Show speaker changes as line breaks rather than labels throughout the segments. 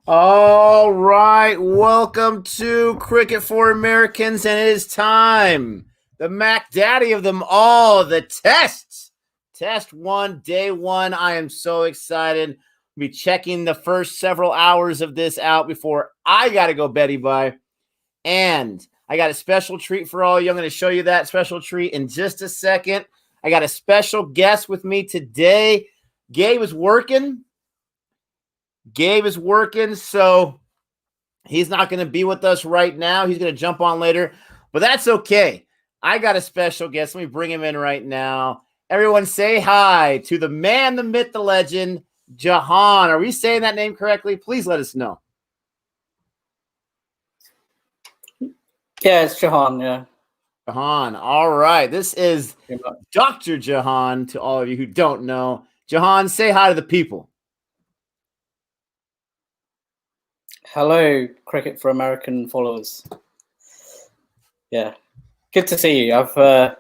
All right, welcome to Cricket for Americans, and it is time. The Mac Daddy of them all, the tests. Test one, day one. I am so excited. We'll be checking the first several hours of this out before I got to go Betty by. And I got a special treat for all of you. I'm going to show you that special treat in just a second. I got a special guest with me today. Gabe is working. So he's not going to be with us right now. He's going to jump on later, but that's okay. I got a special guest. Let me bring him in right now. Everyone say hi to the man, the myth, the legend, Jehan. Are we saying that name correctly? Please let us know.
Yeah, it's Jehan, yeah.
Jehan. All right. This is Dr. Jehan to all of you who don't know. Jehan, say hi to the people.
Hello, Cricket for American followers. Yeah, good to see you. I've had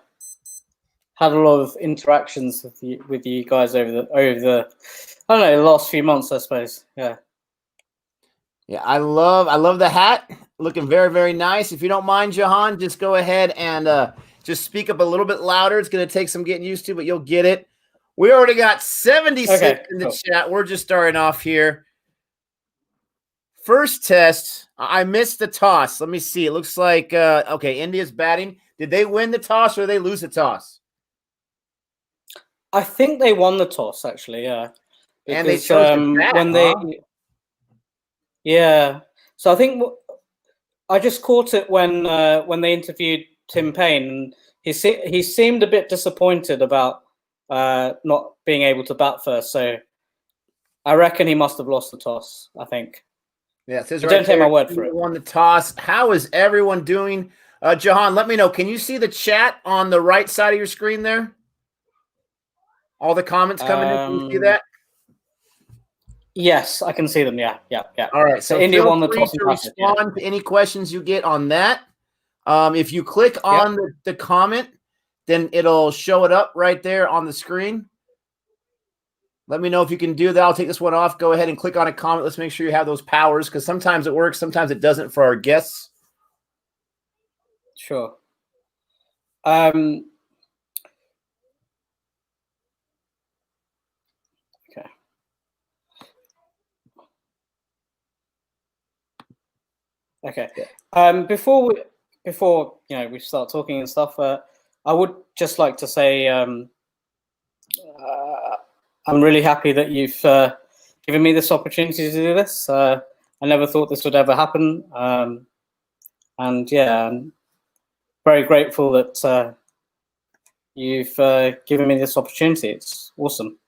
a lot of interactions with you guys over the I don't know, the last few months, I suppose. Yeah.
Yeah, I love the hat. Looking very, very nice. If you don't mind, Jehan, just go ahead and just speak up a little bit louder. It's going to take some getting used to, but you'll get it. We already got 76 in the chat. We're just starting off here. First test, I missed the toss. Let me see. It looks like, okay, India's batting. Did they win the toss or did they lose the toss?
I think they won the toss, actually, yeah.
Because, and they chose to bat,
when they, yeah. So I think I just caught it when they interviewed Tim Payne, and he seemed a bit disappointed about not being able to bat first. So I reckon he must have lost the toss, I think.
Yeah, it says
don't take my word for it.
Won the toss. How is everyone doing? Jehan, let me know. Can you see the chat on the right side of your screen there? All the comments coming in. Can you see that?
Yes, I can see them. Yeah.
All right. So
India won the toss.
To respond to any questions you get on that. If you click on the comment, then it'll show it up right there on the screen. Let me know if you can do that. I'll take this one off. Go ahead and click on a comment. Let's make sure you have those powers, because sometimes it works, sometimes it doesn't for our guests.
Sure. Okay. Before we start talking and stuff, I would just like to say I'm really happy that you've given me this opportunity to do this. I never thought this would ever happen, and yeah, I'm very grateful that you've given me this opportunity. It's awesome.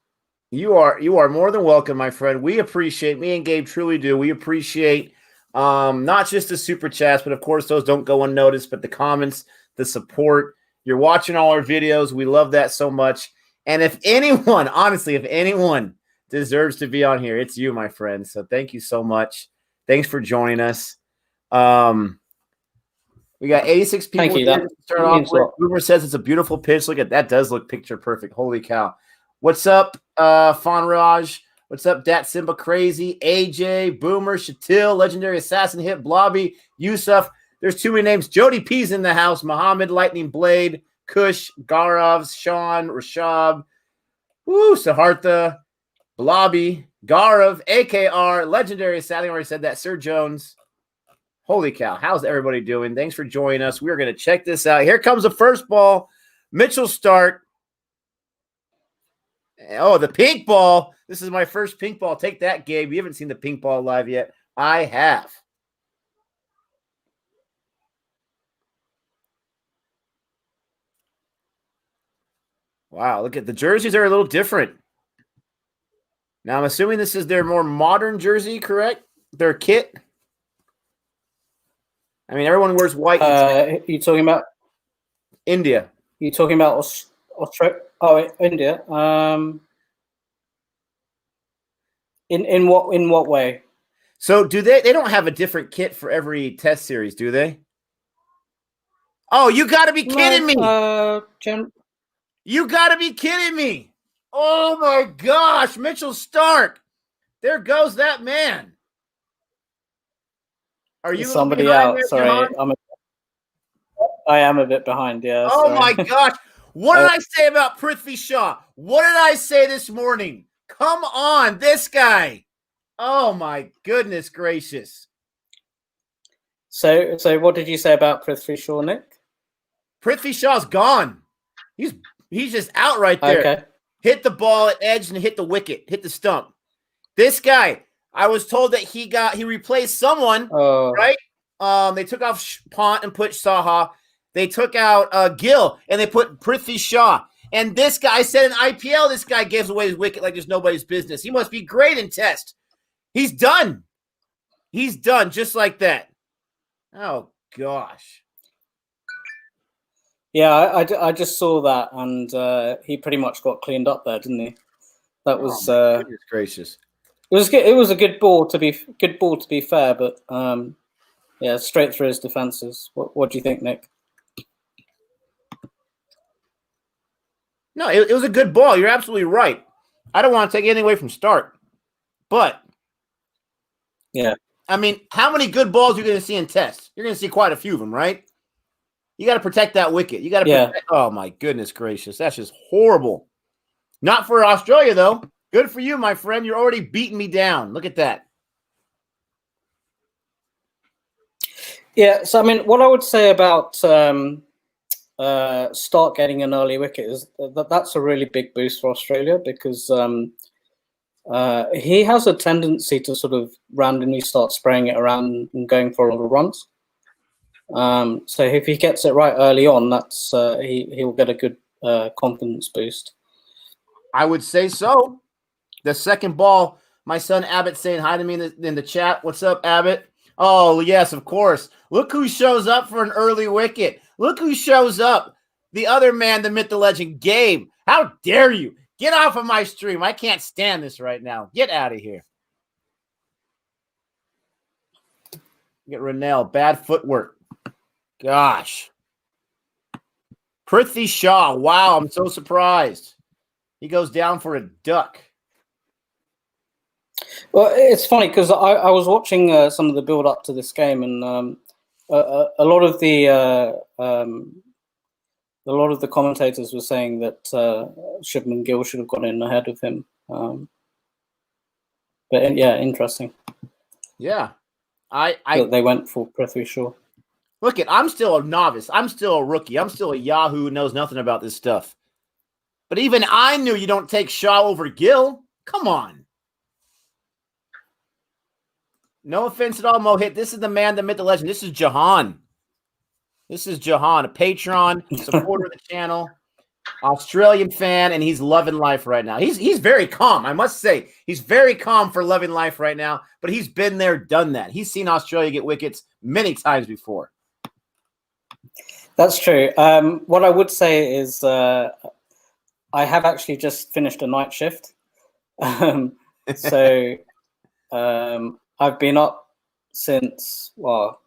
You are more than welcome, my friend. We appreciate, me and Gabe truly do. We appreciate not just the super chats, but of course those don't go unnoticed, but the comments, the support. You're watching all our videos. We love that so much. And if anyone, honestly, if anyone deserves to be on here, it's you, my friend. So thank you so much. Thanks for joining us. We got 86 people.
Thank you.
Here to start off with. Boomer says it's a beautiful pitch. Look at that. Does look picture perfect. Holy cow. What's up, Fonraj? What's up, Dat Simba Crazy? AJ, Boomer, Shatil, Legendary Assassin Hit, Blobby, Yusuf. There's too many names. Jody P's in the house. Muhammad, Lightning Blade, Kush, Gaurav, Sean, Rashab, Sahartha, Blobby, Gaurav, AKR, Legendary Assassin. I already said that. Sir Jones. Holy cow. How's everybody doing? Thanks for joining us. We're going to check this out. Here comes the first ball. Mitchell Stark. Oh, the pink ball. This is my first pink ball. Take that, Gabe. You haven't seen the pink ball live yet. I have. Wow, look at the jerseys are a little different. Now, I'm assuming this is their more modern jersey, correct? Their kit? I mean, everyone wears white.
You talking about
India?
You talking about Australia? Oh, India. In what way?
So do they don't have a different kit for every test series, do they? Oh, you got to be kidding me. You got to be kidding me. Oh, my gosh. Mitchell Stark. There goes that man. Are you
somebody out? Sorry, I am a bit behind. Yeah.
Oh
sorry.
my gosh! What did I say about Prithvi Shaw? What did I say this morning? Come on, this guy! Oh my goodness gracious!
So what did you say about Prithvi Shaw, Nick?
Prithvi Shaw's gone. He's just out right there.
Okay.
Hit the ball at edge and hit the wicket, hit the stump. This guy, I was told that he replaced someone, right? They took off Pont and put Saha. They took out Gill and they put Prithvi Shaw. And this guy said in IPL, this guy gives away his wicket like there's nobody's business. He must be great in Test. He's done. He's done just like that. Oh gosh.
Yeah, I just saw that, and he pretty much got cleaned up there, didn't he? That was
goodness gracious.
It was good. It was a good ball to be fair, but yeah, straight through his defenses. What do you think, Nick?
No, it was a good ball. You're absolutely right. I don't want to take anything away from Stark, but
yeah,
I mean, how many good balls are you going to see in Tests? You're going to see quite a few of them, right? You got to protect that wicket. You got to protect. Oh my goodness gracious, that's just horrible. Not for Australia though. Good for you, my friend. You're already beating me down. Look at that.
Yeah. So I mean, what I would say about Stark getting an early wicket is that's a really big boost for Australia, because he has a tendency to sort of randomly start spraying it around and going for a lot of runs. So if he gets it right early on, that's he'll get a good confidence boost.
I would say so. The second ball, my son Abbott saying hi to me in the chat. What's up, Abbott? Oh, yes, of course. Look who shows up for an early wicket. Look who shows up. The other man, the myth, the legend, Gabe. How dare you? Get off of my stream. I can't stand this right now. Get out of here. Get Rennell. Bad footwork. Gosh. Prithvi Shaw. Wow, I'm so surprised. He goes down for a duck.
Well, it's funny because I was watching some of the build up to this game, and a lot of the commentators were saying that Shubman Gill should have gone in ahead of him. But yeah, interesting.
Yeah,
they went for Prithvi Shaw.
Look, I'm still a novice. I'm still a rookie. I'm still a Yahoo who knows nothing about this stuff. But even I knew you don't take Shaw over Gill. Come on. No offense at all, Mohit. This is the man, the myth, the legend. This is Jehan. This is Jehan, a patron, supporter of the channel, Australian fan, and he's loving life right now. He's very calm, I must say. He's very calm for loving life right now, but he's been there, done that. He's seen Australia get wickets many times before.
That's true. What I would say is I have actually just finished a night shift. So I've been up since, well,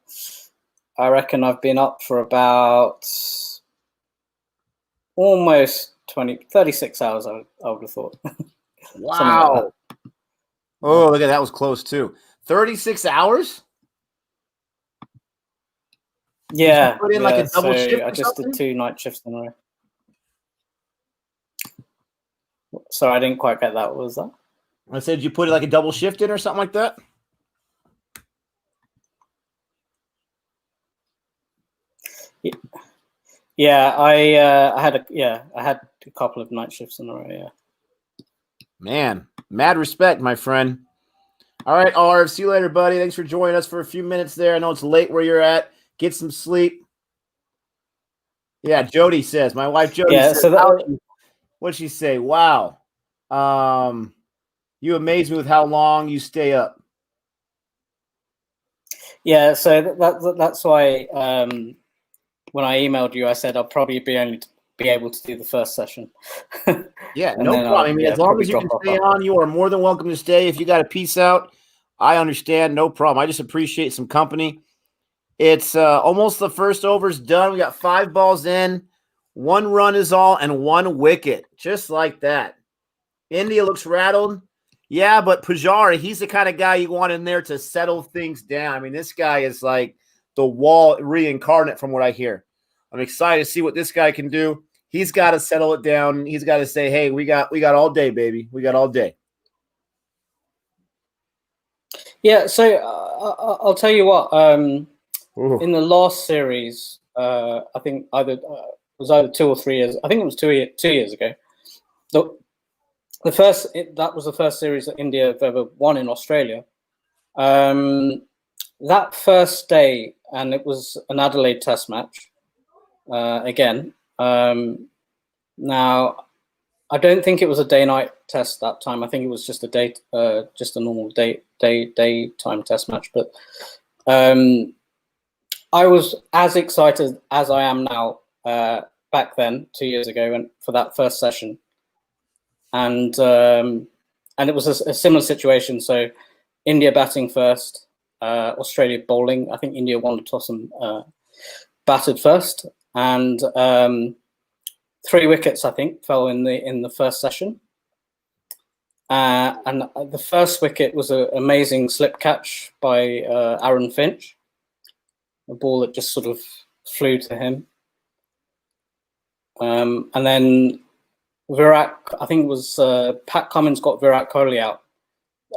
I reckon I've been up for about almost 36 hours, I would have thought.
Wow. Like oh, look at that. Was close too. 36 hours?
Yeah.
Put in like a double shift.
I just did 2 night shifts in a row. Sorry, I didn't quite get that. What was that?
I said you put it like a double shift in or something like that?
Yeah, I had a couple of night shifts in a row. Yeah,
man, mad respect, my friend. All right, Arv, see you later, buddy. Thanks for joining us for a few minutes there. I know it's late where you're at. Get some sleep. Yeah, Jody says, my wife Jody says, so what'd she say? Wow, you amaze me with how long you stay up.
Yeah, so that's why. When I emailed you, I said I'll probably be able to do the first session.
Yeah, no problem. I mean, as long as you can stay on, you are more than welcome to stay. If you got to peace out, I understand. No problem. I just appreciate some company. It's almost the first over's done. We got 5 balls in. 1 run is all and 1 wicket. Just like that. India looks rattled. Yeah, but Pujara, he's the kind of guy you want in there to settle things down. I mean, this guy is like the wall reincarnate from what I hear. I'm excited to see what this guy can do. He's got to settle it down. He's got to say, hey, we got all day, baby. We got all day.
Yeah, so I'll tell you what. In the last series, I think it was either 2 or 3 years. I think it was 2 years ago. That was the first series that India have ever won in Australia. That first day, and it was an Adelaide Test match again. Now, I don't think it was a day-night test that time. I think it was just a normal daytime test match. But I was as excited as I am now back then, 2 years ago, for that first session. And it was a similar situation. So India batting first, Australia bowling. I think India won the toss and batted first. And 3 wickets, I think, fell in the first session. And the first wicket was an amazing slip catch by Aaron Finch, a ball that just sort of flew to him. And then Virat, I think it was Pat Cummins got Virat Kohli out,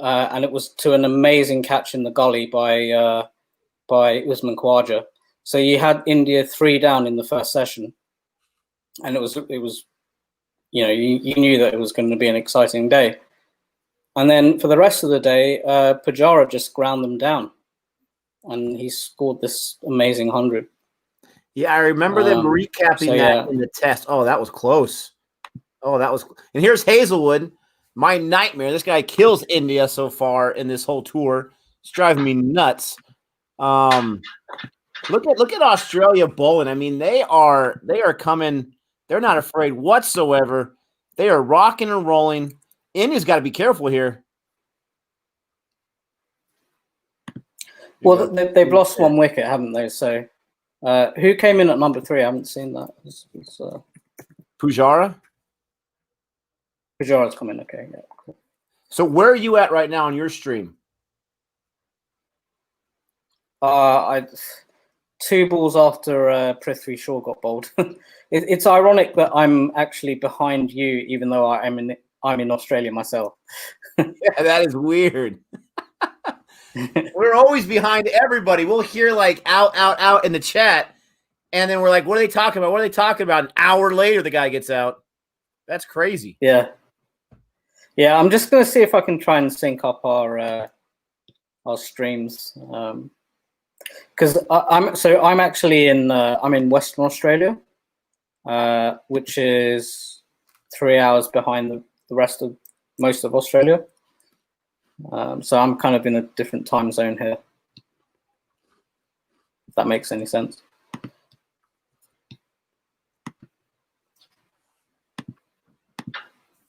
and it was to an amazing catch in the gully by Usman Khawaja. So you had India 3 down in the first session, and it was you knew that it was going to be an exciting day. And then for the rest of the day, Pujara just ground them down, and he scored this amazing 100.
Yeah, I remember them recapping that in the test. Oh, that was close. Oh, that was. And here's Hazelwood, my nightmare. This guy kills India so far in this whole tour. It's driving me nuts. Look at Australia bowling. I mean, they are coming. They're not afraid whatsoever. They are rocking and rolling. India's got to be careful here.
Well, they've lost 1 wicket, haven't they? So, who came in at number 3? I haven't seen that.
Pujara?
Pujara's coming. Okay, yeah. Cool.
So, where are you at right now on your stream?
2 balls after Prithvi Shaw got bowled. It's ironic that I'm actually behind you, even though I'm in Australia myself.
Yeah, that is weird. We're always behind everybody. We'll hear like out in the chat, and then we're like, what are they talking about? What are they talking about? An hour later, the guy gets out. That's crazy.
Yeah. I'm just gonna see if I can try and sync up our streams, because I'm actually I'm in Western Australia, which is 3 hours behind the rest of most of Australia. So I'm kind of in a different time zone here, if that makes any sense.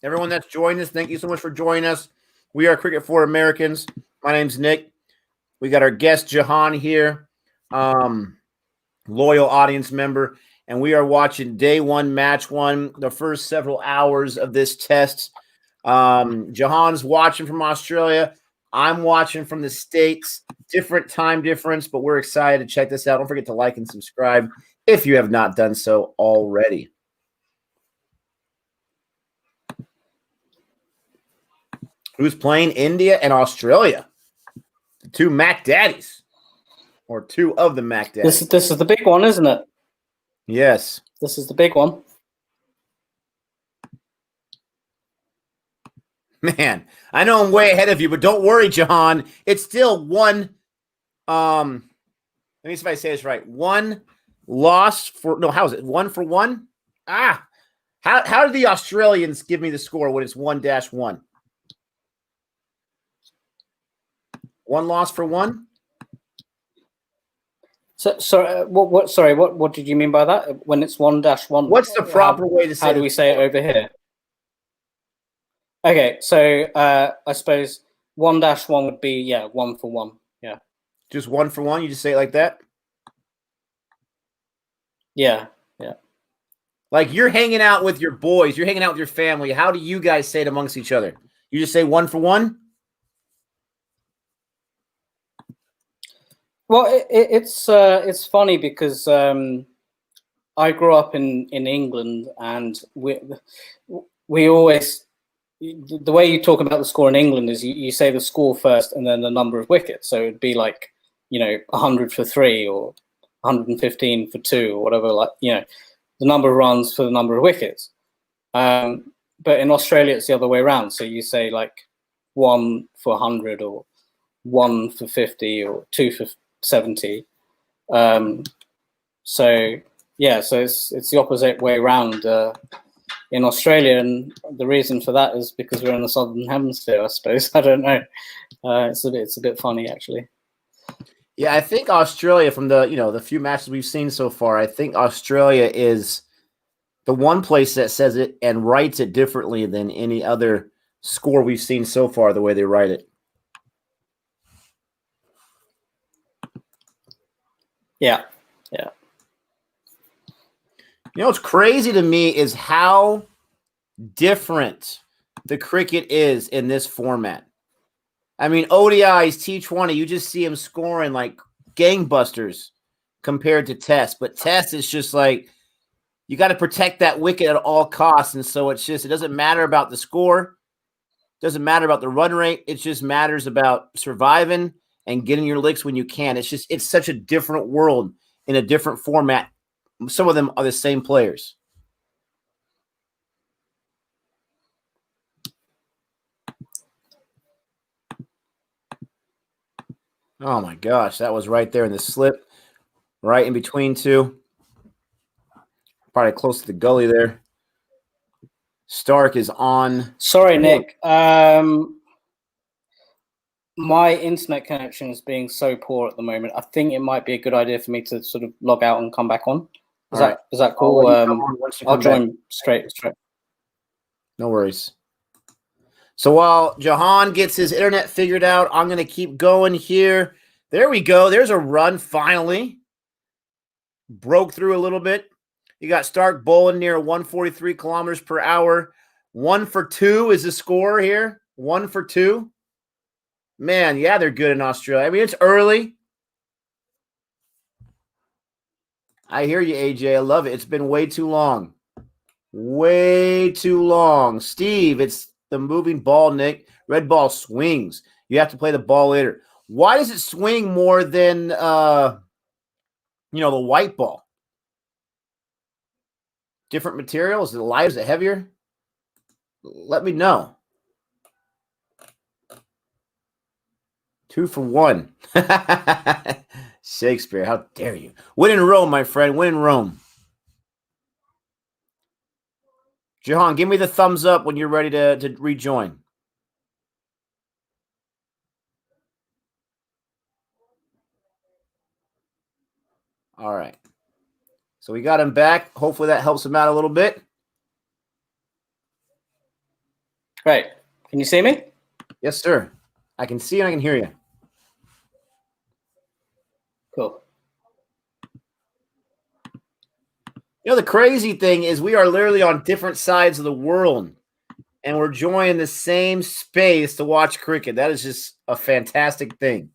Everyone that's joined us, thank you so much for joining us. We are Cricket for Americans. My name's Nick. We got our guest Jehan here, loyal audience member, and we are watching day 1, match 1, the first several hours of this test. Jehan's watching from Australia. I'm watching from the States. Different time difference, but we're excited to check this out. Don't forget to like and subscribe if you have not done so already. Who's playing? India and Australia. The 2 Mac Daddies. Or 2 of the Mac Daddies.
This is the big one, isn't it?
Yes.
This is the big one.
Man, I know I'm way ahead of you, but don't worry, Jehan. It's still 1. Let me see if I say this right. 1 loss for how is it? 1 for 1? How do the Australians give me the score when it's 1-1? 1 loss for 1?
So what did you mean by that? When it's 1-1?
What's the proper way to say?
How do we say it over here? Okay, so I suppose 1-1 would be 1 for 1. Yeah.
Just 1 for 1? You just say it like that?
Yeah.
Like you're hanging out with your boys, you're hanging out with your family. How do you guys say it amongst each other? You just say 1 for 1?
Well, it's funny because I grew up in England, and we always, the way you talk about the score in England is you say the score first and then the number of wickets. So it'd be like, 100 for 3 or 115 for 2 or whatever, like, the number of runs for the number of wickets. But in Australia, it's the other way around. So you say like 1 for 100 or 1 for 50 or 2 for 70. So it's the opposite way around in Australia, and the reason for that is because we're in the southern hemisphere, I suppose. I don't know. It's a bit funny, actually.
Yeah, I think Australia, from the few matches we've seen so far, I think Australia is the one place that says it and writes it differently than any other score we've seen so far, the way they write it.
Yeah.
What's crazy to me is how different the cricket is in this format. I mean, ODIs, T20, you just see him scoring like gangbusters compared to Test. But Test is just like, you got to protect that wicket at all costs. And so it doesn't matter about the score. It doesn't matter about the run rate. It just matters about surviving and getting your licks when you can. It's such a different world in a different format. Some of them are the same players. Oh, my gosh. That was right there in the slip. Right in between two. Probably close to the gully there. Stark is on.
Sorry, Nick. My internet connection is being so poor at the moment. I think it might be a good idea for me to sort of log out and come back on. Is that cool? I'll join straight.
No worries. So while Jehan gets his internet figured out, I'm going to keep going here. There we go. There's a run finally. Broke through a little bit. You got Stark bowling near 143 kilometers per hour. 1 for 2 is the score here. 1 for 2. Man, yeah, they're good in Australia. I mean, it's early. I hear you, AJ. I love it. It's been way too long. Way too long. Steve, it's the moving ball, Nick. Red ball swings. You have to play the ball later. Why does it swing more than the white ball? Different material? Is it lighter? Is it heavier? Let me know. 2 for 1. Shakespeare, how dare you? Win in Rome, my friend. Win in Rome. Jehan, give me the thumbs up when you're ready to rejoin. All right. So we got him back. Hopefully that helps him out a little bit.
Great. Can you see me?
Yes, sir. I can see and I can hear you.
Cool.
The crazy thing is we are literally on different sides of the world, and we're joining the same space to watch cricket. That is just a fantastic thing.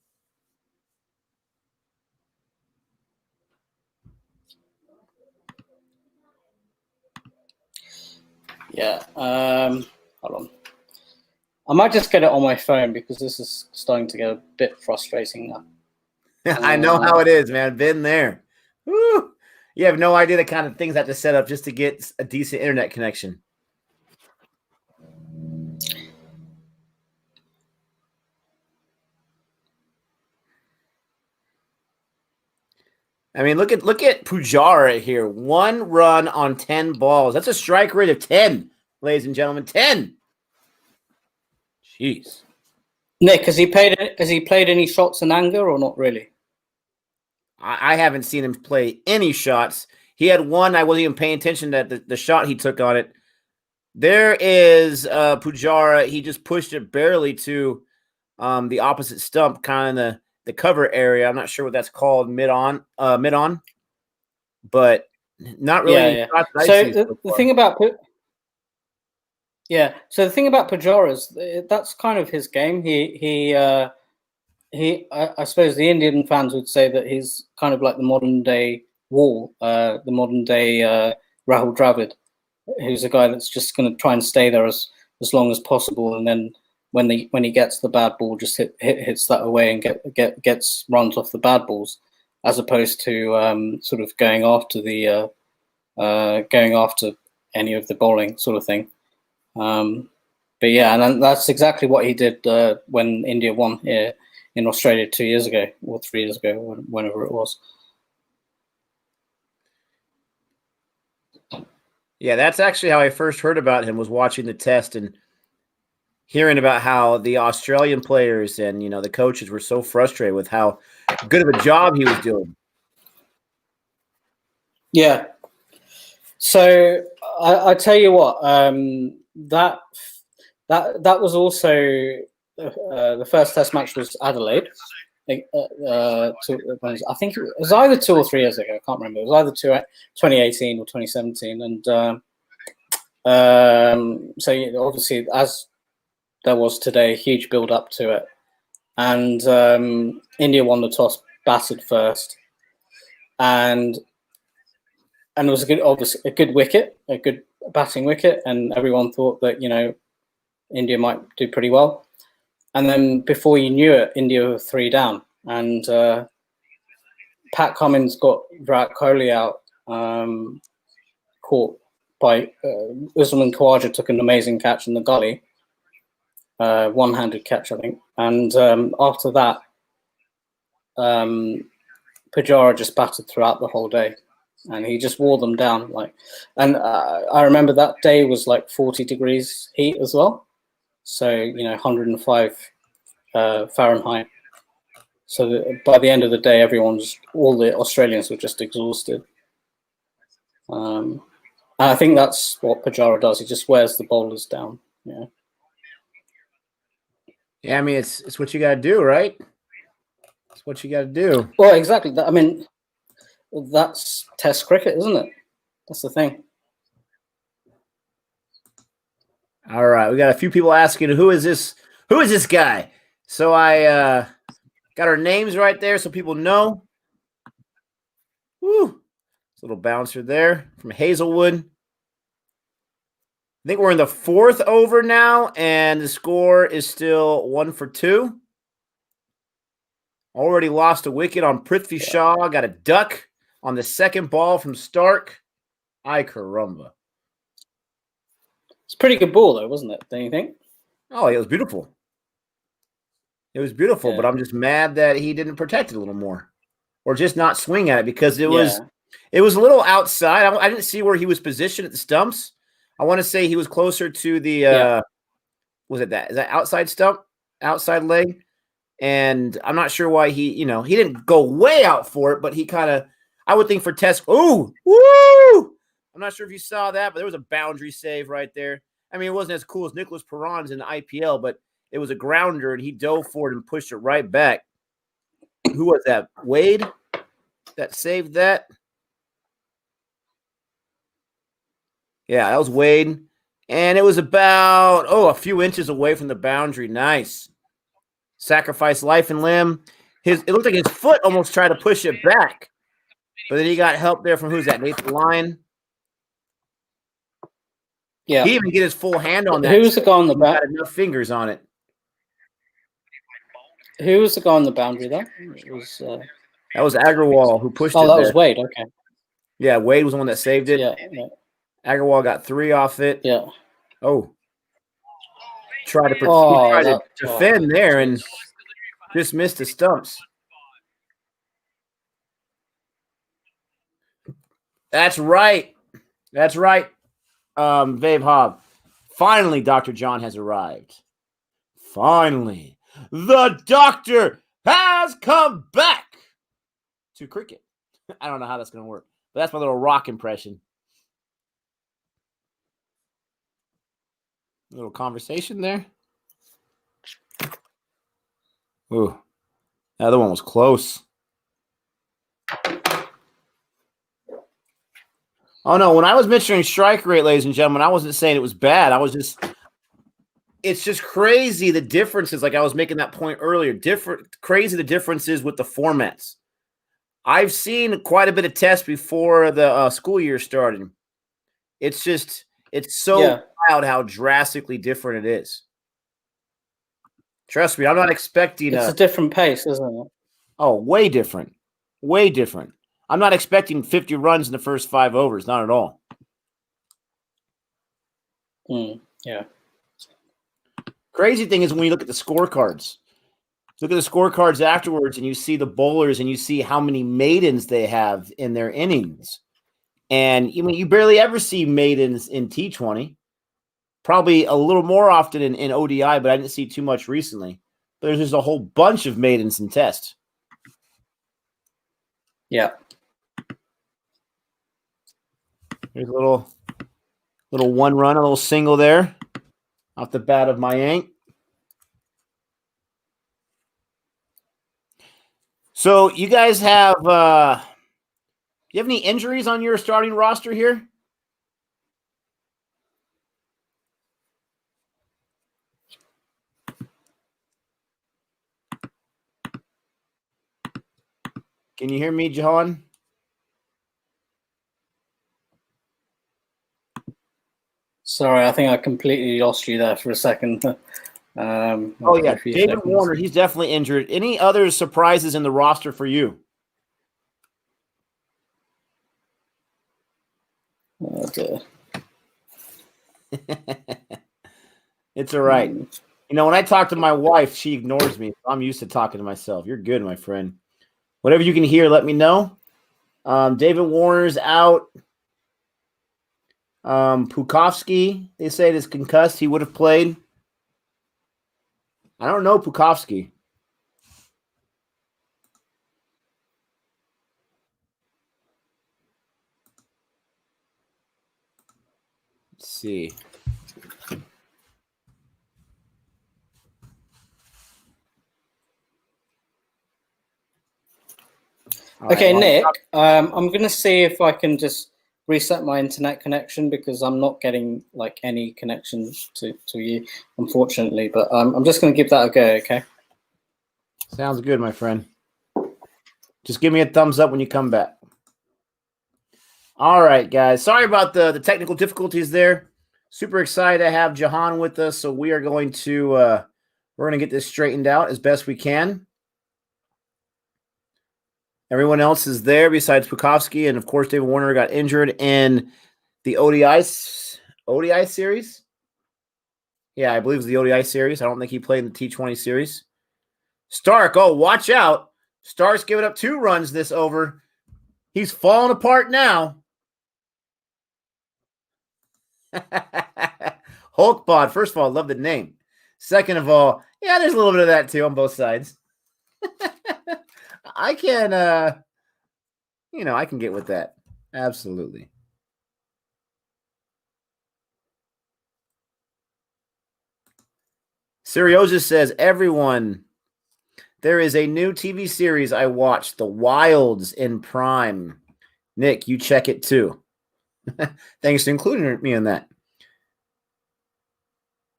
Yeah. Hold on. I might just get it on my phone because this is starting to get a bit frustrating now.
I know how it is, man. Been there. Woo. You have no idea the kind of things I have to set up just to get a decent internet connection. I mean, look at Pujara here. 1 run on 10 balls. That's a strike rate of 10, ladies and gentlemen. 10. Jeez.
Nick, has he played any shots in anger or not really?
I haven't seen him play any shots. He had one. I wasn't even paying attention to the shot he took on it. There is Pujara. He just pushed it barely to the opposite stump, kind of the cover area. I'm not sure what that's called, mid on, but not really.
Yeah. So the thing about Yeah. So the thing about Pujara is that's kind of his game. I suppose the Indian fans would say that he's kind of like the modern day Wall, the modern day Rahul Dravid, who's a guy that's just going to try and stay there as long as possible, and then when he gets the bad ball, just hits that away and gets runs off the bad balls, as opposed to sort of going after any of the bowling sort of thing. But yeah, and that's exactly what he did when India won here in Australia 2 years ago or 3 years ago, whenever it was.
Yeah, that's actually how I first heard about him, was watching the test and hearing about how the Australian players and, you know, the coaches were so frustrated with how good of a job he was doing.
Yeah. So I tell you what, that was also the first test match was Adelaide. I think it was either 2 or 3 years ago. I can't remember. It was either 2018 or 2017. And so obviously, as there was today, huge build up to it. And India won the toss, batted first, and it was obviously a good wicket, a good batting wicket, and everyone thought that, you know, India might do pretty well. And then before you knew it, India were 3 down, and Pat Cummins got Virat Kohli out, caught by Usman Khawaja, took an amazing catch in the gully, one-handed catch, I think. And after that, Pujara just batted throughout the whole day, and he just wore them down. And I remember that day was like 40 degrees heat as well, so 105 Fahrenheit. So by the end of the day, all the Australians were just exhausted. And I think that's what Pujara does. He just wears the bowlers down. Yeah.
Yeah, I mean, it's what you got to do, right? It's what you got to do.
Well, exactly. I mean, that's Test cricket, isn't it? That's the thing.
All right, we got a few people asking, who is this? Who is this guy? So I got our names right there so people know. Woo! Little bouncer there from Hazelwood. I think we're in the 4th over now, and the score is still 1 for 2. Already lost a wicket on Prithvi Shaw. Got a duck on the second ball from Stark. Ay caramba.
It's a pretty good ball, though, wasn't it? Don't you think?
Oh, it was beautiful. It was beautiful,
Yeah.
but I'm just mad that he didn't protect it a little more, or just not swing at it, because it was a little outside. I didn't see where he was positioned at the stumps. I want to say he was closer to the was it that? Is that outside stump, outside leg? And I'm not sure why he didn't go way out for it, but he kind of, I would think for Test. Ooh, woo! I'm not sure if you saw that, but there was a boundary save right there. I mean, it wasn't as cool as Nicholas Perron's in the IPL, but it was a grounder, and he dove for it and pushed it right back. Who was that? Wade that saved that? Yeah, that was Wade. And it was about, a few inches away from the boundary. Nice. Sacrificed life and limb. It looked like his foot almost tried to push it back. But then he got help there from, who's that? Nathan Lyon.
Yeah.
He didn't even get his full hand on that.
Who was the guy on the
back? Got enough fingers on it.
Who was the guy on the boundary there? It was,
that was Agarwal who pushed it.
Oh, that was Wade. Okay.
Yeah, Wade was the one that saved it.
Yeah.
Agarwal got 3 off it.
Yeah.
Oh. Tried to defend there and just missed the stumps. That's right. That's right. Vaibhav. Finally, Dr. John has arrived. Finally, the doctor has come back to cricket. I don't know how that's going to work, but that's my little rock impression. A little conversation there. Ooh, the other one was close. Oh no, when I was mentioning strike rate, ladies and gentlemen, I wasn't saying it was bad. I it's just crazy the differences. Like I was making that point earlier, crazy the differences with the formats. I've seen quite a bit of tests before the school year started. It's so wild how drastically different it is. Trust me, I'm not expecting
it's a different pace, isn't it?
Oh, way different. Way different. I'm not expecting 50 runs in the first 5 overs, not at all.
Yeah.
Crazy thing is when you look at the scorecards. Look at the scorecards afterwards and you see the bowlers and you see how many maidens they have in their innings. And you barely ever see maidens in T20. Probably a little more often in ODI, but I didn't see too much recently. But there's just a whole bunch of maidens in Test.
Yeah.
There's a little one run, a little single there off the bat of Mayank. So you guys have do you have any injuries on your starting roster here? Can you hear me, Jehan?
Sorry, I think I completely lost you there for a second.
Oh, yeah. David Warner, he's definitely injured. Any other surprises in the roster for you?
Oh, dear.
It's all right. When I talk to my wife, she ignores me. I'm used to talking to myself. You're good, my friend. Whatever you can hear, let me know. David Warner's out. Pukovsky, they say, is concussed. He would have played. I don't know Pukovsky. Let's see.
Okay, Nick, I'm going to see if I can just reset my internet connection because I'm not getting like any connections to you, unfortunately. But I'm just going to give that a go, okay?
Sounds good, my friend. Just give me a thumbs up when you come back. All right, guys. Sorry about the technical difficulties there. Super excited to have Jehan with us, so we are going to we're going to get this straightened out as best we can. Everyone else is there besides Pukovsky, and of course, David Warner got injured in the ODI series. Yeah, I believe it was the ODI series. I don't think he played in the T20 series. Stark, oh, watch out. Stark's giving up 2 runs this over. He's falling apart now. Hulkbot, first of all, I love the name. Second of all, yeah, there's a little bit of that too on both sides. I can, I can get with that. Absolutely. Seriosis says, everyone, there is a new TV series I watched, The Wilds in Prime. Nick, you check it too. Thanks for including me in that.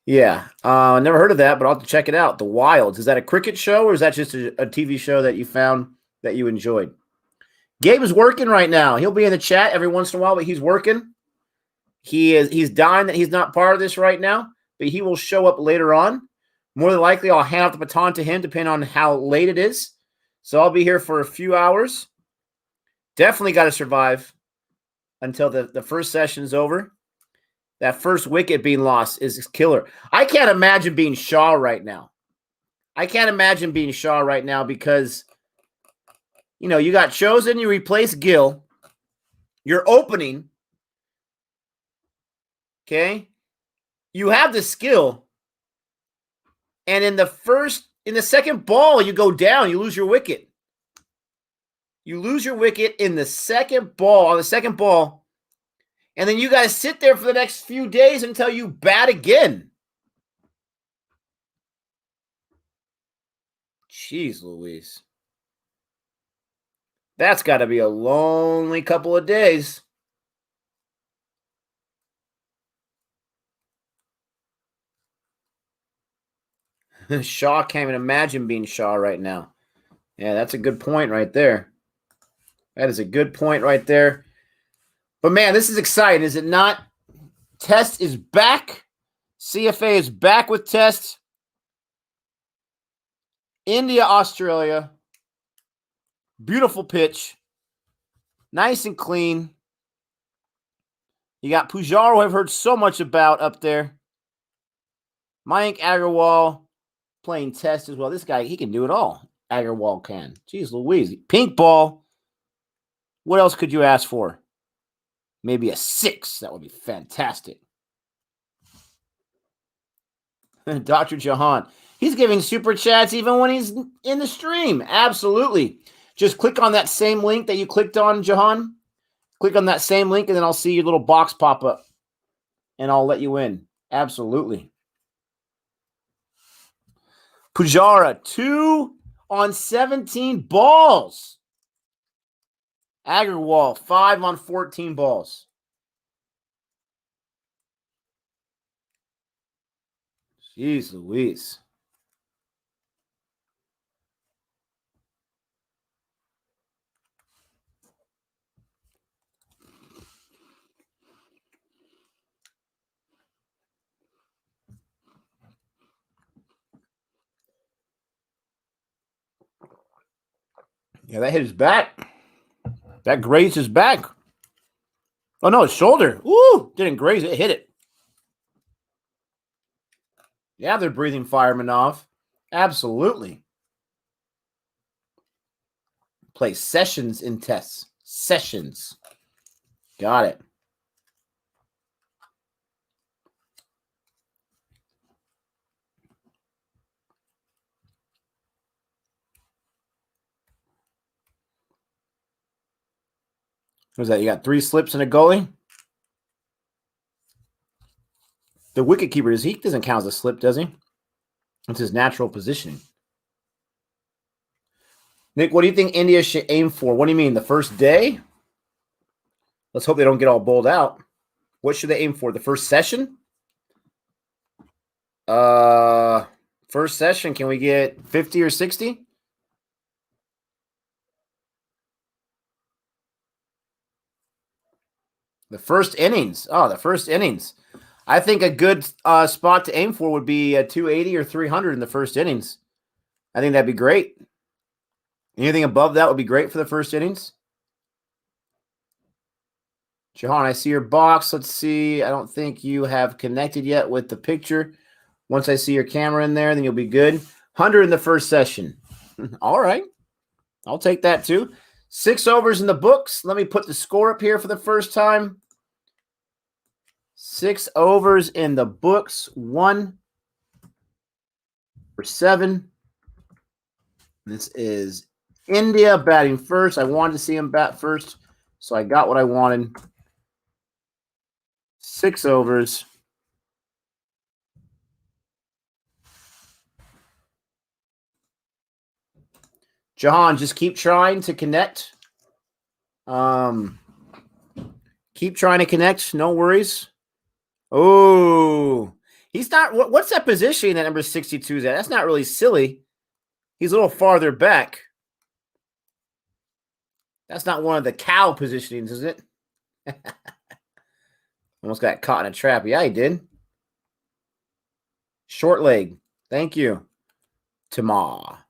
Yeah, never heard of that, but I'll have to check it out. The Wilds. Is that a cricket show or is that just a TV show that you found that you enjoyed? Gabe is working right now. He'll be in the chat every once in a while, but he's working. He's dying that he's not part of this right now, but he will show up later on. More than likely, I'll hand off the baton to him depending on how late it is. So I'll be here for a few hours. Definitely got to survive until the first session is over. That first wicket being lost is killer. I can't imagine being Shaw right now. Because, you got chosen, you replace Gill. You're opening. Okay? You have the skill. And in the second ball, you go down, you lose your wicket. You lose your wicket in the second ball, and then you got to sit there for the next few days until you bat again. Jeez Louise. That's got to be a lonely couple of days. Shaw can't even imagine being Shaw right now. Yeah, that's a good point right there. That is a good point right there. But, man, this is exciting, is it not? Test is back. CFA is back with Test. India, Australia. Beautiful pitch. Nice and clean. You got Pujara, who I've heard so much about up there. Mayank Agarwal playing Test as well. This guy, he can do it all. Agarwal can. Jeez Louise. Pink ball. What else could you ask for? Maybe a 6. That would be fantastic. Dr. Jehan. He's giving super chats even when he's in the stream. Absolutely. Just click on that same link that you clicked on, Jehan. Click on that same link, and then I'll see your little box pop up. And I'll let you in. Absolutely. Pujara, 2 on 17 balls. Agarwal, 5 on 14 balls. Jeez Louise. Yeah, that hit his back. That grazed his back. Oh, no, his shoulder. Ooh, didn't graze it. Hit it. Yeah, they're breathing firemen off. Absolutely. Play sessions in Tests. Sessions. Got it. What was that? You got 3 slips and a goalie? The wicket keeper, he doesn't count as a slip, does he? It's his natural positioning. Nick, what do you think India should aim for? What do you mean, the first day? Let's hope they don't get all bowled out. What should they aim for? The first session? First session, can we get 50 or 60? The first innings. Oh, the first innings. I think a good spot to aim for would be 280 or 300 in the first innings. I think that'd be great. Anything above that would be great for the first innings. Jehan, I see your box. Let's see. I don't think you have connected yet with the picture. Once I see your camera in there, then you'll be good. 100 in the first session. All right. I'll take that too. 6 overs in the books. Let me put the score up here for the first time. 6 overs in the books. 1 for 7. This is India batting first. I wanted to see him bat first, so I got what I wanted. 6 overs. Jehan, just keep trying to connect. Keep trying to connect. No worries. Oh, he's not. What's that position that number 62 is at? That's not really silly. He's a little farther back. That's not one of the cow positionings, is it? Almost got caught in a trap. Yeah, he did. Short leg. Thank you. Tamar.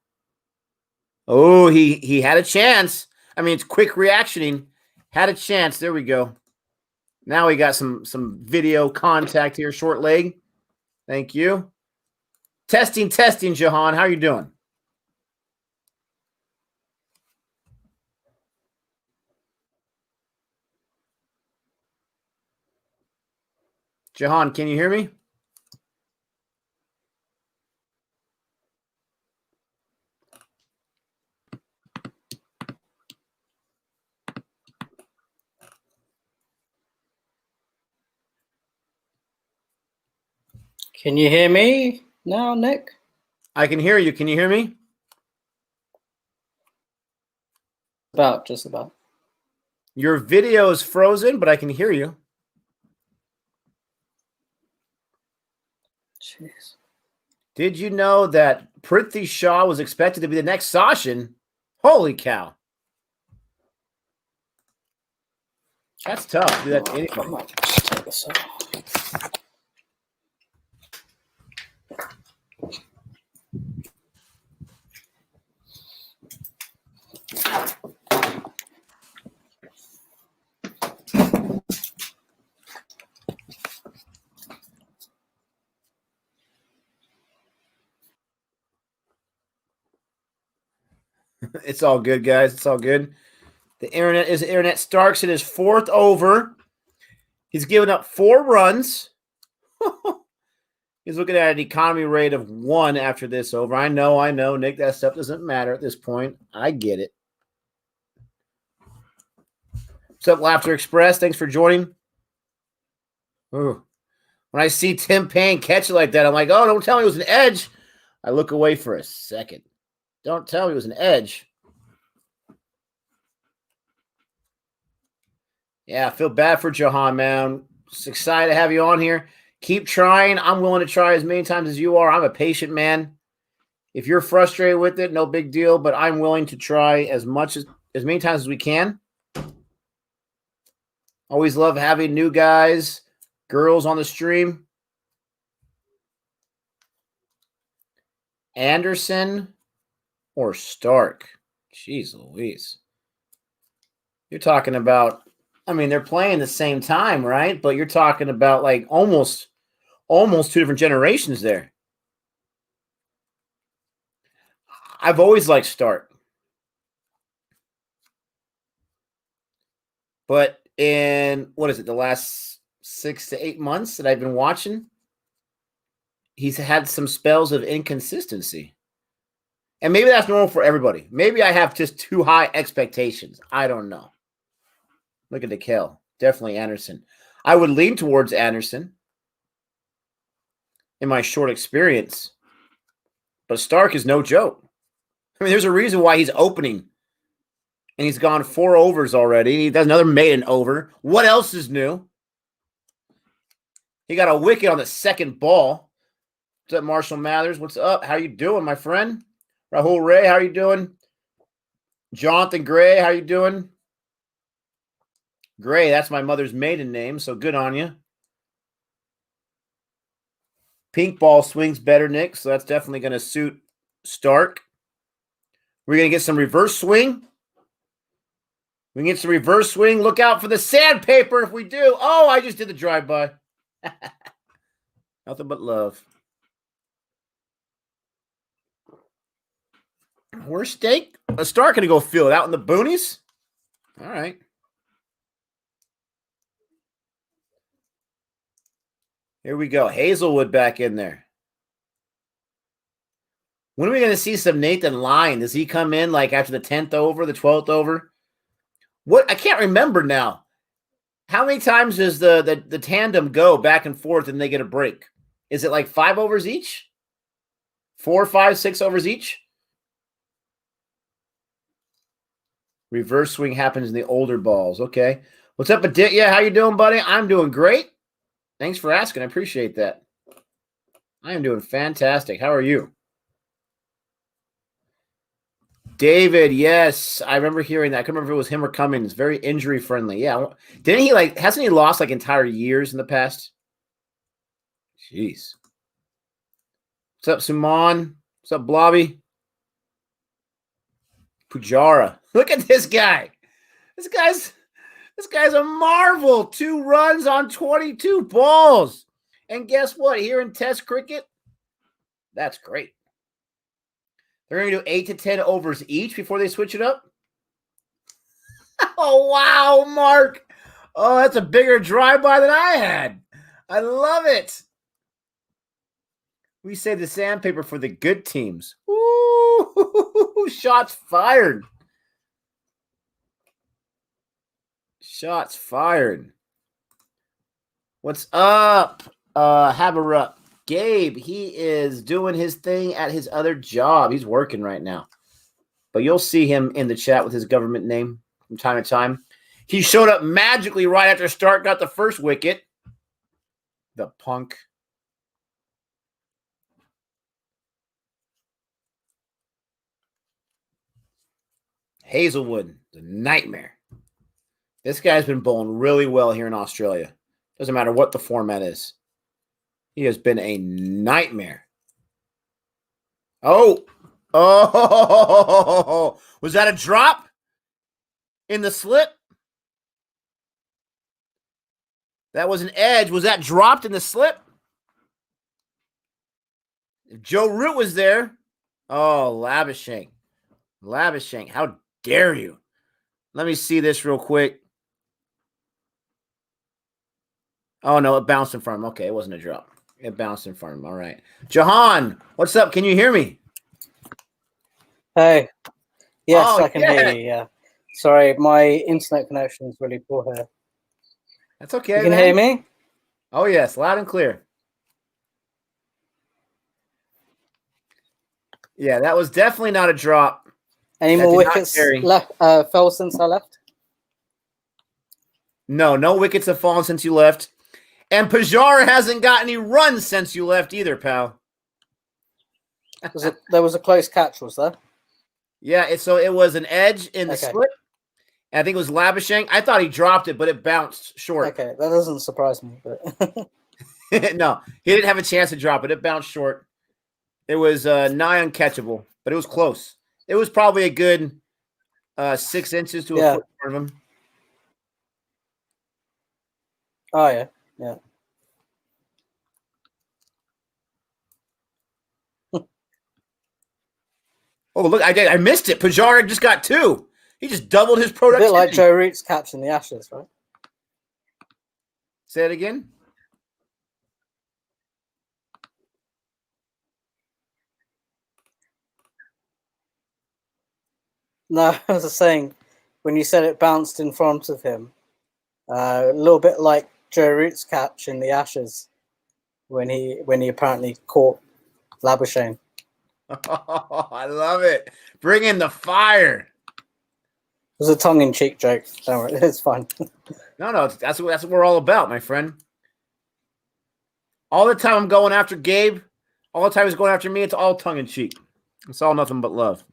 Oh, he had a chance. I mean, it's quick reactioning. Had a chance. There we go. Now we got some video contact here. Short leg. Thank you. Testing, Jehan. How are you doing? Jehan, can you hear me?
Can you hear me now, Nick?
I can hear you. Can you hear me?
Just about.
Your video is frozen, but I can hear
Jeez.
Did you know that Prithvi Shaw was expected to be the next Sachin? Holy cow. That's tough to do that to anybody.
I might just take this off.
It's all good, guys. It's all good. The internet is the internet. Starks in his 4th over. He's given up 4 runs. He's looking at an economy rate of 1 after this over. I know, Nick. That stuff doesn't matter at this point. I get it. What's up, Laughter Express? Thanks for joining. Ooh. When I see Tim Payne catch it like that, I'm like, oh, don't tell me it was an edge. I look away for a second. Don't tell me it was an edge. Yeah, I feel bad for Jehan, man. Just excited to have you on here. Keep trying. I'm willing to try as many times as you are. I'm a patient man. If you're frustrated with it, no big deal, but I'm willing to try as many times as we can. Always love having new guys, girls on the stream. Anderson or Stark? Jeez Louise. You're talking about, I mean, they're playing the same time, right? But you're talking about like almost 2 different generations there. I've always liked Stark. But in, the last 6 to 8 months that I've been watching, he's had some spells of inconsistency. And maybe that's normal for everybody. Maybe I have just too high expectations. I don't know. Look at the Kel. Definitely Anderson. I would lean towards Anderson in my short experience. But Stark is no joke. I mean, there's a reason why he's opening. And he's gone 4 overs already. He does another maiden over. What else is new? He got a wicket on the 2nd ball. What's up, Marshall Mathers? What's up? How you doing, my friend? Rahul Ray, how you doing? Jonathan Gray, how you doing? Gray, that's my mother's maiden name, so good on you. Pink ball swings better, Nick, so that's definitely going to suit Stark. We're going to get some reverse swing. We can get some reverse swing. Look out for the sandpaper if we do. Oh, I just did the drive-by. Nothing but love. Where's Steak? Stark going to go feel it out in the boonies? All right. Here we go. Hazelwood back in there. When are we going to see some Nathan Lyon? Does he come in like after the 10th over, the 12th over? What? I can't remember now. How many times does the tandem go back and forth and they get a break? Is it like 5 overs each? 4, 5, 6 overs each? Reverse swing happens in the older balls. Okay. What's up, Aditya? How you doing, buddy? I'm doing great. Thanks for asking. I appreciate that. I am doing fantastic. How are you? David, yes. I remember hearing that. I couldn't remember if it was him or Cummins. Very injury friendly. Yeah. Didn't he hasn't he lost like entire years in the past? Jeez. What's up, Suman? What's up, Blobby? Pujara. Look at this guy. This guy's a marvel. 2 runs on 22 balls. And guess what? Here in Test cricket, that's great. They're going to do 8 to 10 overs each before they switch it up. Oh, wow, Mark. Oh, that's a bigger drive-by than I had. I love it. We save the sandpaper for the good teams. Ooh, shots fired. Shots fired. What's up? Haberup. Gabe, he is doing his thing at his other job. He's working right now. But you'll see him in the chat with his government name from time to time. He showed up magically right after Stark got the first wicket. The punk. Hazelwood, the nightmare. This guy's been bowling really well here in Australia. Doesn't matter what the format is. He has been a nightmare. Oh, was that a drop in the slip? That was an edge. Was that dropped in the slip? If Joe Root was there. Oh, Labuschagne. Labuschagne, how dare you? Let me see this real quick. Oh, no, it bounced in front of him. Okay, it wasn't a drop. It bounced in front of him. All right. Jahan, what's up? Can you hear me?
Hey. Yes, I can hear you, yeah. Sorry, my internet connection is really poor here.
That's okay,
You can hear me?
Oh, yes, loud and clear. Yeah, that was definitely not a drop.
Any more wickets left fell since I left?
No wickets have fallen since you left. And Pujara hasn't got any runs since you left either, pal.
There was a close catch, was there?
Yeah, so it was an edge in the slip. I think it was Labuschagne. I thought he dropped it, but it bounced short.
Okay, that doesn't surprise me. But
no, he didn't have a chance to drop it. It bounced short. It was nigh uncatchable, but it was close. It was probably a good 6 inches to a foot in front of him.
Oh, yeah. Yeah.
Oh, look, I missed it. Pujara just got 2. He just doubled his productivity.
A bit like Joe Root's catch in the Ashes, right?
Say it again.
No, I was just saying, when you said it bounced in front of him, a little bit like Joe Root's catch in the Ashes when he apparently caught Labuschagne.
Oh, I love it. Bring in the fire.
It was a tongue-in-cheek joke. Don't worry, it's fine.
No, that's what we're all about, my friend. All the time I'm going after Gabe. All the time he's going after me. It's all tongue-in-cheek. It's all nothing but love.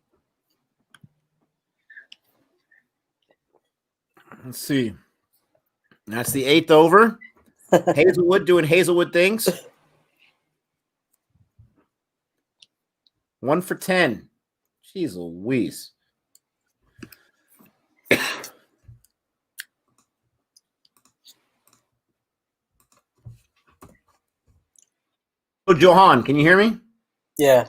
Let's see. That's the 8th over. Hazelwood doing Hazelwood things. 1 for 10. Jeez Louise. So, Johan, can you hear me?
Yeah.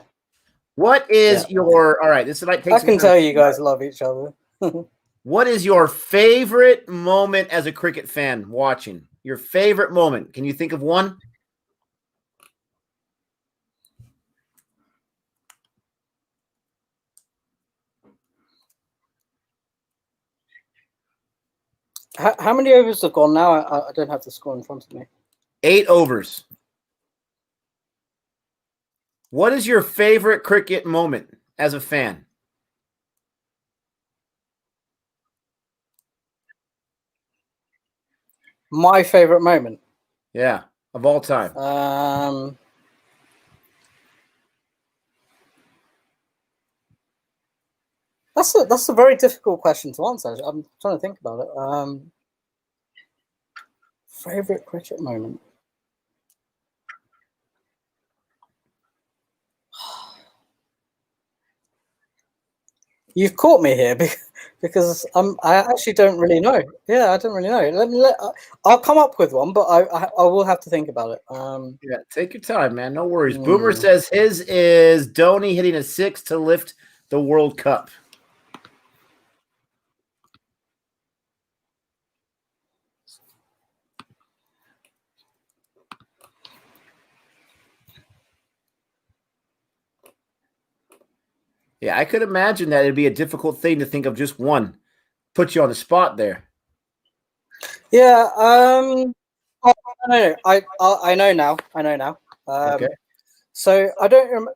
What is your... All right, this might take
I can tell you guys love each other.
What is your favorite moment as a cricket fan watching? Your favorite moment. Can you think of one?
How many overs have gone now? I don't have the score in front of me.
8 overs. What is your favorite cricket moment as a fan?
My favorite moment?
Yeah, of all time.
That's a very difficult question to answer. I'm trying to think about it. Favorite cricket moment? You've caught me here because I actually don't really know. Yeah, I don't really know. I'll come up with one, but I will have to think about it.
Yeah, take your time, man. No worries. Boomer says his is Dhoni hitting a 6 to lift the World Cup. Yeah, I could imagine that it'd be a difficult thing to think of just one. Put you on the spot there.
Yeah. I know now.
Okay.
So I don't.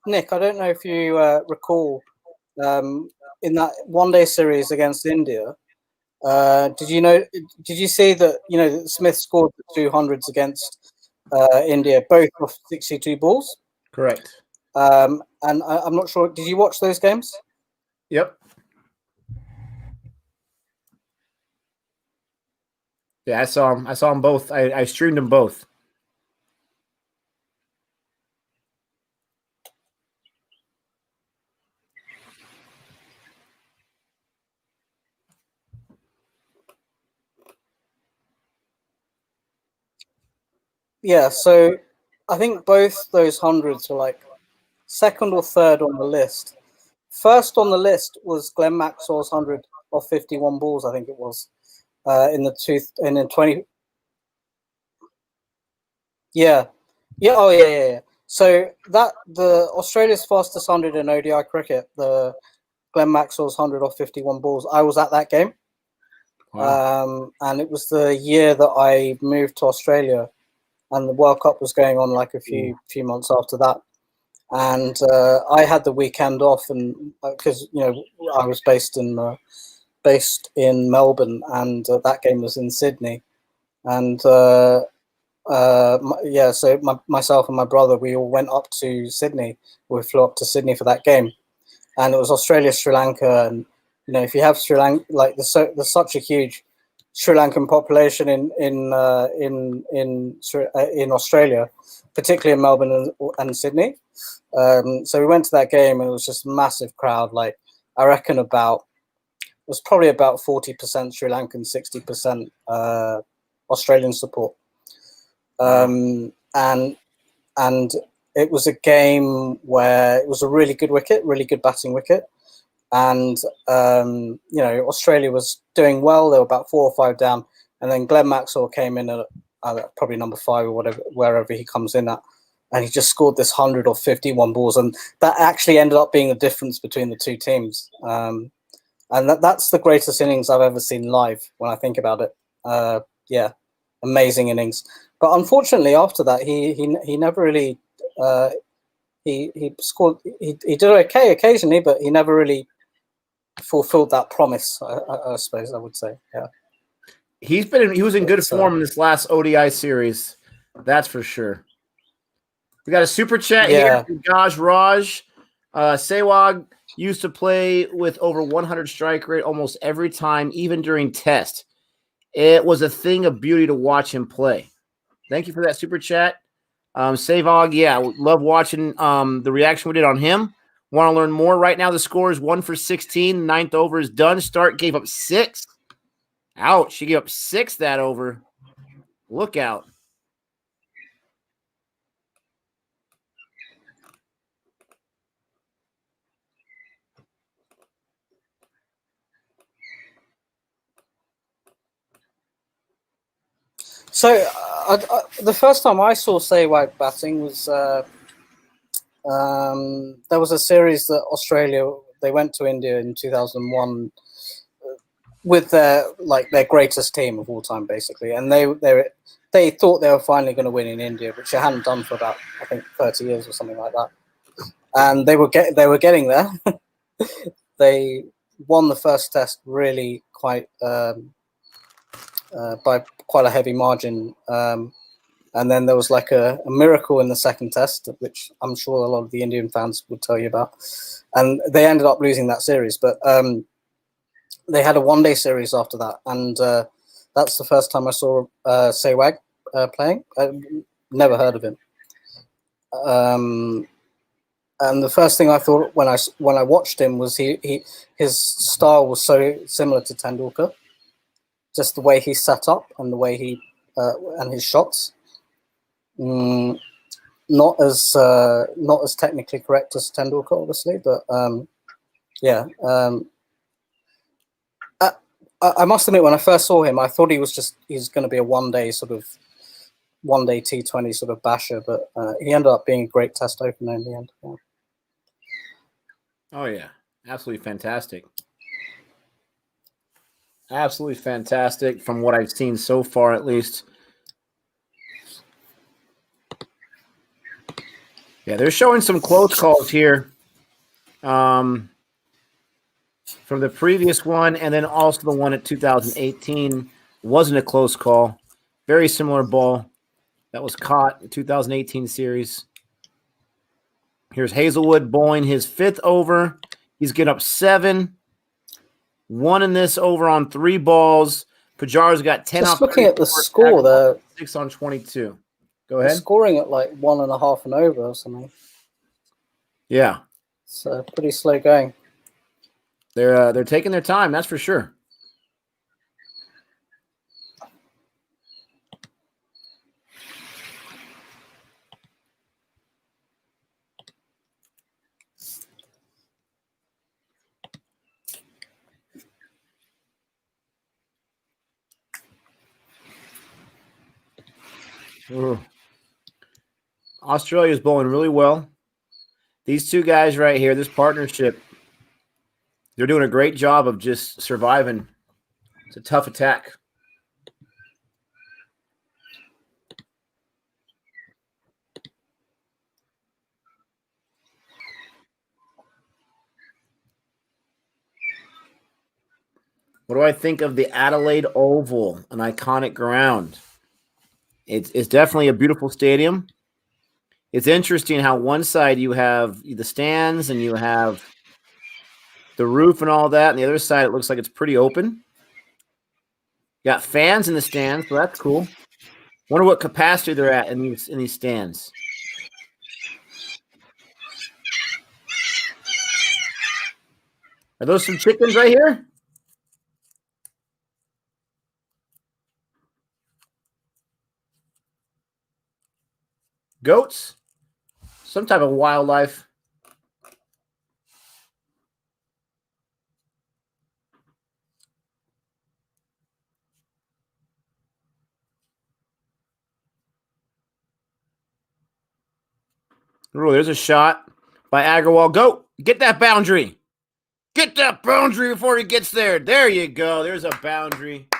Nick, I don't know if you recall in that one-day series against India. Did you see that? That Smith scored the 200s against India, both off 62 balls.
Correct.
And I'm not sure. Did you watch those games?
Yep. Yeah, I saw them. I saw them both. I streamed them both.
Yeah, so I think both those hundreds were like second or third on the list. First on the list was Glenn Maxwell's 100 of 51 balls, I think it was, in the 20. Yeah, oh yeah. So that the Australia's fastest 100 in ODI cricket, the Glenn Maxwell's 100 off 51 balls. I was at that game. Wow. And it was the year that I moved to Australia, and the World Cup was going on like a few months after that. And I had the weekend off, and because I was based in Melbourne, and that game was in Sydney, and so myself and my brother, we all went up to Sydney. We flew up to Sydney for that game, and it was Australia, Sri Lanka, and if you have Sri Lanka, like there's such a huge Sri Lankan population in Australia, particularly in Melbourne and Sydney. So we went to that game, and it was just a massive crowd. Like I reckon it was probably about 40% Sri Lankan, 60% Australian support. And it was a game where it was a really good wicket, really good batting wicket. And, Australia was doing well. They were about 4 or 5 down. And then Glenn Maxwell came in at probably number 5 or whatever, wherever he comes in at. And he just scored this 100 or 51 balls. And that actually ended up being the difference between the two teams. And that's the greatest innings I've ever seen live when I think about it. Amazing innings. But unfortunately, after that, he never really he scored. He did okay occasionally, but he never really fulfilled that promise. I suppose I would say. Yeah,
he was in good form in this last ODI series. That's for sure. We got a super chat here from Gaj Raj. Sehwag used to play with over 100 strike rate almost every time, even during test. It was a thing of beauty to watch him play. Thank you for that super chat. Sehwag, love watching the reaction we did on him. Want to learn more? Right now the score is 1 for 16. 9th over is done. Start gave up 6. Ouch. She gave up 6 that over. Look out.
So the first time I saw Sehwag batting was there was a series that Australia, they went to India in 2001 with their greatest team of all time, basically, and they thought they were finally going to win in India, which they hadn't done for about, I think, 30 years or something like that, and they were getting there. They won the first test really quite by quite a heavy margin, and then there was like a miracle in the second test, which I'm sure a lot of the Indian fans would tell you about, and they ended up losing that series, but they had a one-day series after that, and that's the first time I saw Sehwag playing. I never heard of him, and the first thing I thought when I watched him was his style was so similar to Tendulkar, just the way he set up and the way he and his shots. Not as technically correct as Tendulkar, obviously, but I must admit, when I first saw him, I thought he's going to be a one-day T20 sort of basher, but he ended up being a great test opener in the end. Yeah.
Oh yeah, absolutely fantastic. Absolutely fantastic from what I've seen so far, at least. Yeah, they're showing some close calls here from the previous one, and then also the one at 2018 wasn't a close call. Very similar ball that was caught in 2018 series. Here's Hazelwood bowling his 5th over. He's getting up 7. 1 in this over on 3 balls. Pujara's got 10
Just
off.
looking at the score,
they're 6 on 22. Go ahead.
Scoring at like 1.5 and over or something.
Yeah,
it's pretty slow going.
They're taking their time. That's for sure. Ooh. Australia's bowling really well. These two guys right here, this partnership, they're doing a great job of just surviving. It's a tough attack. What do I think of the Adelaide Oval, an iconic ground? It's definitely a beautiful stadium. It's interesting how one side you have the stands and you have the roof and all that, and the other side it looks like it's pretty open. Got fans in the stands, so that's cool. Wonder what capacity they're at in these stands. Are those some chickens right here? Goats? Some type of wildlife. Oh, there's a shot by Agarwal. Go! Get that boundary! Get that boundary before he gets there. There you go. There's a boundary. I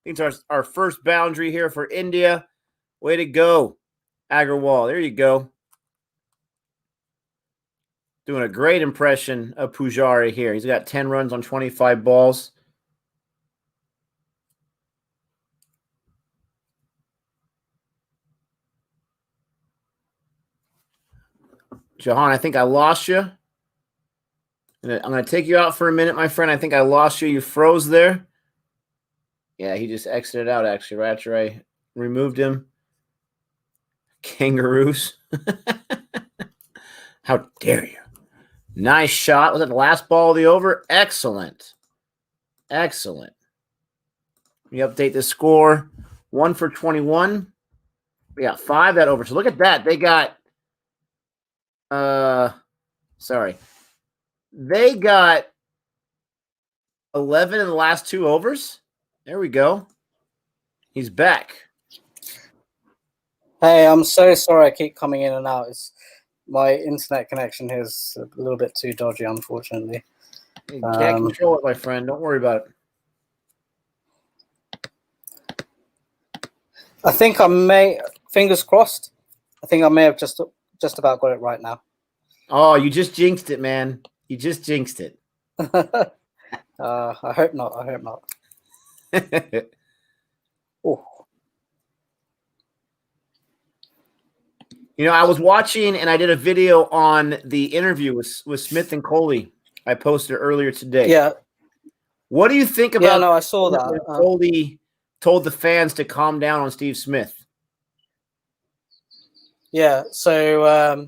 think it's our first boundary here for India. Way to go, Agarwal. There you go. Doing a great impression of Pujara here. He's got 10 runs on 25 balls. Jehan, I think I lost you. I'm going to take you out for a minute, my friend. I think I lost you. You froze there. Yeah, he just exited out, actually, right after I removed him. Kangaroos. How dare you? Nice shot. Was that the last ball of the over? Excellent. Excellent. We update the score. 1 for 21. We got 5 that over. So look at that. They got They got 11 in the last 2 overs. There we go. He's back.
Hey, I'm so sorry I keep coming in and out. My internet connection here is a little bit too dodgy, unfortunately.
You can't control it, my friend. Don't worry about it.
I think I may, fingers crossed, I think I may have just about got it right now.
Oh, you just jinxed it, man. You just jinxed it.
I hope not. I hope not. Oh.
You know, I was watching and I did a video on the interview with Smith and Coley. I posted earlier today.
Yeah.
What do you think about?
Yeah, no, I saw that.
Coley told the fans to calm down on Steve Smith.
Yeah. So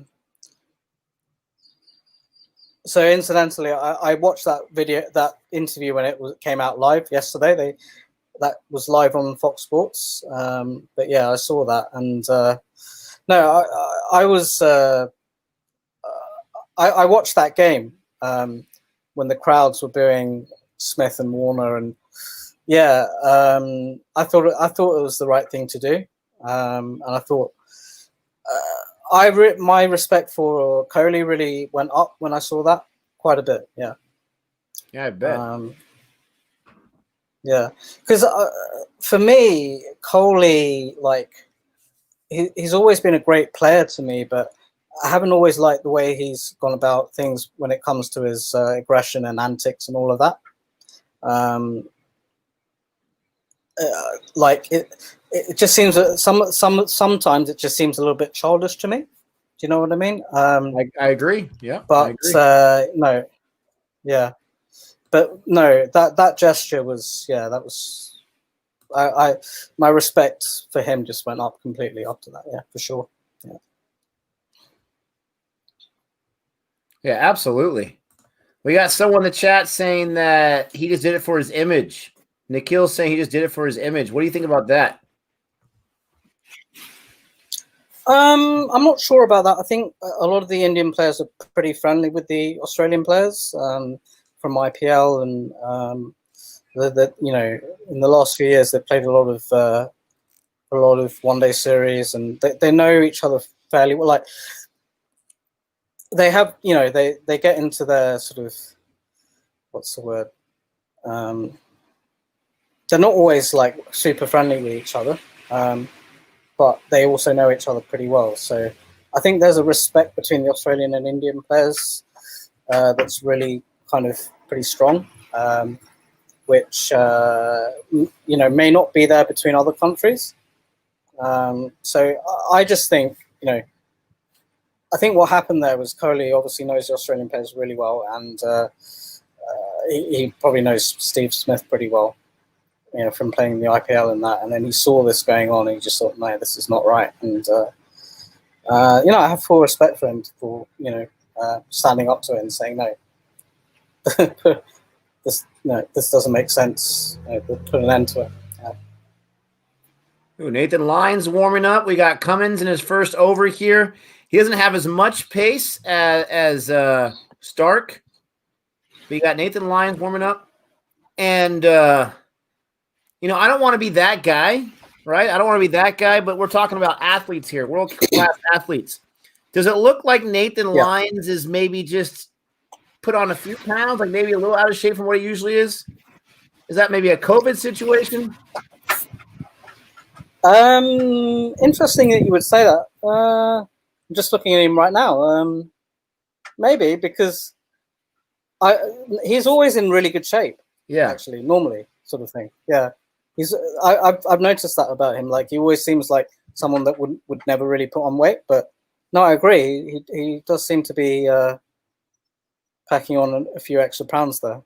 incidentally, I watched that interview when it came out live yesterday. That was live on Fox Sports. But yeah, I saw that, and no, I was I watched that game when the crowds were booing Smith and Warner, and yeah, I thought it was the right thing to do, and I thought my respect for Kohli really went up when I saw that quite a bit. Yeah.
Yeah, I bet.
Yeah, because for me, Kohli, like, he's always been a great player to me, but I haven't always liked the way he's gone about things when it comes to his aggression and antics and all of that. Like it just seems that sometimes it just seems a little bit childish to me. Do you know what I mean?
I agree. Yeah,
but
I agree.
No, yeah, but no, that gesture was, yeah, that was my respect for him just went up completely after that. Yeah, for sure. Yeah.
Yeah, absolutely. We got someone in the chat saying that he just did it for his image. Nikhil's saying he just did it for his image. What do you think about that?
I'm not sure about that. I think a lot of the Indian players are pretty friendly with the Australian players from IPL, and you know, in the last few years they've played a lot of one-day series, and they know each other fairly well. Like, they have, you know, they get into their sort of, what's the word? They're not always like super friendly with each other, but they also know each other pretty well. So I think there's a respect between the Australian and Indian players that's really kind of pretty strong, which you know, may not be there between other countries. So I just think, you know, I think what happened there was Kohli obviously knows the Australian players really well, and he probably knows Steve Smith pretty well, you know, from playing the IPL and that. And then he saw this going on, and he just thought, no, this is not right. And you know, I have full respect for him for, you know, standing up to it and saying no. This doesn't make sense. You know, put an end to it.
Ooh, Nathan Lyons warming up. We got Cummins in his first over here. He doesn't have as much pace as Stark. We got Nathan Lyons warming up. And, you know, I don't want to be that guy, right? I don't want to be that guy, but we're talking about athletes here, world-class athletes. Does it look like Nathan Lyons is maybe just put on a few pounds, like maybe a little out of shape from what he usually is? Is that maybe a COVID situation?
Interesting that you would say that. I'm just looking at him right now. Maybe because he's always in really good shape.
Yeah,
actually, normally, sort of thing. Yeah, I've noticed that about him. Like, he always seems like someone that would never really put on weight. But no, I agree. He does seem to be packing on a few extra pounds there.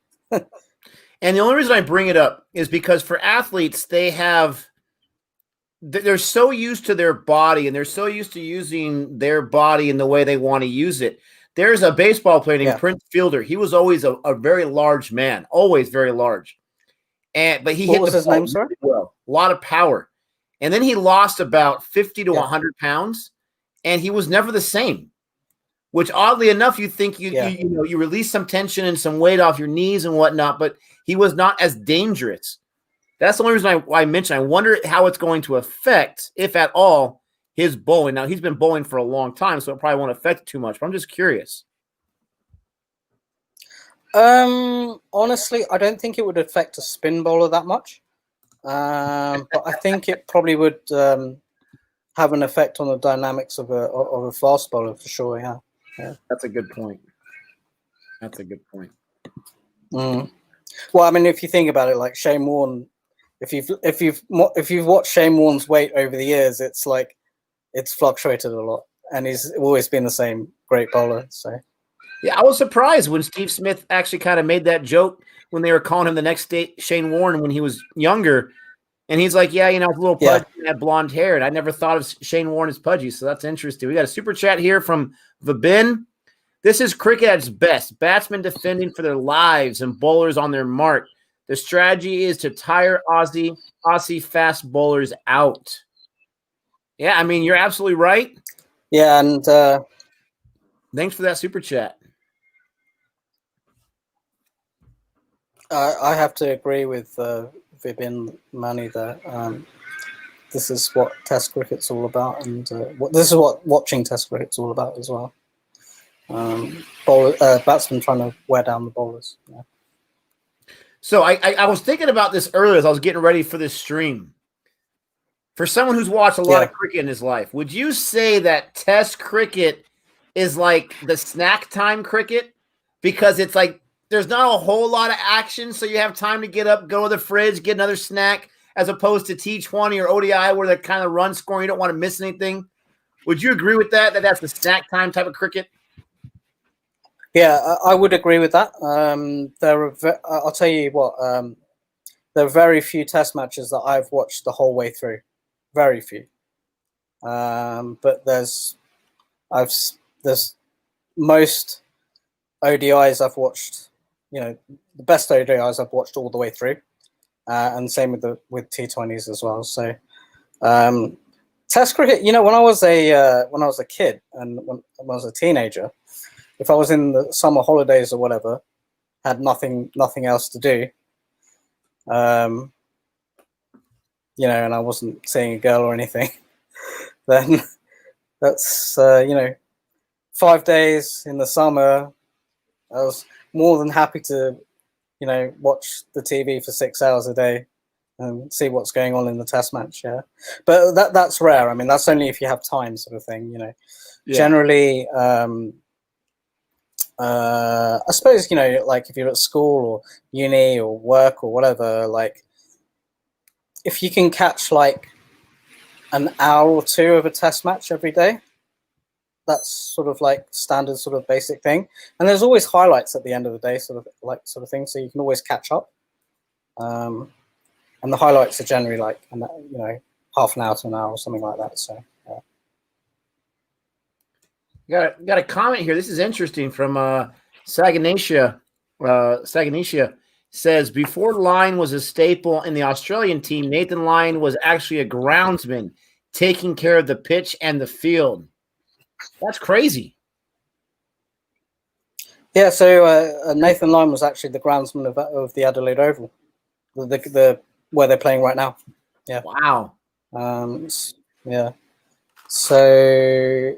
And the only reason I bring it up is because for athletes, they're so used to their body, and they're so used to using their body in the way they want to use it. There's a baseball player named Prince Fielder. He was always a very large man, always very large. But he hit the ball really well, a lot of power. And then he lost about 50 to 100 pounds, and he was never the same. Which, oddly enough, you think you release some tension and some weight off your knees and whatnot, but he was not as dangerous. That's the only reason I mentioned. I wonder how it's going to affect, if at all, his bowling. Now, he's been bowling for a long time, so it probably won't affect it too much, but I'm just curious.
Honestly, I don't think it would affect a spin bowler that much. But I think it probably would have an effect on the dynamics of a fast bowler for sure. Yeah.
That's a good point. That's a good point.
Well, I mean, if you think about it, like Shane Warne, if you've watched Shane Warne's weight over the years, it's like it's fluctuated a lot, and he's always been the same great bowler. So
yeah, I was surprised when Steve Smith actually kind of made that joke when they were calling him the next day Shane Warne when he was younger, and he's like, yeah, you know, it's a little pudgy and had blonde hair, and I never thought of Shane Warne as pudgy, so that's interesting. We got a super chat here from Vabin. This is cricket at its best. Batsmen defending for their lives and bowlers on their mark. The strategy is to tire Aussie fast bowlers out. Yeah, I mean, you're absolutely right.
Yeah, and
thanks for that super chat.
I have to agree with Vibin Mani there. This is what Test cricket's all about, and this is what watching Test cricket's all about as well. Batsmen trying to wear down the bowlers. Yeah.
So I was thinking about this earlier as I was getting ready for this stream. For someone who's watched a lot of cricket in his life, would you say that Test cricket is like the snack time cricket? Because it's like there's not a whole lot of action, so you have time to get up, go to the fridge, get another snack, as opposed to T20 or ODI where they're kind of run scoring, you don't want to miss anything. Would you agree with that that's the snack time type of cricket?
Yeah, I would agree with that. I'll tell you what. there are very few Test matches that I've watched the whole way through. Very few. But there's most ODIs I've watched. You know, the best ODIs I've watched all the way through, and same with T20s as well. So, Test cricket. You know, when I was a kid and when I was a teenager, if I was in the summer holidays or whatever, had nothing else to do, you know, and I wasn't seeing a girl or anything, then that's, you know, 5 days in the summer, I was more than happy to, you know, watch the TV for 6 hours a day and see what's going on in the Test match. Yeah, but that's rare. I mean, that's only if you have time, sort of thing. You know, generally, I suppose, you know, like if you're at school or uni or work or whatever, like if you can catch like an hour or two of a Test match every day, that's sort of like standard sort of basic thing. And there's always highlights at the end of the day, sort of thing. So you can always catch up. And the highlights are generally like, you know, half an hour to an hour or something like that. So yeah.
Got a comment here. This is interesting from Saganatia. Saganatia says, before Lyon was a staple in the Australian team, Nathan Lyon was actually a groundsman, taking care of the pitch and the field. That's crazy.
Yeah, so Nathan Lyon was actually the groundsman of the Adelaide Oval, the where they're playing right now. Yeah.
Wow.
Yeah. So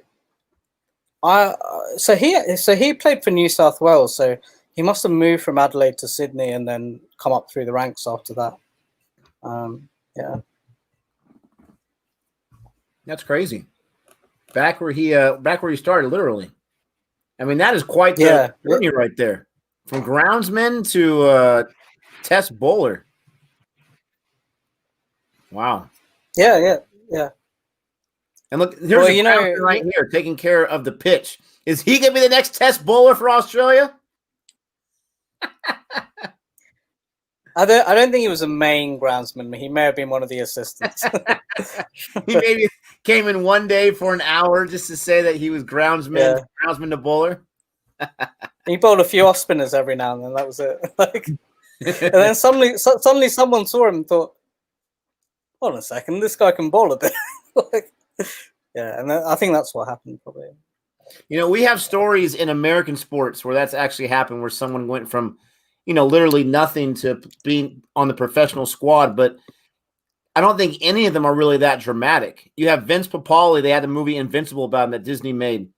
he played for New South Wales. So he must have moved from Adelaide to Sydney and then come up through the ranks after that. Yeah.
That's crazy. Back where he started, literally. I mean, that is quite the journey right there. From groundsman to Test bowler. Wow.
Yeah.
And look, here's a groundsman right here taking care of the pitch. Is he going to be the next Test bowler for Australia?
I don't think he was a main groundsman. He may have been one of the assistants.
He maybe came in one day for an hour just to say that he was groundsman to bowler.
He bowled a few off spinners every now and then. That was it. Like, and then suddenly someone saw him and thought, "Hold on a second, this guy can bowl a bit." Like, yeah, and I think that's what happened probably.
You know, we have stories in American sports where that's actually happened, where someone went from, you know, literally nothing to being on the professional squad, but I don't think any of them are really that dramatic. You have Vince Papale. They had the movie Invincible about him that Disney made.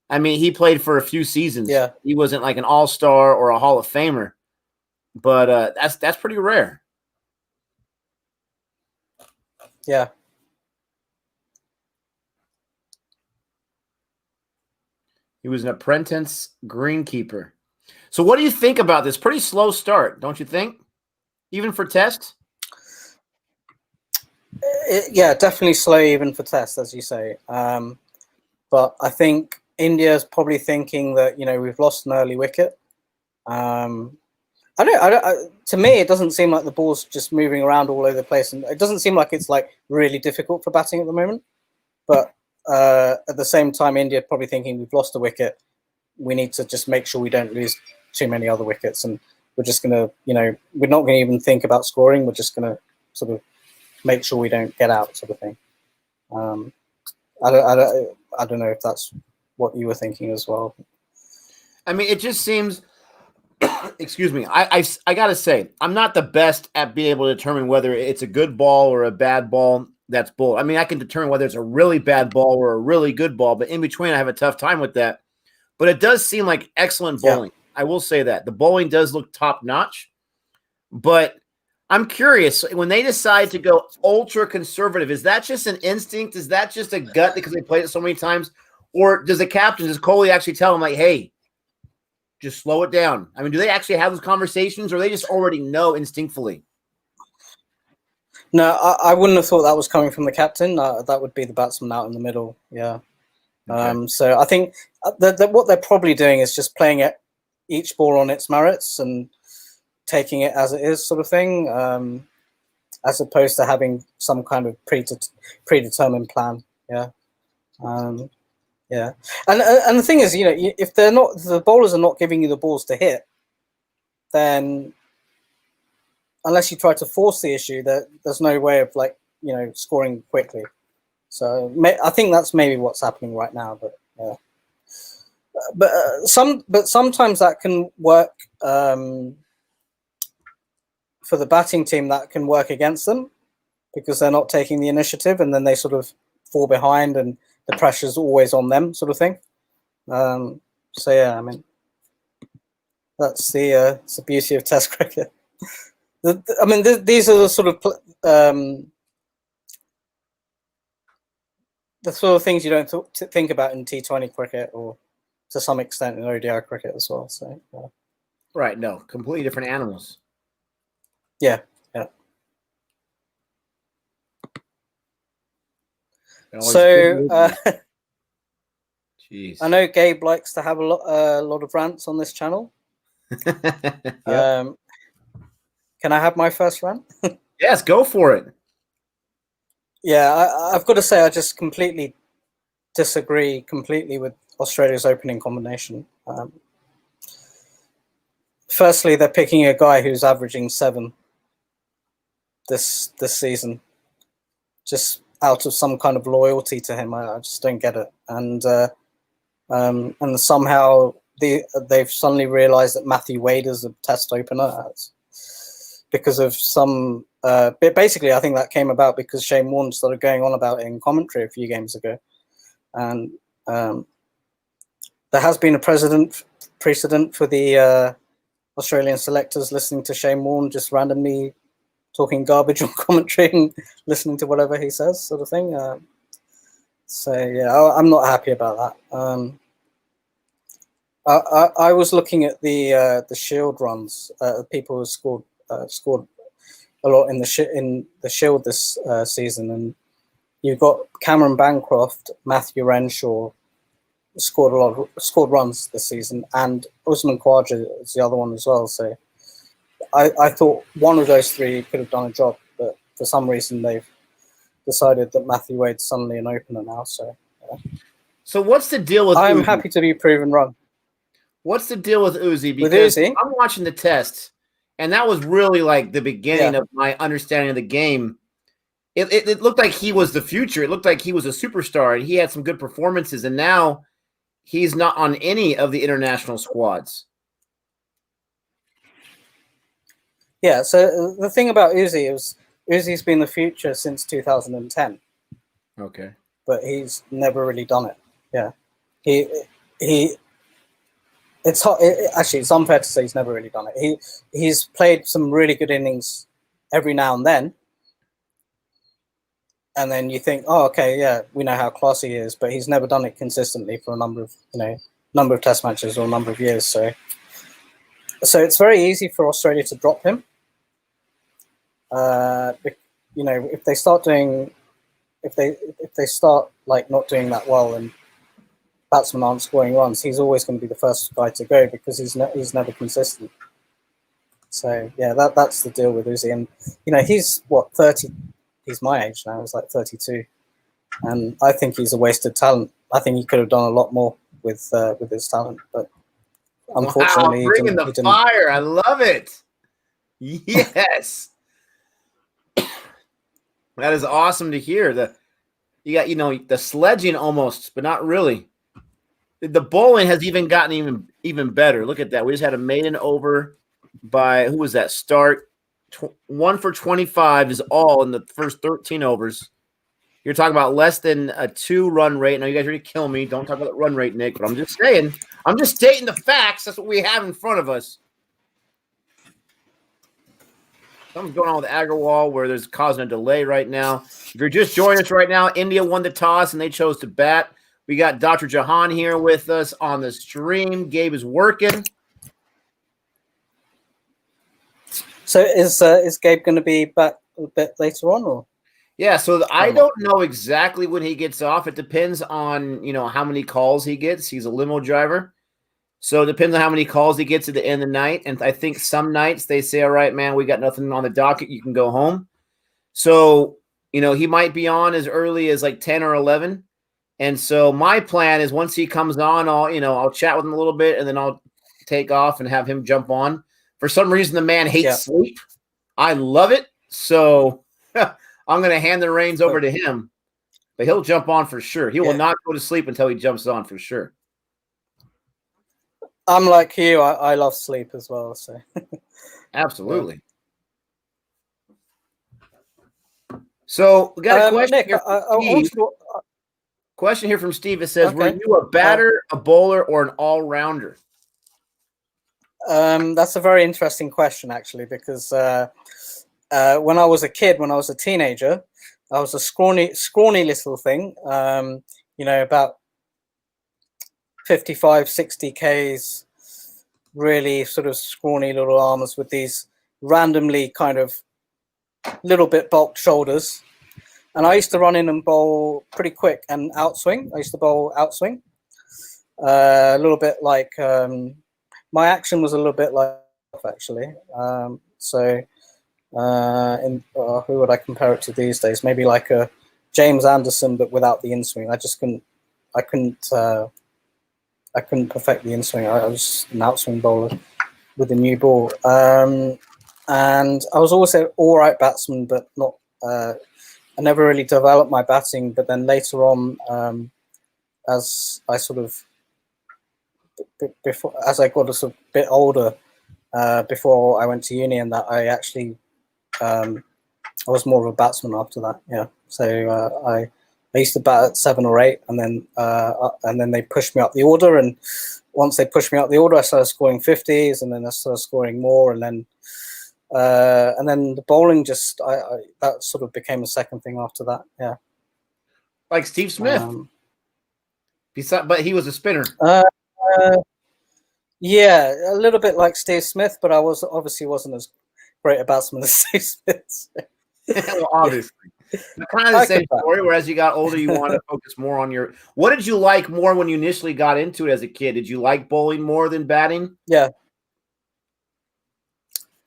I mean, he played for a few seasons.
Yeah.
He wasn't like an all-star or a Hall of Famer, but that's pretty rare.
Yeah.
He was an apprentice greenkeeper. So what do you think about this? Pretty slow start, don't you think? Even for Test?
Yeah, definitely slow even for Test, as you say. But I think India's probably thinking that, you know, we've lost an early wicket. To me, it doesn't seem like the ball's just moving around all over the place, and it doesn't seem like it's like really difficult for batting at the moment. But at the same time, India probably thinking we've lost a wicket. We need to just make sure we don't lose too many other wickets, and we're just going to, you know, we're not going to even think about scoring. We're just going to sort of make sure we don't get out, sort of thing. I don't know if that's what you were thinking as well.
I mean, it just seems. Excuse me. I gotta say, I'm not the best at being able to determine whether it's a good ball or a bad ball that's bowled. I mean, I can determine whether it's a really bad ball or a really good ball, but in between, I have a tough time with that. But it does seem like excellent bowling. Yeah. I will say that the bowling does look top notch. But I'm curious, when they decide to go ultra conservative, is that just an instinct? Is that just a gut because they played it so many times, or does the captain, does Kohli actually tell them like, hey, just slow it down? I mean, do they actually have those conversations, or they just already know instinctively?
No, I wouldn't have thought that was coming from the captain. That would be the batsman out in the middle. Yeah. Okay. So I think that what they're probably doing is just playing each ball on its merits and taking it as it is, sort of thing, as opposed to having some kind of predetermined plan. Yeah. Yeah, and the thing is, you know, if the bowlers are not giving you the balls to hit, then unless you try to force the issue, there's no way of, like, you know, scoring quickly. So I think that's maybe what's happening right now. But yeah, but sometimes that can work for the batting team. That can work against them because they're not taking the initiative, and then they sort of fall behind, and the pressure's always on them, sort of thing. So yeah, I mean, that's the beauty of Test cricket. I mean, these are the sort of the sort of things you don't think about in T20 cricket, or to some extent in ODI cricket as well. So yeah.
Right, no, completely different animals.
Yeah, yeah. So
jeez.
I know Gabe likes to have a lot of rants on this channel.
Yep.
Can I have my first rant?
Yes, go for it.
Yeah, I've got to say I just completely disagree with Australia's opening combination. Firstly, they're picking a guy who's averaging 7 this season, just out of some kind of loyalty to him. I just don't get it. And somehow they've suddenly realised that Matthew Wade is a Test opener because of some. Basically, I think that came about because Shane Warne started going on about it in commentary a few games ago, and there has been a precedent for the Australian selectors listening to Shane Warne just randomly talking garbage on commentary and listening to whatever he says, sort of thing. So yeah, I'm not happy about that. I was looking at the Shield runs. People who scored a lot in the Shield this season, and you've got Cameron Bancroft, Matthew Renshaw scored runs this season, and Usman Khawaja is the other one as well. So I thought one of those three could have done a job, but for some reason they've decided that Matthew Wade's suddenly an opener now. So yeah.
So what's the deal with
I'm
Uzi?
happy to be proven wrong.
What's the deal with Uzi? Because I'm watching the test, and that was really like the beginning of my understanding of the game. It looked like he was the future. It looked like he was a superstar, and he had some good performances, and now he's not on any of the international squads.
Yeah, so the thing about Uzi is Uzi's been the future since 2010.
Okay.
But he's never really done it. Yeah. It's unfair to say he's never really done it. He's played some really good innings every now and then. And then you think, oh, okay, yeah, we know how classy he is, but he's never done it consistently for a number of test matches or a number of years. So it's very easy for Australia to drop him. If they start like not doing that well and batsmen aren't scoring runs, he's always going to be the first guy to go because he's never consistent. So yeah, that's the deal with Uzi, and he's 30. He's my age now. He's like 32, and I think he's a wasted talent. I think he could have done a lot more with his talent, but unfortunately,
bringing the fire. I love it. Yes. That is awesome to hear. You got the sledging almost, but not really. The bowling has even gotten even better. Look at that. We just had a maiden over by who was that? Start 1 for 25 is all in the first 13 overs. You're talking about less than a 2-run rate. Now you guys are going to kill me. Don't talk about the run rate, Nick. But I'm just saying. I'm just stating the facts. That's what we have in front of us. Something's going on with Agarwal where there's causing a delay right now. If you're just joining us right now, India won the toss and they chose to bat. We got Dr. Jehan here with us on the stream. Gabe is working.
So is Gabe going to be back a bit later on, or?
Yeah, so I don't know exactly when he gets off. It depends on how many calls he gets. He's a limo driver. So it depends on how many calls he gets at the end of the night. And I think some nights they say, all right, man, we got nothing on the docket. You can go home. So, he might be on as early as like 10 or 11. And so my plan is once he comes on, I'll chat with him a little bit and then I'll take off and have him jump on. For some reason, the man hates sleep. I love it. So I'm going to hand the reins over to him, but he'll jump on for sure. He will not go to sleep until he jumps on for sure.
I'm like you. I love sleep as well. So
absolutely. So we got a question
Nick,
here. Question here from Steve. It says, were you a batter, a bowler, or an all-rounder?
That's a very interesting question, actually, because when I was a kid, when I was a teenager, I was a scrawny little thing, about 55, 60 Ks, really sort of scrawny little arms with these randomly kind of little bit bulked shoulders. And I used to run in and bowl pretty quick and outswing. I used to bowl outswing. A little bit like, my action was a little bit like, actually. Who would I compare it to these days? Maybe like a James Anderson, but without the in-swing. I couldn't perfect the in-swing. I was an outswing bowler with a new ball. And I was always an all right batsman, but not, I never really developed my batting. But then later on, as I sort of, as I got a sort of bit older, before I went to uni and that, I actually, I was more of a batsman after that. Yeah. So I used to bat at 7 or 8, and then they pushed me up the order. And once they pushed me up the order, I started scoring 50s, and then I started scoring more. And then the bowling that sort of became a second thing after that. Yeah.
Like Steve Smith. But he was a spinner.
Yeah, a little bit like Steve Smith, but I obviously wasn't as great a batsman as Steve Smith.
Well, obviously. Kind of the same story, where as you got older, you want to focus more on your... What did you like more when you initially got into it as a kid? Did you like bowling more than batting?
Yeah.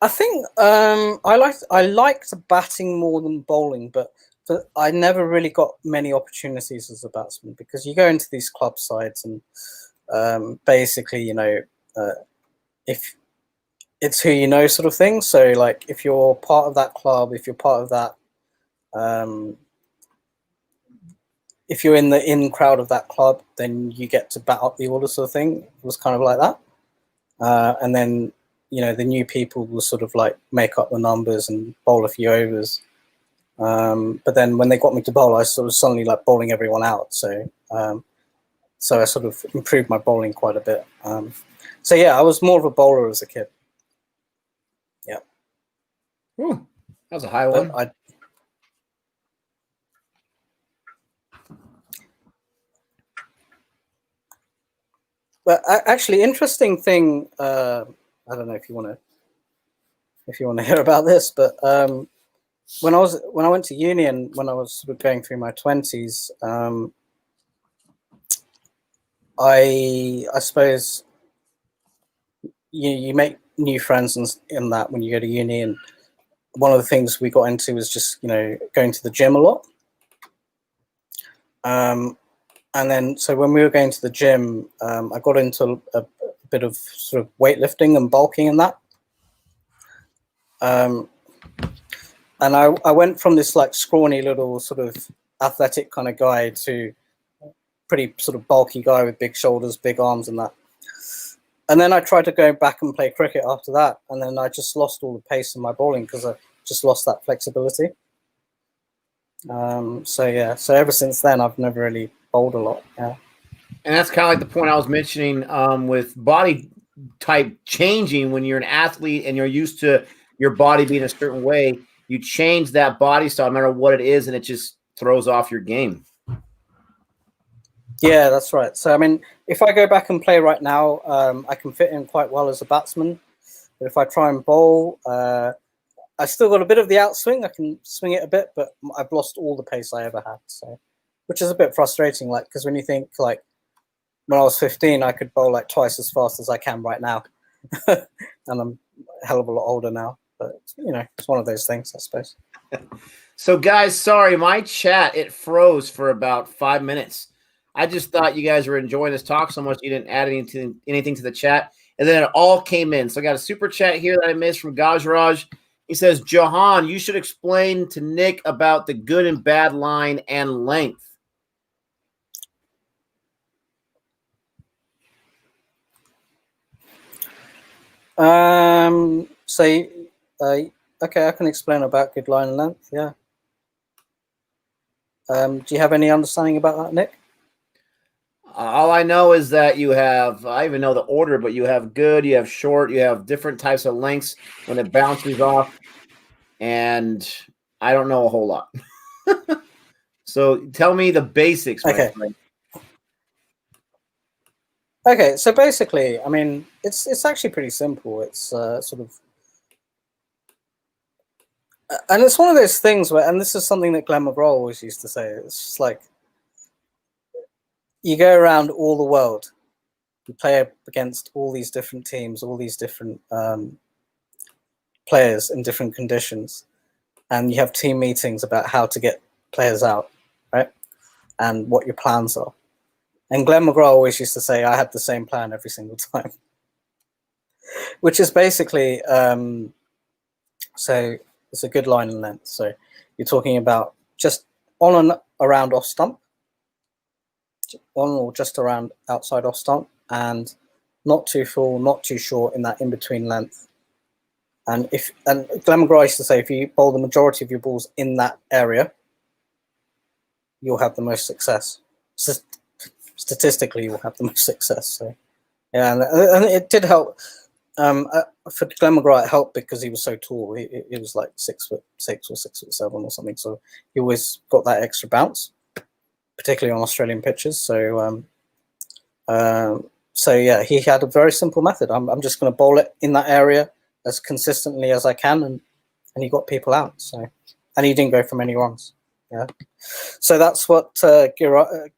I think I liked batting more than bowling, but I never really got many opportunities as a batsman, because you go into these club sides and basically, if it's who you know sort of thing. So like if you're part of that club, if you're part of that, if you're in the in crowd of that club, then you get to bat up the order sort of thing. It was kind of like that. And then, the new people will sort of like make up the numbers and bowl a few overs. But then when they got me to bowl, I sort of suddenly like bowling everyone out. So I sort of improved my bowling quite a bit. So yeah, I was more of a bowler as a kid. Yeah.
Ooh, that was a high one.
But actually, interesting thing. I don't know if you want to hear about this, but when I went to uni and when I was sort of going through my 20s, I suppose you make new friends in that when you go to uni, and one of the things we got into was just going to the gym a lot. And then, so when we were going to the gym, I got into a bit of sort of weightlifting and bulking and that. And I went from this like scrawny little sort of athletic kind of guy to pretty sort of bulky guy with big shoulders, big arms and that. And then I tried to go back and play cricket after that. And then I just lost all the pace in my bowling because I just lost that flexibility. So yeah, so ever since then, I've never really bowled a lot. Yeah.
And that's kind of like the point I was mentioning with body type changing. When you're an athlete and you're used to your body being a certain way, you change that body style no matter what it is, and it just throws off your game.
Yeah, that's right. So, I mean, if I go back and play right now, I can fit in quite well as a batsman. But if I try and bowl, I still got a bit of the outswing. I can swing it a bit, but I've lost all the pace I ever had. So, which is a bit frustrating, like, because when you think, like, when I was 15, I could bowl like twice as fast as I can right now. And I'm a hell of a lot older now. But, you know, it's one of those things, I suppose.
So, guys, sorry, my chat, it froze for about 5 minutes. I just thought you guys were enjoying this talk so much you didn't add anything to the chat. And then it all came in. So I got a super chat here that I missed from Gajraj. He says, Jehan, you should explain to Nick about the good and bad line and length.
Okay, I can explain about good line and length, yeah. Do you have any understanding about that, Nick?
All I know is that you have, I even know the order, but you have good, you have short, you have different types of lengths when it bounces off, and I don't know a whole lot. So tell me the basics, my friend.
Okay, so basically, I mean, it's actually pretty simple. It's sort of, and it's one of those things where, and this is something that Glenn McGraw always used to say, it's just like, you go around all the world, you play against all these different teams, all these different players in different conditions, and you have team meetings about how to get players out, right? And what your plans are. And Glenn McGraw always used to say, I had the same plan every single time. Which is basically, so it's a good line and length. So you're talking about just on and around off stump, on or just around outside off stump, and not too full, not too short in that in-between length. And Glenn McGraw used to say, if you bowl the majority of your balls in that area, you'll have the most success. Statistically, you'll have the most success. So, yeah, and it did help. For Glenn McGraw, it helped because he was so tall. He was like 6'6" or 6'7" or something. So he always got that extra bounce, particularly on Australian pitches. So, so yeah, he had a very simple method. I'm just going to bowl it in that area as consistently as I can, and he got people out. So, and he didn't go for many runs. Yeah, so that's what Gajraj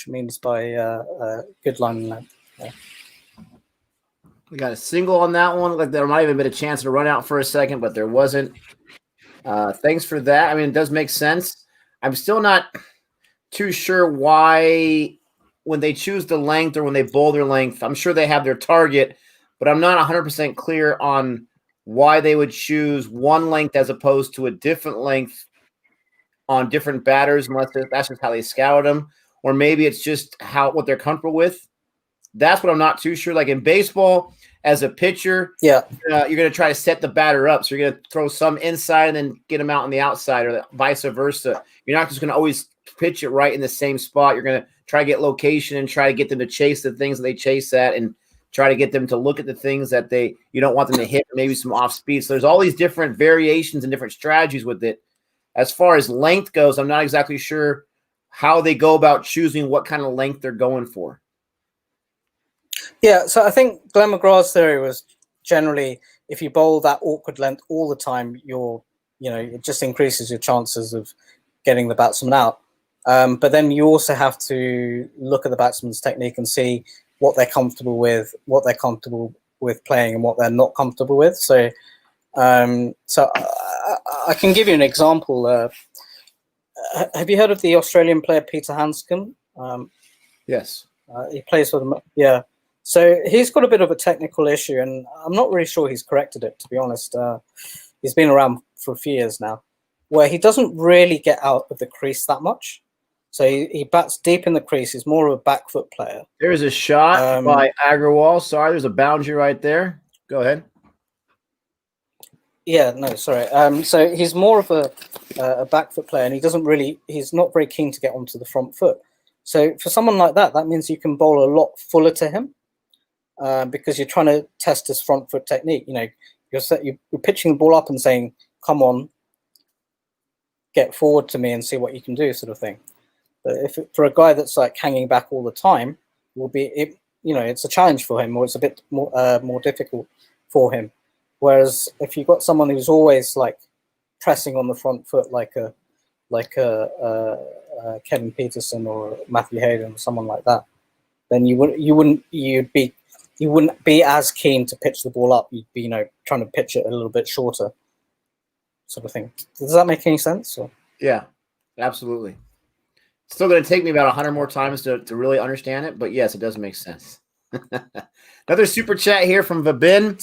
means by good line and length. Yeah.
We got a single on that one. Like there might have been a chance to run out for a second, but there wasn't. Thanks for that. I mean, it does make sense. I'm still not too sure why when they choose the length or when they bowl their length, I'm sure they have their target, but I'm not 100% clear on why they would choose one length as opposed to a different length on different batters, unless that's just how they scout them, or maybe it's just what they're comfortable with. That's what I'm not too sure. Like in baseball, as a pitcher,
yeah,
you're going to try to set the batter up. So you're going to throw some inside and then get them out on the outside, or vice versa. You're not just going to always pitch it right in the same spot. You're going to try to get location and try to get them to chase the things that they chase at, and try to get them to look at the things that you don't want them to hit, maybe some off speed. So there's all these different variations and different strategies with it. As far as length goes, I'm not exactly sure how they go about choosing what kind of length they're going for.
Yeah, so I think Glenn McGraw's theory was generally if you bowl that awkward length all the time, it just increases your chances of getting the batsman out. But then you also have to look at the batsman's technique and see what they're comfortable with, what they're comfortable with playing, and what they're not comfortable with. So, I can give you an example. Have you heard of the Australian player Peter Hanscom?
Yes.
He plays for them. Yeah. So he's got a bit of a technical issue, and I'm not really sure he's corrected it, to be honest. He's been around for a few years now, where he doesn't really get out of the crease that much. So he bats deep in the crease. He's more of a back foot player.
There's a shot by Agrawal. Sorry, there's a boundary right there. Go ahead.
Yeah, no, sorry. So he's more of a back foot player, and he's not very keen to get onto the front foot. So for someone like that, that means you can bowl a lot fuller to him, because you're trying to test his front foot technique. You're pitching the ball up and saying, "Come on, get forward to me and see what you can do," sort of thing. But for a guy that's like hanging back all the time, it's a challenge for him, or it's a bit more difficult for him. Whereas if you've got someone who's always like pressing on the front foot, like a Kevin Peterson or Matthew Hayden or someone like that, then you wouldn't be as keen to pitch the ball up. You'd be trying to pitch it a little bit shorter, sort of thing. Does that make any sense? Or?
Yeah, absolutely. It's still going to take me about 100 more times to really understand it, but yes, it does make sense. Another super chat here from Vabin.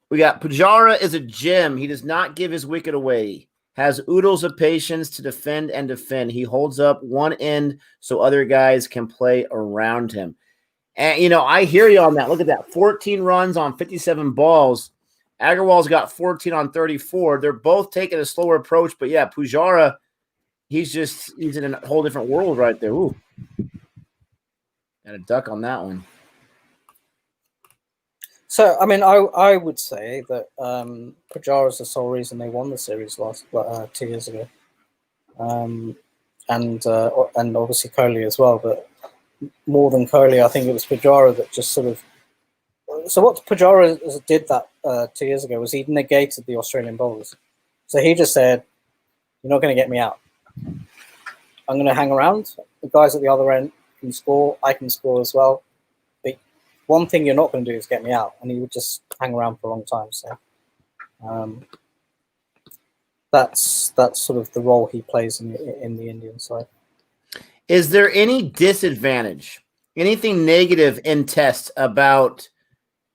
We got Pujara is a gem. He does not give his wicket away. Has oodles of patience to defend and defend. He holds up one end so other guys can play around him. And, I hear you on that. Look at that. 14 runs on 57 balls. Agarwal's got 14 on 34. They're both taking a slower approach. But, yeah, Pujara, he's in a whole different world right there. Ooh. Got a duck on that one.
So, I mean, I would say that Pujara is the sole reason they won the series 2 years ago. And obviously Kohli as well. But more than Kohli, I think it was Pujara that just sort of... So what Pujara did that 2 years ago was he negated the Australian bowlers. So he just said, you're not going to get me out. I'm going to hang around. The guys at the other end can score. I can score as well. But one thing you're not going to do is get me out. And he would just hang around for a long time. So that's sort of the role he plays in the Indian side.
Is there any disadvantage, anything negative in Test about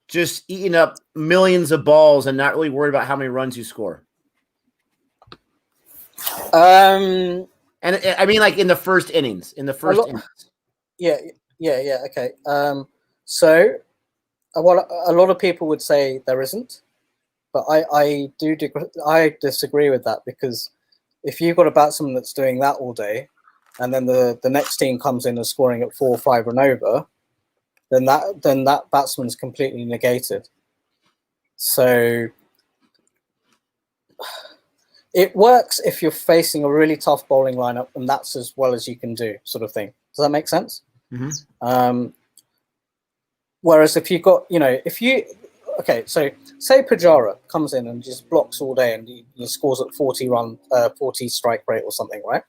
just eating up millions of balls and not really worried about how many runs you score? And I mean, like in the first innings, innings.
Yeah. Okay. So a lot of people would say there isn't, but I disagree with that, because if you've got a batsman that's doing that all day, and then the next team comes in and scoring at 4 or 5 and over, then that batsman's completely negated. So it works if you're facing a really tough bowling lineup, and that's as well as you can do, sort of thing. Does that make sense? Mm-hmm. Whereas if you've got, okay, so say Pujara comes in and just blocks all day and he scores at 40 strike rate or something, right?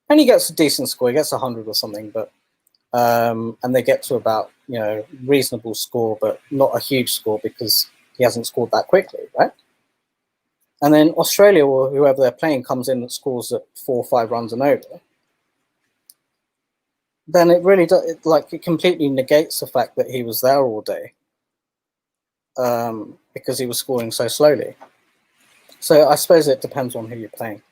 And he gets a decent score, he gets 100 or something, but and they get to about reasonable score, but not a huge score because he hasn't scored that quickly, right? And then Australia or whoever they're playing comes in and scores at 4 or 5 runs and over. Then it really does, it completely negates the fact that he was there all day, because he was scoring so slowly. So I suppose it depends on who you're playing.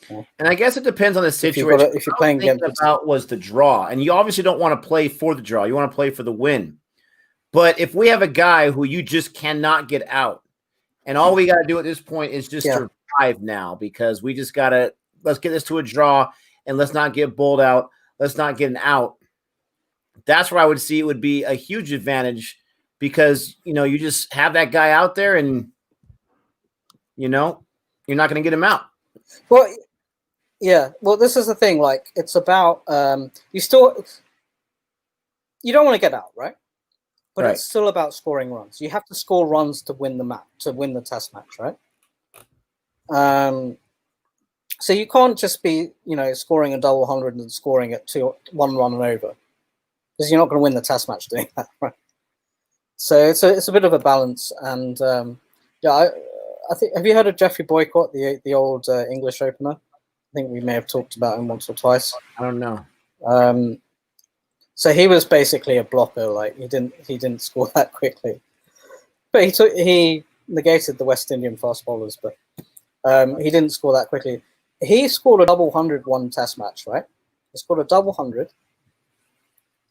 Yeah.
And I guess it depends on the situation.
If you're playing against
about was the draw, and you obviously don't want to play for the draw. You want to play for the win. But if we have a guy who you just cannot get out, and all we got to do at this point is just survive now, because we just got to, let's get this to a draw and let's not get bowled out. Let's not get an out. That's where I would see it would be a huge advantage, because, you just have that guy out there and, you're not going to get him out.
Well, yeah. Well, this is the thing. Like, it's about, you don't want to get out, right? But It's still about scoring runs. You have to score runs to win the match, to win the test match, right? So you can't just be, scoring a double 100 and scoring at 1 run and over, because you're not going to win the test match doing that, right? So it's a bit of a balance. And I think, have you heard of Geoffrey Boycott, the old English opener? I think we may have talked about him once or twice.
I don't know.
So he was basically a blocker. Like, he didn't score that quickly, but he negated the West Indian fast bowlers. But he didn't score that quickly. He scored a double 100 one test match, right? He scored a double 100,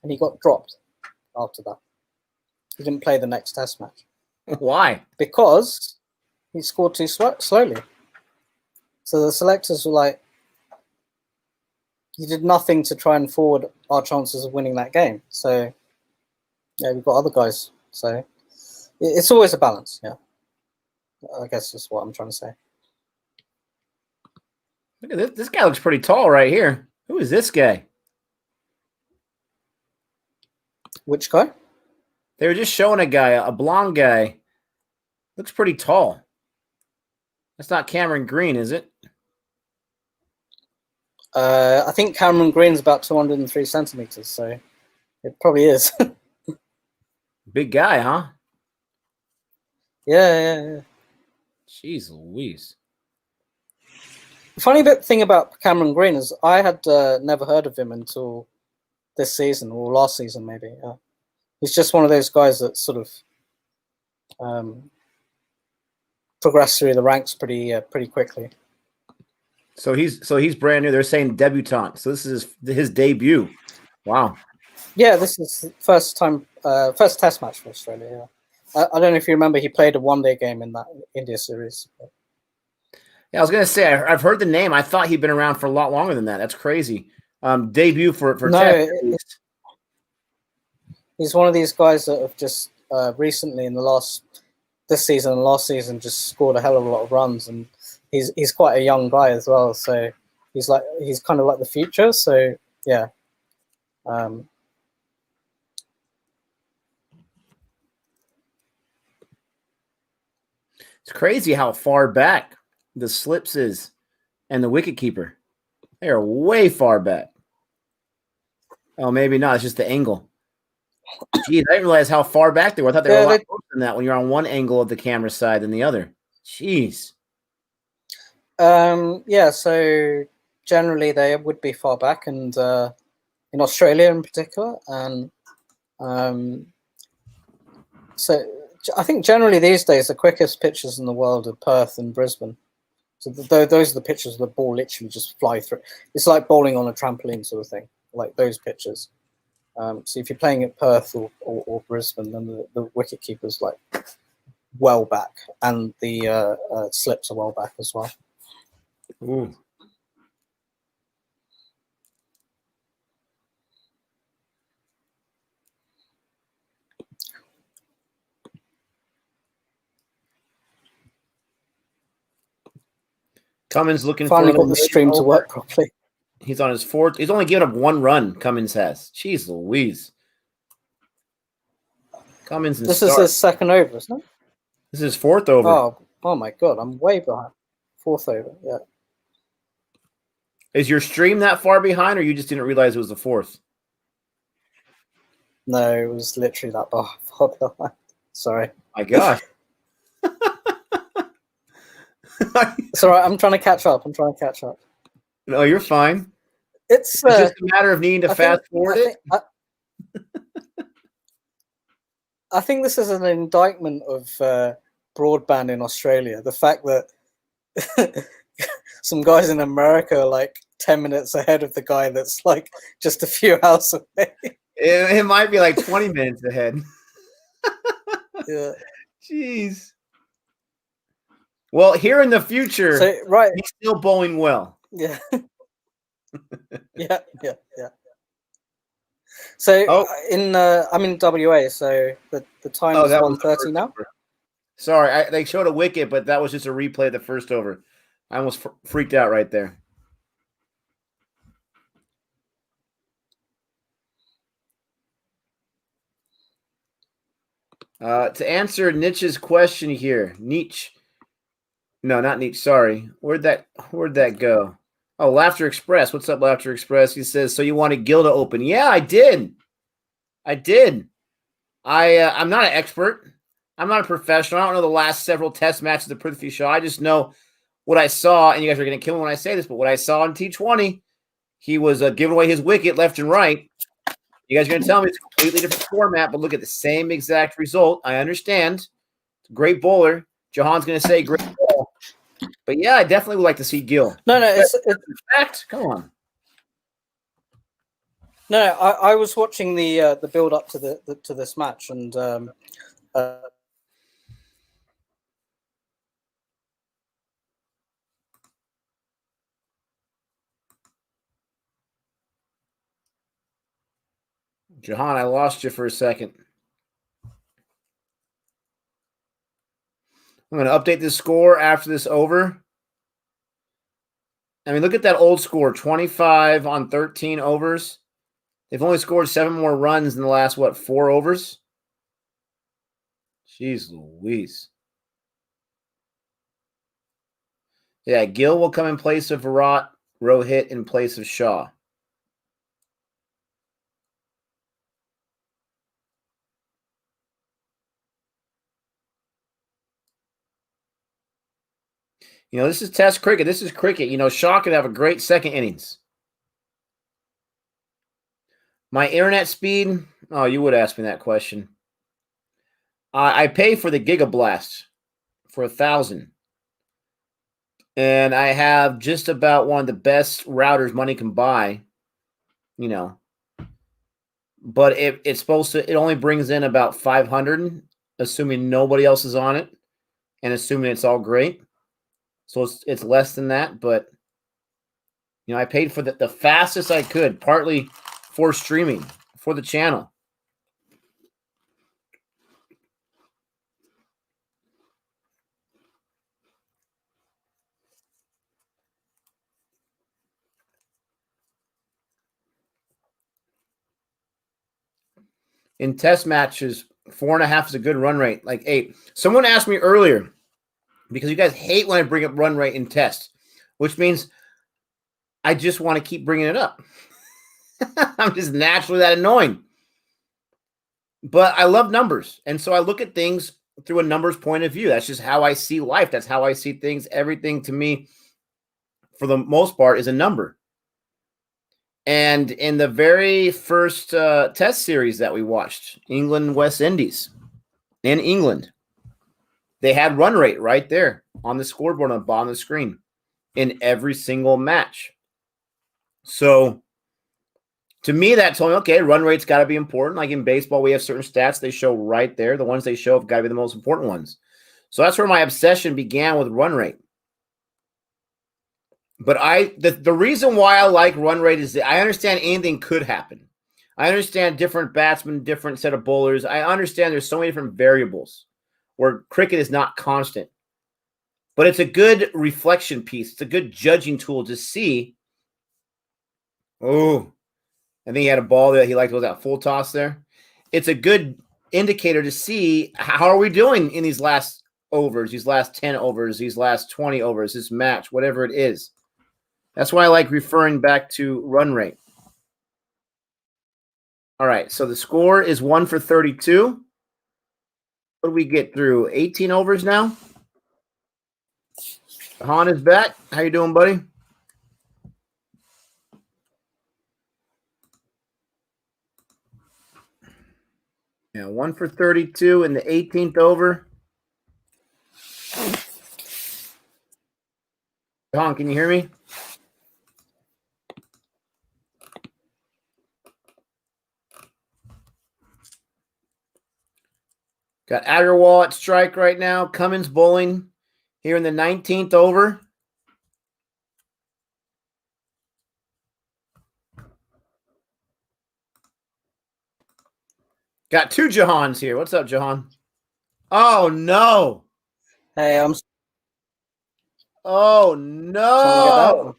and he got dropped after that. He didn't play the next test match.
Why?
Because he scored too slowly. So the selectors were like, you did nothing to try and forward our chances of winning that game. So, yeah, we've got other guys. So it's always a balance, yeah. I guess that's what I'm trying to say.
Look at this. This guy looks pretty tall right here. Who is this guy?
Which guy?
They were just showing a guy, a blonde guy. Looks pretty tall. That's not Cameron Green, is it?
I think Cameron Green's about 203 centimeters. So It probably is.
Big guy, huh?
Yeah.
Jeez Louise.
The funny thing about Cameron Green is I had never heard of him until this season, or last season maybe. He's just one of those guys that sort of progressed through the ranks pretty quickly.
So he's brand new. They're saying debutant. So this is his debut. Wow.
Yeah, this is first test match for Australia. Yeah. I don't know if you remember, he played a one-day game in that India series.
Yeah, I was gonna say I've heard the name. I thought he'd been around for a lot longer than that. That's crazy. Debut for
no,
test.
He's one of these guys that have just recently in this season and last season just scored a hell of a lot of runs, and he's quite a young guy as well. So he's kind of like the future. So yeah.
It's crazy how far back the slips is and the wicketkeeper. They are way far back. Oh, maybe not. It's just the angle. Geez, I didn't realize how far back they were. I thought they were a lot closer than that when you're on one angle of the camera side than the other. Jeez.
Yeah, so generally they would be far back, and in Australia in particular. And so I think generally these days the quickest pitches in the world are Perth and Brisbane. So those are the pitches where the ball literally just fly through. It's like bowling on a trampoline sort of thing, like those pitches. So if you're playing at Perth or Brisbane, then the wicket keeper's like well back, and the slips are well back as well.
Ooh. Cummins looking
finally
for
got the stream to work properly.
He's on his fourth. He's only given up one run. Cummins has. Jeez Louise. Cummins.
This is his second over, isn't it?
This is his fourth over.
Oh my God! I'm way behind. Fourth over. Yeah.
Is your stream that far behind, or you just didn't realize it was the fourth?
No, it was literally that far behind. Sorry.
My gosh.
It's all right. I'm trying to catch up.
No, you're fine.
It's
just a matter of needing to fast forward it.
I think this is an indictment of broadband in Australia. The fact that some guys in America are like 10 minutes ahead of the guy that's like just a few hours away.
It might be like 20 minutes ahead.
Yeah.
Jeez. Well, here in the future, he's still bowling well.
Yeah. Yeah. So I'm in WA, so the time is 1:30 now.
Sorry, they showed a wicket, but that was just a replay of the first over. I almost freaked out right there. To answer Nietzsche's question here, No, not Nietzsche. Sorry. Where'd that go? Oh, Laughter Express. What's up, Laughter Express? He says, so you wanted Gill to open. Yeah, I did. I'm not an expert. I'm not a professional. I don't know the last several test matches of Prithvi Shaw. I just know what I saw, and you guys are going to kill me when I say this, but what I saw in T20, he was giving away his wicket left and right. You guys are going to tell me it's a completely different format, but look at the same exact result. I understand. It's a great bowler. Jehan's going to say great ball. But yeah, I definitely would like to see Gill.
No, it's
fact. Come on.
No, I was watching the build up to this match, and
Jehan, I lost you for a second. I'm going to update the score after this over. I mean, look at that old score, 25 on 13 overs. They've only scored 7 more runs in the last, 4 overs? Jeez Louise. Yeah, Gill will come in place of Virat, Rohit in place of Shaw. You know, this is Test cricket. This is cricket. You know, Shaw could have a great second innings. My internet speed? Oh, you would ask me that question. I pay for the Gigablast for 1,000. And I have just about one of the best routers money can buy, you know. But it's supposed to, it only brings in about 500, assuming nobody else is on it and assuming it's all great. So it's less than that, but you know, I paid for the fastest I could, partly for streaming, for the channel. In test matches, 4.5 is a good run rate, like 8. Someone asked me earlier, because you guys hate when I bring up run rate in tests, which means I just want to keep bringing it up. I'm just naturally that annoying. But I love numbers. And so I look at things through a numbers point of view. That's just how I see life. That's how I see things. Everything to me, for the most part, is a number. And in the very first test series that we watched, England, West Indies, in England, they had run rate right there on the scoreboard on the bottom of the screen in every single match. So to me, that told me, okay, run rate's got to be important. Like in baseball, we have certain stats they show right there. The ones they show have got to be the most important ones. So that's where my obsession began with run rate. But the reason why I like run rate is that I understand anything could happen. I understand different batsmen, different set of bowlers. I understand there's so many different variables where cricket is not constant. But it's a good reflection piece. It's a good judging tool to see. Oh, I think he had a ball that he liked. Was that full toss there? It's a good indicator to see how are we doing in these last overs, these last 10 overs, these last 20 overs, this match, whatever it is. That's why I like referring back to run rate. All right, so the score is 1 for 32. What do we get through? 18 overs now? Han is back. How you doing, buddy? Yeah, 1 for 32 in the 18th over. Han, can you hear me? Got Agarwal at strike right now. Cummins bowling here in the 19th over. Got two Jahans here. What's up, Jahan? Oh, no.
Hey, I'm.
Oh, no.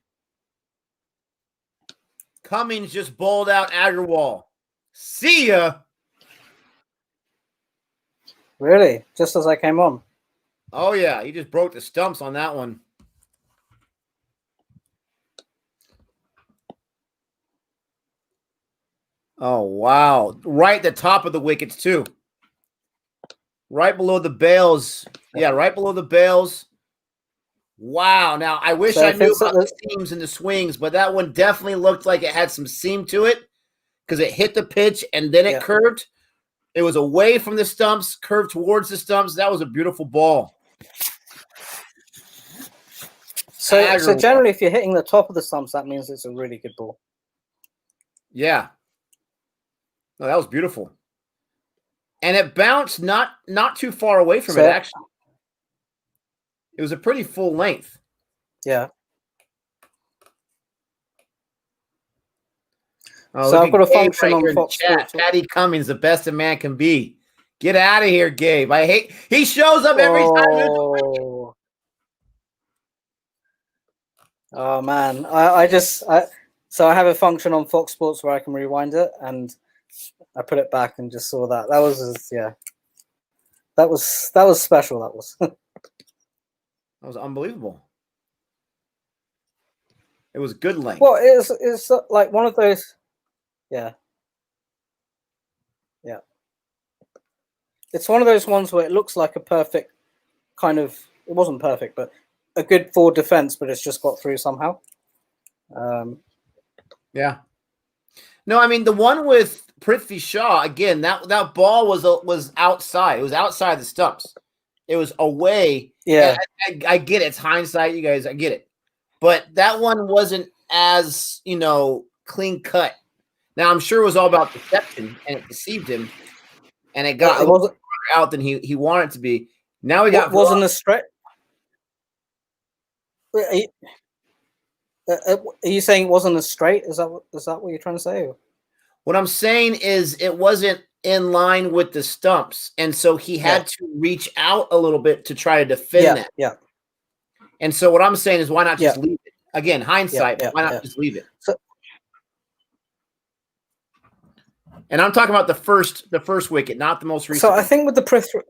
Cummins just bowled out Agarwal. See ya.
Really? Just as I came on?
Oh, yeah. He just broke the stumps on that one. Oh, wow. Right at the top of the wickets, too. Right below the bails. Yeah, right below the bails. Wow. Now, I wish I knew about the seams and the swings, but that one definitely looked like it had some seam to it because it hit the pitch and then it curved. It was away from the stumps, curved towards the stumps. That was a beautiful ball.
So generally, if you're hitting the top of the stumps, that means it's a really good ball.
Yeah. No, that was beautiful. And it bounced not too far away from it, actually. It was a pretty full length.
Yeah.
Oh,
so I've got a function
right
on Fox Sports.
Patty Cummins, the best a man can be. Get out of here, Gabe. I hate he shows up every time.
Oh man, so I have a function on Fox Sports where I can rewind it, and I put it back and just saw that. That was That was special. That was.
That was unbelievable. It was good length.
Well, it's like one of those. Yeah. Yeah. It's one of those ones where it looks like a perfect kind of. It wasn't perfect, but a good forward defense, but it's just got through somehow.
Yeah. No, I mean the one with Prithvi Shaw again. That ball was outside. It was outside the stumps. It was away.
Yeah,
I get it. It's hindsight, you guys. I get it, but that one wasn't as clean cut. Now I'm sure it was all about deception, and it deceived him, and it got
it wasn't
out than he wanted it to be. Now we got
wasn't a straight. Are you saying it wasn't as straight? Is that what you're trying to say?
What I'm saying is it wasn't in line with the stumps, and so he had to reach out a little bit to try to defend that.
Yeah.
And so what I'm saying is, why not just leave it? Again, hindsight. Why not just leave it? And I'm talking about the first wicket, not the most recent.
So I think with the Prithvi,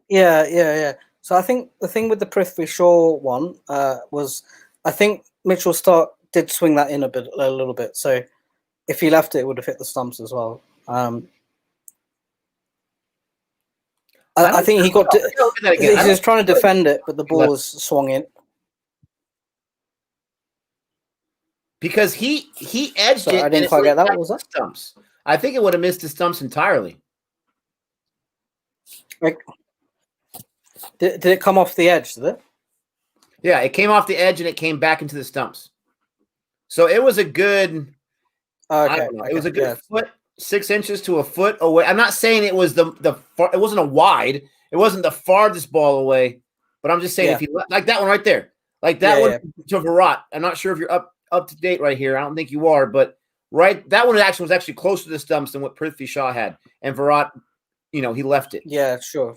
yeah. So I think the thing with the Prithvi Shaw one was, I think Mitchell Starc did swing that in a little bit. So if he left it, it would have hit the stumps as well. I think he got. He was trying to defend it, but the ball was swung in.
Because he edged it.
I didn't quite get that. What was that?
Stumps. I think it would have missed the stumps entirely.
Like, did it come off the edge? Did it?
Yeah, it came off the edge and it came back into the stumps. So it was a good.
Okay.
It was a good foot, 6 inches to a foot away. I'm not saying it was it wasn't a wide. It wasn't the farthest ball away. But I'm just saying if he like that one right there, like that one to Virat. I'm not sure if you're up to date right here. I don't think you are, but that one was actually closer to the stumps than what Prithvi Shaw had, and Virat, he left it.
Yeah, sure.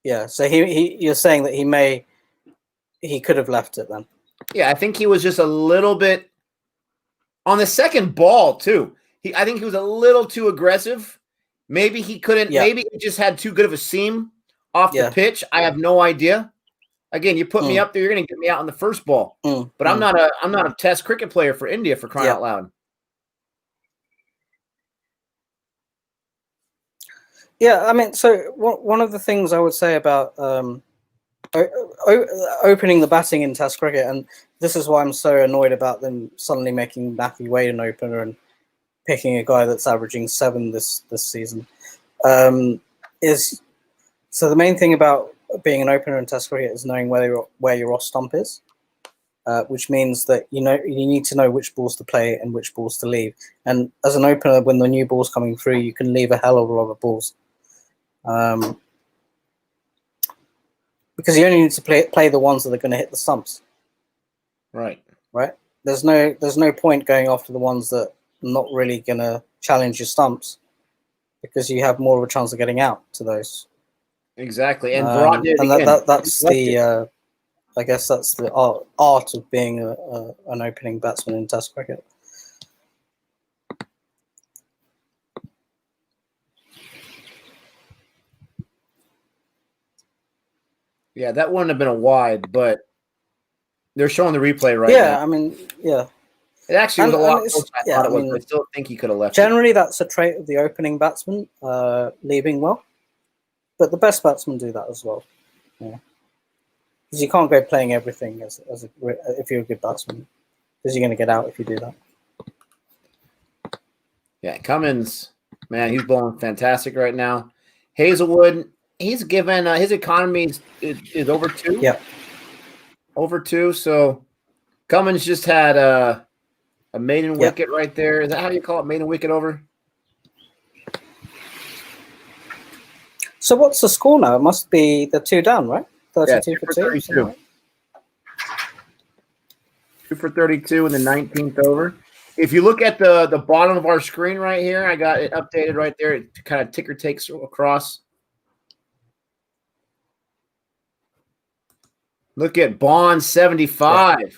Yeah, so you're saying that he could have left it then.
Yeah, I think he was just a little bit on the second ball too. I think he was a little too aggressive. Maybe he couldn't. Yeah. Maybe he just had too good of a seam off the pitch. I have no idea. Again, you put me up there, you're going to get me out on the first ball. But I'm not a Test cricket player for India, for crying out loud.
Yeah, I mean, so one of the things I would say about opening the batting in Test cricket, and this is why I'm so annoyed about them suddenly making Matthew Wade an opener and picking a guy that's averaging 7 this season, is so the main thing about being an opener in Test cricket is knowing where your off stump is, which means that you need to know which balls to play and which balls to leave. And as an opener, when the new ball's coming through, you can leave a hell of a lot of balls, because you only need to play the ones that are going to hit the stumps.
Right.
There's no point going after the ones that are not really going to challenge your stumps, because you have more of a chance of getting out to those.
Exactly, and
that's the I guess that's the art of being an opening batsman in Test cricket.
Yeah, that wouldn't have been a wide, but they're showing the replay right now.
Yeah, I mean, yeah.
It actually was a lot closer than I thought it was, but I still think he could have left.
Generally, that's a trait of the opening batsman, leaving well. But the best batsmen do that as well. Yeah. Because you can't go playing everything if you're a good batsman, because you're going to get out if you do that.
Yeah, Cummins, man, he's blowing fantastic right now. Hazelwood, he's given his economy is over 2.
Yeah,
over 2. So Cummins just had a maiden wicket right there. Is that how you call it? Maiden wicket over?
So what's the score now? It must be the 2 down, right? 32 for 2.
32.
Right?
2 for 32 in the 19th over. If you look at the bottom of our screen right here, I got it updated right there. It kind of ticker takes across. Look at Bond 75. Yeah.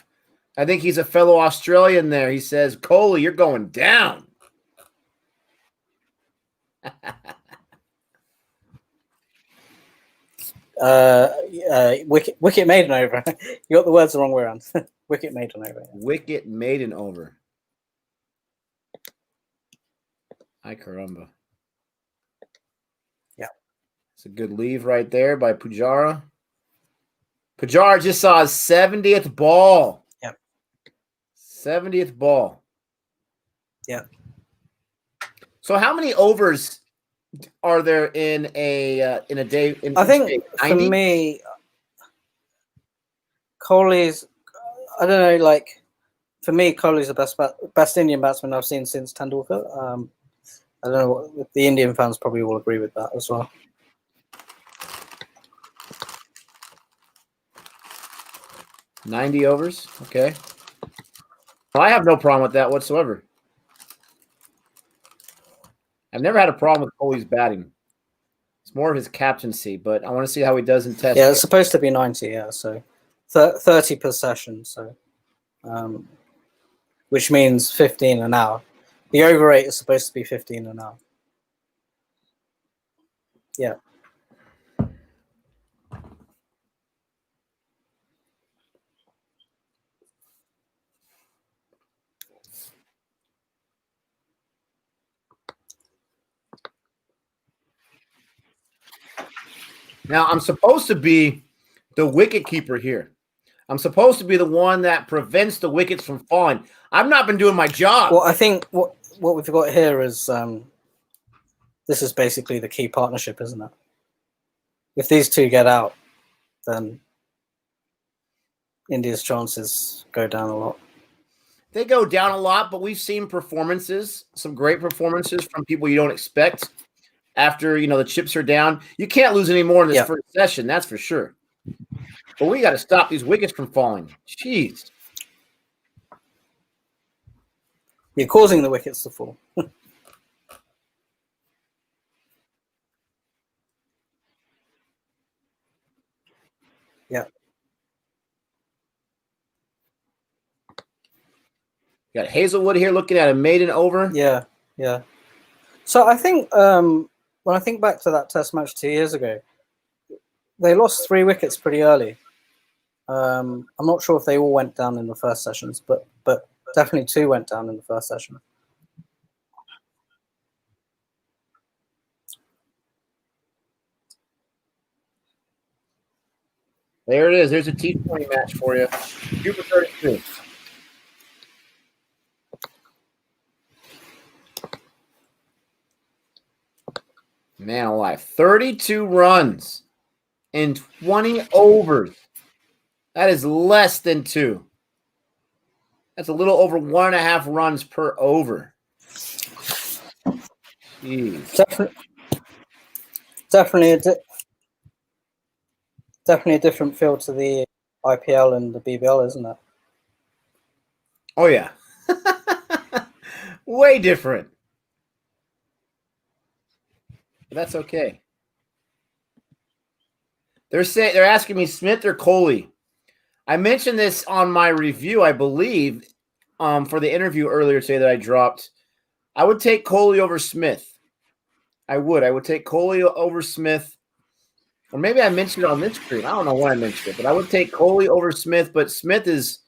I think he's a fellow Australian there. He says, Kohli, you're going down.
Wicket maiden over. You got the words the wrong way around. Wicket maiden over. Yeah.
Wicket maiden over. Ay caramba.
Yeah.
It's a good leave right there by Pujara. Kajar just saw his 70th ball.
Yep.
70th ball.
Yeah.
So how many overs are there in a day?
I think for me, Kohli's. I don't know. Like for me, Kohli's the best Indian batsman I've seen since Tendulkar. I don't know what the Indian fans probably will agree with that as well.
90 overs. Okay. Well, I have no problem with that whatsoever. I've never had a problem with Kohli's batting. It's more of his captaincy, but I want to see how he does in Test.
Yeah, it's supposed to be 90. Yeah, so 30 per session. So, which means 15 an hour. The over rate is supposed to be 15 an hour. Yeah.
Now, I'm supposed to be the wicket keeper here. I'm supposed to be the one that prevents the wickets from falling. I've not been doing my job.
Well, I think what we've got here is this is basically the key partnership, isn't it? If these two get out, then India's chances go down a lot.
They go down a lot, but we've seen performances, some great performances from people you don't expect. After, the chips are down, you can't lose any more in this first session, that's for sure. But we got to stop these wickets from falling. Jeez.
You're causing the wickets to fall. Yeah.
Got Hazelwood here looking at a maiden over.
Yeah, yeah. So I think when I think back to that Test match 2 years ago, they lost 3 wickets pretty early. I'm not sure if they all went down in the first sessions, but definitely 2 went down in the first session.
There it is. There's a T20 match for you. Super 32. Man alive. 32 runs in 20 overs. That is less than 2. That's a little over 1.5 runs per over. Jeez.
Definitely a different feel to the IPL and the BBL, isn't it?
Oh, yeah. Way different. But that's okay. They're asking me Smith or Kohli. I mentioned this on my review, I believe, for the interview earlier today that I dropped. I would take Kohli over Smith. I would take Kohli over Smith. Or maybe I mentioned it on this screen. I don't know when I mentioned it, but I would take Kohli over Smith. But Smith's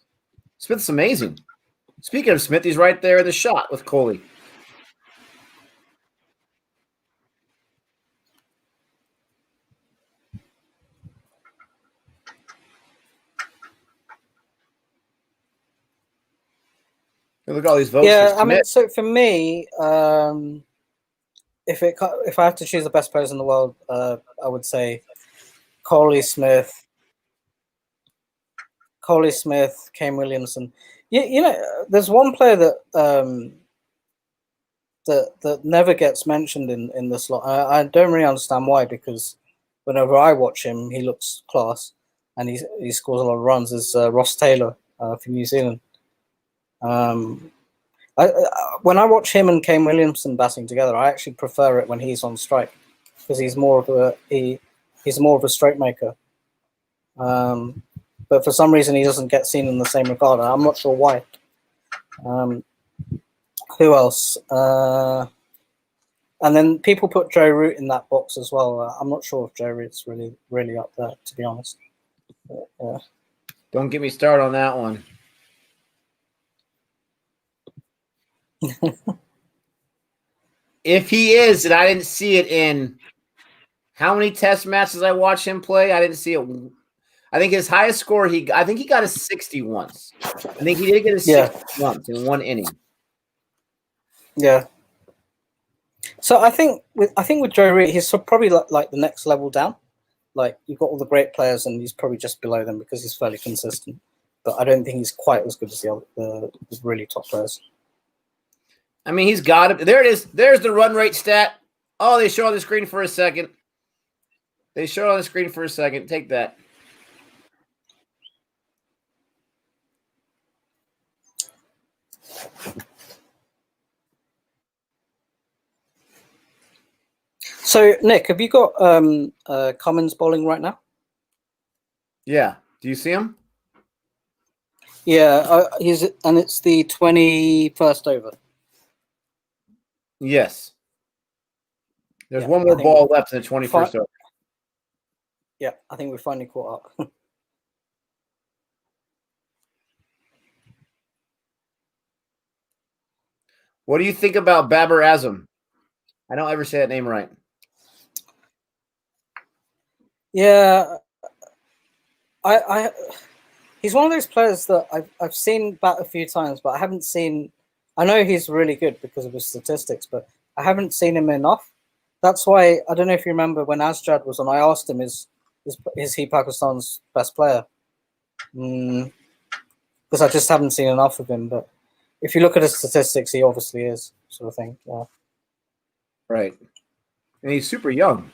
amazing. Speaking of Smith, he's right there in the shot with Kohli. Look at all these votes.
Yeah, I mean, so for me, if I had to choose the best players in the world, I would say Kohli, Smith, Kane Williamson. There's one player that that never gets mentioned in this lot. I don't really understand why, because whenever I watch him, he looks class and he scores a lot of runs. Is Ross Taylor from New Zealand. When I watch him and Kane Williamson batting together, I actually prefer it when he's on strike, because he's more of a strike maker. But for some reason he doesn't get seen in the same regard. I'm not sure why. Who else? And then people put Joe Root in that box as well. I'm not sure if Joe Root's really up there, to be honest. But, yeah.
Don't get me started on that one. If he is, and I didn't see it in how many Test matches I watched him play, I didn't I think his highest score I think he got a 60 once. I think he did get a 60 once in one inning.
Yeah. So I think with Joe Root, he's probably like the next level down. Like you've got all the great players, and he's probably just below them because he's fairly consistent. But I don't think he's quite as good as the really top players.
I mean, he's got it. There it is. There's the run rate stat. Oh, they show on the screen for a second. Take that.
So, Nick, have you got Cummins bowling right now?
Yeah. Do you see him?
Yeah, and it's the 21st over.
Yes. There's one more ball left in the 21st over.
Yeah, I think we finally caught up.
What do you think about Babar Azam? I don't ever say that name right.
Yeah, he's one of those players that I've seen bat a few times, but I haven't seen. I know he's really good because of his statistics, but I haven't seen him enough. That's why I don't know if you remember when Asjad was on. I asked him, "Is he Pakistan's best player?" Because I just haven't seen enough of him. But if you look at his statistics, he obviously is, sort of thing. Yeah.
Right. And he's super young.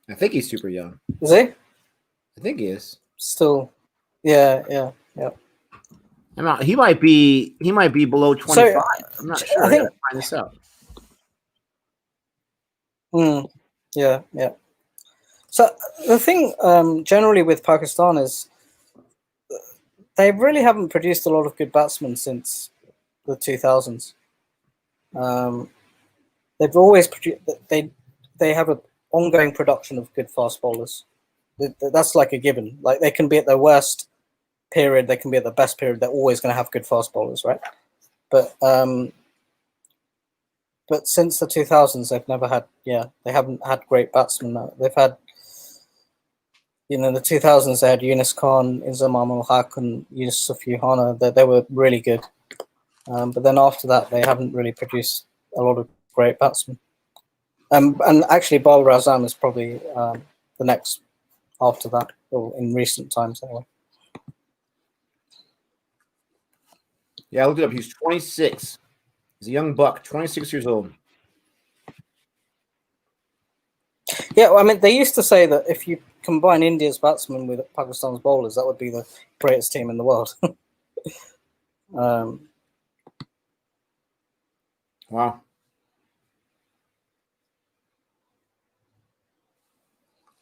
I think he's super young.
Is he?
I think he is.
Still. Yeah.
I mean, he might be below 25. So, I'm not sure. I gotta find this out.
Yeah. So the thing generally with Pakistan is they really haven't produced a lot of good batsmen since the 2000s. They've always produced. They have an ongoing production of good fast bowlers. That's like a given. Like they can be at their worst period, they can be at the best period. They're always going to have good fast bowlers, right? But since the 2000s, they've never had. Yeah, they haven't had great batsmen. They've had, in the 2000s, they had Yunus Khan, Inzamam ul Haq, and Yusuf Yuhana. They were really good. But then after that, they haven't really produced a lot of great batsmen. And actually, Babar Azam is probably the next after that, or in recent times anyway.
Yeah, I looked it up. He's 26. He's a young buck, 26 years old.
Yeah, well, I mean, they used to say that if you combine India's batsmen with Pakistan's bowlers, that would be the greatest team in the world.
Wow.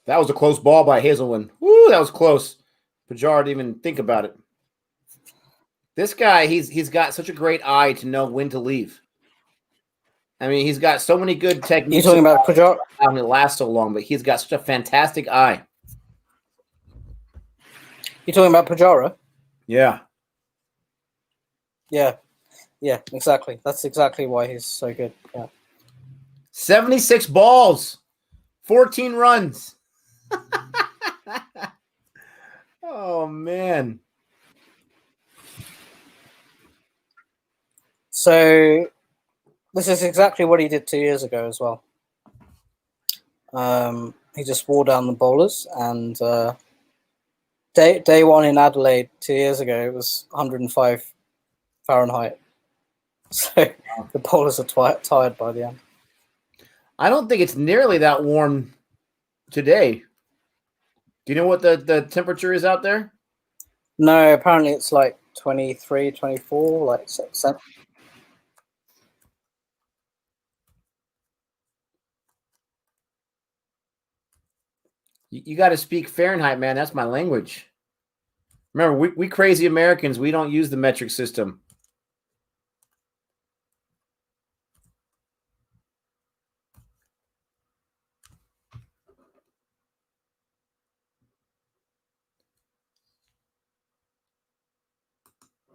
That was a close ball by Hazelwood. Woo, that was close. Pujara didn't even think about it. This guy, he's got such a great eye to know when to leave. I mean, he's got so many good techniques.
You're talking about Pujara?
How it lasts so long, but he's got such a fantastic eye.
You're talking about Pujara?
Yeah.
Yeah, exactly. That's exactly why he's so good. Yeah.
76 balls, 14 runs. Oh, man.
So this is exactly what he did 2 years ago as well. He just wore down the bowlers, and day one in Adelaide 2 years ago, it was 105 Fahrenheit. So the bowlers are tired by the end.
I don't think it's nearly that warm today. Do you know what the temperature is out there?
No, apparently it's like 23, 24, like so.
You got to speak Fahrenheit, man. That's my language. Remember, we crazy Americans, we don't use the metric system.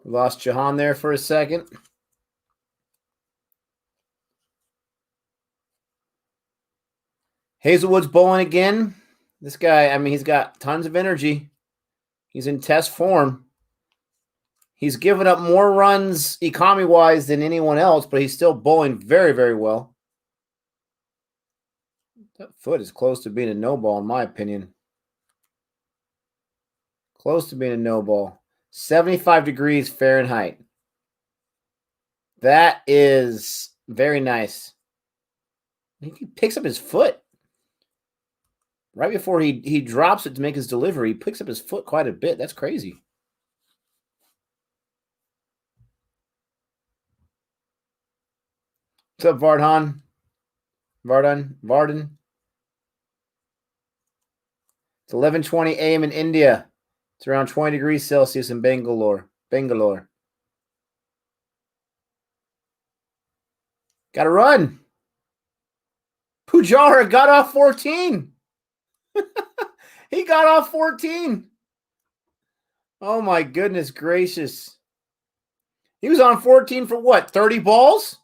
Lost Jehan there for a second. Hazelwood's bowling again. This guy, I mean, he's got tons of energy. He's in test form. He's given up more runs economy-wise than anyone else, but he's still bowling very, very well. That foot is close to being a no ball, in my opinion. Close to being a no ball. 75 degrees Fahrenheit. That is very nice. He picks up his foot. Right before he drops it to make his delivery, he picks up his foot quite a bit. That's crazy. What's up, Vardan? Vardan. It's 11:20 a.m. in India. It's around 20 degrees Celsius in Bangalore. Got to run. Pujara got off 14. He got off 14. Oh, my goodness gracious. He was on 14 for what, 30 balls?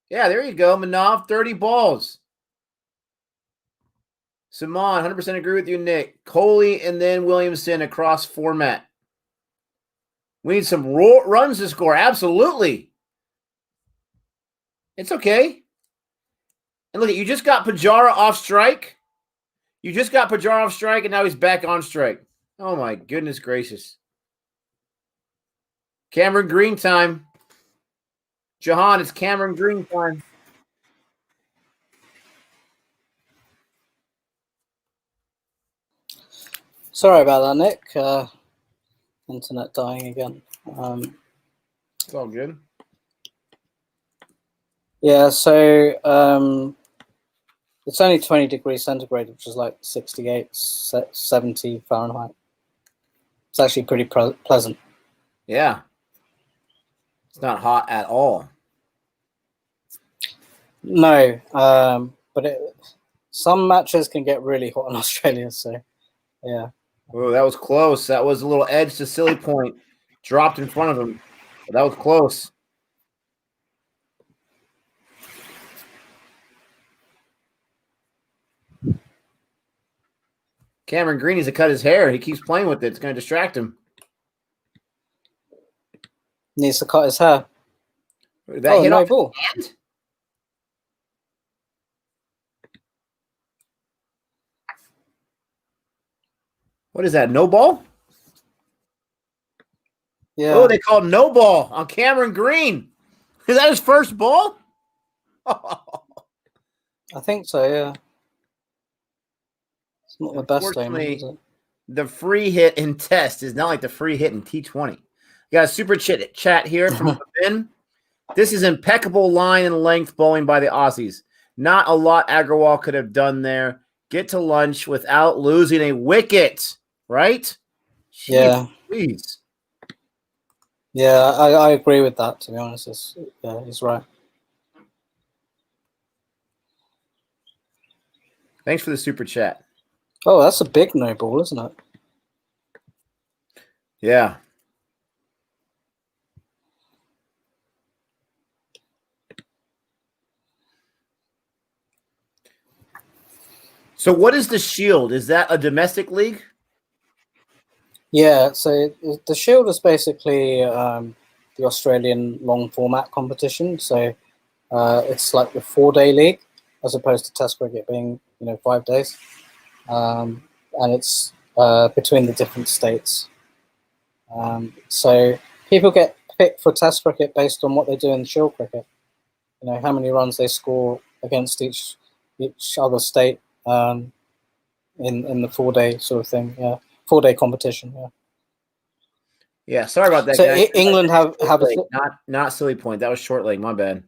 Yeah, there you go, Manav, 30 balls. Saman, 100% agree with you, Nick. Coley and then Williamson across format. We need some runs to score. Absolutely. It's okay. And look, you just got Pujara off strike. You just got Pujara off strike, and now he's back on strike. Oh, my goodness gracious. Cameron Green time. Jehan, it's Cameron Green time.
Sorry about that, Nick. Internet dying again.
It's all good.
Yeah, so it's only 20 degrees centigrade, which is like 68, 70 Fahrenheit. It's actually pretty pleasant.
Yeah. It's not hot at all.
No, but some matches can get really hot in Australia, so yeah.
Oh, that was close. That was a little edge to silly point. Dropped in front of him. But that was close. Cameron Green needs to cut his hair. He keeps playing with it. It's going to distract him.
Needs to cut his hair.
Did that hit
no
off
ball.
His hand? What is that? No ball?
Yeah.
Oh, they called no ball on Cameron Green. Is that his first ball?
I think so, yeah. It's not the best aim, is it?
The free hit in test is not like the free hit in T20. You got a super chat here from Ben. This is impeccable line and length bowling by the Aussies. Not a lot Agrawal could have done there. Get to lunch without losing a wicket, right? Jeez,
Yeah.
Please.
Yeah, I agree with that, to be honest. He's right.
Thanks for the super chat.
Oh, that's a big no ball, isn't it?
Yeah. So what is the Shield? Is that a domestic league?
Yeah, so the Shield is basically the Australian long format competition. So it's like the 4-day league as opposed to Test cricket being 5 days, and it's between the different states. So people get picked for Test cricket based on what they do in Shield cricket. How many runs they score against each other state in the 4-day sort of thing. Yeah, 4-day competition. Yeah.
Yeah, sorry about that.
So
guys.
England have
not silly point. That was short leg. My bad.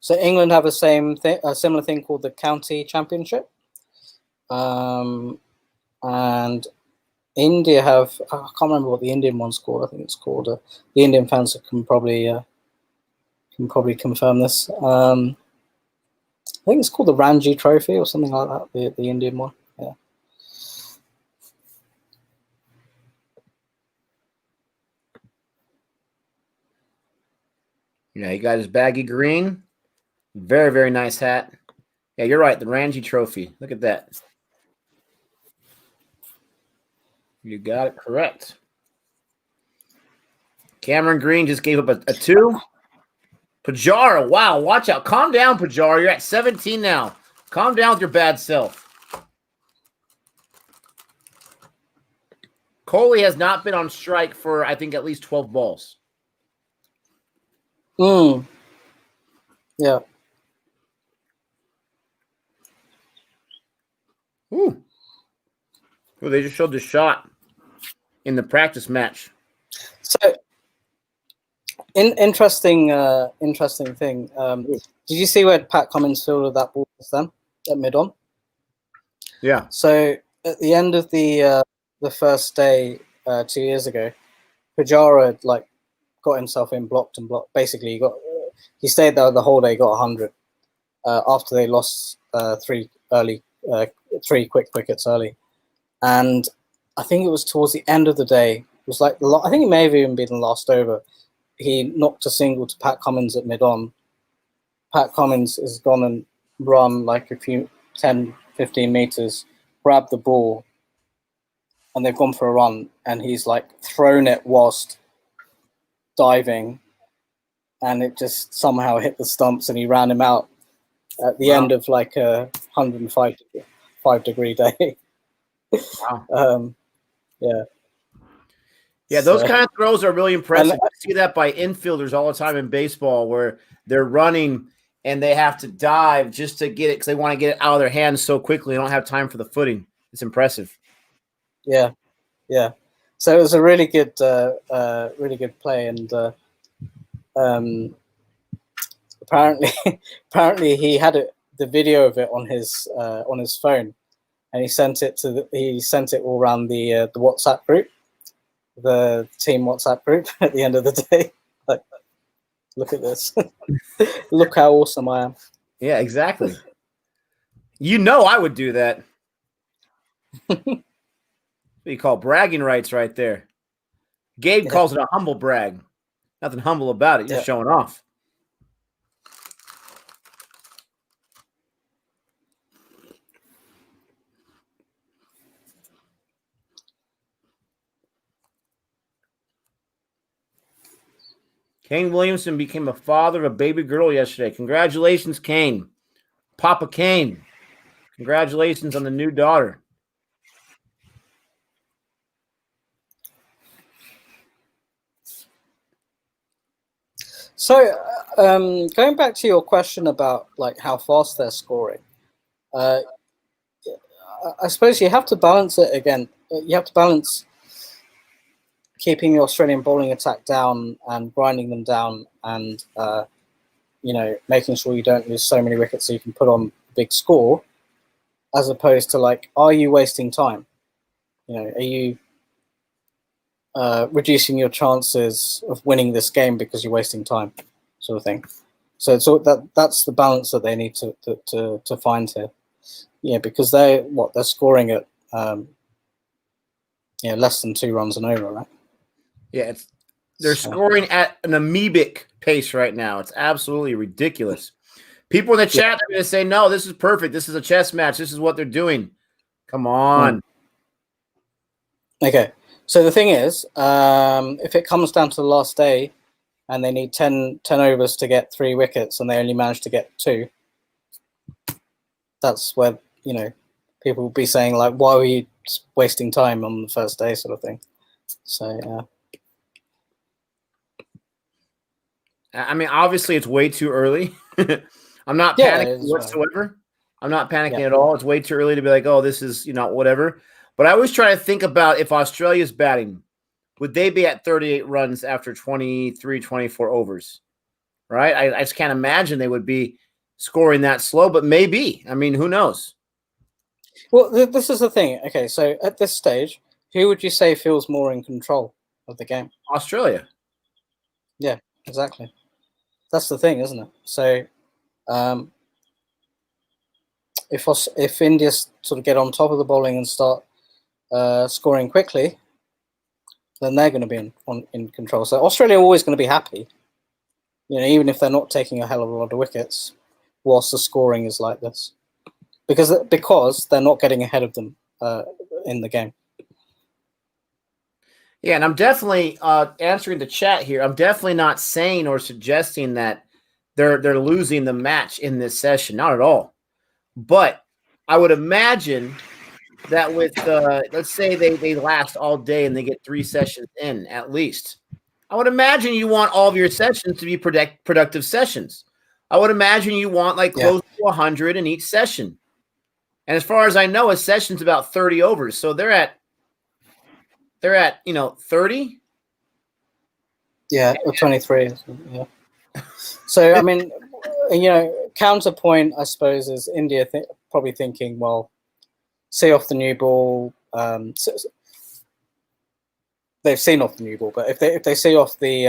So England have a similar thing called the County Championship, and India have, I can't remember what the Indian one's called. I think it's called the Indian fans can probably confirm this. I think it's called the Ranji Trophy or something like that. The Indian one. Yeah.
He got his baggy green. Very, very nice hat. Yeah, you're right. The Ranji Trophy. Look at that. You got it correct. Cameron Green just gave up a 2. Pajara, wow, watch out. Calm down, Pajara. You're at 17 now. Calm down with your bad self. Coley has not been on strike for, I think, at least 12 balls.
Yeah.
Ooh. Well, they just showed the shot in the practice match.
So, interesting thing. Did you see where Pat Cummins fielded that ball then at mid-on?
Yeah.
So at the end of the first day 2 years ago, Pujara like got himself in blocked. Basically, he stayed there the whole day, got 100 after they lost 3 quick wickets early, and I think it was towards the end of the day. It was like I think it may have even been the last over. He knocked a single to Pat Cummins at mid-on. Pat Cummins has gone and run like a few 10, 15 meters, grabbed the ball, and they've gone for a run, and he's like thrown it whilst diving, and it just somehow hit the stumps, and he ran him out at the end of like a 105-degree day.
Wow.
Yeah.
Yeah, those kind of throws are really impressive. I see that by infielders all the time in baseball where they're running and they have to dive just to get it because they want to get it out of their hands so quickly. They don't have time for the footing. It's impressive.
Yeah. So it was a really good play, and apparently he had the video of it on his phone, and he sent it all around the WhatsApp group, the team WhatsApp group at the end of the day. Like, look at this. Look how awesome I am.
Yeah, exactly. You know I would do that. What you call bragging rights right there. Gabe calls it a humble brag. Nothing humble about it. You're just showing off. Kane Williamson became a father of a baby girl yesterday. Congratulations, Kane. Papa Kane. Congratulations on the new daughter.
So, going back to your question about like how fast they're scoring, I suppose you have to balance it again. You have to balance keeping the Australian bowling attack down and grinding them down, and making sure you don't lose so many wickets so you can put on a big score, as opposed to like, are you wasting time? Are you reducing your chances of winning this game because you're wasting time, sort of thing. So that's the balance that they need to find here. Yeah, because they're scoring at less than 2 runs and over, right?
Yeah, they're scoring at an amoebic pace right now. It's absolutely ridiculous. People in the chat are going to say, no, this is perfect. This is a chess match. This is what they're doing. Come on.
Okay. So the thing is, if it comes down to the last day and they need 10 overs to get 3 wickets and they only manage to get 2, that's where, people will be saying, like, why were you wasting time on the first day, sort of thing. So, yeah.
I mean, obviously, it's way too early. I'm not panicking whatsoever. I'm not panicking at all. It's way too early to be like, oh, this is, whatever. But I always try to think about if Australia's batting, would they be at 38 runs after 23, 24 overs? Right? I just can't imagine they would be scoring that slow, but maybe. I mean, who knows?
Well, this is the thing. Okay, so at this stage, who would you say feels more in control of the game?
Australia.
Yeah, exactly. That's the thing, isn't it? So, if India sort of get on top of the bowling and start scoring quickly, then they're going to be in control. So Australia are always going to be happy, even if they're not taking a hell of a lot of wickets, whilst the scoring is like this. because they're not getting ahead of them in the game.
Yeah, and I'm definitely answering the chat here. I'm definitely not saying or suggesting that they're losing the match in this session. Not at all. But I would imagine that with let's say they last all day and they get 3 sessions in at least. I would imagine you want all of your sessions to be productive sessions. I would imagine you want like close to 100 in each session. And as far as I know, a session's about 30 overs. So they're at 30.
Yeah, or 23. Yeah. So I mean, counterpoint I suppose is India probably thinking, well, see off the new ball. They've seen off the new ball, but if they see off the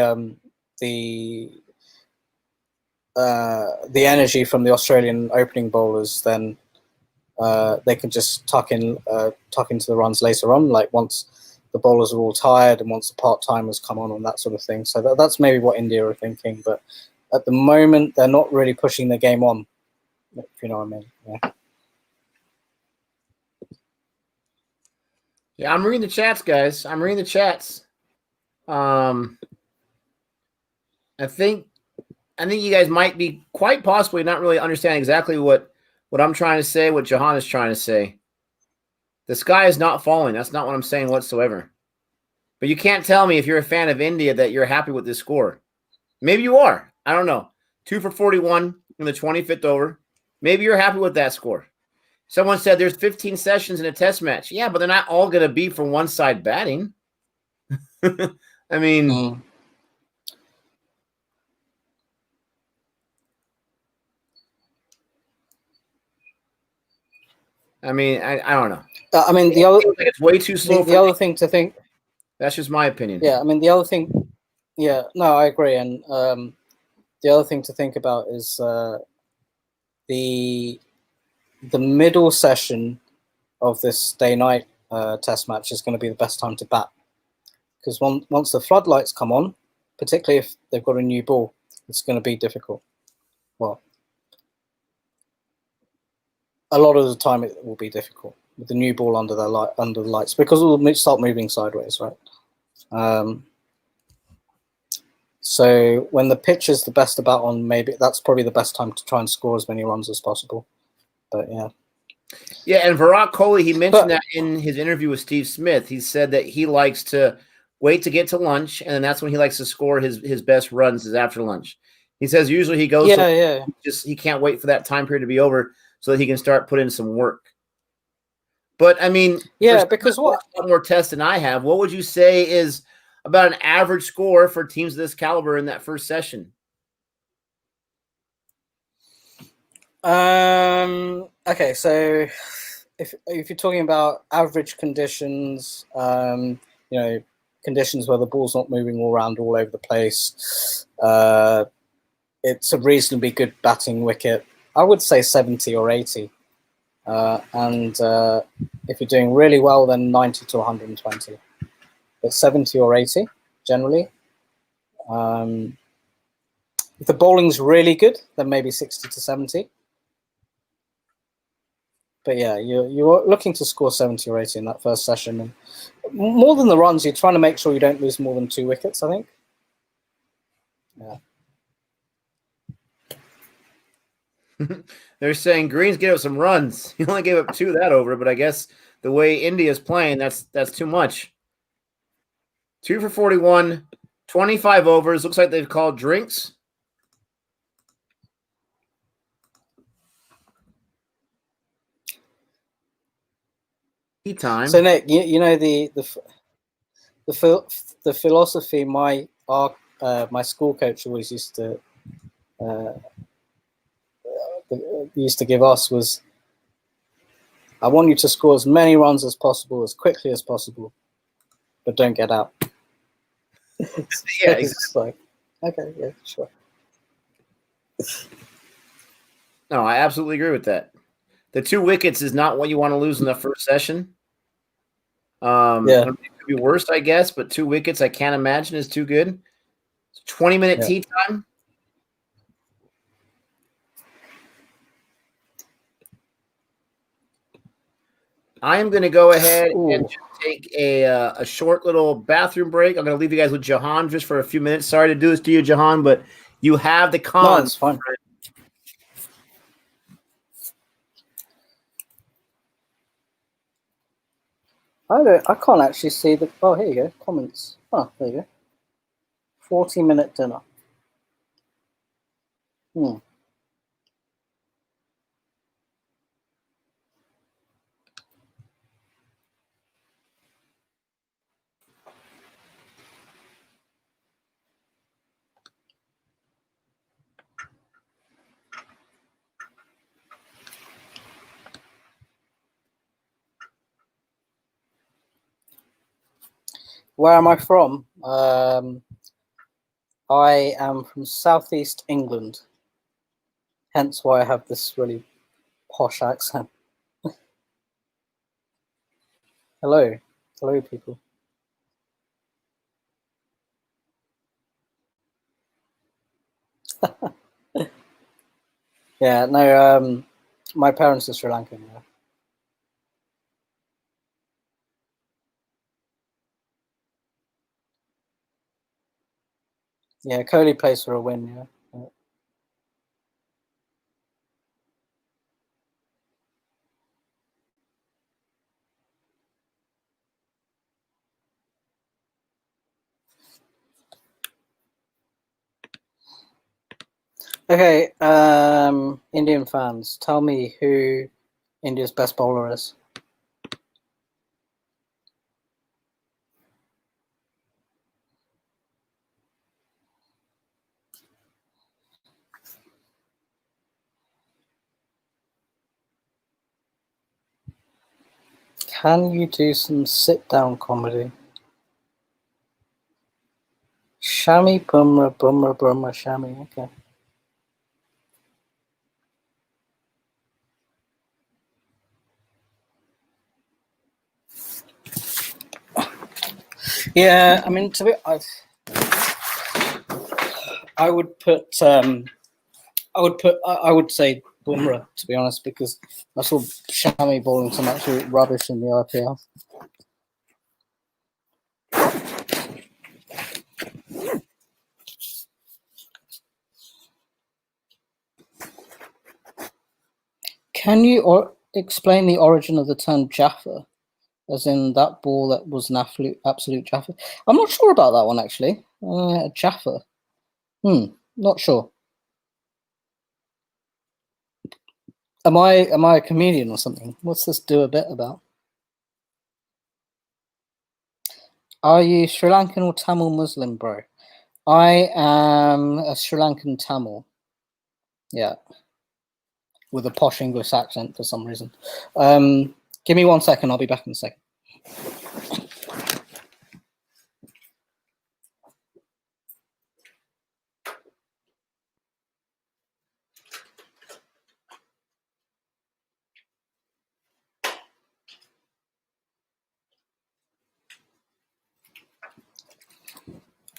energy from the Australian opening bowlers, then they can just tuck into the runs later on, like once the bowlers are all tired and once the part-timers come on and that sort of thing. So that's maybe what India are thinking, but at the moment they're not really pushing the game on, if you know what I mean.
Yeah, I'm reading the chats, guys. I'm reading the chats. I think you guys might be quite possibly not really understanding exactly what I'm trying to say, what Jehan is trying to say. The sky is not falling. That's not what I'm saying whatsoever. But you can't tell me if you're a fan of India that you're happy with this score. Maybe you are. I don't know. 2 for 41 in the 25th over. Maybe you're happy with that score. Someone said there's 15 sessions in a test match. Yeah, but they're not all going to be from one side batting. I mean, I don't know.
I mean, the other
it's way too slow.
The other thing to think.
That's just my opinion.
Yeah, I mean, the other thing. Yeah, no, I agree. And the other thing to think about is the middle session of this day-night test match is going to be the best time to bat, because once the floodlights come on, particularly if they've got a new ball, it's going to be difficult. Well, a lot of the time it will be difficult with the new ball under the lights, because it will start moving sideways, right? So when the pitch is the best to bat on, maybe that's probably the best time to try and score as many runs as possible. But yeah.
Yeah, and Virat Kohli, he mentioned that in his interview with Steve Smith. He said that he likes to wait to get to lunch, and then that's when he likes to score his best runs is after lunch. He says usually he goes he can't wait for that time period to be over so that he can start putting some work. But I mean,
because what
more tests than I have, what would you say is about an average score for teams of this caliber in that first session?
Okay, so if you're talking about average conditions, conditions where the ball's not moving all around all over the place, it's a reasonably good batting wicket. I would say 70 or 80. And if you're doing really well, then 90 to 120. But 70 or 80, generally. If the bowling's really good, then maybe 60 to 70. But yeah, you're looking to score 70 or 80 in that first session. And more than the runs, you're trying to make sure you don't lose more than 2 wickets, I think. Yeah.
They're saying Green's gave up some runs. He only gave up 2 that over, but I guess the way India's playing, that's too much. 2 for 41, 25 overs. Looks like they've called drinks. Tea time.
So Nick, you know the philosophy my school coach always used to give us was, I want you to score as many runs as possible, as quickly as possible, but don't get out.
Yeah, exactly.
Okay, yeah, sure.
No, I absolutely agree with that. The 2 wickets is not what you want to lose in the first session. It could be worse, I guess, but 2 wickets I can't imagine is too good. 20-minute tea time. I am going to go ahead
Ooh.
and just take a short little bathroom break. I'm going to leave you guys with Jehan just for a few minutes. Sorry to do this to you, Jehan, but you have the
No,
cons.
it's fine. I can't actually see the. Oh, here you go. Comments. Oh, there you go. 40-minute dinner. Hmm. Where am I from? I am from southeast England. Hence why I have this really posh accent. Hello. Hello, people. Yeah, no, my parents are Sri Lankan. Yeah. Yeah, Kohli plays for a win. Yeah. Okay, Indian fans, tell me who India's best bowler is. Can you do some sit-down comedy? Shami Bumrah, Bumrah, Bumrah, Shami. Okay. Yeah, I mean, I would say Bumrah, to be honest, because I saw Shami bowling some absolute rubbish in the IPL. Can you explain the origin of the term Jaffa, as in that ball that was an absolute Jaffa? I'm not sure about that one, actually. Jaffa. Not sure. Am I a comedian or something? What's this do a bit about? Are you Sri Lankan or Tamil Muslim, bro? I am a Sri Lankan Tamil. Yeah. With a posh English accent for some reason. Give me 1 second. I'll be back in a second.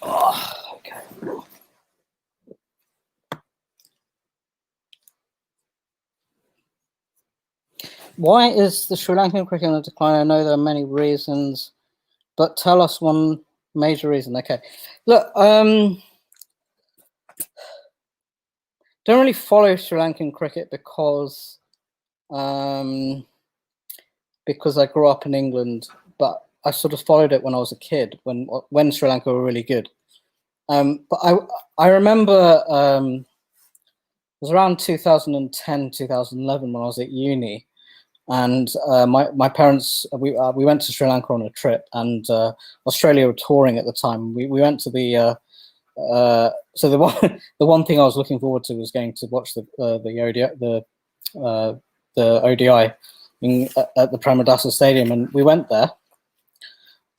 Oh, okay. Why is the Sri Lankan cricket on a decline? I know there are many reasons, but tell us one major reason. Okay. Look, don't really follow Sri Lankan cricket because I grew up in England, but I sort of followed it when I was a kid, when Sri Lanka were really good. But I remember it was around 2010, 2011 when I was at uni, and my parents we went to Sri Lanka on a trip, and Australia were touring at the time. We went to the so the one thing I was looking forward to was going to watch the ODI at the Premadasa Stadium, and we went there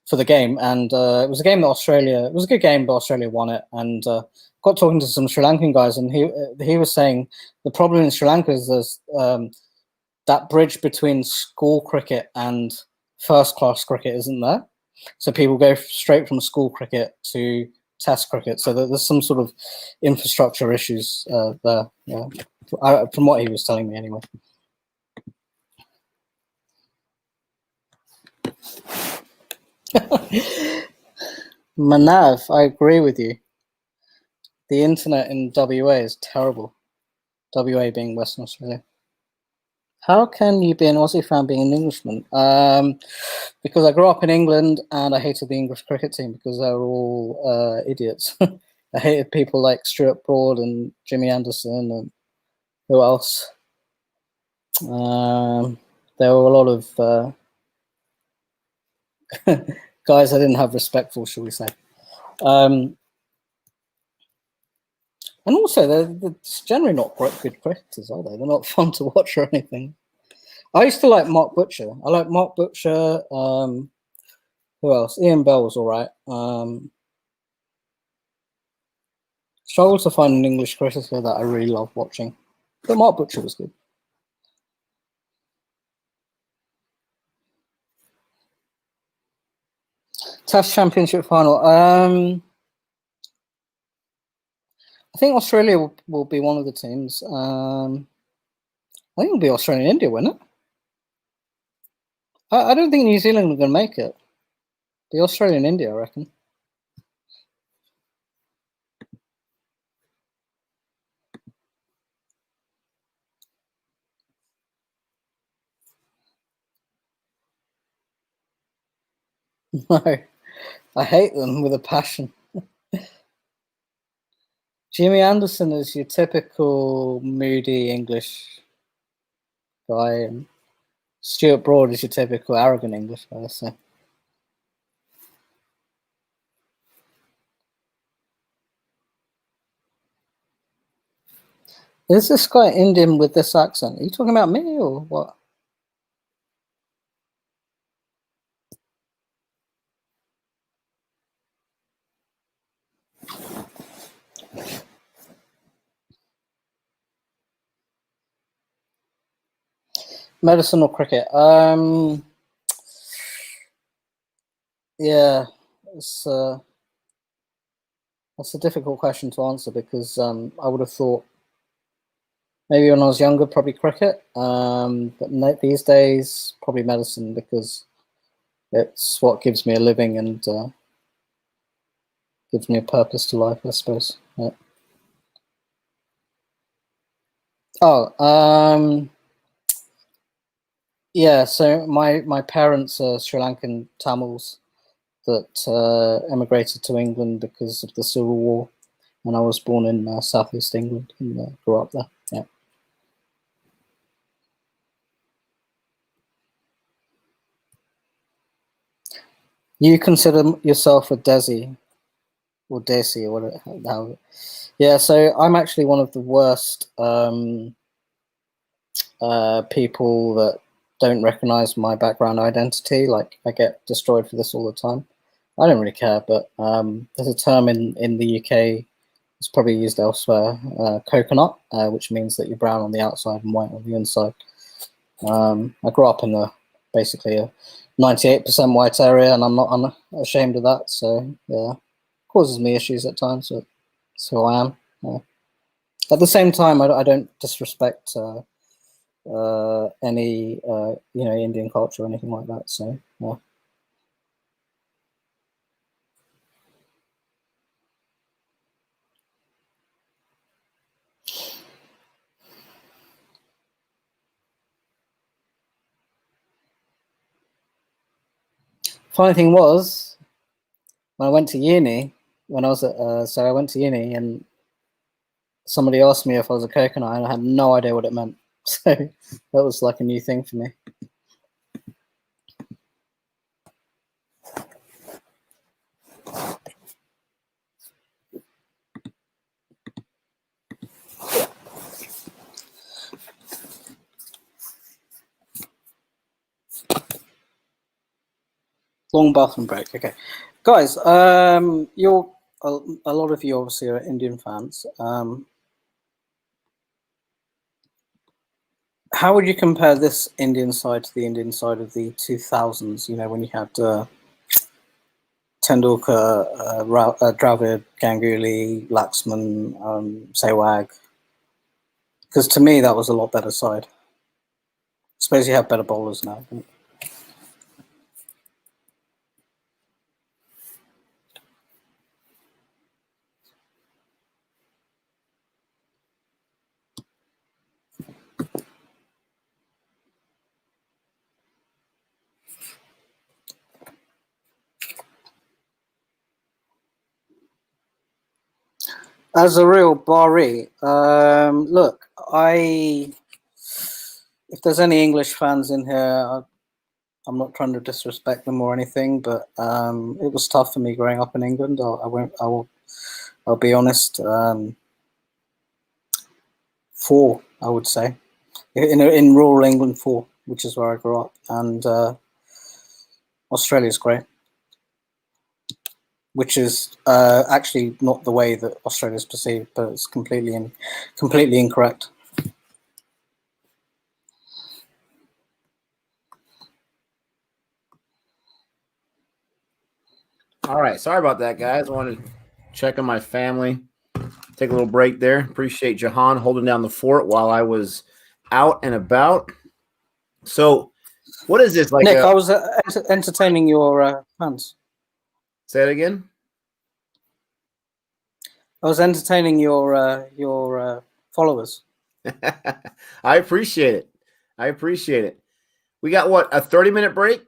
for the game, and it was a game that it was a good game, but Australia won it. And got talking to some Sri Lankan guys, and he was saying the problem in Sri Lanka is there's that bridge between school cricket and first class cricket isn't there, so people go straight from school cricket to Test cricket. So there's some sort of infrastructure issues there. Yeah, from what he was telling me anyway. Manav, I agree with you. The internet in WA is terrible. WA being Western Australia. How can you be an Aussie fan being an Englishman? Because I grew up in England and I hated the English cricket team because they were all idiots. I hated people like Stuart Broad and Jimmy Anderson and who else? There were a lot of guys I didn't have respect for, shall we say. And also, they're generally not good cricketers, are they? They're not fun to watch or anything. I used to like Mark Butcher. I like Mark Butcher. Who else? Ian Bell was all right. Struggle to find an English cricketer that I really love watching. But Mark Butcher was good. Test Championship final. I think Australia will be one of the teams. I think it'll be Australia and India, won't it? I don't think New Zealand are going to make it. The Australia and India, I reckon. No, I hate them with a passion. Jimmy Anderson is your typical moody English guy, and Stuart Broad is your typical arrogant English guy. So. Is this guy Indian with this accent? Are you talking about me or what? Medicine or cricket? Yeah, that's a difficult question to answer because I would have thought maybe when I was younger, probably cricket. But these days, probably medicine because it's what gives me a living and gives me a purpose to life, I suppose. Yeah. Oh, yeah. So my parents are Sri Lankan Tamils that emigrated to England because of the Civil War, and I was born in southeast England and grew up there. Yeah. You consider yourself a Desi or Desi or whatever? Yeah. So I'm actually one of the worst people that don't recognize my background identity. Like I get destroyed for this all the time. I don't really care, but there's a term in the UK, it's probably used elsewhere, coconut, which means that you're brown on the outside and white on the inside. I grew up in basically a 98% white area, and I'm not ashamed of that. So yeah, causes me issues at times, but that's who I am. Yeah. At the same time, I don't disrespect any Indian culture or anything like that. So yeah. Funny thing was, when I went to uni, when I was at I went to uni and somebody asked me if I was a coconut, and I had no idea what it meant. So that was like a new thing for me. Long bathroom break. Okay, guys. You're a lot of you obviously are Indian fans. How would you compare this Indian side to the Indian side of the 2000s? You know, when you had Tendulkar, Dravid, Ganguly, Laxman, Sehwag. Because to me, that was a lot better side. I suppose you have better bowlers now. As a real Bari, look, if there's any English fans in here, I'm not trying to disrespect them or anything, but it was tough for me growing up in England. I'll be honest. 4, I would say, in rural England, 4, which is where I grew up, and Australia's great, which is actually not the way that Australia's perceived, but it's completely incorrect.
All right. Sorry about that, guys. I wanted to check on my family. Take a little break there. Appreciate Jehan holding down the fort while I was out and about. So, what is this like?
Nick, I was entertaining your fans.
Say it again.
I was entertaining your followers.
I appreciate it. I appreciate it. We got what, a 30-minute break?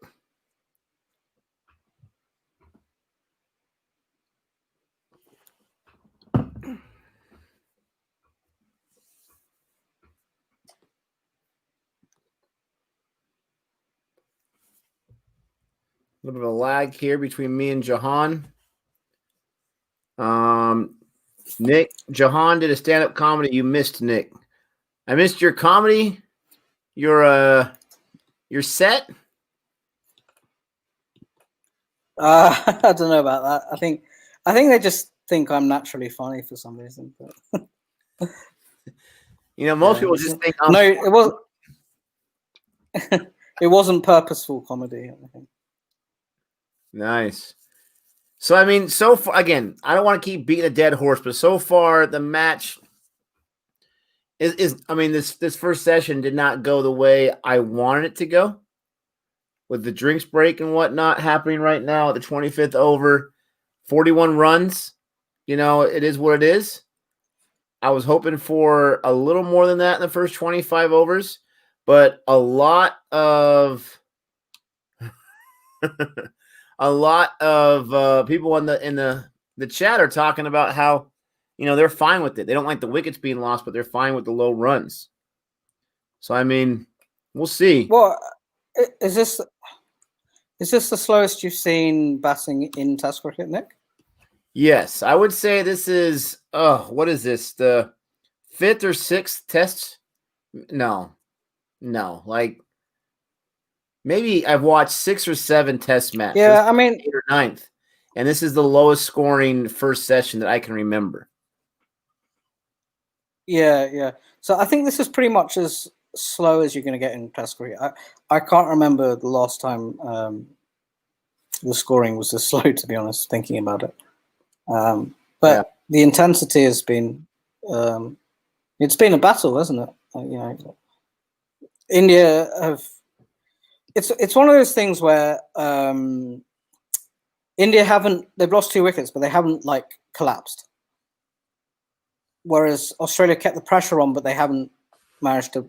A little bit of a lag here between me and Jehan. Nick, Jehan did a stand-up comedy. You missed, Nick. I missed your comedy. Your set.
I don't know about that. I think they just think I'm naturally funny for some reason. But
you know, most people just think I'm
no. It was. It wasn't purposeful comedy. I think.
Nice. So, I mean, so far, again, I don't want to keep beating a dead horse, but so far the match is I mean, this first session did not go the way I wanted it to go with the drinks break and whatnot happening right now at the 25th over, 41 runs. You know, it is what it is. I was hoping for a little more than that in the first 25 overs, but a lot of people in the chat are talking about how, you know, they're fine with it. They don't like the wickets being lost, but they're fine with the low runs. So, I mean, we'll see.
Well, is this the slowest you've seen batting in Test cricket, Nick?
Yes, I would say this is, what is this? The 5th or 6th Test? No, like, maybe I've watched 6 or 7 Test matches.
Yeah, I mean,
8th or 9th. And this is the lowest scoring first session that I can remember.
Yeah. So I think this is pretty much as slow as you're going to get in Test cricket. I can't remember the last time the scoring was this slow, to be honest, thinking about it. But the intensity has been, it's been a battle, hasn't it? You know, India have, it's one of those things where India they've lost 2 wickets, but they haven't like collapsed. Whereas Australia kept the pressure on, but they haven't managed to,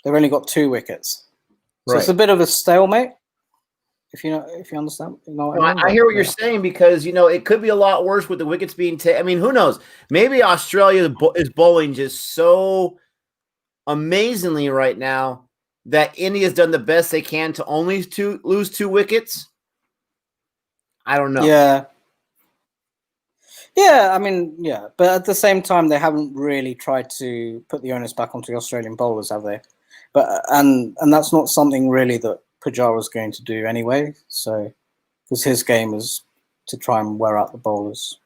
they've only got 2 wickets. So
right.
It's a bit of a stalemate. If you understand, you know.
I hear what you're saying, because, you know, it could be a lot worse with the wickets being taken. I mean, who knows? Maybe Australia is bowling just so amazingly right now that India's done the best they can to only lose 2 wickets. I don't know.
Yeah, I mean, yeah, but at the same time, they haven't really tried to put the onus back onto the Australian bowlers, have they? But and that's not something really that Pujara's going to do anyway. So, because his game is to try and wear out the bowlers.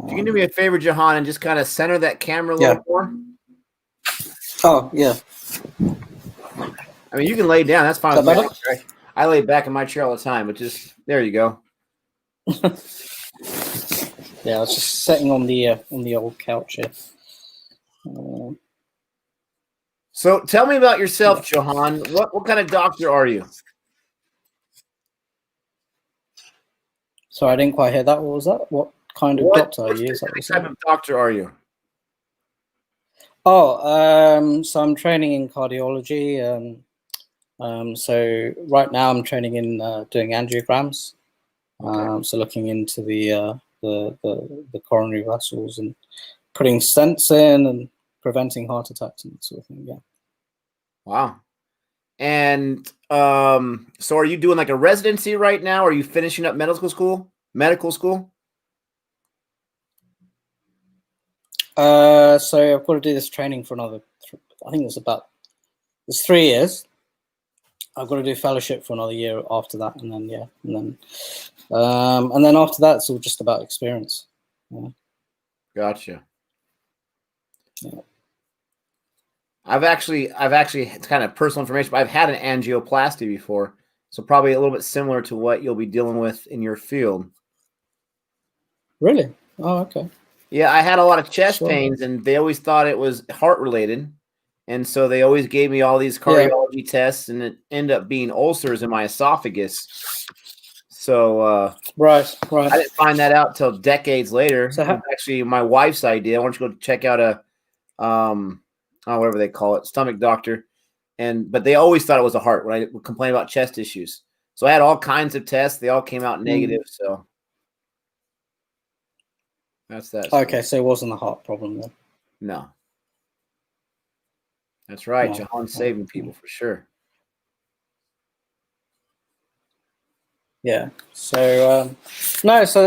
If you can do me a favor, Jehan, and just kind of center that camera a little more.
Oh yeah.
I mean, you can lay down. That's fine. I lay back in my chair all the time, but just there you go.
Yeah, I was just sitting on the old couch here.
So tell me about yourself, Jehan. What kind of doctor are you?
Sorry, I didn't quite hear that. What was that? What kind of doctor are you?
What type of doctor are you?
Oh, so I'm training in cardiology. So right now I'm training in doing angiograms. Okay. So looking into the the coronary vessels and putting stents in and preventing heart attacks and that sort of thing. Yeah.
Wow. And so are you doing like a residency right now? Or are you finishing up medical school?
So I've got to do this training for another, I think it's 3 years. I've got to do fellowship for another year after that, and then after that, it's all just about experience. Yeah.
Gotcha.
Yeah.
I've actually, it's kind of personal information, but I've had an angioplasty before, so probably a little bit similar to what you'll be dealing with in your field.
Really? Oh, okay.
Yeah, I had a lot of chest pains, and they always thought it was heart related, and so they always gave me all these cardiology tests, and it ended up being ulcers in my esophagus. So
right.
I didn't find that out till decades later. So it was actually my wife's idea. Why don't you go check out a whatever they call it, stomach doctor, but they always thought it was a heart when I would complain about chest issues. So I had all kinds of tests; they all came out negative. So that's that.
Okay, so it wasn't a heart problem then.
No, that's right. Jehan's saving people for sure.
Yeah. So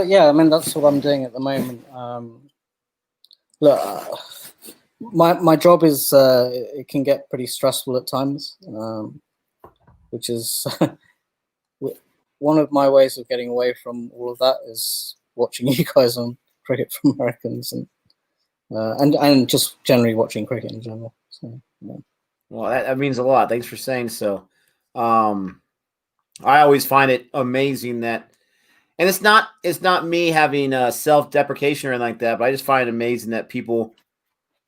yeah, I mean that's what I'm doing at the moment. Look, my job is it can get pretty stressful at times, which is one of my ways of getting away from all of that is watching you guys on Cricket for Americans and just generally watching cricket in general. So, yeah.
Well, that means a lot. Thanks for saying so. I always find it amazing that, and it's not me having self-deprecation or anything like that, but I just find it amazing that people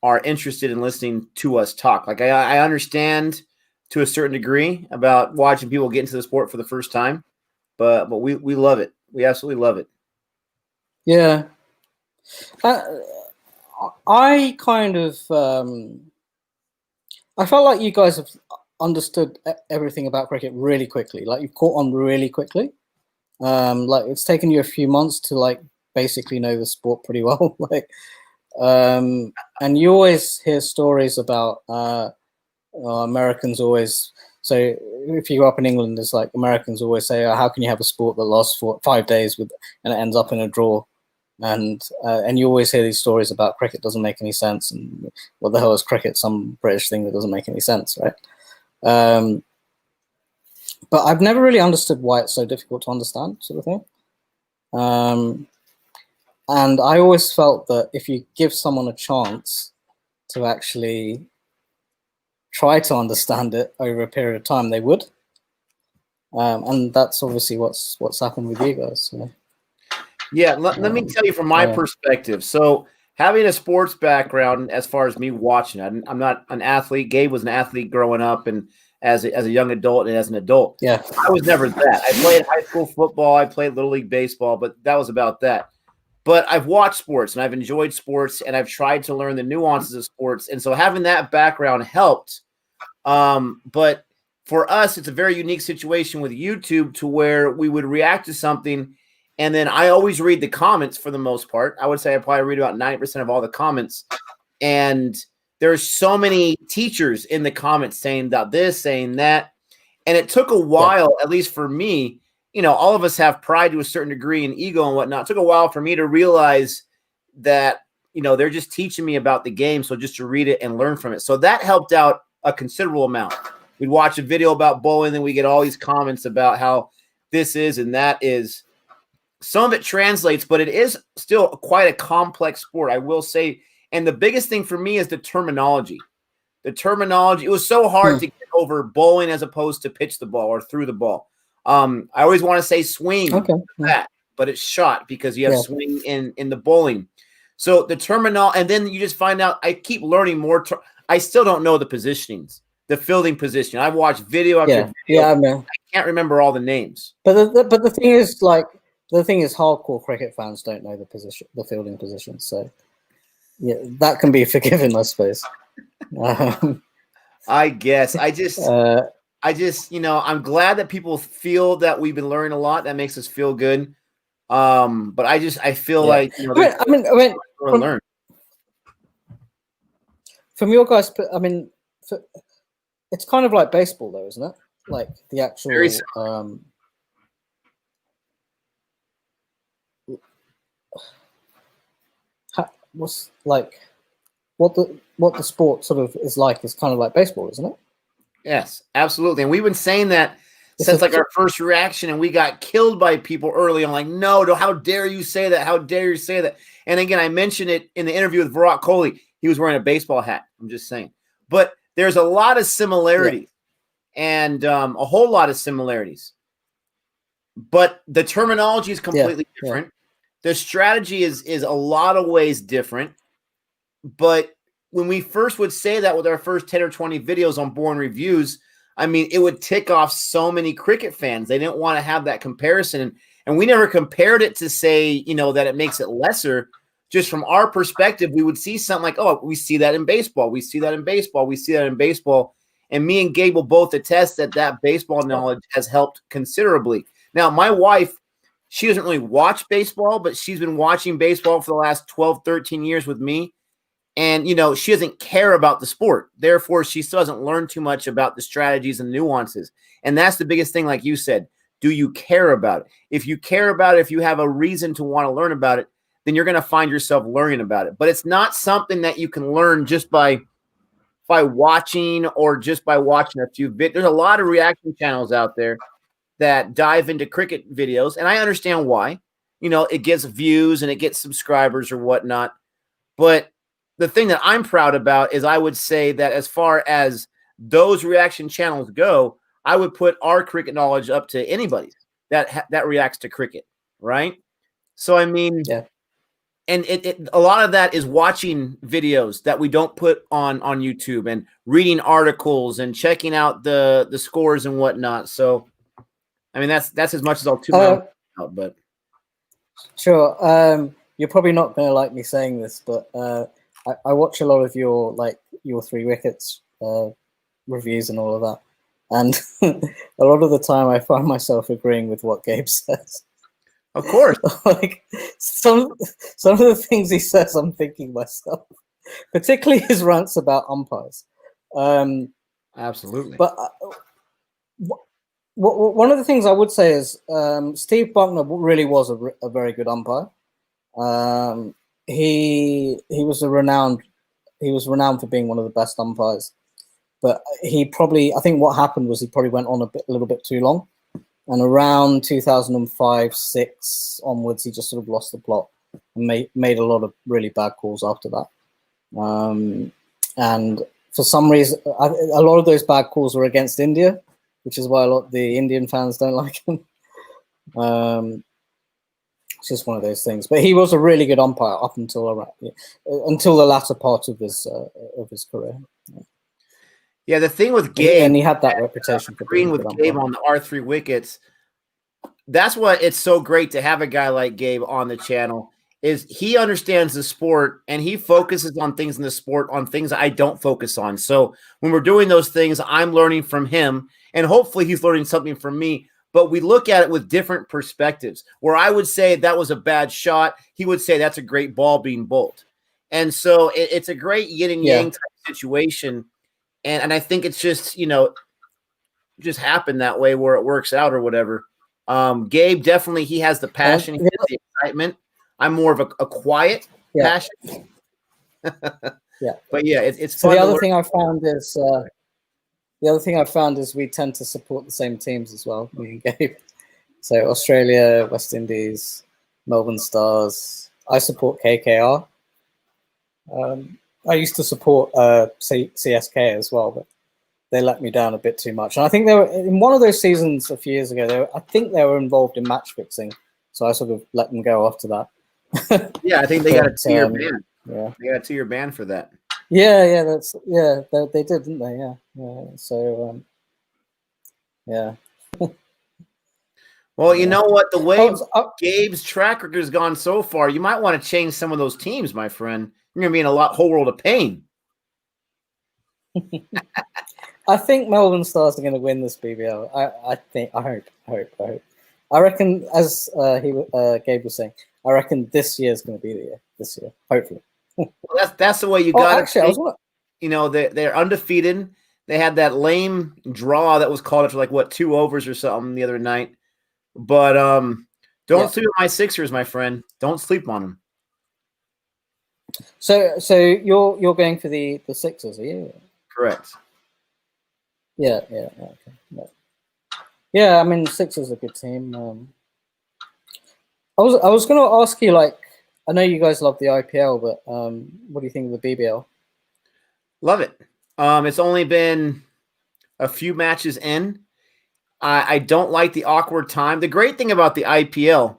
are interested in listening to us talk. Like I understand to a certain degree about watching people get into the sport for the first time, but we love it. We absolutely love it.
Yeah. I kind of I felt like you guys have understood everything about cricket really quickly. Like you've caught on really quickly. Like it's taken you a few months to like basically know the sport pretty well. Like, and you always hear stories about Americans always. So if you grew up in England, it's like Americans always say, "Oh, how can you have a sport that lasts for 5 days and it ends up in a draw?" And you always hear these stories about cricket doesn't make any sense, and what the hell is cricket? Some British thing that doesn't make any sense, right? But I've never really understood why it's so difficult to understand, sort of thing. And I always felt that if you give someone a chance to actually try to understand it over a period of time, they would. And that's obviously what's happened with you guys. So.
Yeah, let me tell you from my perspective. So having a sports background, as far as me watching, I'm not an athlete. Gabe was an athlete growing up, and as a young adult and as an adult.
Yeah,
I was never that. I played high school football. I played Little League baseball, but that was about that. But I've watched sports, and I've enjoyed sports, and I've tried to learn the nuances of sports. And so having that background helped. But for us, it's a very unique situation with YouTube to where we would react to something, and then I always read the comments for the most part. I would say I probably read about 90% of all the comments. And there's so many teachers in the comments saying about this, saying that. And it took a while, at least for me, all of us have pride to a certain degree and ego and whatnot. It took a while for me to realize that, they're just teaching me about the game. So just to read it and learn from it. So that helped out a considerable amount. We'd watch a video about bowling, and we get all these comments about how this is and that is. Some of it translates, but it is still quite a complex sport, I will say. And the biggest thing for me is the terminology. The terminology, it was so hard to get over bowling as opposed to pitch the ball or through the ball. I always want to say swing, that, but it's shot because you have swing in the bowling. So the terminology, and then you just find out, I keep learning more. I still don't know the positionings, the fielding position. I've watched video after video.
Yeah, man.
I can't remember all the names.
But the thing is, hardcore cricket fans don't know the fielding position. So yeah, that can be forgiven, I suppose.
I guess I just, I'm glad that people feel that we've been learning a lot. That makes us feel good. But I feel like, you know,
I mean,
learn.
From your guys, I mean, it's kind of like baseball, though, isn't it? Like the actual what's like what the sport sort of is like is kind of like baseball, isn't it?
Yes, absolutely. And we've been saying that since like our first reaction, and we got killed by people early on, like, no, how dare you say that? How dare you say that? And again, I mentioned it in the interview with Virat Kohli. He was wearing a baseball hat. I'm just saying. But there's a lot of similarities and a whole lot of similarities. But the terminology is completely different. The strategy is a lot of ways different. But when we first would say that with our first 10 or 20 videos on Boring Reviews, I mean, it would tick off so many cricket fans. They didn't want to have that comparison. And we never compared it to say, you know, that it makes it lesser. Just from our perspective, we would see something like, oh, we see that in baseball. We see that in baseball. We see that in baseball. And me and Gabe will both attest that baseball knowledge has helped considerably. Now, my wife, she doesn't really watch baseball, but she's been watching baseball for the last 12, 13 years with me. And, you know, she doesn't care about the sport. Therefore, she still doesn't learn too much about the strategies and nuances. And that's the biggest thing, like you said. Do you care about it? If you care about it, if you have a reason to want to learn about it, then you're going to find yourself learning about it. But it's not something that you can learn just by watching or just by watching a few videos. There's a lot of reaction channels out there that dive into cricket videos, and I understand why. You know, it gets views and it gets subscribers or whatnot. But the thing that I'm proud about is I would say that as far as those reaction channels go, I would put our cricket knowledge up to anybody that reacts to cricket, right? So, I mean, and a lot of that is watching videos that we don't put on YouTube and reading articles and checking out the scores and whatnot. So, I mean, that's as much as I'll tune out, but
sure. You're probably not going to like me saying this, but I watch a lot of your Three Wickets reviews and all of that, and a lot of the time I find myself agreeing with what Gabe says.
Of course,
like some of the things he says, I'm thinking myself, particularly his rants about umpires.
Absolutely,
but. One of the things I would say is Steve Buckner really was a very good umpire. He was renowned for being one of the best umpires, but I think what happened was he probably went on a little bit too long, and around 2005-06 onwards, he just sort of lost the plot and made a lot of really bad calls after that. And for some reason, a lot of those bad calls were against India, which is why a lot of the Indian fans don't like him. It's just one of those things. But he was a really good umpire up until the latter part of his career.
Yeah, the thing with Gabe,
and he had that reputation for
agreeing with Gabe on the R3 wickets. That's why it's so great to have a guy like Gabe on the channel. Is he understands the sport and he focuses on things in the sport, on things I don't focus on. So when we're doing those things, I'm learning from him, and hopefully he's learning something from me. But we look at it with different perspectives. Where I would say that was a bad shot, he would say that's a great ball being bowled. And so it's a great yin and yang type situation. And I think it's just, just happened that way where it works out or whatever. Gabe, definitely, he has the passion, he has the excitement. I'm more of a quiet passion. But yeah, it's fun.
So the other thing I found is we tend to support the same teams as well, me and Gabe. So Australia, West Indies, Melbourne Stars. I support KKR. I used to support CSK as well, but they let me down a bit too much. And I think they were in one of those seasons a few years ago. I think they were involved in match fixing, so I sort of let them go after that.
Yeah, I think they got a 2-year ban. Yeah, they got a 2-year ban for that.
Yeah, they did, didn't they? Yeah. So, yeah.
Well, you know what? The way Gabe's track record has gone so far, you might want to change some of those teams, my friend. You're going to be in a whole world of pain.
I think Melbourne Stars are going to win this BBL. I hope. I reckon, as Gabe was saying, I reckon this year is going to be the year. This year, hopefully.
Well, that's the way you got it.
Actually, I was wondering,
you know, they're undefeated. They had that lame draw that was called after like what 2 overs or something the other night. But don't sleep on my Sixers, my friend. Don't sleep on them.
So you're going for the Sixers, are you?
Correct.
Yeah, okay. Yeah, I mean, Sixers are a good team. I was going to ask you, like, I know you guys love the IPL, but what do you think of the BBL?
Love it. It's only been a few matches in. I don't like the awkward time. The great thing about the IPL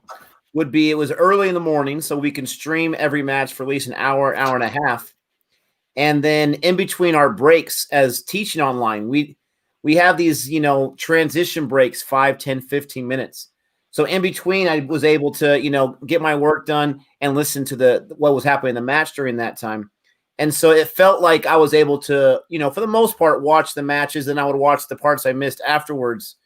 would be it was early in the morning, so we can stream every match for at least an hour, hour and a half. And then in between our breaks as teaching online, we have these, you know, transition breaks, 5, 10, 15 minutes. So in between, I was able to, you know, get my work done and listen to what was happening in the match during that time. And so it felt like I was able to, you know, for the most part, watch the matches, and I would watch the parts I missed afterwards.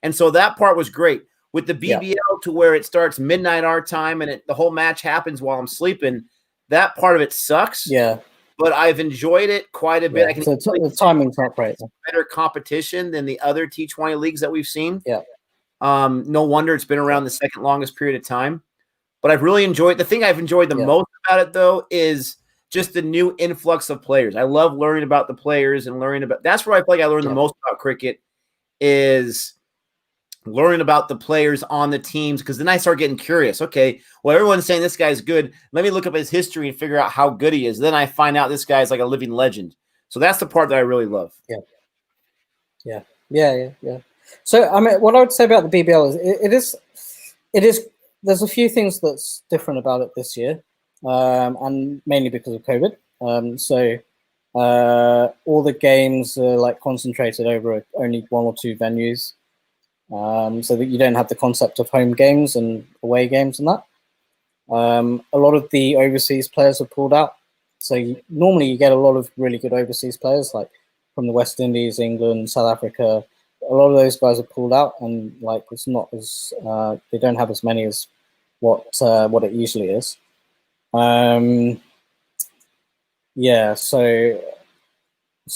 And so that part was great. With the BBL to where it starts midnight our time and the whole match happens while I'm sleeping, that part of it sucks.
Yeah.
But I've enjoyed it quite a bit.
So the timing's not great.
Better competition than the other T20 leagues that we've seen.
Yeah.
No wonder it's been around the second longest period of time. But I've really enjoyed – the thing I've enjoyed the most about it, though, is just the new influx of players. I love learning about the players and learning about – that's where I feel like I learned the most about cricket is learning about the players on the teams, because then I start getting curious. Okay, well, everyone's saying this guy's good. Let me look up his history and figure out how good he is. Then I find out this guy's like a living legend. So that's the part that I really love.
Yeah. So, I mean, what I would say about the BBL is it is. There's a few things that's different about it this year, and mainly because of COVID. So all the games are like concentrated over only 1 or 2 venues, so that you don't have the concept of home games and away games and that. A lot of the overseas players are pulled out. So normally you get a lot of really good overseas players, like from the West Indies, England, South Africa. A lot of those guys are pulled out, and like it's not as they don't have as many as what it usually is. So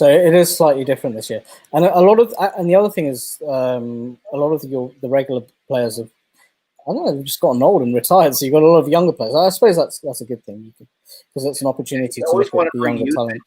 it is slightly different this year, and the other thing is a lot of the regular players have, I don't know, they've just gotten old and retired. So you've got a lot of younger players. I suppose that's a good thing, because it's an opportunity to look at the younger talent.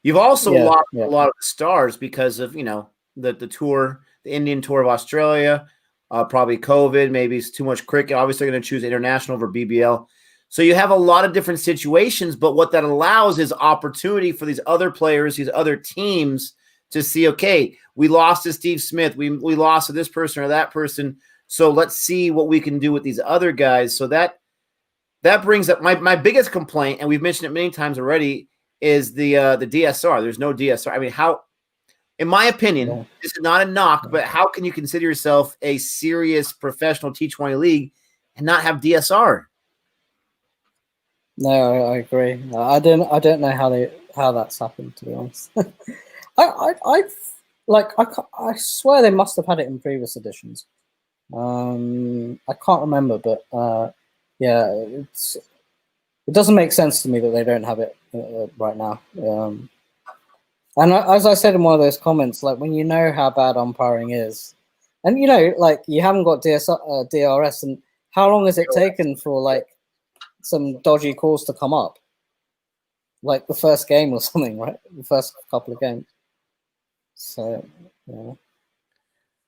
You've also lost a lot of the stars because of, you know, the tour, the Indian tour of Australia, probably COVID, maybe it's too much cricket. Obviously, they're going to choose international over BBL. So you have a lot of different situations, but what that allows is opportunity for these other players, these other teams to see, okay, we lost to Steve Smith. We lost to this person or that person. So let's see what we can do with these other guys. So that brings up my biggest complaint, and we've mentioned it many times already, is the DSR. There's no DSR. I mean, how, in my opinion, this is not a knock, but how can you consider yourself a serious professional T20 league and not have DSR?
No, I agree. I don't know how that's happened, to be honest. I swear they must have had it in previous editions. I can't remember, but it doesn't make sense to me that they don't have it right now. And as I said in one of those comments, like, when you know how bad umpiring is, and you know, like, you haven't got DRS, and how long has it taken for like some dodgy calls to come up, like the first game or something, right? The first couple of games. So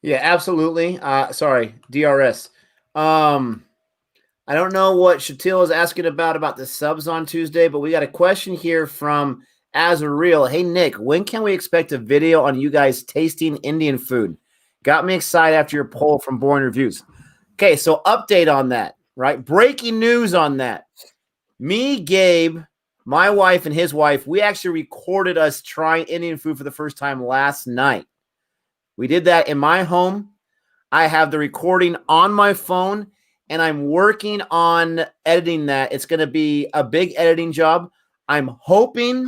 yeah, absolutely. Sorry, DRS. I don't know what Shatil is asking about the subs on Tuesday, but we got a question here from Azareel. Hey, Nick, when can we expect a video on you guys tasting Indian food? Got me excited after your poll from Boring Reviews. Okay, so update on that, right? Breaking news on that. Me, Gabe, my wife, and his wife, we actually recorded us trying Indian food for the first time last night. We did that in my home. I have the recording on my phone, and I'm working on editing that. It's going to be a big editing job. I'm hoping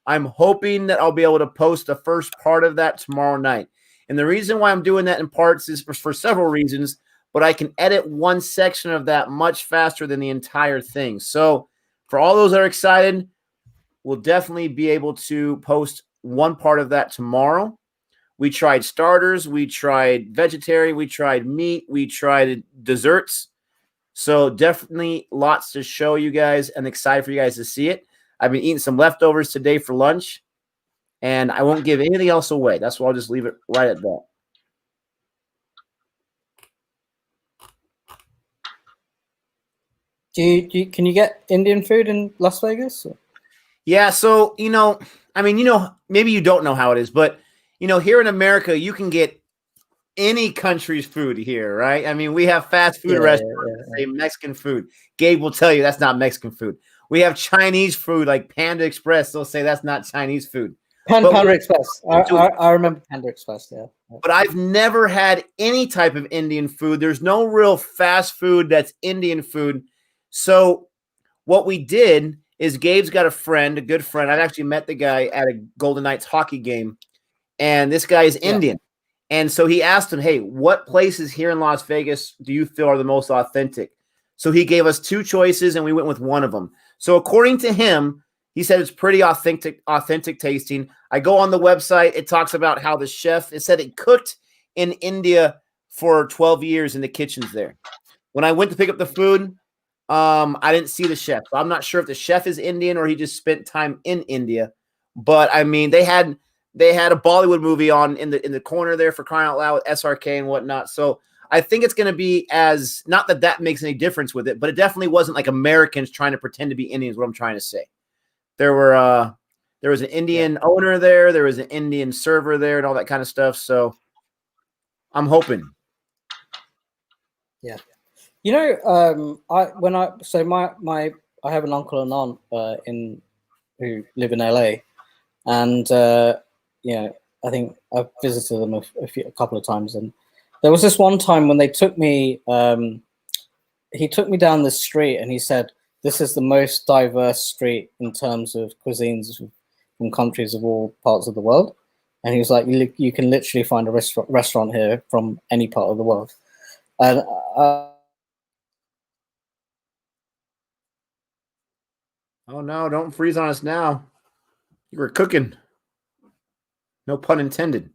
that I'll be able to post the first part of that tomorrow night. And the reason why I'm doing that in parts is for several reasons, but I can edit one section of that much faster than the entire thing. So for all those that are excited, we'll definitely be able to post one part of that tomorrow. We tried starters, we tried vegetarian, we tried meat, we tried desserts. So definitely lots to show you guys and excited for you guys to see it. I've been eating some leftovers today for lunch, and I won't give anything else away. That's why I'll just leave it right at that.
Can you get Indian food in Las Vegas? Or?
Yeah, so maybe you don't know how it is, but here in America, you can get any country's food here, right? I mean, we have fast food restaurants that say Mexican food. Gabe will tell you that's not Mexican food. We have Chinese food like Panda Express. They'll say that's not Chinese food.
Panda Express. I remember Panda Express, yeah.
But I've never had any type of Indian food. There's no real fast food that's Indian food. So what we did is Gabe's got a good friend. I've actually met the guy at a Golden Knights hockey game, and this guy is Indian. And so he asked him, hey, what places here in Las Vegas do you feel are the most authentic? So he gave us two choices, and we went with one of them. So according to him, he said it's pretty authentic tasting. I go on the website. It talks about how the chef, it said it cooked in India for 12 years in the kitchens there. When I went to pick up the food, I didn't see the chef. So I'm not sure if the chef is Indian or he just spent time in India. But, I mean, they had a Bollywood movie on in the corner there for crying out loud with SRK and whatnot. So I think it's going to be not that makes any difference with it, but it definitely wasn't like Americans trying to pretend to be Indians, what I'm trying to say. There was an Indian owner there. There was an Indian server there and all that kind of stuff. So I'm hoping.
Yeah. I have an uncle and aunt who live in LA, and I think I've visited them a couple of times, and there was this one time when they took me. He took me down the street, and he said, "This is the most diverse street in terms of cuisines from countries of all parts of the world." And he was like, "You can literally find a restaurant here from any part of the world." And
oh no! Don't freeze on us now. You were cooking. No pun intended.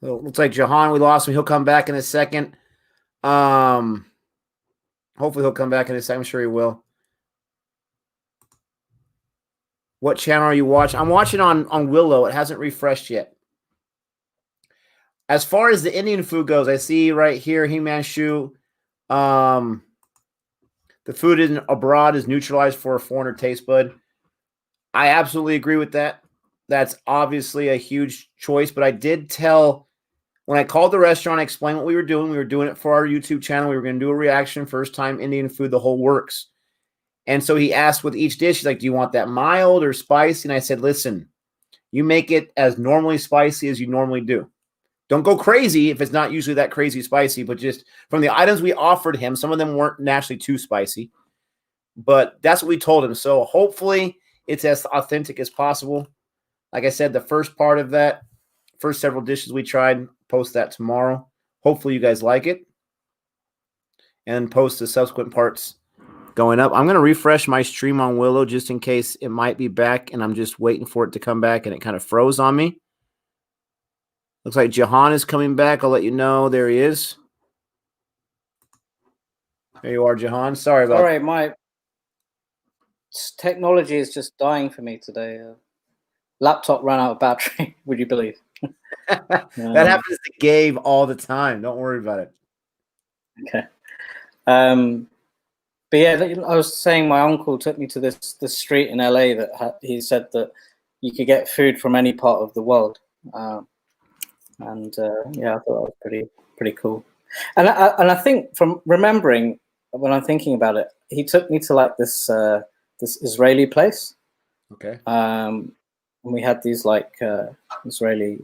So it looks like Jehan, we lost him. He'll come back in a second. Hopefully he'll come back in a second. I'm sure he will. What channel are you watching? I'm watching on Willow. It hasn't refreshed yet. As far as the Indian food goes, I see right here, Himanshu, the food abroad is neutralized for a foreigner taste bud. I absolutely agree with that. That's obviously a huge choice, but I did when I called the restaurant, I explained what we were doing. We were doing it for our YouTube channel. We were going to do a reaction, first time Indian food, the whole works. And so he asked with each dish, he's like, do you want that mild or spicy? And I said, listen, you make it as normally spicy as you normally do. Don't go crazy if it's not usually that crazy spicy, but just from the items we offered him, some of them weren't naturally too spicy, but that's what we told him. So hopefully it's as authentic as possible. Like I said, the first part of that, first several dishes we tried, post that tomorrow. Hopefully you guys like it. And post the subsequent parts going up. I'm going to refresh my stream on Willow just in case it might be back, and I'm just waiting for it to come back, and it kind of froze on me. Looks like Jehan is coming back. I'll let you know. There he is. There you are, Jehan. Sorry about that.
All right, my technology is just dying for me today. Laptop ran out of battery. Would you believe?
That happens to Gabe all the time. Don't worry about it.
Okay. But yeah, I was saying my uncle took me to this street in LA that he said that you could get food from any part of the world. And yeah, I thought that was pretty cool. And I think from remembering when I'm thinking about it, he took me to like this Israeli place.
Okay.
And we had these like Israeli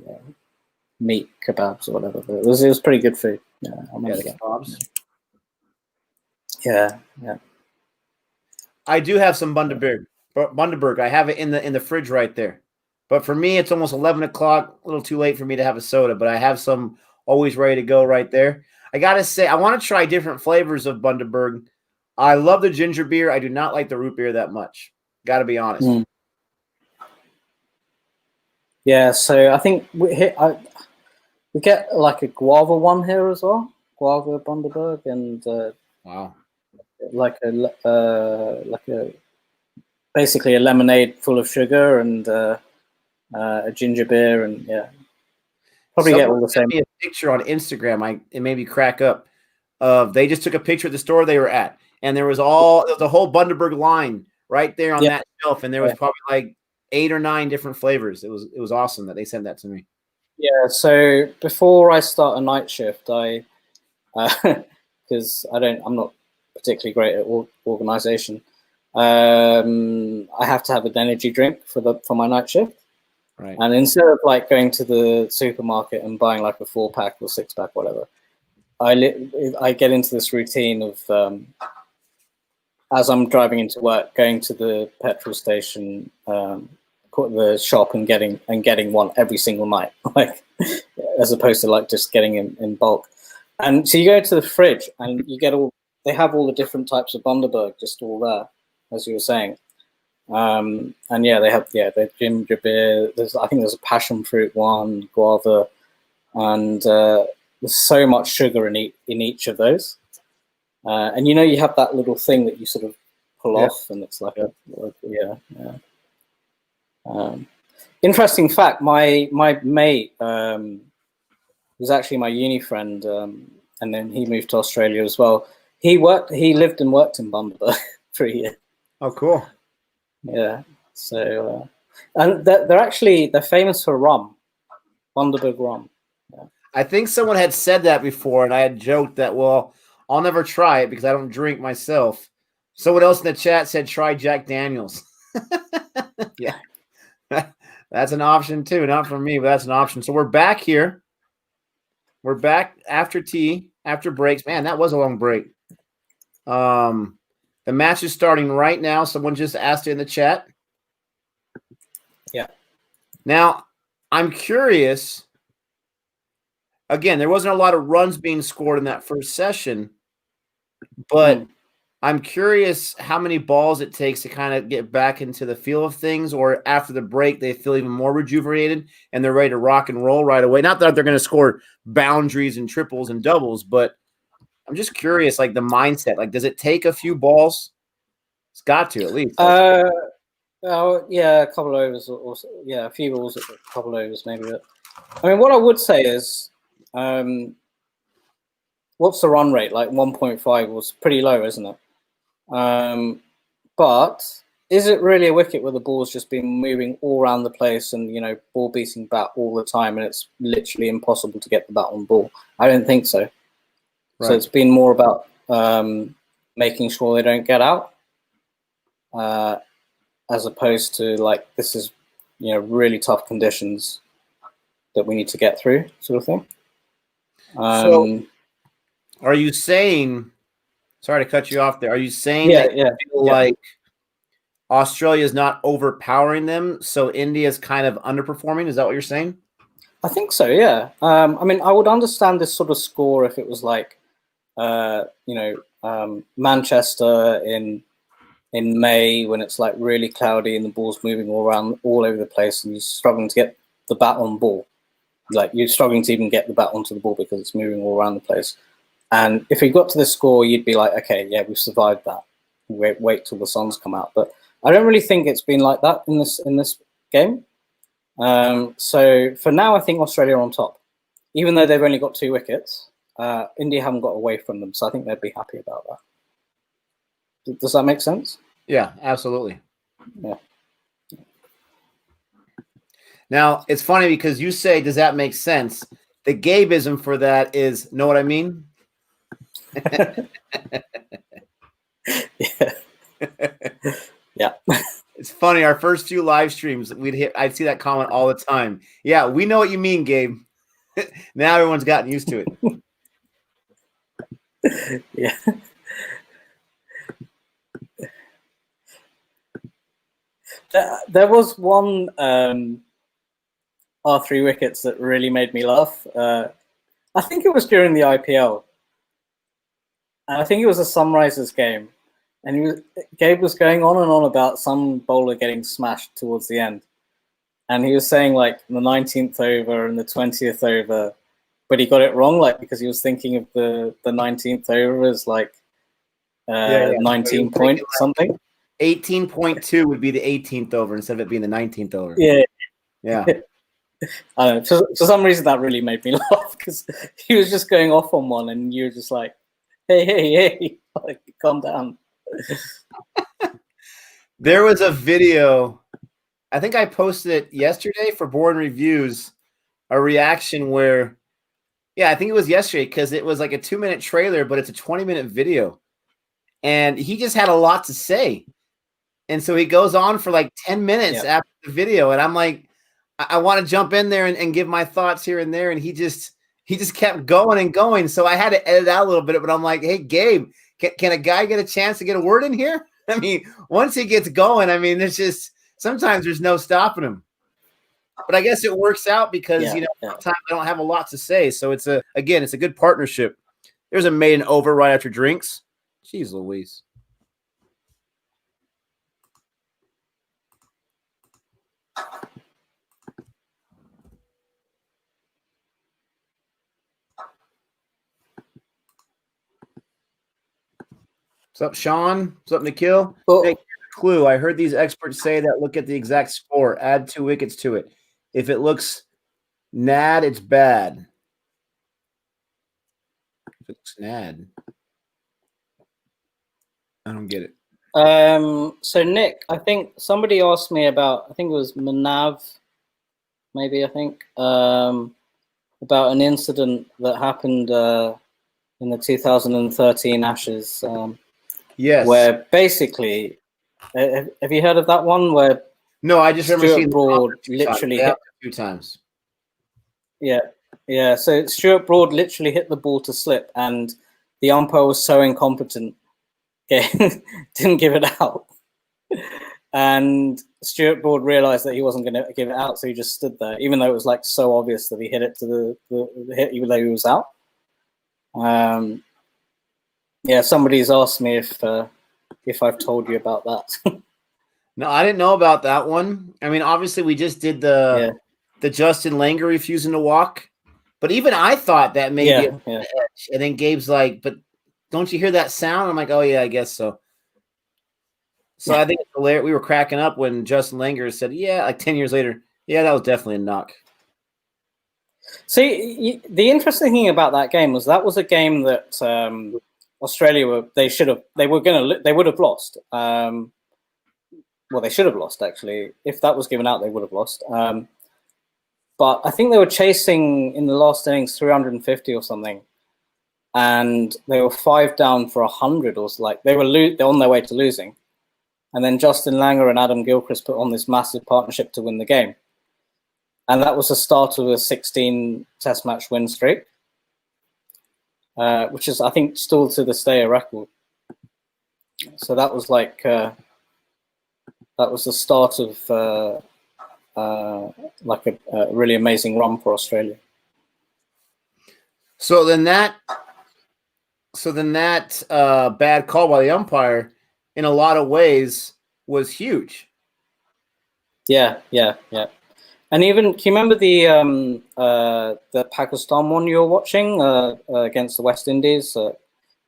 meat kebabs or whatever. But it was pretty good food. Yeah, I remember that. Yeah.
I do have some Bundaberg. I have it in the fridge right there. But for me, it's almost 11 o'clock. A little too late for me to have a soda, but I have some always ready to go right there. I got to say, I want to try different flavors of Bundaberg. I love the ginger beer. I do not like the root beer that much. Got to be honest.
Mm. Yeah, so I think we get like a guava one here as well. Guava Bundaberg and
wow,
like a basically a lemonade full of sugar and a ginger beer, and yeah, probably
someone
get all the same.
sent me a picture on Instagram. It made me crack up. They just took a picture of the store they were at, and there was the whole Bundaberg line right there on that shelf, and there was probably like 8 or 9 different flavors. It was awesome that they sent that to me.
Yeah, so before I start a night shift, I because I'm not particularly great at organization. I have to have an energy drink for my night shift.
Right.
And instead of like going to the supermarket and buying like a 4-pack or 6-pack, whatever, I get into this routine of as I'm driving into work, going to the petrol station, the shop, and getting one every single night, like as opposed to like just getting in bulk. And so you go to the fridge and you get they have all the different types of Bundaberg just all there, as you were saying. And yeah, they have the ginger beer. I think there's a passion fruit one, guava, and there's so much sugar in each of those. And you have that little thing that you sort of pull off, and it's like interesting fact. My mate was actually my uni friend, and then he moved to Australia as well. He lived and worked in Bundaberg for a year.
Oh, cool.
Yeah. So, and they're famous for rum, Bundaberg rum. Yeah.
I think someone had said that before, and I had joked that, well, I'll never try it because I don't drink myself. Someone else in the chat said try Jack Daniels. Yeah. That's an option too. Not for me, but that's an option. So we're back here. We're back after tea, after breaks. Man, that was a long break. The match is starting right now. Someone just asked it in the chat.
Yeah.
Now, I'm curious. Again, there wasn't a lot of runs being scored in that first session, but I'm curious how many balls it takes to kind of get back into the feel of things, or after the break, they feel even more rejuvenated and they're ready to rock and roll right away. Not that they're going to score boundaries and triples and doubles, but I'm just curious, like the mindset. Like, does it take a few balls? It's got to, at least.
Yeah, a couple overs, or a few balls, a couple overs, maybe. I mean, what I would say is, what's the run rate? Like 1.5 was pretty low, isn't it? But is it really a wicket where the ball's just been moving all around the place and, ball beating bat all the time, and it's literally impossible to get the bat on ball? I don't think so. Right. So it's been more about making sure they don't get out, as opposed to like, this is, really tough conditions that we need to get through, sort of thing.
So are you saying, sorry to cut you off there, are you saying that you feel like Australia is not overpowering them, so India is kind of underperforming? Is that what you're saying?
I think so, yeah. I mean, I would understand this sort of score if it was like, Manchester in May, when it's like really cloudy and the ball's moving all over the place and you're struggling to get the bat on ball. Like, you're struggling to even get the bat onto the ball because it's moving all around the place. And if we got to this score, you'd be like, okay, yeah, we've survived that. Wait till the suns come out. But I don't really think it's been like that in this game. So for now, I think Australia are on top, even though they've only got 2 wickets. India haven't got away from them, so I think they'd be happy about that. Does that make sense?
Yeah, absolutely.
Yeah.
Now, it's funny because you say, does that make sense? The Gabeism for that is, know what I mean?
Yeah. Yeah.
It's funny. Our first few live streams, I'd see that comment all the time. Yeah, we know what you mean, Gabe. Now everyone's gotten used to
it. Yeah. There was one our 3 wickets that really made me laugh. I think it was during the IPL. And I think it was a Sunrisers game. And Gabe was going on and on about some bowler getting smashed towards the end. And he was saying like the 19th over and the 20th over, but he got it wrong, like because he was thinking of the 19th over as like 19 point something.
18.2 would be the 18th over instead of it being the 19th over.
Yeah.
Yeah.
I don't know. For some reason, that really made me laugh because he was just going off on one, and you were just like, "Hey, like, calm down."
There was a video, I think I posted it yesterday for Boring Reviews, a reaction where, I think it was yesterday because it was like a 2-minute trailer, but it's a 20-minute video, and he just had a lot to say, and so he goes on for like 10 minutes after the video, and I'm like, I want to jump in there and give my thoughts here and there. And he just kept going and going. So I had to edit out a little bit, but I'm like, hey, Gabe, can a guy get a chance to get a word in here? I mean, once he gets going, I mean, sometimes there's no stopping him. But I guess it works out because, sometimes I don't have a lot to say. So it's a good partnership. There's a maiden over right after drinks. Jeez Louise. What's up, Sean? What's up, Nikhil? Hey, clue. I heard these experts say that look at the exact score. Add 2 wickets to it. If it looks nad, it's bad. If it looks nad. I don't get it.
So, Nick, I think somebody asked me about, I think it was Manav, maybe, about an incident that happened in the 2013 Ashes.
Yes.
Where basically, have you heard of that one? Where
no, I just remember seeing
Broad literally hit
a few times.
Yeah. So Stuart Broad literally hit the ball to slip, and the umpire was so incompetent, didn't give it out. And Stuart Broad realised that he wasn't going to give it out, so he just stood there, even though it was like so obvious that he hit it to the hit, even though he was out. Somebody's asked me if I've told you about that.
No, I didn't know about that one. I mean, obviously, we just did the Justin Langer refusing to walk, but even I thought that maybe and then Gabe's like, "But don't you hear that sound?" I'm like, "Oh yeah, I guess so." So I think it's hilarious. We were cracking up when Justin Langer said, like 10 years later, that was definitely a knock.
See, the interesting thing about that game was a game that Australia would have lost. Well, they should have lost, actually. If that was given out, they would have lost. But I think they were chasing in the last innings 350 or something, and they were 5 down for 100, or like they're on their way to losing. And then Justin Langer and Adam Gilchrist put on this massive partnership to win the game. And that was the start of a 16 Test match win streak, which is, I think, still to this day a record. So that was like that was the start of like a really amazing run for Australia.
So then that bad call by the umpire, in a lot of ways, was huge. Yeah.
And even, can you remember the Pakistan one you were watching against the West Indies?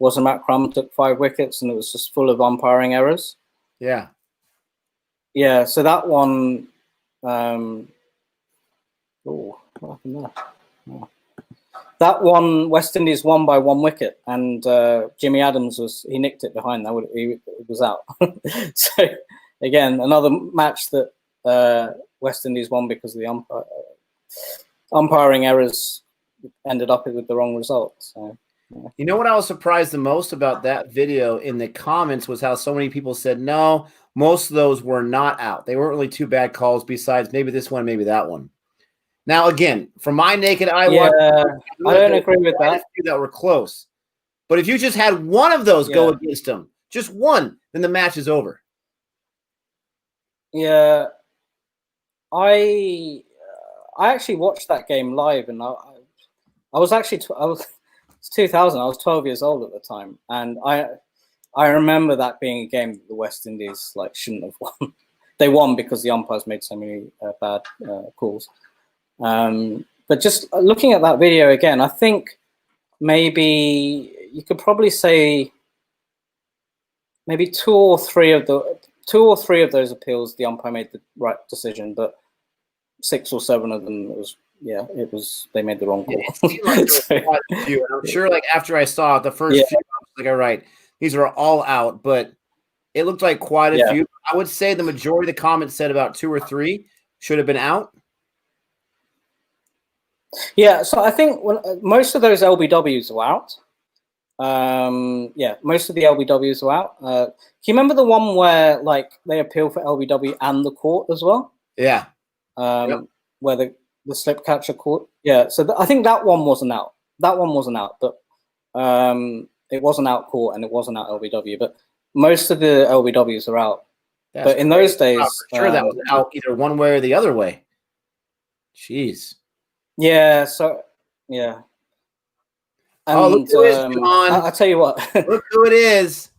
Wasam Akram took 5 wickets, and it was just full of umpiring errors.
Yeah.
Yeah. So that one. What happened there? Oh. That one, West Indies won by 1 wicket, and Jimmy Adams he nicked it behind. It was out. So again, another match that West Indies won because of the umpiring errors ended up with the wrong result. So, yeah.
You know what I was surprised the most about that video in the comments was how so many people said, no, most of those were not out. They weren't really 2 bad calls besides maybe this one, maybe that one. Now, again, from my naked eye,
I don't agree with that.
That were close. But if you just had one of those go against them, just one, then the match is over.
Yeah. I I actually watched that game live, and I was actually it's 2000. I was 12 years old at the time, and I remember that being a game that the West Indies like shouldn't have won. They won because the umpires made so many bad calls. But just looking at that video again, I think maybe you could probably say maybe two or three of those appeals, the umpire made the right decision, but 6 or 7 of them, they made the wrong call.
It seemed like there was quite a few, and I'm sure, like after I saw it, the first few, I was like, all right, these are all out, but it looked like quite a few. I would say the majority of the comments said about 2 or 3 should have been out.
Yeah, so I think most of those LBWs were out. Most of the LBWs were out. Do you remember the one where like they appeal for LBW and the court as well?
Yeah.
Where the slip catcher court. Yeah, so I think that one wasn't out. That one wasn't out, but it wasn't out court and it wasn't out LBW. But most of the LBWs are out. But in those days,
I'm sure that was out either one way or the other way. Jeez.
Yeah. So yeah. And,
look who it is, John.
I'll tell you what.
Look who it is.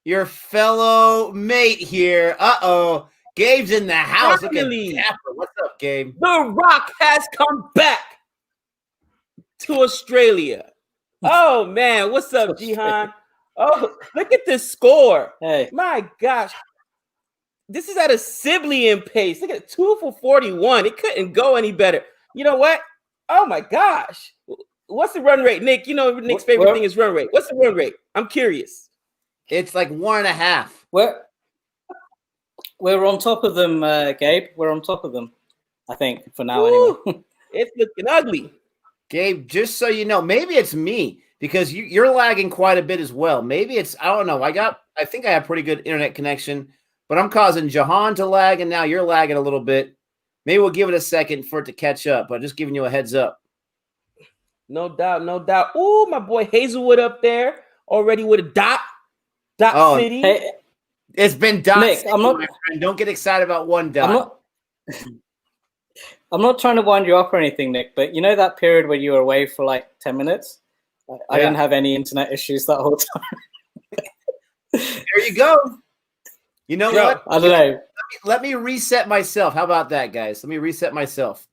Your fellow mate here. Uh-oh. Gabe's in the house.
Finally.
Look at Tapper. What's up, Gabe?
The Rock has come back to Australia. Oh, man. What's up, Jehan? Oh, look at this score.
Hey.
My gosh. This is at a Sibley pace. Look at 2 for 41. It couldn't go any better. You know what? Oh, my gosh. What's the run rate, Nick? You know Nick's favorite thing is run rate. What's the run rate? I'm curious.
It's like 1.5.
We're on top of them, Gabe. We're on top of them, I think, for now. Anyway.
It's looking ugly.
Gabe, just so you know, maybe it's me because you're lagging quite a bit as well. Maybe it's, I don't know. I think I have pretty good internet connection, but I'm causing Jehan to lag, and now you're lagging a little bit. Maybe we'll give it a second for it to catch up, but just giving you a heads up.
No doubt, no doubt. Ooh, my boy Hazelwood up there already with a dot city.
Hey,
it's been dot
Nick,
city, my friend. Don't get excited about one dot.
I'm not trying to wind you up or anything, Nick, but you know that period where you were away for like 10 minutes? I didn't have any internet issues that whole time.
There you go. You know what?
I don't know.
Let me reset myself. How about that, guys? Let me reset myself.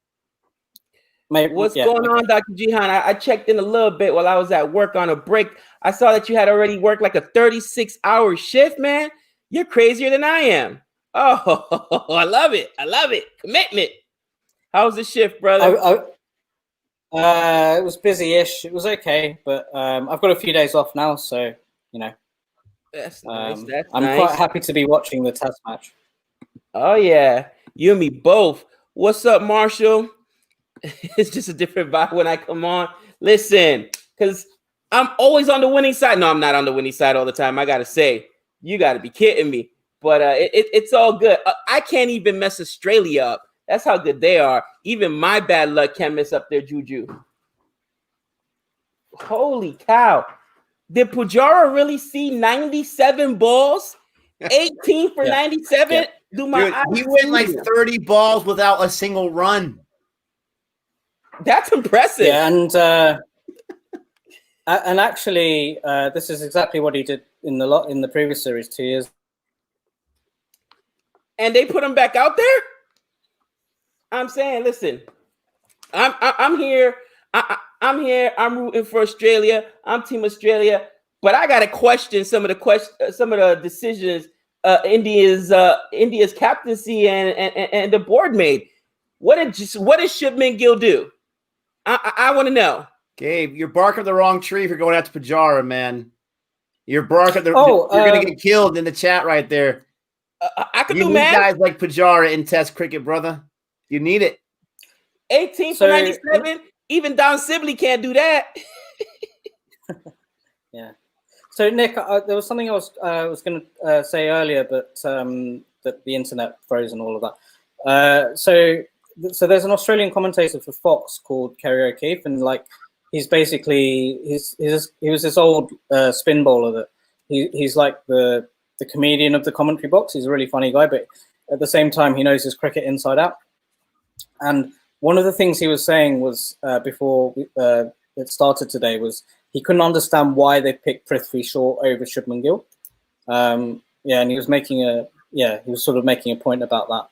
What's going on, Dr. Jehan? I checked in a little bit while I was at work on a break. I saw that you had already worked like a 36-hour shift, man. You're crazier than I am. Oh, I love it. I love it. Commitment. How was the shift, brother?
It was busy-ish. It was okay, but I've got a few days off now, so, you know.
That's nice.
I'm quite happy to be watching the test match.
Oh, yeah. You and me both. What's up, Marshall? It's just a different vibe when I come on. Listen, because I'm always on the winning side. No, I'm not on the winning side all the time. I got to say, you got to be kidding me. But it's all good. I can't even mess Australia up. That's how good they are. Even my bad luck can't mess up their juju. Holy cow. Did Pujara really see 97 balls? 18 for 97?
Yeah. Dude, he went like 30 balls without a single run.
That's impressive.
Yeah, and actually, this is exactly what he did in the previous series 2 years.
And they put him back out there. I'm saying, listen, I'm here. I'm here. I'm rooting for Australia. I'm Team Australia. But I gotta question some of the decisions India's captaincy and the board made. What did Shubman Gill do? I want to know.
Gabe, you're barking the wrong tree if you're going out to Pujara, man. You're barking you're gonna get killed in the chat right there.
I could
do
math.
Guys like Pujara in Test cricket, brother. You need it.
18 for 97. Even Don Sibley can't do that.
Yeah. So Nick, there was something I was going to say earlier, but that the internet froze and all of that. So there's an Australian commentator for Fox called Kerry O'Keefe, and like he's basically he was this old spin bowler that he's like the comedian of the commentary box. He's a really funny guy, but at the same time he knows his cricket inside out. And one of the things he was saying was before it started today was he couldn't understand why they picked Prithvi Shaw over Shubman Gill. Yeah, and he was sort of making a point about that.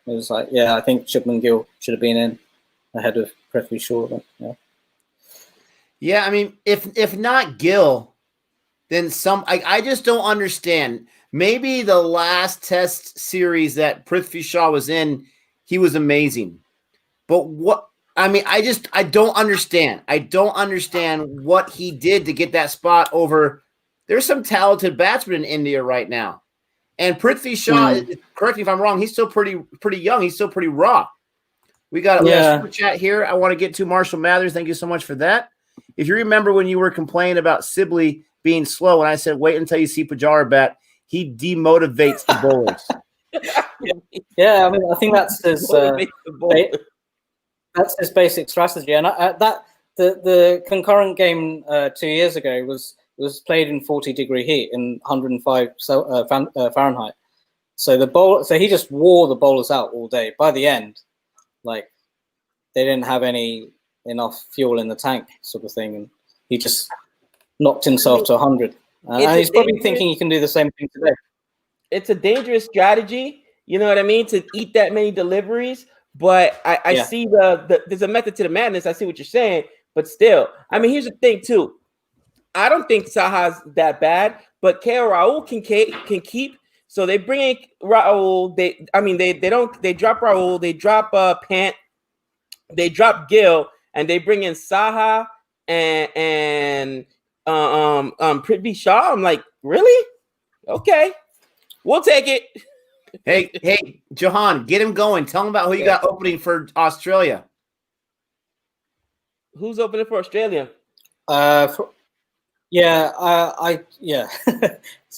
It was like, yeah, I think Shubman Gill should have been in ahead of Prithvi Shaw. But, yeah.
Yeah, I mean, if not Gill, then I just don't understand. Maybe the last test series that Prithvi Shaw was in, he was amazing. But I don't understand. I don't understand what he did to get that spot over. There's some talented batsmen in India right now. And Prithvi Shaw, correct me if I'm wrong, he's still pretty young. He's still pretty raw. We got a super chat here. I want to get to Marshall Mathers. Thank you so much for that. If you remember when you were complaining about Sibley being slow, and I said, wait until you see Pujara bat, he demotivates the bowlers.
Yeah, I mean, I think that's his basic strategy. And the concurrent game 2 years ago was played in 40-degree heat in 105 Fahrenheit. So he just wore the bowlers out all day. By the end, like, they didn't have enough fuel in the tank, sort of thing, and he just knocked himself to 100. And he's probably thinking he can do the same thing today.
It's a dangerous strategy, you know what I mean, to eat that many deliveries. But I see there's a method to the madness. I see what you're saying, but still, I mean, here's the thing too. I don't think Saha's that bad, but KL Rahul can keep. So they bring in Rahul. They drop Rahul. They drop Pant. They drop Gill, and they bring in Saha and Prithvi Shaw. I'm like, really? Okay, we'll take it.
Hey, Jehan, get him going. Tell him about who you got opening for Australia.
Who's opening for Australia?
So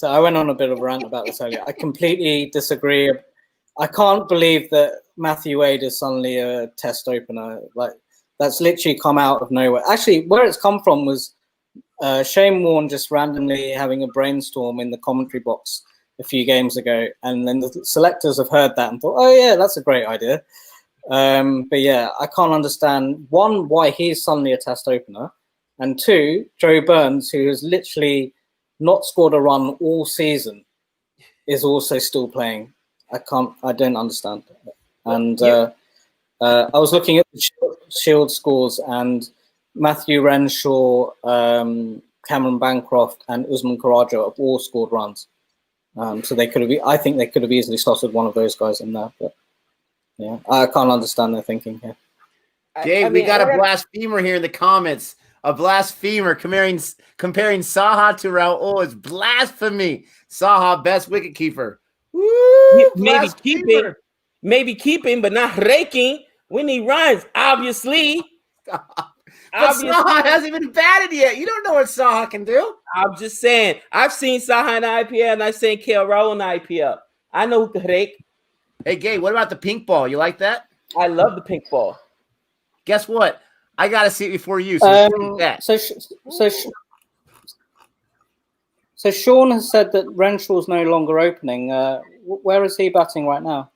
I went on a bit of a rant about this earlier. I completely disagree. I can't believe that Matthew Wade is suddenly a test opener. Like, that's literally come out of nowhere. Actually, where it's come from was Shane Warne just randomly having a brainstorm in the commentary box a few games ago, and then the selectors have heard that and thought, oh yeah, that's a great idea. But yeah, I can't understand, one, why he's suddenly a test opener, and two, Joe Burns, who has literally not scored a run all season, is also still playing. I don't understand. And I was looking at the Shield scores, and Matthew Renshaw, Cameron Bancroft, and Usman Khawaja have all scored runs. So I think they could have easily slotted one of those guys in there. But yeah, I can't understand their thinking here.
Gabe, we got a blasphemer here in the comments. A blasphemer comparing Saha to Rahul is blasphemy. Saha, best wicketkeeper.
Maybe keeping, but not raking. We need runs, obviously.
But Saha hasn't even batted yet. You don't know what Saha can do.
I'm just saying. I've seen Saha in the IPL, and I've seen KL Rahul in the IPL. I know who can rake.
Hey, Gabe, what about the pink ball? You like that?
I love the pink ball.
Guess what? I got to see it before you.
So Sean has said that Renshaw's no longer opening. Where is he batting right now?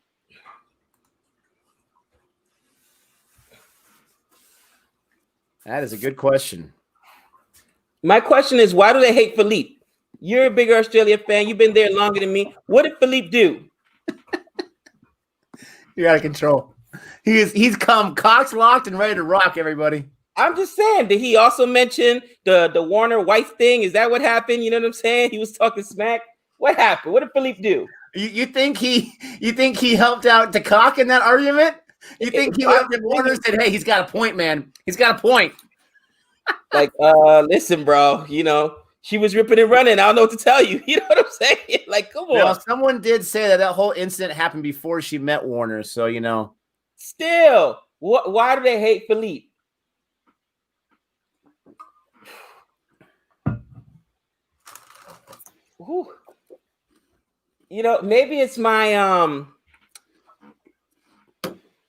That is a good question.
My question is, why do they hate Philippe? You're a bigger Australia fan. You've been there longer than me. What did Philippe do?
You're out of control. He's come cocks locked and ready to rock, everybody.
I'm just saying, did he also mention the Warner wife thing? Is that what happened? You know what I'm saying? He was talking smack. What happened? What did Philippe do?
You think he helped out the cock in that argument? You think he went up to Warner and said, hey, he's got a point, man. He's got a point.
Like, listen, bro, you know, she was ripping and running. I don't know what to tell you. You know what I'm saying? Like, come on.
Now, someone did say that whole incident happened before she met Warner. So, you know.
Still, why do they hate Philippe? Whew. You know, maybe it's my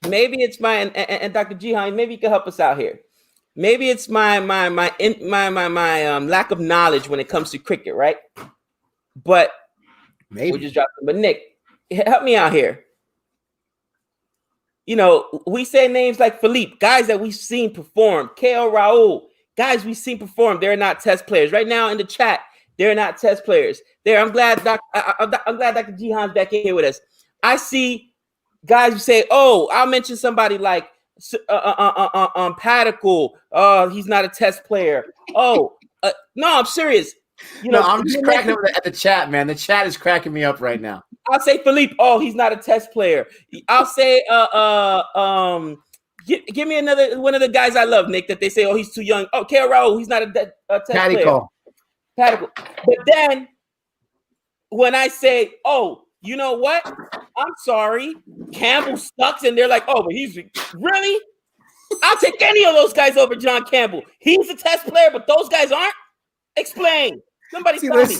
and Dr. Jehan, maybe you can help us out here. Maybe it's my lack of knowledge when it comes to cricket, right? But
maybe
we just dropped it. But Nick, help me out here. you know, we say names like Philippe, guys that we've seen perform, KO Raul, guys we've seen perform. They're not test players. Right now in the chat, they're not test players. I'm glad Dr. Jehan's back in here with us. I see guys who say, "Oh, I'll mention somebody like Padicle. He's not a test player." Oh, no, I'm serious. You know,
I'm just cracking up at the chat, man. The chat is cracking me up right now.
I'll say Philippe. Oh, he's not a test player. I'll say give me another one of the guys I love, Nick. That they say, oh, he's too young. Oh, KO Raul, he's not a test player. Padicle. But then when I say, oh, you know what? I'm sorry, Campbell sucks, and they're like, oh, but he's really. I'll take any of those guys over John Campbell. He's a test player, but those guys aren't. Explain. Somebody tell me.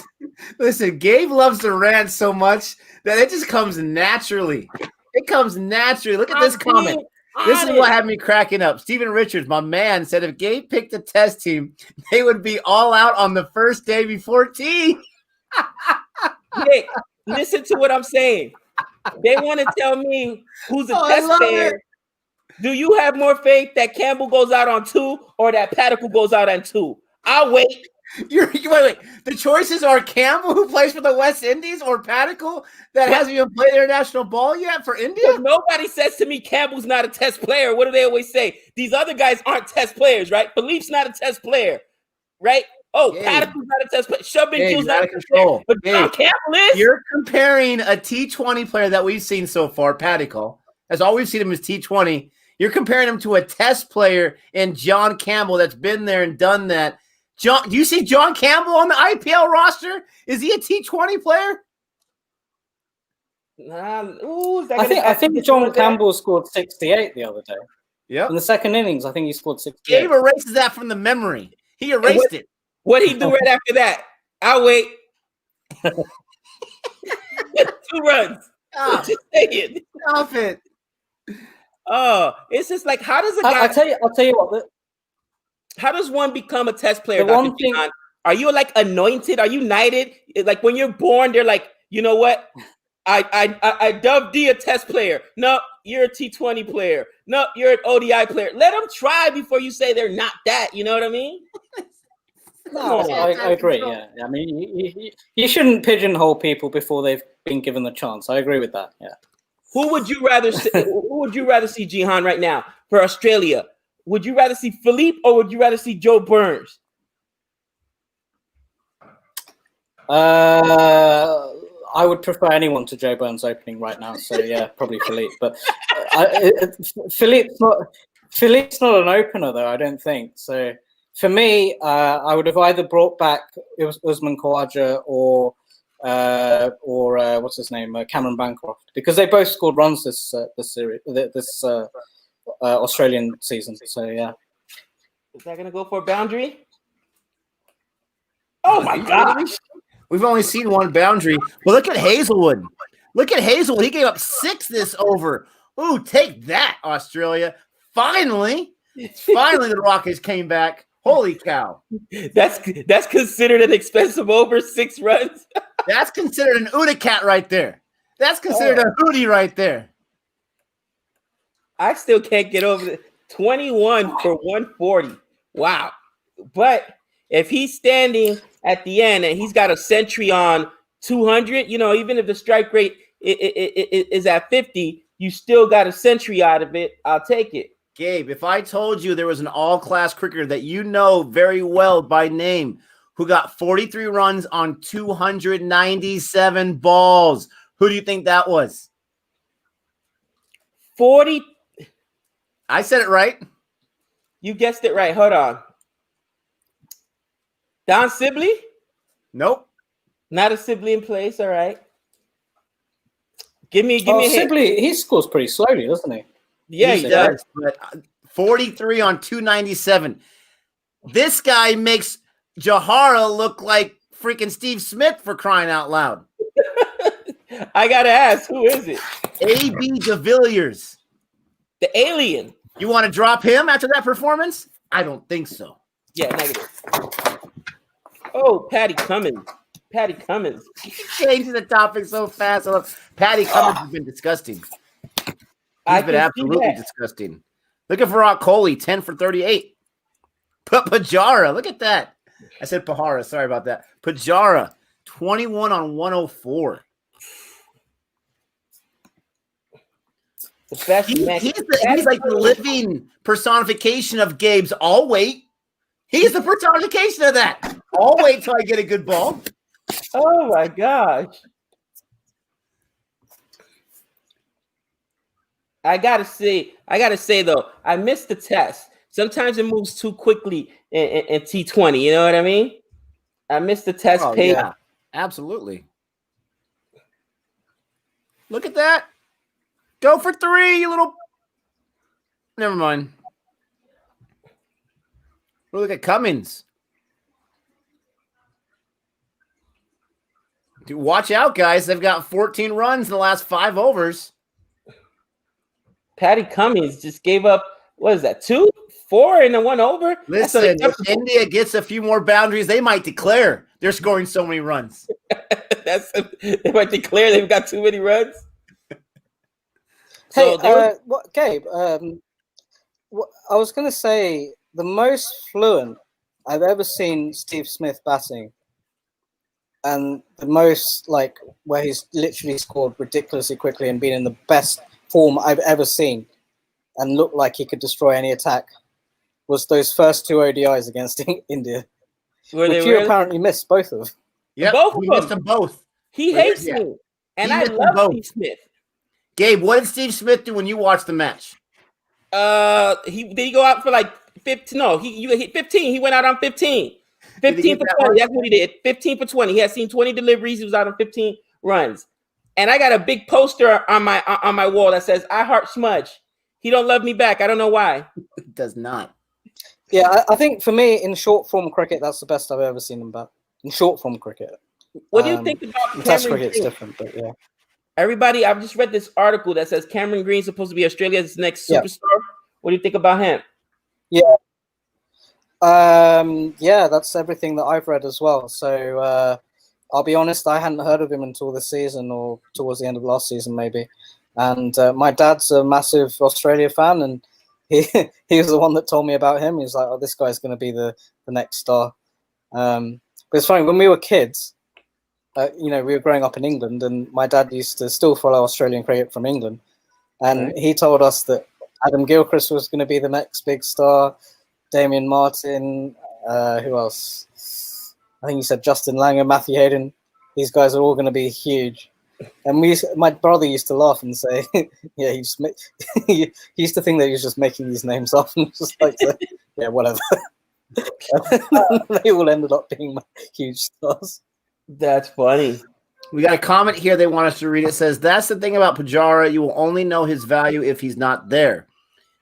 Listen, Gabe loves to rant so much that it just comes naturally. It comes naturally. Look at this comment. This is what had me cracking up. Stephen Richards, my man, said if Gabe picked a test team, they would be all out on the first day before tea.
Nick, listen to what I'm saying. They want to tell me who's a test player. Do you have more faith that Campbell goes out on 2 or that Padicle goes out on 2? I'll wait.
Wait. The choices are Campbell, who plays for the West Indies, or Padicle, that hasn't even played international ball yet for India?
Nobody says to me Campbell's not a test player. What do they always say? These other guys aren't test players, right? Philippe's not a test player, right? Oh, Padicle's not a test player. Shubin not a test player. But Campbell is.
You're comparing a T20 player that we've seen so far, Padicle. That's all we've seen him is T20. You're comparing him to a test player in John Campbell that's been there and done that. Do you see John Campbell on the IPL roster? Is he a T20 player?
I think John Campbell scored 68 the other day.
Yeah.
In the second innings, I think he scored 68.
Gabe erases that from the memory. He erased it.
What'd he do right after that? I'll wait. 2 runs.
Stop.
Just say it.
Stop it.
Oh, it's just like, how does a guy?
I'll tell you what.
How does one become a test player?
The one thing,
are you like anointed? Are you knighted? Like when you're born, they're like, you know what? I dubbed D a test player. No, you're a T20 player. No, you're an ODI player. Let them try before you say they're not that. You know what I mean?
No, I agree. Yeah, I mean, you shouldn't pigeonhole people before they've been given the chance. I agree with that. Yeah.
Who would you rather see, Jehan, right now for Australia? Would you rather see Philippe or would you rather see Joe Burns?
I would prefer anyone to Joe Burns opening right now. So yeah, probably Philippe. But Philippe's not an opener though. I don't think so. For me, I would have either brought back Usman Khawaja or what's his name, Cameron Bancroft, because they both scored runs this series, this Australian season. So yeah,
is that gonna go for a boundary? Oh my gosh,
we've only seen one boundary. Well, look at Hazelwood. Look at Hazelwood. He gave up 6 this over. Ooh, take that, Australia! Finally, the Rockets came back. Holy cow!
That's considered an expensive over 6 runs.
That's considered an Udacat right there. That's considered a hootie right there.
I still can't get over it. 21 for 140. Wow. But if he's standing at the end and he's got a century on 200, you know, even if the strike rate is at 50, you still got a century out of it. I'll take it.
Gabe, if I told you there was an all-class cricketer that you know very well by name who got 43 runs on 297 balls, who do you think that was?
40.
I said it right.
You guessed it right. Hold on. Don Sibley?
Nope.
Not a Sibley in place. All right. Give me a hint.
Sibley, he scores pretty slowly, doesn't he?
Yeah, he does.
But 43 on 297. This guy makes Jahara look like freaking Steve Smith, for crying out loud.
I got to ask, who is it?
A.B. de Villiers.
The alien.
You want to drop him after that performance? I don't think so.
Yeah, negative. Oh, Patty Cummins. Patty Cummins.
Changing the topic so fast. Patty Cummins has been disgusting. He's been absolutely disgusting. Look at Virat Kohli, 10 for 38. Pujara, look at that. I said Pahara. Sorry about that. Pujara, 21 on 104.
The best
he's like the living personification of Gabe's all weight. He's the personification of that. I'll wait till I get a good ball.
Oh my gosh. I gotta say though, I missed the test. Sometimes it moves too quickly in T20. You know what I mean? I missed the test page.
Yeah, absolutely. Look at that. Go for 3, you little. Never mind. Look at Cummins. Dude, watch out, guys. They've got 14 runs in the last 5 overs.
Patty Cummins just gave up, what is that, 2, 4 in the 1 over?
Listen, if India gets a few more boundaries, they might declare they're scoring so many runs.
They might declare they've got too many runs.
Hey, Gabe, I was going to say the most fluent I've ever seen Steve Smith batting, and the most like where he's literally scored ridiculously quickly and been in the best form I've ever seen and looked like he could destroy any attack, was those first 2 ODIs against India, which you apparently missed both of.
Yeah,
both
we missed them both.
He hates me, and I love Steve Smith.
Gabe, what did Steve Smith do when you watched the match?
He go out for like 15. No, he hit 15. He went out on 15. 15 for 20. That's what he did. 15 for 20. He had seen 20 deliveries. He was out on 15 runs. And I got a big poster on my wall that says, "I heart Smudge. He don't love me back. I don't know why."
It does not.
Yeah, I think for me, in short form cricket, that's the best I've ever seen him bat. In short form cricket.
What do you think about
Test cricket's different, but yeah.
Everybody, I've just read this article that says Cameron Green's supposed to be Australia's next superstar. What do you think about him?
Yeah. Yeah, that's everything that I've read as well. So I'll be honest, I hadn't heard of him until this season or towards the end of last season, maybe. And my dad's a massive Australia fan, and he was the one that told me about him. He was like, "Oh, this guy's going to be the next star." But it's funny, when we were kids, we were growing up in England, and my dad used to still follow Australian cricket from England. And he told us that Adam Gilchrist was going to be the next big star, Damien Martin, who else? I think he said Justin Langer, Matthew Hayden. These guys are all going to be huge. And my brother used to laugh and say, "Yeah, he used to think that he was just making these names up," and just like, "Yeah, whatever." They all ended up being huge stars.
That's funny.
We got a comment here they want us to read. It says, "That's the thing about Pujara. You will only know his value if he's not there.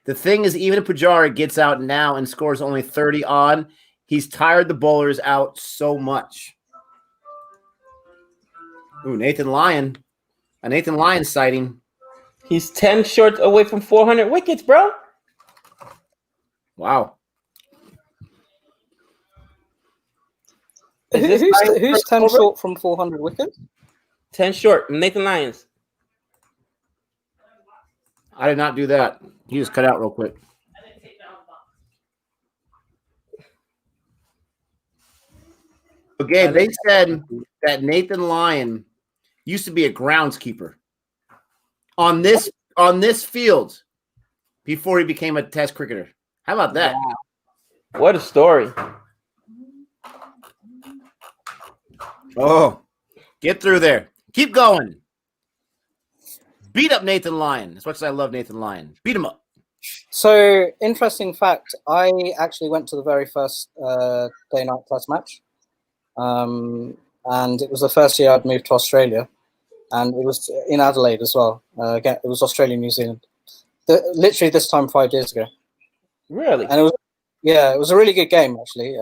The thing is, even if Pujara gets out now and scores only 30 on, he's tired the bowlers out so much." Ooh, Nathan Lyon. A Nathan Lyon sighting.
He's 10 short away from 400 wickets, bro.
Wow.
Who's 10 short from 400 wickets?
10 short. Nathan Lyons.
I did not do that. He just cut out real quick. Okay, they said that Nathan Lyon used to be a groundskeeper on this field before he became a Test cricketer. How about that?
Wow. What a story.
Oh, get through there. Keep going. Beat up Nathan Lyon. As much as I love Nathan Lyon. Beat him up.
So, interesting fact, I actually went to the very first day-night Test match. And it was the first year I'd moved to Australia. And it was in Adelaide as well. Again, it was Australia, New Zealand. Literally this time 5 years ago.
Really?
And it was a really good game, actually.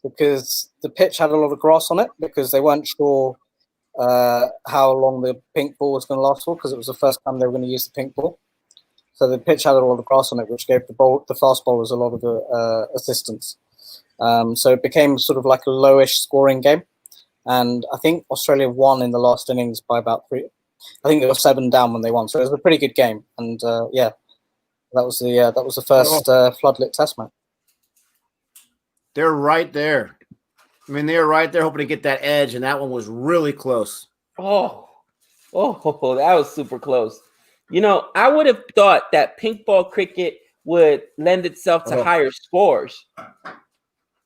Because the pitch had a lot of grass on it, because they weren't sure how long the pink ball was going to last for, because it was the first time they were going to use the pink ball. So the pitch had a lot of grass on it, which gave the fast bowlers a lot of assistance. So it became sort of like a lowish scoring game. And I think Australia won in the last innings by about I think they were 7 down when they won. So it was a pretty good game. And yeah, that was the first floodlit test match.
They're right there. I mean, they were right there hoping to get that edge, and that one was really close.
Oh, that was super close. You know, I would have thought that pink ball cricket would lend itself to higher scores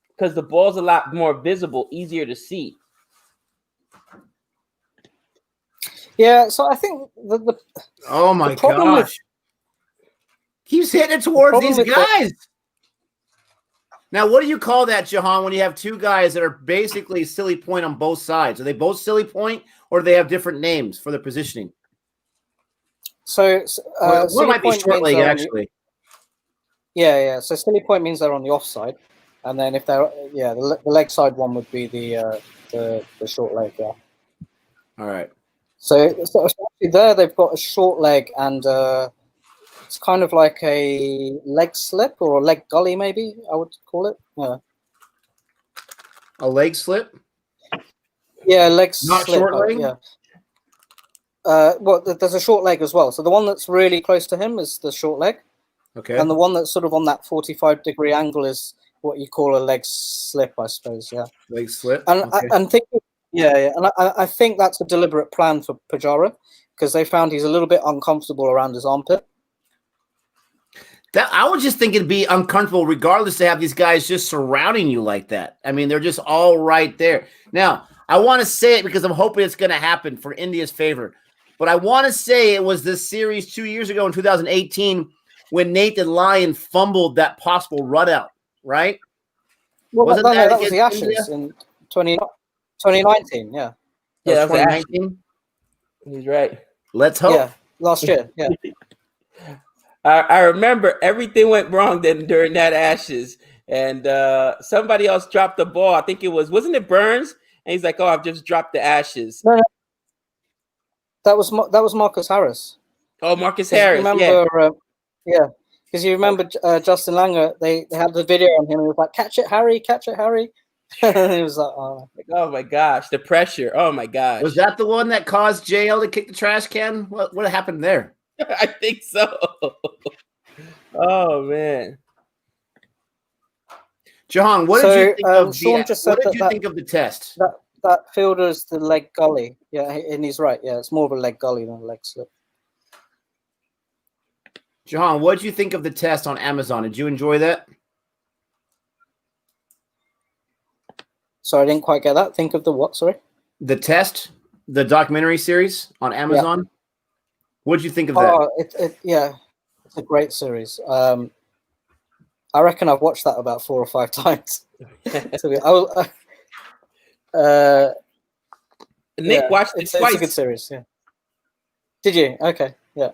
because the ball's a lot more visible, easier to see.
Yeah, so I think the
oh my
problem
gosh, keeps hitting it towards these guys. Now, what do you call that, Jehan, when you have two guys that are basically silly point on both sides? Are they both silly point, or do they have different names for their positioning?
So
one might be short leg, actually.
Yeah. So silly point means they're on the offside, and then if they're the leg side one would be the short leg. Yeah.
All right.
So actually there they've got a short leg and it's kind of like a leg slip or a leg gully, maybe I would call it. Yeah.
A leg slip?
Yeah, leg
Not
slip.
Short leg?
Yeah. Well, there's a short leg as well. So the one that's really close to him is the short leg.
Okay.
And the one that's sort of on that 45-degree angle is what you call a leg slip, I suppose. Yeah.
Leg slip.
And
okay.
and I think that's a deliberate plan for Pujara because they found he's a little bit uncomfortable around his armpit.
That I was just thinking it'd be uncomfortable regardless to have these guys just surrounding you like that. I mean, they're just all right there. Now, I want to say it because I'm hoping it's going to happen for India's favor. But I want to say it was this series 2 years ago in 2018 when Nathan Lyon fumbled that possible run out, right?
Well, that was the Ashes in 2019, yeah.
Yeah, that was 2019.
He's right.
Let's hope.
Yeah, last year, yeah.
I remember everything went wrong then during that Ashes, and somebody else dropped the ball. I think wasn't it Burns? And he's like, "Oh, I've just dropped the Ashes."
No. That was Marcus Harris.
Oh, Marcus Harris.
Remember, yeah, because you remember Justin Langer. They had the video on him. He was like, "Catch it, Harry! Catch it, Harry!" And he was like,
"Oh my gosh, the pressure! Oh my gosh!"
Was that the one that caused JL to kick the trash can? What happened there?
I think so. Oh man,
Jehan, what did you think of the test?
That fielder is the leg gully. Yeah, and he's right. Yeah, it's more of a leg gully than a leg slip.
Jehan, what did you think of the test on Amazon? Did you enjoy that?
Sorry, I didn't quite get that. Think of the what? Sorry.
The test, the documentary series on Amazon. Yeah. What did you think of that?
Yeah, it's a great series. I reckon I've watched that about 4 or 5 times.
Nick watched it twice.
It's a good series. Yeah. Did you? Okay. Yeah.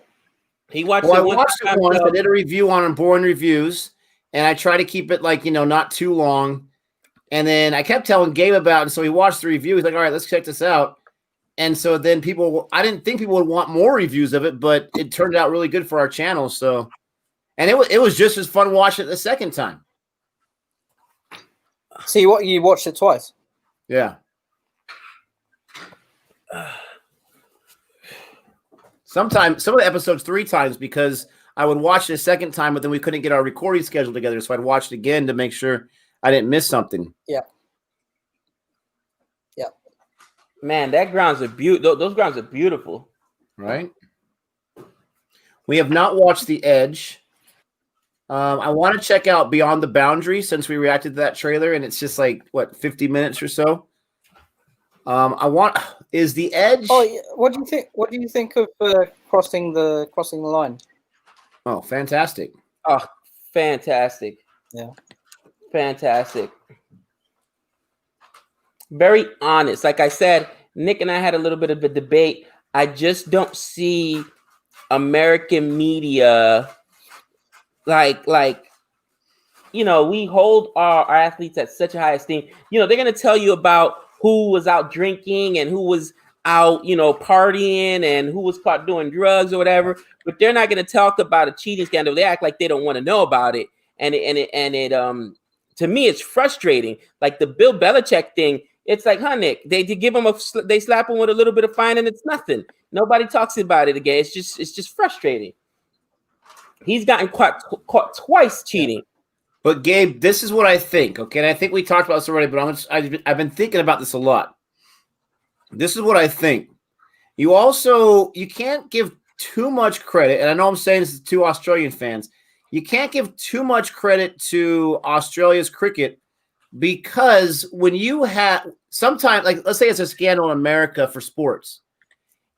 He watched
it. I watched it once. I did a review on Boring Reviews, and I try to keep it not too long. And then I kept telling Gabe about it, and so he watched the review. He's like, "All right, let's check this out." And so then I didn't think people would want more reviews of it, but it turned out really good for our channel. So, and it was just as fun watching it the second time.
See you watched it twice.
Yeah. Sometimes some of the episodes 3 times because I would watch it a second time, but then we couldn't get our recording schedule together, so I'd watch it again to make sure I didn't miss something.
Yeah.
Man, that grounds are beautiful. Those grounds are beautiful,
right? We have not watched The Edge. I want to check out Beyond the Boundary since we reacted to that trailer, and it's just like 50 minutes or so. Is The Edge?
Oh, what do you think? What do you think of crossing the line?
Oh, fantastic!
Oh, fantastic!
Yeah,
fantastic. Very honest. Like I said, Nick and I had a little bit of a debate. I just don't see American media like we hold our athletes at such a high esteem. They're going to tell you about who was out drinking and who was out, partying and who was caught doing drugs or whatever, but they're not going to talk about a cheating scandal. They act like they don't want to know about it. And it to me, it's frustrating. Like the Bill Belichick thing It's like, Nick, they give him they slap him with a little bit of fine, and it's nothing. Nobody talks about it again. It's just frustrating. He's gotten caught twice cheating.
But Gabe, this is what I think. Okay, and I think we talked about this already, but I've been thinking about this a lot. This is what I think. You can't give too much credit, and I know I'm saying this to Australian fans. You can't give too much credit to Australia's cricket, because when you have sometimes, like, let's say it's a scandal in America for sports,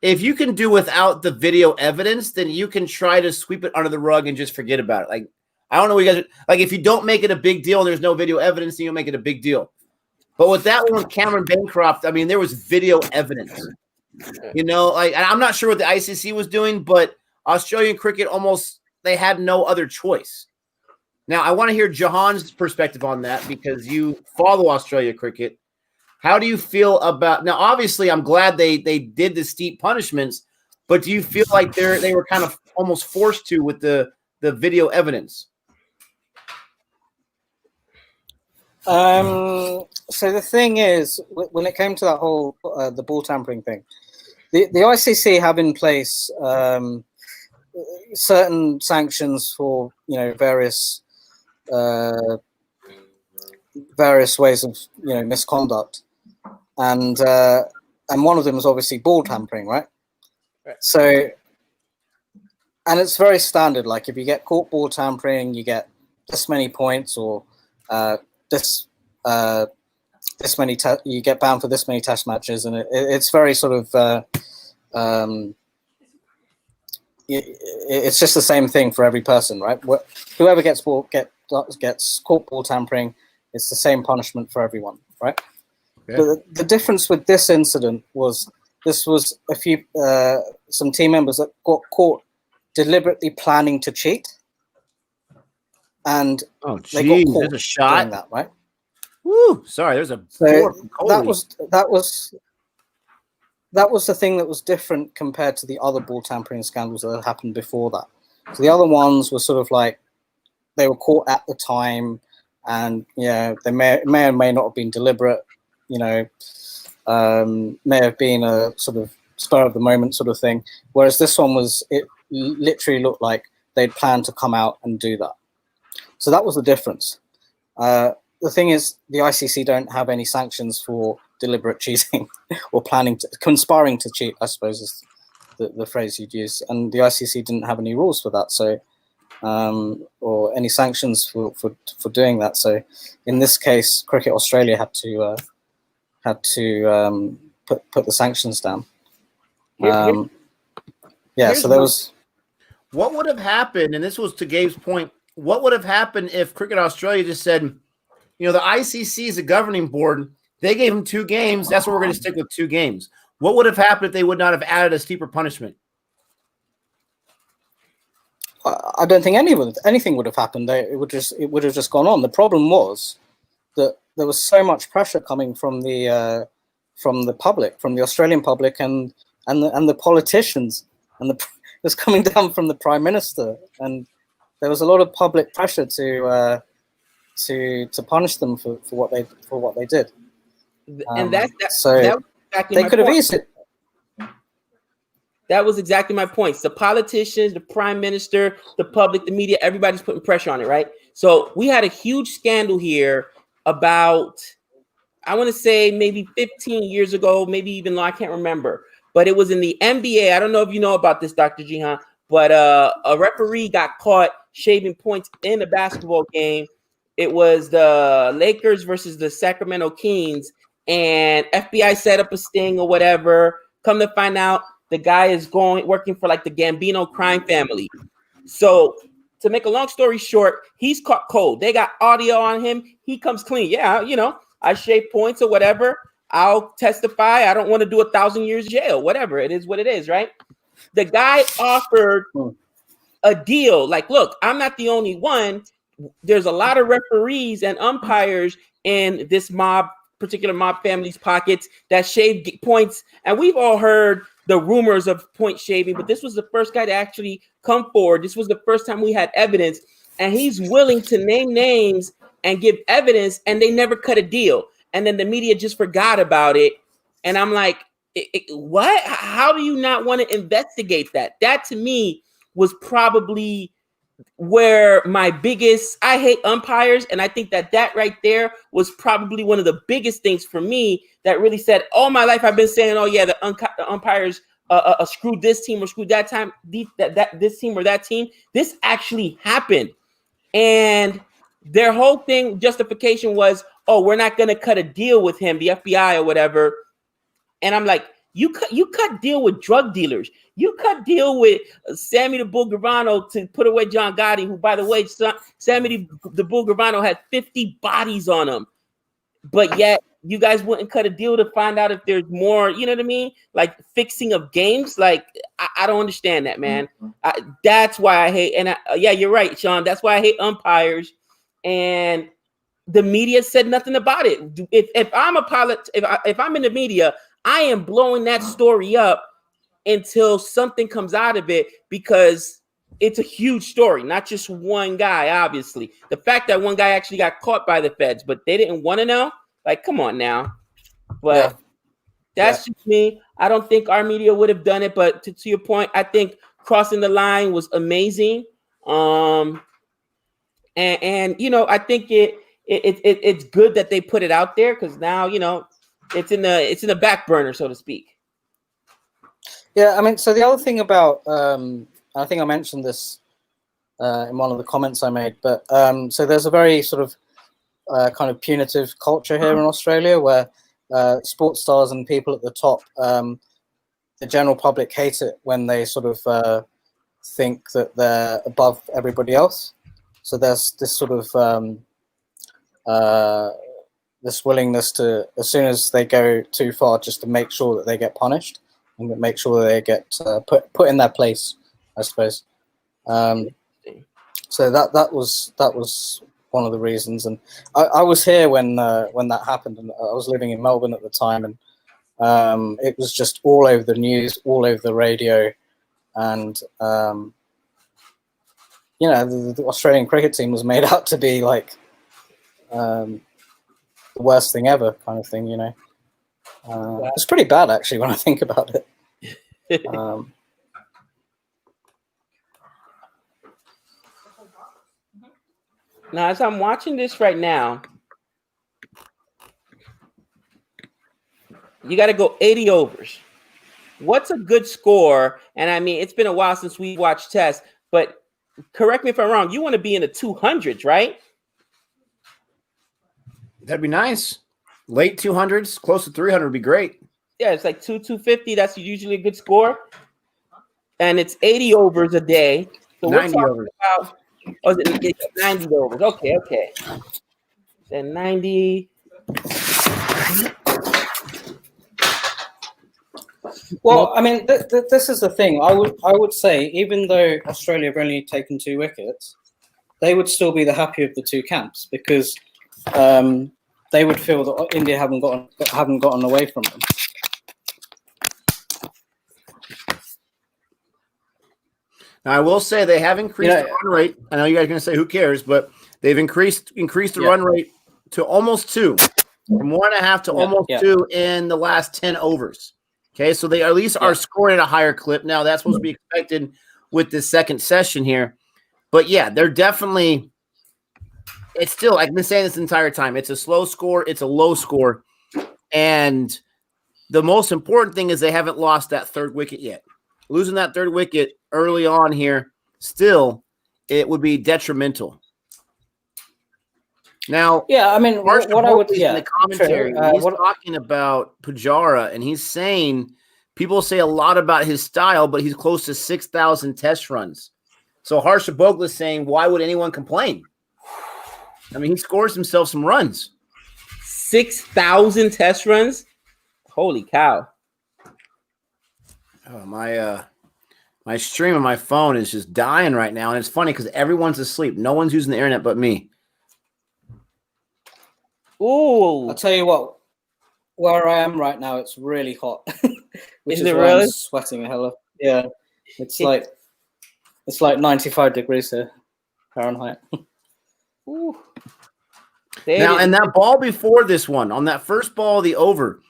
if you can do without the video evidence, then you can try to sweep it under the rug and just forget about it. Like, I don't know what you guys like. If you don't make it a big deal and there's no video evidence, then you'll make it a big deal. But with that one, Cameron Bancroft, I mean, there was video evidence. You know, like, and I'm not sure what the ICC was doing, but Australian cricket they had no other choice. Now, I want to hear Jehan's perspective on that, because you follow Australia cricket. How do you feel about now? Obviously, I'm glad they did the steep punishments, but do you feel like they were kind of almost forced to with the video evidence?
So the thing is, when it came to that whole the ball tampering thing, the ICC have in place certain sanctions for various ways of misconduct, and one of them is obviously ball tampering, right? So, and it's very standard. Like, if you get caught ball tampering, you get this many points, or this many. You get banned for this many test matches, and it's very sort of. It's just the same thing for every person, right? Whoever gets caught ball tampering, it's the same punishment for everyone, right? Okay. But the difference with this incident was this was some team members that got caught deliberately planning to cheat, and they got caught
there's a shot
doing that, right?
Woo! Sorry, there's a
that was the thing that was different compared to the other ball tampering scandals that had happened before that. So the other ones were sort of like they were caught at the time, and they may or may not have been deliberate. May have been a sort of spur of the moment sort of thing. Whereas this one it literally looked like they'd planned to come out and do that. So that was the difference. The thing is, the ICC don't have any sanctions for deliberate cheating or conspiring to cheat, I suppose is the phrase you'd use. And the ICC didn't have any rules for that, so or any sanctions for doing that. So in this case, Cricket Australia had to put the sanctions down. So there was.
What would have happened, and this was to Gabe's point, what would have happened if Cricket Australia just said, the ICC is a governing board. They gave him 2 games. That's what we're going to stick with, 2 games. What would have happened if they would not have added a steeper punishment?
I don't think anything would have happened. It would have just gone on. The problem was that there was so much pressure coming from the public, from the Australian public, and the politicians, and it was coming down from the Prime Minister, and there was a lot of public pressure to punish them for what they did.
And that
so
that was exactly
they
my
could have
point.
easily.
That was exactly my point. The politicians, the Prime Minister, the public, the media, everybody's putting pressure on it, right? So we had a huge scandal here about, I want to say maybe 15 years ago, maybe even though I can't remember, but it was in the NBA. I don't know if you know about this, Dr. Jehan, but a referee got caught shaving points in a basketball game. It was the Lakers versus the Sacramento Kings, and FBI set up a sting or whatever. Come to find out, the guy is working for like the Gambino crime family. So to make a long story short, he's caught cold. They got audio on him. He comes clean. Yeah, I shave points or whatever. I'll testify. I don't want to do 1,000 years jail. Whatever. It is what it is, right? The guy offered a deal. Like, look, I'm not the only one. There's a lot of referees and umpires in this particular mob family's pockets that shave points. And we've all heard the rumors of point shaving, but this was the first guy to actually come forward. This was the first time we had evidence, and he's willing to name names and give evidence, and they never cut a deal. and then the media just forgot about it. And I'm like, what? How do you not want to investigate that? That to me was probably where my biggest, I hate umpires. And I think that right there was probably one of the biggest things for me that really said, all my life I've been saying, oh yeah, the umpires screwed this team or screwed that time, this team or that team. This actually happened. And their whole thing, justification was, oh, we're not going to cut a deal with him, the FBI or whatever. And I'm like, you cut deal with drug dealers. You cut deal with Sammy the Bull Gravano to put away John Gotti, who, by the way, Sammy the Bull Gravano had 50 bodies on him. But yet you guys wouldn't cut a deal to find out if there's more, you know what I mean? Like fixing of games. Like, I don't understand that, man. That's why I hate, and yeah, you're right, Sean. That's why I hate umpires. And the media said nothing about it. If I'm a pilot, if I'm in the media, I am blowing that story up until something comes out of it, because it's a huge story, not just one guy. Obviously, the fact that one guy actually got caught by the feds, but they didn't want to know. Like, come on now. But that's just me. I don't think our media would have done it. But to your point, I think crossing the line was amazing. And you know, I think it's good that they put it out there, because now, you know, it's in the back burner, so to speak.
Yeah, I mean, so the other thing about I think I mentioned this in one of the comments I made, but so there's a very sort of kind of punitive culture here in Australia, where sports stars and people at the top, the general public hate it when they sort of think that they're above everybody else. So there's this sort of this willingness to, as soon as they go too far, just to make sure that they get punished and make sure that they get put in their place, I suppose. So that was one of the reasons. And I was here when that happened, and I was living in Melbourne at the time, and it was just all over the news, all over the radio, and you know, the Australian cricket team was made out to be like the worst thing ever, kind of thing, you know. It's pretty bad, actually, when I think about it.
Now, as I'm watching this right now, you got to go 80 overs. What's a good score? And I mean, it's been a while since we watched tests, but correct me if I'm wrong. You want to be in the 200s, right?
That'd be nice. Late 200s, close to 300 would be great.
Yeah, it's like 250. That's usually a good score. And it's 80 overs a day. So
90 overs.
About, oh, it's 90 overs. Okay. Then 90.
Well, I mean, this is the thing. I would say, even though Australia have only taken 2 wickets, they would still be the happier of the 2 camps, because they would feel that India haven't gotten away from them.
Now, I will say they have increased the run rate. I know you guys are going to say, who cares? But they've increased the run rate to almost 2, from 1.5 to almost 2 in the last 10 overs. Okay, so they at least are scoring at a higher clip. Now, that's supposed to be expected with this second session here. But, yeah, they're definitely – it's still – I've been saying this the entire time. It's a slow score. It's a low score. And the most important thing is they haven't lost that 3rd wicket yet. Losing that 3rd wicket early on here, still, it would be detrimental. Now,
yeah, I mean, what I would
in the commentary, he's talking about Pujara, and he's saying people say a lot about his style, but he's close to 6,000 test runs. So Harsha Bogle's saying, why would anyone complain? I mean, he scores himself some runs.
6,000 test runs? Holy cow.
Oh, my stream on my phone is just dying right now, and it's funny because everyone's asleep. No one's using the internet but me.
Ooh, I'll tell you what. Where I am right now, it's really hot. Which is why
really?
I'm sweating a hell of. Yeah, it's like 95 degrees here, Fahrenheit.
Ooh.
Now, and that ball before this one, on that first ball, the over,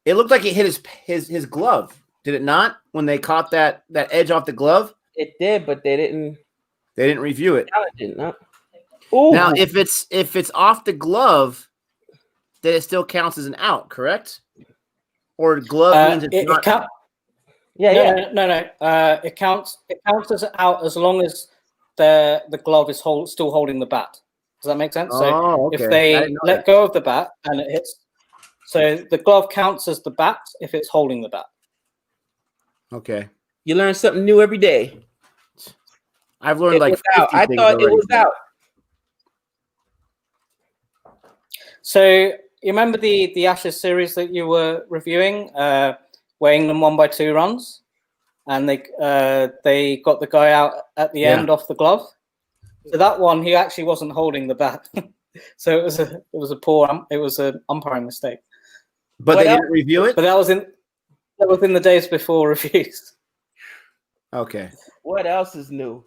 it looked like it hit his glove. Did it not? When they caught that edge off the glove,
it did, but they didn't.
They didn't review it.
No.
Now, if it's off the glove, then it still counts as an out, correct? Or glove means it's not.
No. It counts as an out as long as the glove is still holding the bat. Does that make sense? So if they let go of the bat and it hits, so the glove counts as the bat if it's holding the bat.
Okay.
You learn something new every day.
I've learned like 50
out. I thought it was out.
So you remember the Ashes series that you were reviewing, weighing them 1 by 2 runs, and they got the guy out at the end off the glove. So that one, he actually wasn't holding the bat. So it was an umpiring mistake.
But they didn't review it.
But that was in the days before reviews.
Okay.
What else is new?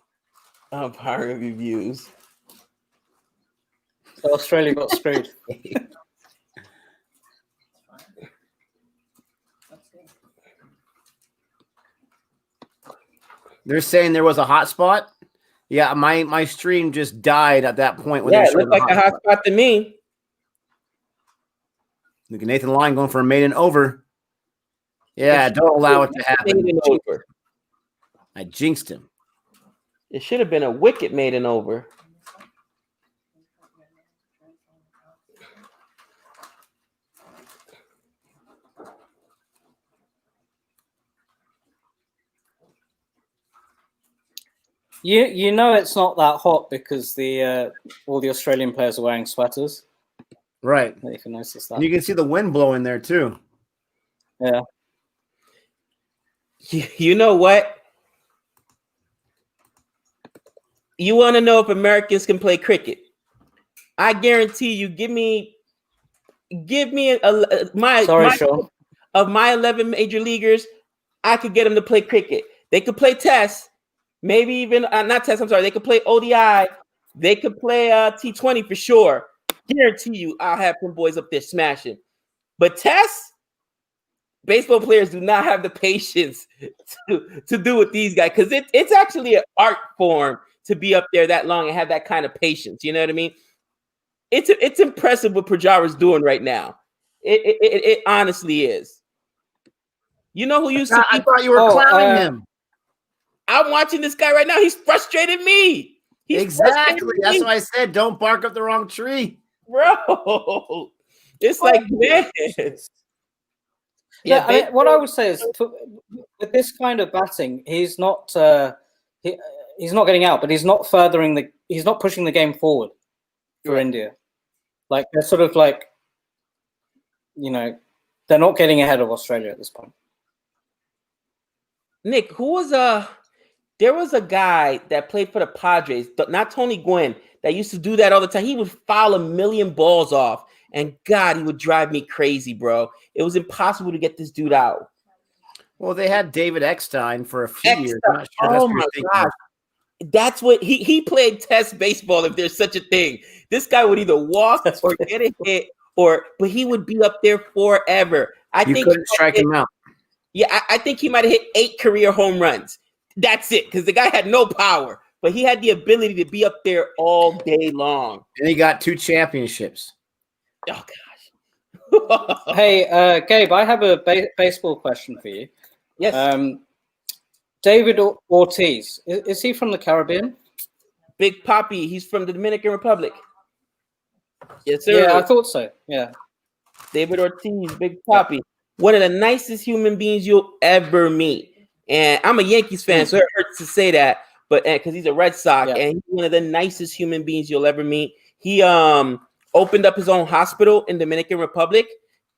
Umpiring reviews.
So Australia got screwed.
They're saying there was a hot spot. Yeah, my stream just died at that point. When
it looked like a hot spot to me.
Look at Nathan Lyon going for a maiden over. Yeah, don't allow it to happen. I jinxed him.
It should have been a wicket maiden over.
You know it's not that hot because all the Australian players are wearing sweaters.
Right.
You can notice that.
And you can see the wind blowing there too.
Yeah.
You know what? You want to know if Americans can play cricket? I guarantee you. Give me of my 11 major leaguers, I could get them to play cricket. They could play Test, maybe even not Test. I'm sorry. They could play ODI. They could play T20 for sure. Guarantee you, I'll have them boys up there smashing. But Test, baseball players do not have the patience to do with these guys because it's actually an art form to be up there that long and have that kind of patience. You know what I mean? It's impressive what Pujara's doing right now. It honestly is. You know who used to?
I thought you were clowning him.
I'm watching this guy right now. He's frustrated me.
Exactly. That's why I said don't bark up the wrong tree,
bro. It's like, man.
Yeah, what I would say is with this kind of batting, he's not he's not getting out, but he's not he's not pushing the game forward for India. Like they're sort of like, they're not getting ahead of Australia at this point.
Nick, there was a guy that played for the Padres, not Tony Gwynn, that used to do that all the time. He would foul 1 million balls off, and God, he would drive me crazy, bro. It was impossible to get this dude out.
Well, they had David Eckstein for a few years. I'm not sure
oh my God. That's what he played Test baseball, if there's such a thing. This guy would either walk or get a hit, but he would be up there forever.
You couldn't strike him out.
Yeah, I think he might have hit 8 career home runs. That's it, because the guy had no power, but he had the ability to be up there all day long.
And he got 2 championships.
Oh, gosh.
Hey, Gabe, I have a baseball question for you.
Yes.
David Ortiz, is he from the Caribbean?
Big Papi, he's from the Dominican Republic. Yes, sir.
Yeah, I thought so. Yeah.
David Ortiz, Big Papi. Yeah. One of the nicest human beings you'll ever meet. And I'm a Yankees fan, so it hurts to say that, but because he's a Red Sox, and he's one of the nicest human beings you'll ever meet. He opened up his own hospital in Dominican Republic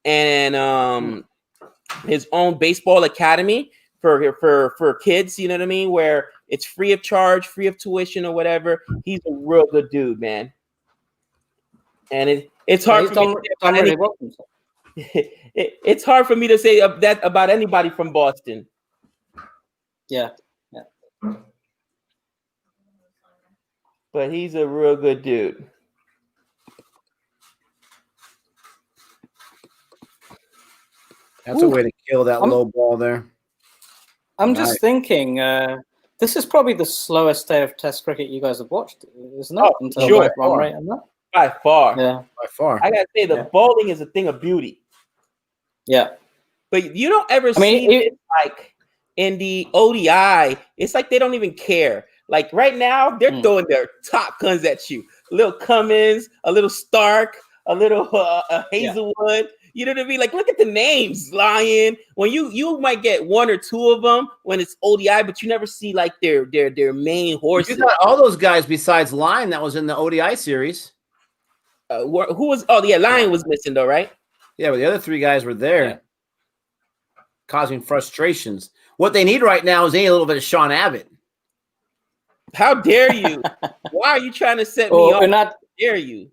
and his own baseball academy for kids, you know what I mean, where it's free of charge, free of tuition or whatever. He's a real good dude, man. And it's hard for me it's hard for me to say that about anybody from Boston.
Yeah.
But he's a real good dude.
That's a way to kill that low ball there.
I'm just thinking, this is probably the slowest day of Test cricket you guys have watched, isn't it?
Oh,
in terms
sure.
of run rate and that.
By far.
Yeah.
By far.
I gotta say the bowling is a thing of beauty.
Yeah.
But you don't ever see it like in the ODI. It's like they don't even care. Like right now, they're throwing their top guns at you. A little Cummins, a little Stark, a little Hazelwood. Yeah. You know what I mean? Like, look at the names, Lion. When you might get one or two of them when it's ODI, but you never see like their main horses.
You got all those guys besides Lion that was in the ODI series.
Who was? Oh, yeah, Lion was missing though, right?
Yeah, but the other three guys were there, causing frustrations. What they need right now is a little bit of Sean Abbott.
How dare you? Why are you trying to set me off?
Not,
how dare you?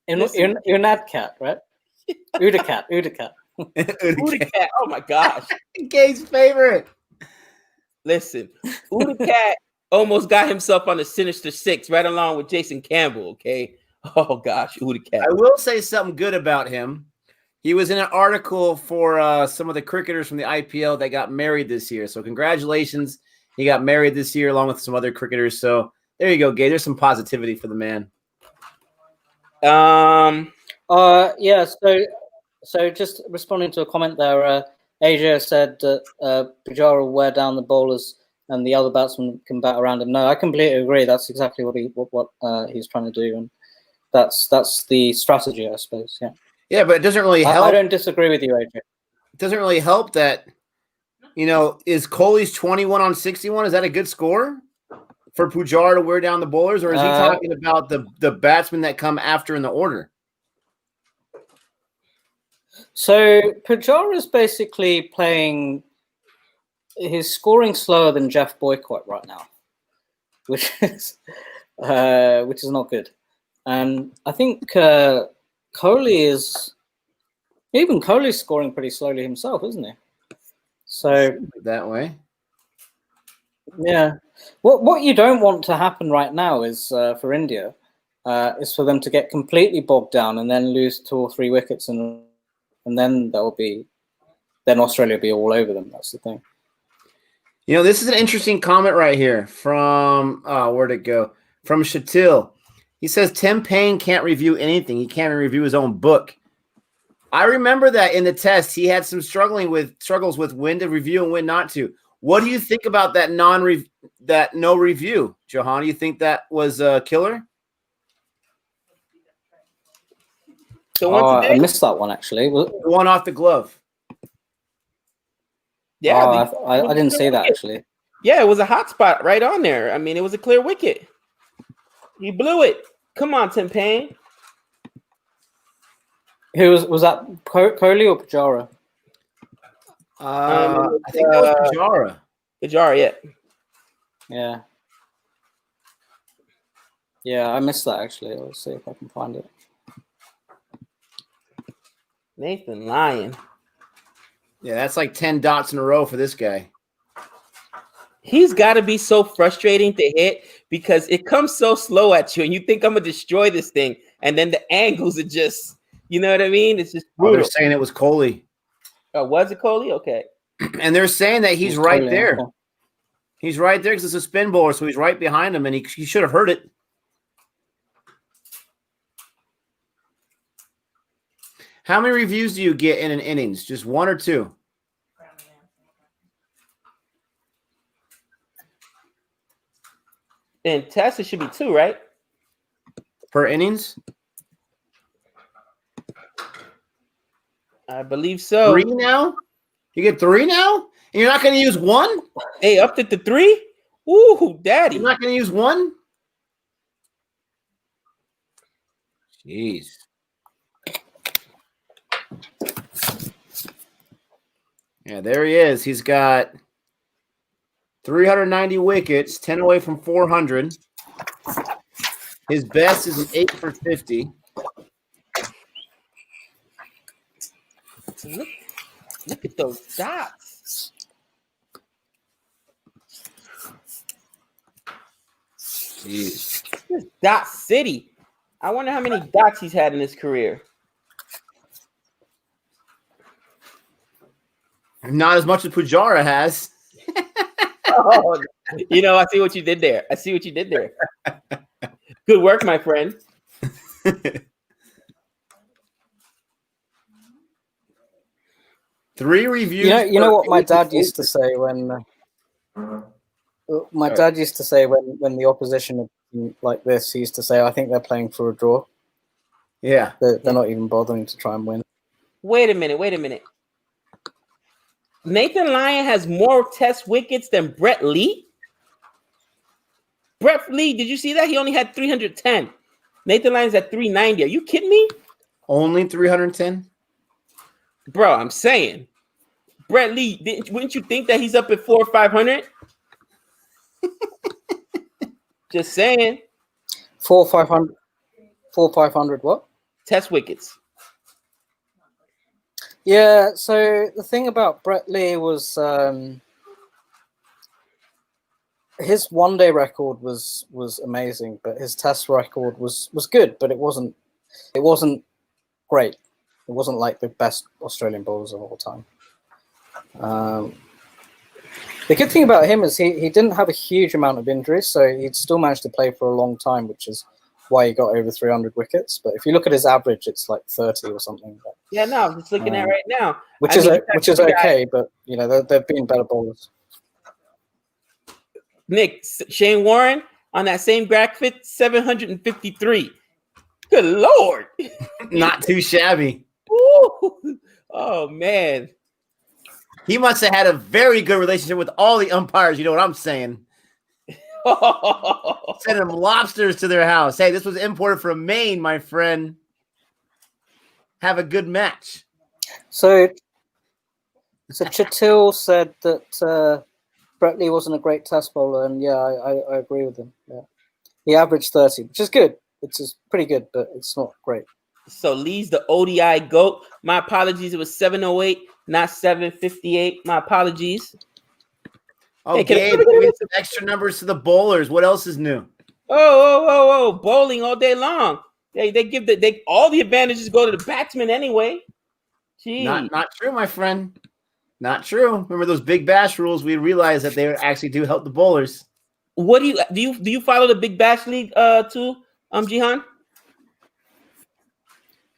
You're not cat, right? Udacat.
Udacat. Oh my gosh.
Gabe's favorite.
Listen, Udacat almost got himself on the Sinister Six right along with Jason Campbell. Okay. Oh gosh, Udacat.
I will say something good about him. He was in an article for some of the cricketers from the IPL that got married this year. So congratulations. He got married this year along with some other cricketers. So there you go, Gabe. There's some positivity for the man.
Yeah, so just responding to a comment there, Asia said that Pujara will wear down the bowlers and the other batsmen can bat around him. No, I completely agree. That's exactly what he's trying to do, and that's the strategy, I suppose. Yeah.
Yeah, but it doesn't really help.
I don't disagree with you, Adrian.
It doesn't really help that, is Kohli's 21 on 61? Is that a good score for Pujara to wear down the bowlers, or is he talking about the batsmen that come after in the order?
So Pujara is basically playing. He's scoring slower than Jeff Boycott right now, which is not good. And I think Kohli's scoring pretty slowly himself, isn't he? So
that way,
yeah. What you don't want to happen right now is for India, is for them to get completely bogged down and then lose 2 or 3 wickets, and then Australia will be all over them. That's the thing.
This is an interesting comment right here from where'd it go? From Shatil. He says Tim Payne can't review anything. He can't even review his own book. I remember that in the test he had some struggles with when to review and when not to. What do you think about that no review, Jehan? Do you think that was a killer?
I missed that one actually.
The one off the glove.
Yeah,
I didn't see that actually.
Yeah, it was a hot spot right on there. I mean, it was a clear wicket. He blew it. Come on, Tim Payne.
Who was that? Kohli or Pujara?
I think that was Pujara.
Pujara, yeah.
Yeah, I missed that actually. Let's see if I can find it.
Nathan Lyon.
Yeah, that's like 10 dots in a row for this guy.
He's got to be so frustrating to hit because it comes so slow at you and you think I'm going to destroy this thing. And then the angles are just, you know what I mean? It's just brutal.
They're saying it was Kohli.
Oh, was it Kohli? Okay.
And they're saying that he's right there. He's right there because it's a spin bowler, so he's right behind him, and he should have heard it. How many reviews do you get in an innings? Just 1 or 2?
In test, it should be 2, right?
Per innings?
I believe so.
3 now? You get 3 now? And you're not going to use 1?
Hey, up to 3? Ooh, daddy.
You're not going to use 1? Jeez. Yeah, there he is. He's got 390 wickets, 10 away from 400. His best is an 8 for 50.
Look at those dots.
Jeez.
This dot city. I wonder how many dots he's had in his career.
Not as much as Pujara has.
Oh, I see what you did there. Good work, my friend.
3 reviews.
You know what my dad used to say when dad used to say when the opposition like this, he used to say, "I think they're playing for a draw."
Yeah,
they're not even bothering to try and win.
Wait a minute. Nathan Lyon has more test wickets than Brett Lee. Brett Lee, did you see that? He only had 310. Nathan Lyon's at 390. Are you kidding me?
Only 310?
Bro, I'm saying. Brett Lee, wouldn't you think that he's up at 400 or 500? Just saying.
400, 500 what?
Test wickets.
Yeah, so the thing about Brett Lee was his one-day record was amazing, but his test record was good, but it wasn't great. It wasn't like the best Australian bowlers of all time. The good thing about him is he didn't have a huge amount of injuries, so he'd still managed to play for a long time, which is why he got over 300 wickets. But if you look at his average, it's like 30 or something. But,
yeah, no, I'm just looking at right now.
Which is okay, but there've been better bowlers.
Nick, Shane Warren on that same graphic, 753. Good Lord.
Not too shabby.
Ooh. Oh, man.
He must have had a very good relationship with all the umpires. You know what I'm saying? Send them lobsters to their house. Hey, this was imported from Maine, my friend. Have a good match.
So Chatil said that Brett Lee wasn't a great test bowler, and yeah, I agree with him. Yeah, he averaged 30, which is good. It's pretty good, but it's not great.
So Lee's the ODI GOAT. My apologies. It was 708, not 758. My apologies.
Oh, hey, Gabe, giving some extra numbers to the bowlers. What else is new?
Oh! Bowling all day long. They give all the advantages go to the batsman anyway. Jeez.
Not true, my friend. Not true. Remember those Big Bash rules? We realized that they actually do help the bowlers.
What do you follow the Big Bash League too, Jehan?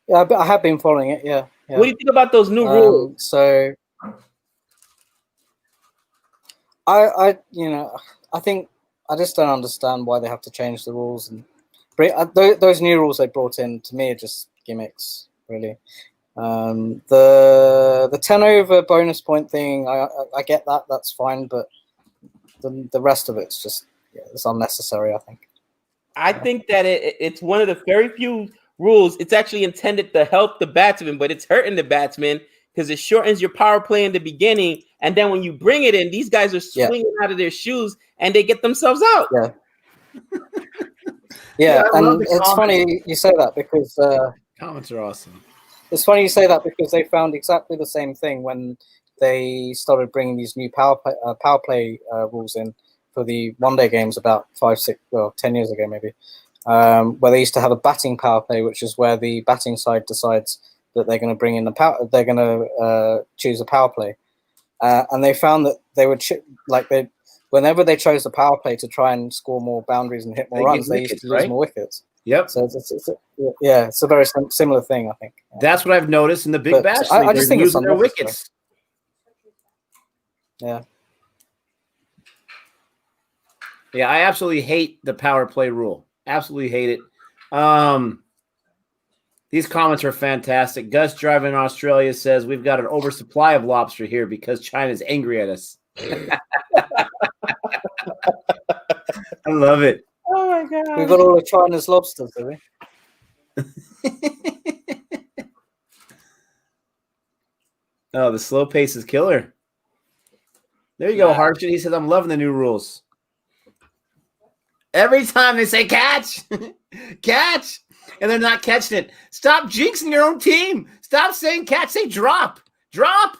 Yeah, I have been following it. Yeah.
What do you think about those new rules?
So I think I just don't understand why they have to change the rules, and those new rules they brought in to me are just gimmicks, really. The 10 over bonus point thing, I get that, that's fine, but the rest of it's just it's unnecessary.
I think that it's one of the very few rules. It's actually intended to help the batsman, but it's hurting the batsman because it shortens your power play in the beginning, and then when you bring it in, these guys are swinging out of their shoes and they get themselves out.
Yeah, and it's funny you say that because
comments are awesome.
It's funny you say that because they found exactly the same thing when they started bringing these new power play rules in for the one-day games about 10 years ago maybe, where they used to have a batting power play, which is where the batting side decides that they're going to bring in they're going to choose a power play, and they found that they would whenever they chose the power play to try and score more boundaries and hit more runs, they used to lose more wickets.
Yep.
So it's a very similar thing, I think.
That's what I've noticed in the Big Bash.
I just think it's
their wickets.
Yeah.
Yeah, I absolutely hate the power play rule. Absolutely hate it. These comments are fantastic. Gus Drive in Australia says we've got an oversupply of lobster here because China's angry at us. I love it.
Oh my God.
We've got all of China's lobsters, do we?
Oh, the slow pace is killer. There you go, Harshit. He says, I'm loving the new rules. Every time they say catch, catch, and they're not catching it. Stop jinxing your own team. Stop saying catch. Say drop. Drop.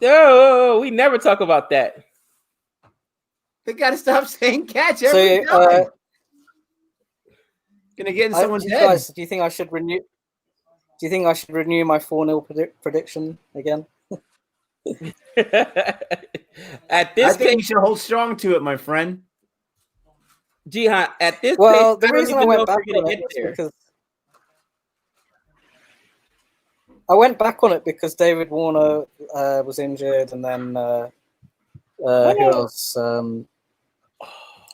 Oh, we never talk about that.
They got to stop saying catch every time. Gonna get in someone's head.
Guys, do you think I should renew? Do you think I should renew my 4-0 prediction again?
At
I
this
think you
pace,
should hold strong to it, my friend.
Jehan, at this
Well,
pace,
the
I don't
reason I
even know
went
if
back
you're
on
gonna
it
get
was
there.
because I went back on it because David Warner was injured, and then who else?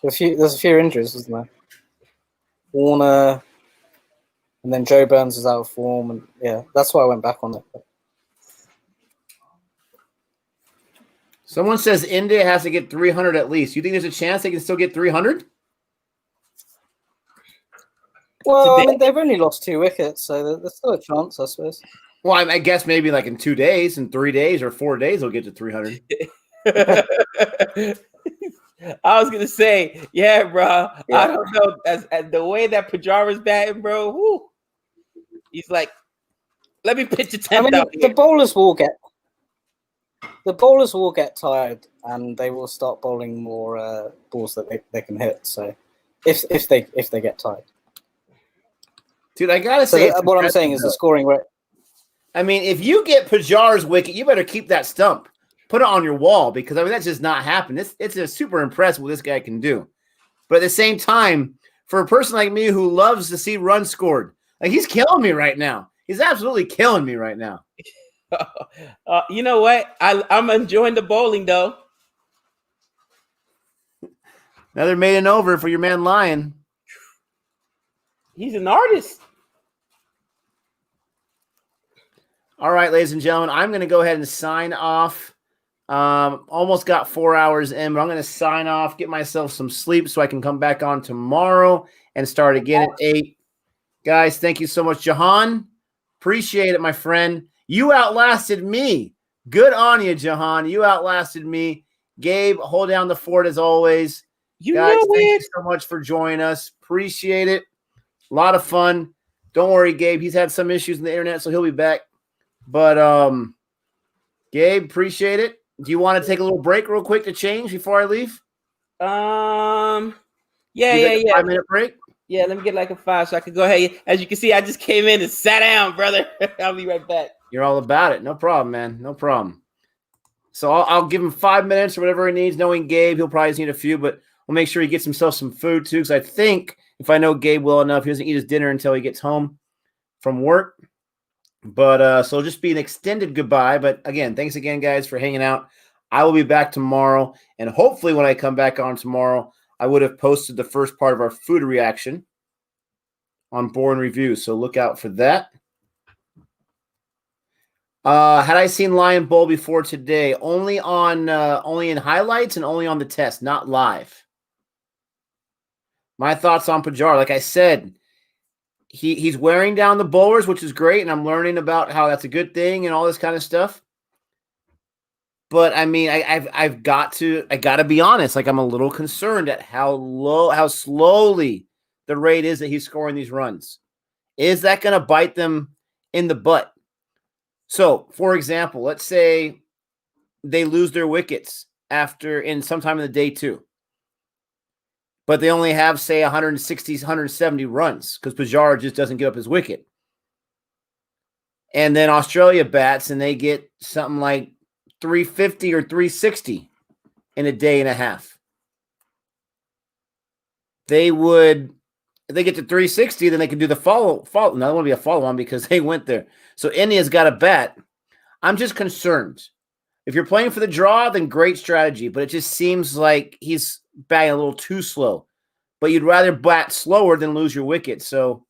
There's a few injuries, wasn't there? Warner, and then Joe Burns was out of form, and yeah, that's why I went back on it.
Someone says India has to get 300 at least. You think there's a chance they can still get 300?
Well, I mean, they've only lost 2 wickets, so there's still a chance, I suppose.
Well, I guess maybe like in 2 days, in 3 days or 4 days, they'll get to 300.
I was gonna say, yeah, bro.
Yeah.
I don't know. As the way that Pujara's batting, bro, whoo, he's like, let me pitch a 10th
I mean,
out
the
here.
bowlers will get tired, and they will start bowling more balls that they can hit. So, if they get tired,
Dude, I gotta
so
say, it's
what I'm saying is the scoring rate.
I mean, if you get Pujar's wicket, you better keep that stump. Put it on your wall because, I mean, that's just not happening. It's just super impressive what this guy can do. But at the same time, for a person like me who loves to see runs scored, like he's killing me right now. He's absolutely killing me right now.
You know what? I'm enjoying the bowling though.
Another maiden over for your man Lion.
He's an artist.
All right, ladies and gentlemen, I'm going to go ahead and sign off. Almost got 4 hours in, but I'm going to sign off, get myself some sleep so I can come back on tomorrow and start again at 8. Guys, thank you so much. Jahan, appreciate it, my friend. You outlasted me. Good on you, Jahan. You outlasted me. Gabe, hold down the fort as always. Guys, thank you so much for joining us. Appreciate it. A lot of fun. Don't worry, Gabe. He's had some issues in the internet, so he'll be back. But Gabe, appreciate it. Do you want to take a little break real quick to change before I leave?
Yeah.
5-minute break?
Yeah, let me get like a 5 so I can go ahead. As you can see, I just came in and sat down, brother. I'll be right back.
You're all about it. No problem, man. No problem. So I'll give him 5 minutes or whatever he needs. Knowing Gabe, he'll probably need a few, but we'll make sure he gets himself some food too. Because I think if I know Gabe well enough, he doesn't eat his dinner until he gets home from work. But so it'll just be an extended goodbye. But again, thanks again, guys, for hanging out. I will be back tomorrow. And hopefully when I come back on tomorrow, I would have posted the first part of our food reaction on Boring Reviews. So look out for that. Had I seen Lion Bowl before today? Only in highlights and only on the test, not live. My thoughts on Pujara, like I said, he's wearing down the bowlers, which is great, and I'm learning about how that's a good thing and all this kind of stuff. But I mean, I gotta be honest. Like I'm a little concerned at how slowly the rate is that he's scoring these runs. Is that going to bite them in the butt? So, for example, let's say they lose their wickets sometime in the day 2. But they only have, say, 160, 170 runs because Pujara just doesn't give up his wicket. And then Australia bats and they get something like 350 or 360 in a day and a half. If they get to 360, then they can do the follow. No, it won't be a follow-on because they went there. So India's got a bat. I'm just concerned. If you're playing for the draw, then great strategy. But it just seems like he's batting a little too slow. But you'd rather bat slower than lose your wicket. So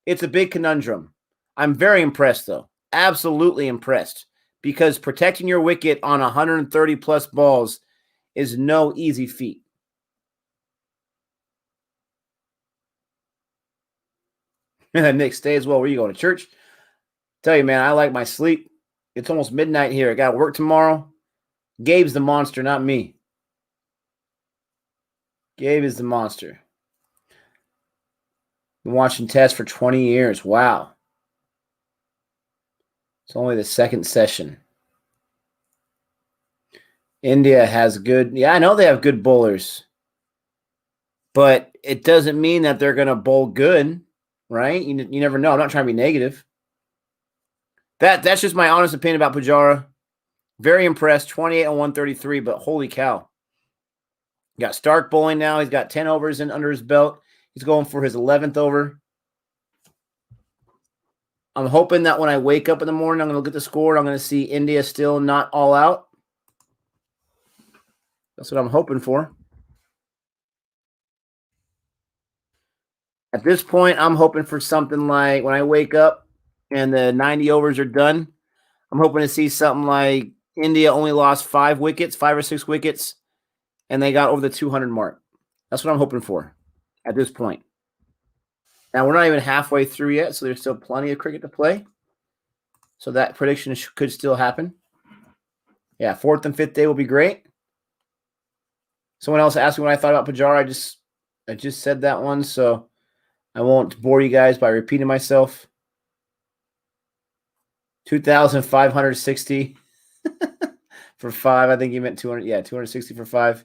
it's a big conundrum. I'm very impressed, though. Absolutely impressed. Because protecting your wicket on 130-plus balls is no easy feat. Nick, stay as well. Where you going to church? Tell you, man, I like my sleep. It's almost midnight here. I got to work tomorrow. Gabe's the monster, not me. Gabe is the monster. Been watching tests for 20 years. Wow. It's only the second session. India has good. Yeah, I know they have good bowlers. But it doesn't mean that they're going to bowl good, right? You never know. I'm not trying to be negative. That's just my honest opinion about Pujara. Very impressed. 28 and 133, but holy cow. Got Stark bowling now. He's got 10 overs in under his belt. He's going for his 11th over. I'm hoping that when I wake up in the morning, I'm going to look at the score and I'm going to see India still not all out. That's what I'm hoping for. At this point, I'm hoping for something like when I wake up and the 90 overs are done, I'm hoping to see something like India only lost 5 or 6 wickets, and they got over the 200 mark. That's what I'm hoping for at this point. Now, we're not even halfway through yet, so there's still plenty of cricket to play. So that prediction could still happen. Yeah, 4th and 5th day will be great. Someone else asked me what I thought about Pujara. I just said that one, so I won't bore you guys by repeating myself. 2,560 for 5. I think you meant 200. Yeah, 260 for 5.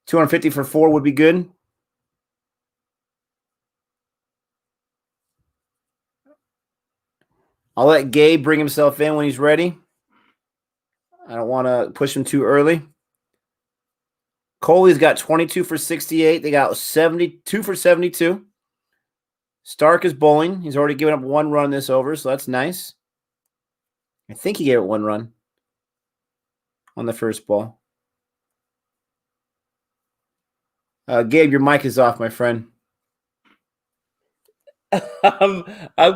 250 for 4 would be good. I'll let Gabe bring himself in when he's ready. I don't want to push him too early. Kohli's got 22 for 68. They got 72 for 72. Stark is bowling. He's already given up 1 run this over, so that's nice. I think he gave it 1 run on the first ball. Gabe, your mic is off, my friend.
I'm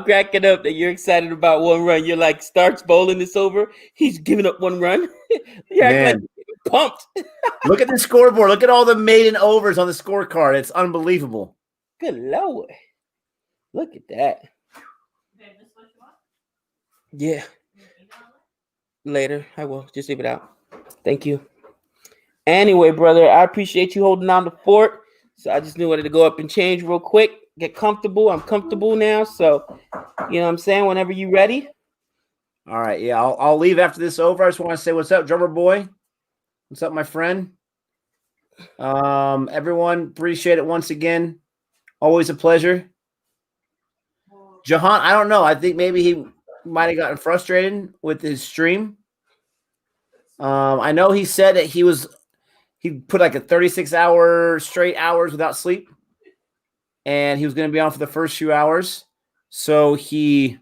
cracking up that you're excited about 1 run. You're like, Stark's bowling this over. He's giving up 1 run. You're acting like pumped.
Look at the scoreboard. Look at all the maiden overs on the scorecard. It's unbelievable.
Good Lord. Look at that. Yeah. Later. I will. Just leave it out. Thank you. Anyway, brother, I appreciate you holding down the fort. So I just knew I wanted to go up and change real quick. Get comfortable. I'm comfortable now. So, you know what I'm saying? Whenever you're ready.
All right. Yeah, I'll leave after this over. I just want to say what's up, drummer boy. What's up, my friend? Everyone, appreciate it once again. Always a pleasure. Jehan, I don't know. I think maybe he might have gotten frustrated with his stream. I know he said that he put like a 36-hour straight hours without sleep, and he was going to be on for the first few hours. So he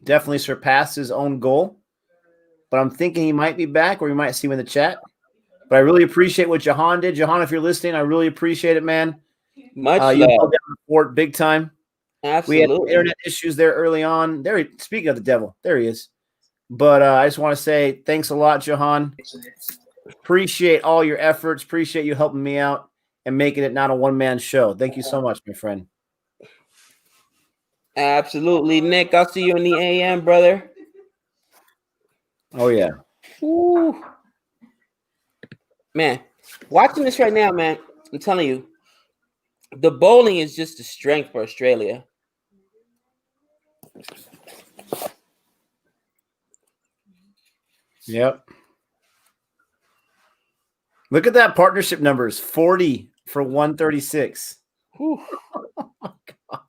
definitely surpassed his own goal. But I'm thinking he might be back, or you might see him in the chat. But I really appreciate what Jehan did. Jehan, if you're listening, I really appreciate it, man.
Much love.
You held down the fort big time.
Absolutely.
We had internet issues there early on. Speaking of the devil, there he is. But I just want to say thanks a lot, Jehan. Appreciate all your efforts. Appreciate you helping me out and making it not a one-man show. Thank you so much, my friend.
Absolutely, Nick. I'll see you in the AM, brother.
Oh, yeah.
Ooh. Man, watching this right now, man, I'm telling you, the bowling is just a strength for Australia.
Yep. Look at that partnership numbers, 40 for 136.
Whew.
Oh, my gosh.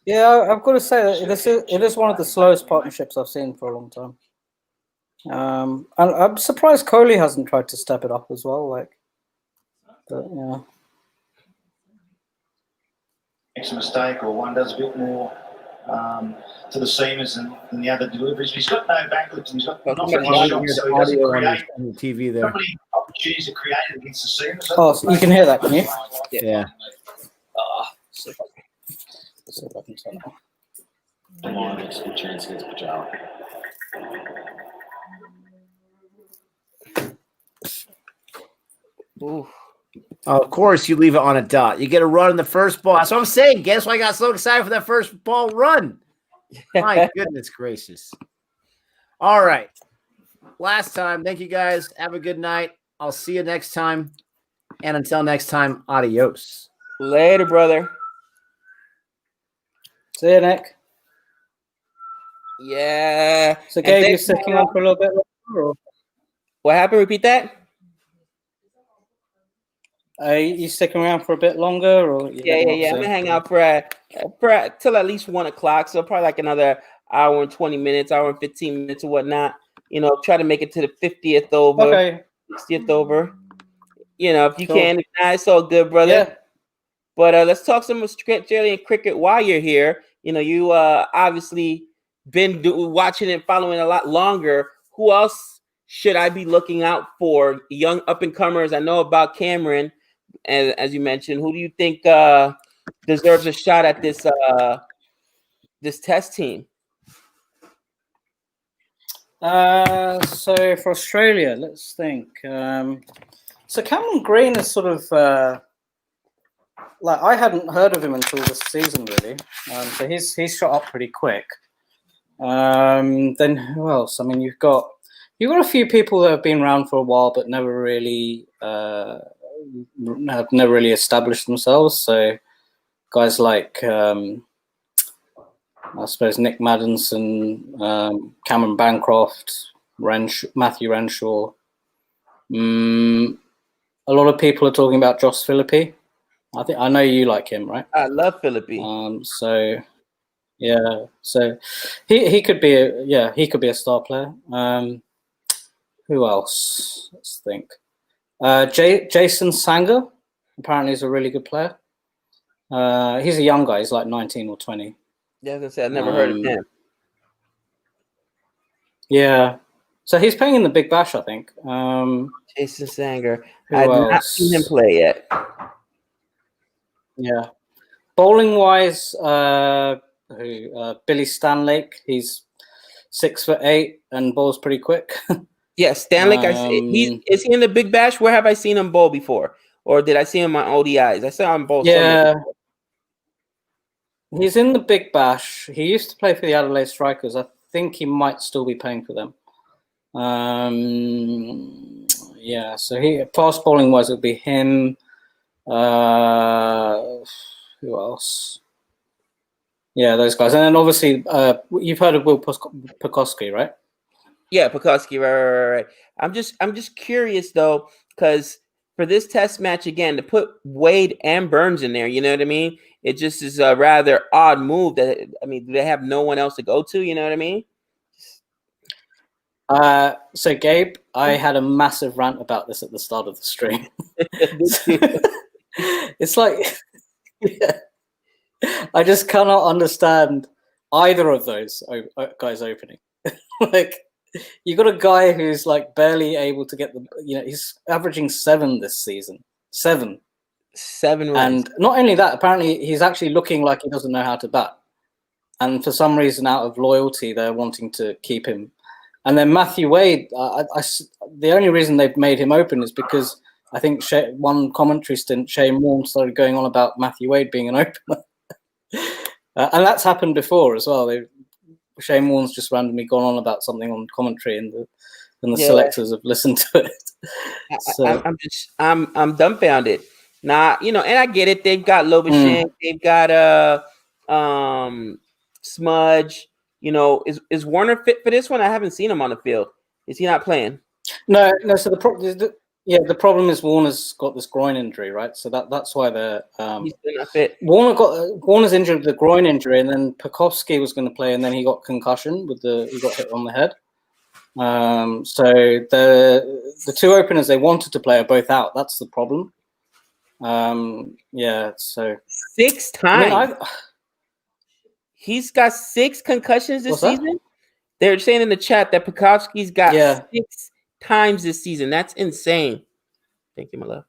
Yeah, I've got to say that it is one of the slowest partnerships I've seen for a long time. And I'm surprised Kohli hasn't tried to step it up as well. But yeah.
Makes a mistake or one does a bit more to the seamers than the other deliveries. He's got no backwoods and he's got not many shots, so he doesn't create
on the TV there.
not many opportunities to create against the seamers.
Oh, so you can hear that, can you?
Yeah.
See if I can turn it off.
Tomorrow makes a good chance against Pujara.
Ooh.
Of course, you leave it on a dot. You get a run in the first ball. That's what I'm saying. Guess why I got so excited for that first ball run? My goodness gracious. All right. Last time. Thank you, guys. Have a good night. I'll see you next time. And until next time, adios.
Later, brother.
See you, Nick.
Yeah.
So, Gabe, you're sticking on for a little bit longer? Or?
What happened? Repeat that.
Are you sticking around for a bit longer? Or
Yeah. I'm gonna hang out for till at least 1 o'clock. So probably like another hour and 20 minutes, hour and 15 minutes or whatnot. try to make it to the 50th over,
Okay.
60th over. If you
Cool.
can, if not, it's all good, brother.
Yeah.
But let's talk some Australian cricket while you're here. You obviously been watching and following a lot longer. Who else should I be looking out for? Young up-and-comers. I know about Cameron, and as you mentioned. Who do you think deserves a shot at this test team?
So for Australia, let's think. So Cameron Green is sort of like, I hadn't heard of him until this season, really. So he's shot up pretty quick. Then who else? I mean, you've got a few people that have been around for a while but never really have never really established themselves. So guys like I suppose Nick Maddinson, Cameron Bancroft, Matthew Renshaw. A lot of people are talking about Josh Phillippe. I know you like him, right?
I love Phillippe.
So yeah, so he could be a star player. Who else? Let's think. Jason Sanger apparently is a really good player. He's a young guy. He's like 19 or 20.
Yeah, I was gonna say I've never heard of him.
Yeah, so he's playing in the Big Bash, I think.
Jason Sanger.
Who
I've
else?
not seen him play yet.
Yeah, bowling wise, Billy Stanlake. He's 6'8" and bowls pretty quick.
Yeah, Stanley. Is he in the Big Bash? Where have I seen him bowl before, or did I see him on ODIs? I saw him bowl.
Yeah, he's in the Big Bash. He used to play for the Adelaide Strikers. I think he might still be playing for them. Yeah, so fast bowling wise, it would be him. Who else? Yeah, those guys. And then obviously, you've heard of Will Pucovski, right?
Yeah, Pucovski, right. I'm just curious though, because for this test match again, to put Wade and Burns in there, you know what I mean? It just is a rather odd move. Do they have no one else to go to? You know what I mean?
So Gabe, I had a massive rant about this at the start of the stream. It's like, yeah, I just cannot understand either of those guys opening. Like, you got a guy who's like barely able to get he's averaging 7 this season. 7
runs.
And not only that, apparently he's actually looking like he doesn't know how to bat. And for some reason, out of loyalty, they're wanting to keep him. And then Matthew Wade, the only reason they've made him open is because I think one commentary stint, Shane Warne started going on about Matthew Wade being an opener. And that's happened before as well. Shane Warne's just randomly gone on about something on commentary, and the selectors have listened to it. So
I'm dumbfounded. Nah, and I get it. They've got Lobashin, they've got Smudge. Is Warner fit for this one? I haven't seen him on the field. Is he not playing?
No. So the problem is Warner's got this groin injury, right? So that's why they're
he's still not fit.
Warner's injured with the groin injury, and then Pucovski was going to play, and then he got concussion he got hit on the head. So the two openers they wanted to play are both out. That's the problem. Yeah. So
6 times. He's got 6 concussions this season. They're saying in the chat that Pucovski's got 6 times this season. That's insane. Thank you, my love.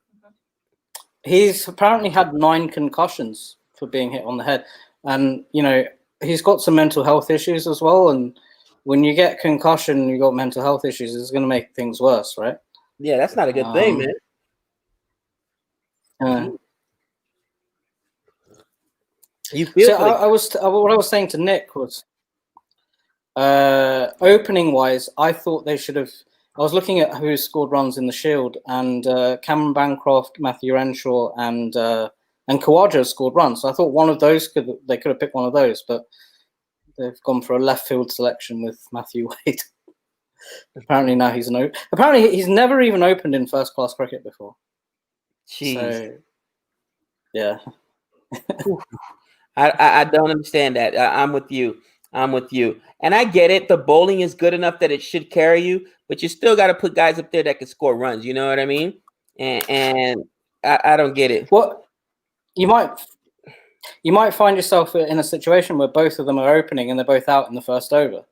He's apparently had 9 concussions for being hit on the head. And, he's got some mental health issues as well. And when you get concussion, you got mental health issues, it's going to make things worse, right?
Yeah, that's not a good thing, man. You feel
what I was saying to Nick was, opening wise, I thought they should have. I was looking at who scored runs in the Shield, and Cameron Bancroft, Matthew Renshaw, and Khawaja scored runs. So I thought one of those they could have picked one of those, but they've gone for a left field selection with Matthew Wade. Apparently now apparently he's never even opened in first class cricket before.
Jeez.
So, yeah.
I don't understand that. I'm with you. I'm with you. And I get it. The bowling is good enough that it should carry you, but you still got to put guys up there that can score runs. You know what I mean? And I don't get it.
Well, you might find yourself in a situation where both of them are opening and they're both out in the first over.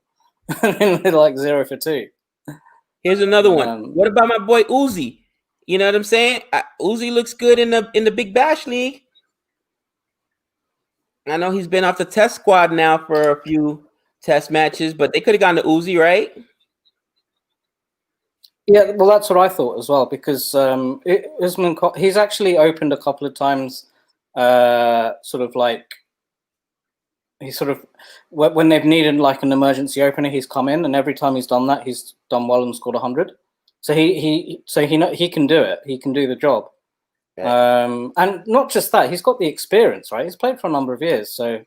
And they're like 0 for 2.
Here's another one. What about my boy Uzi? You know what I'm saying? Uzi looks good in the Big Bash League. I know he's been off the test squad now for a few test matches, but they could have gone to Uzi, right?
Yeah, well, that's what I thought as well, because he's actually opened a couple of times, when they've needed like an emergency opener, he's come in, and every time he's done that, he's done well and scored 100. So he can do it. He can do the job. And not just that, he's got the experience, right? He's played for a number of years, so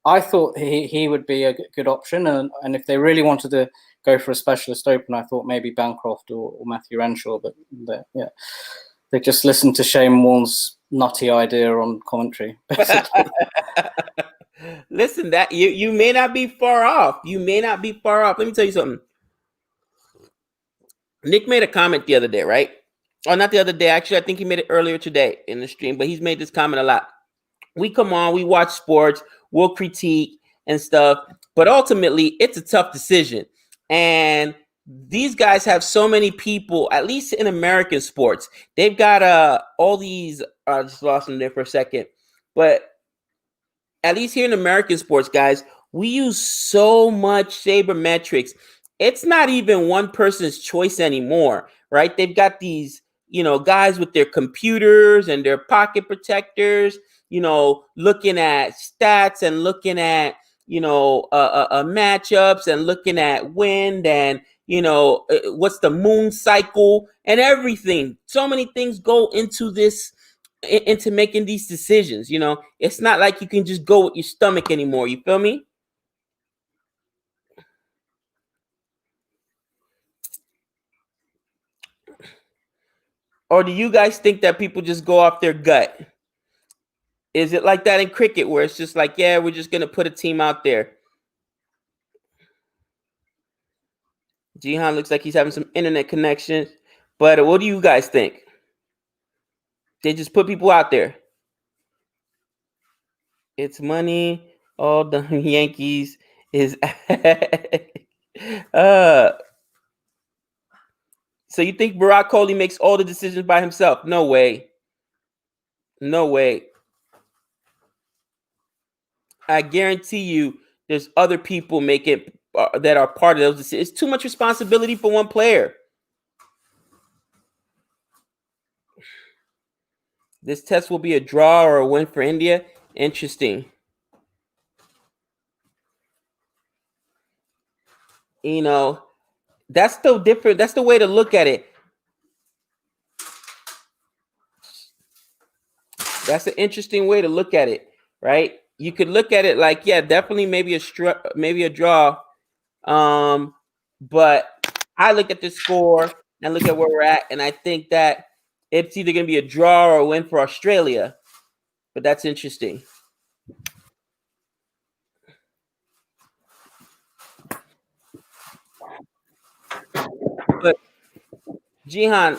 I thought he would be a good option. And if they really wanted to go for a specialist open, I thought maybe Bancroft or Matthew Renshaw, but they just listened to Shane Warne's nutty idea on commentary, basically.
Listen, that you may not be far off. You may not be far off. Let me tell you something. Nick made a comment the other day, right? Or not the other day. Actually, I think he made it earlier today in the stream, but he's made this comment a lot. We come on, we watch sports, we'll critique and stuff, but ultimately it's a tough decision. And these guys have so many people, at least in American sports. They've got all these, I just lost them there for a second, but at least here in American sports, guys, we use so much sabermetrics. It's not even one person's choice anymore, right? They've got these, guys with their computers and their pocket protectors, looking at stats and looking at, matchups and looking at wind and, what's the moon cycle and everything. So many things go into this, into making these decisions. It's not like you can just go with your stomach anymore. You feel me? Or do you guys think that people just go off their gut? Is it like that in cricket where it's just like, yeah, we're just going to put a team out there? Jehan looks like he's having some internet connections. But what do you guys think? They just put people out there. It's money. All the Yankees is... So you think Virat Kohli makes all the decisions by himself? No way. No way. I guarantee you there's other people that are part of those decisions. It's too much responsibility for one player. This test will be a draw or a win for India. Interesting. That's still different. That's the way to look at it. That's an interesting way to look at it, right? You could look at it like, yeah, definitely maybe a draw. But I look at the score and look at where we're at, and I think that it's either going to be a draw or a win for Australia. But that's interesting. But Jehan,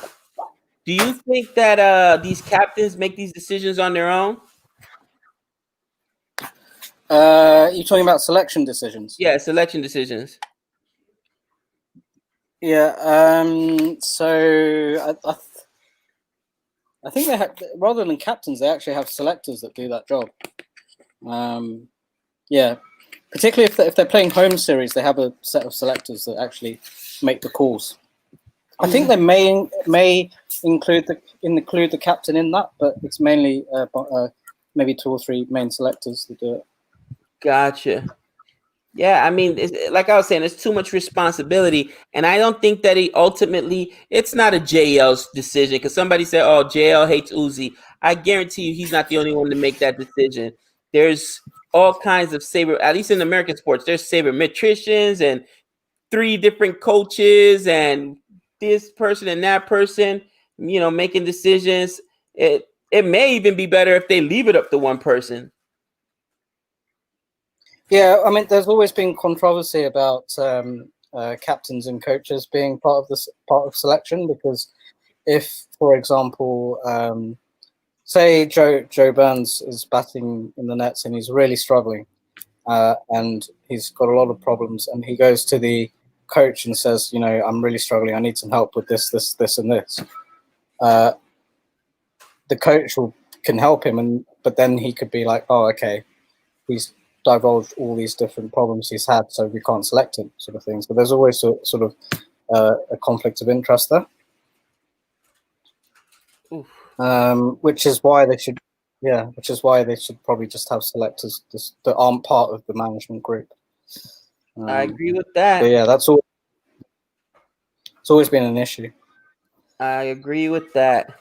do you think that these captains make these decisions on their own?
You're talking about selection decisions?
Yeah, selection decisions.
Yeah. So I think they have, rather than captains, they actually have selectors that do that job. Yeah, particularly if they're playing home series, they have a set of selectors that actually make the calls. I think they may include the captain in that, but it's mainly maybe 2 or 3 main selectors that do it.
Gotcha. Yeah, I mean, like I was saying, it's too much responsibility, and I don't think that it's not a JL's decision, because somebody said, oh, JL hates Uzi. I guarantee you he's not the only one to make that decision. There's all kinds of at least in American sports, there's sabermetricians and 3 different coaches and this person and that person, making decisions. It may even be better if they leave it up to one person.
Yeah, I mean, there's always been controversy about captains and coaches being part of selection, because if, for example, say Joe Burns is batting in the nets and he's really struggling, and he's got a lot of problems, and he goes to the coach and says, you know, I'm really struggling, I need some help with this, and this. The coach can help him, but then he could be like, oh, okay, he's divulged all these different problems he's had, so we can't select him, sort of things. But there's always sort of a conflict of interest there, which is why they should probably just have selectors that aren't part of the management group.
I agree with that.
But yeah, it's always been an issue.
I agree with that.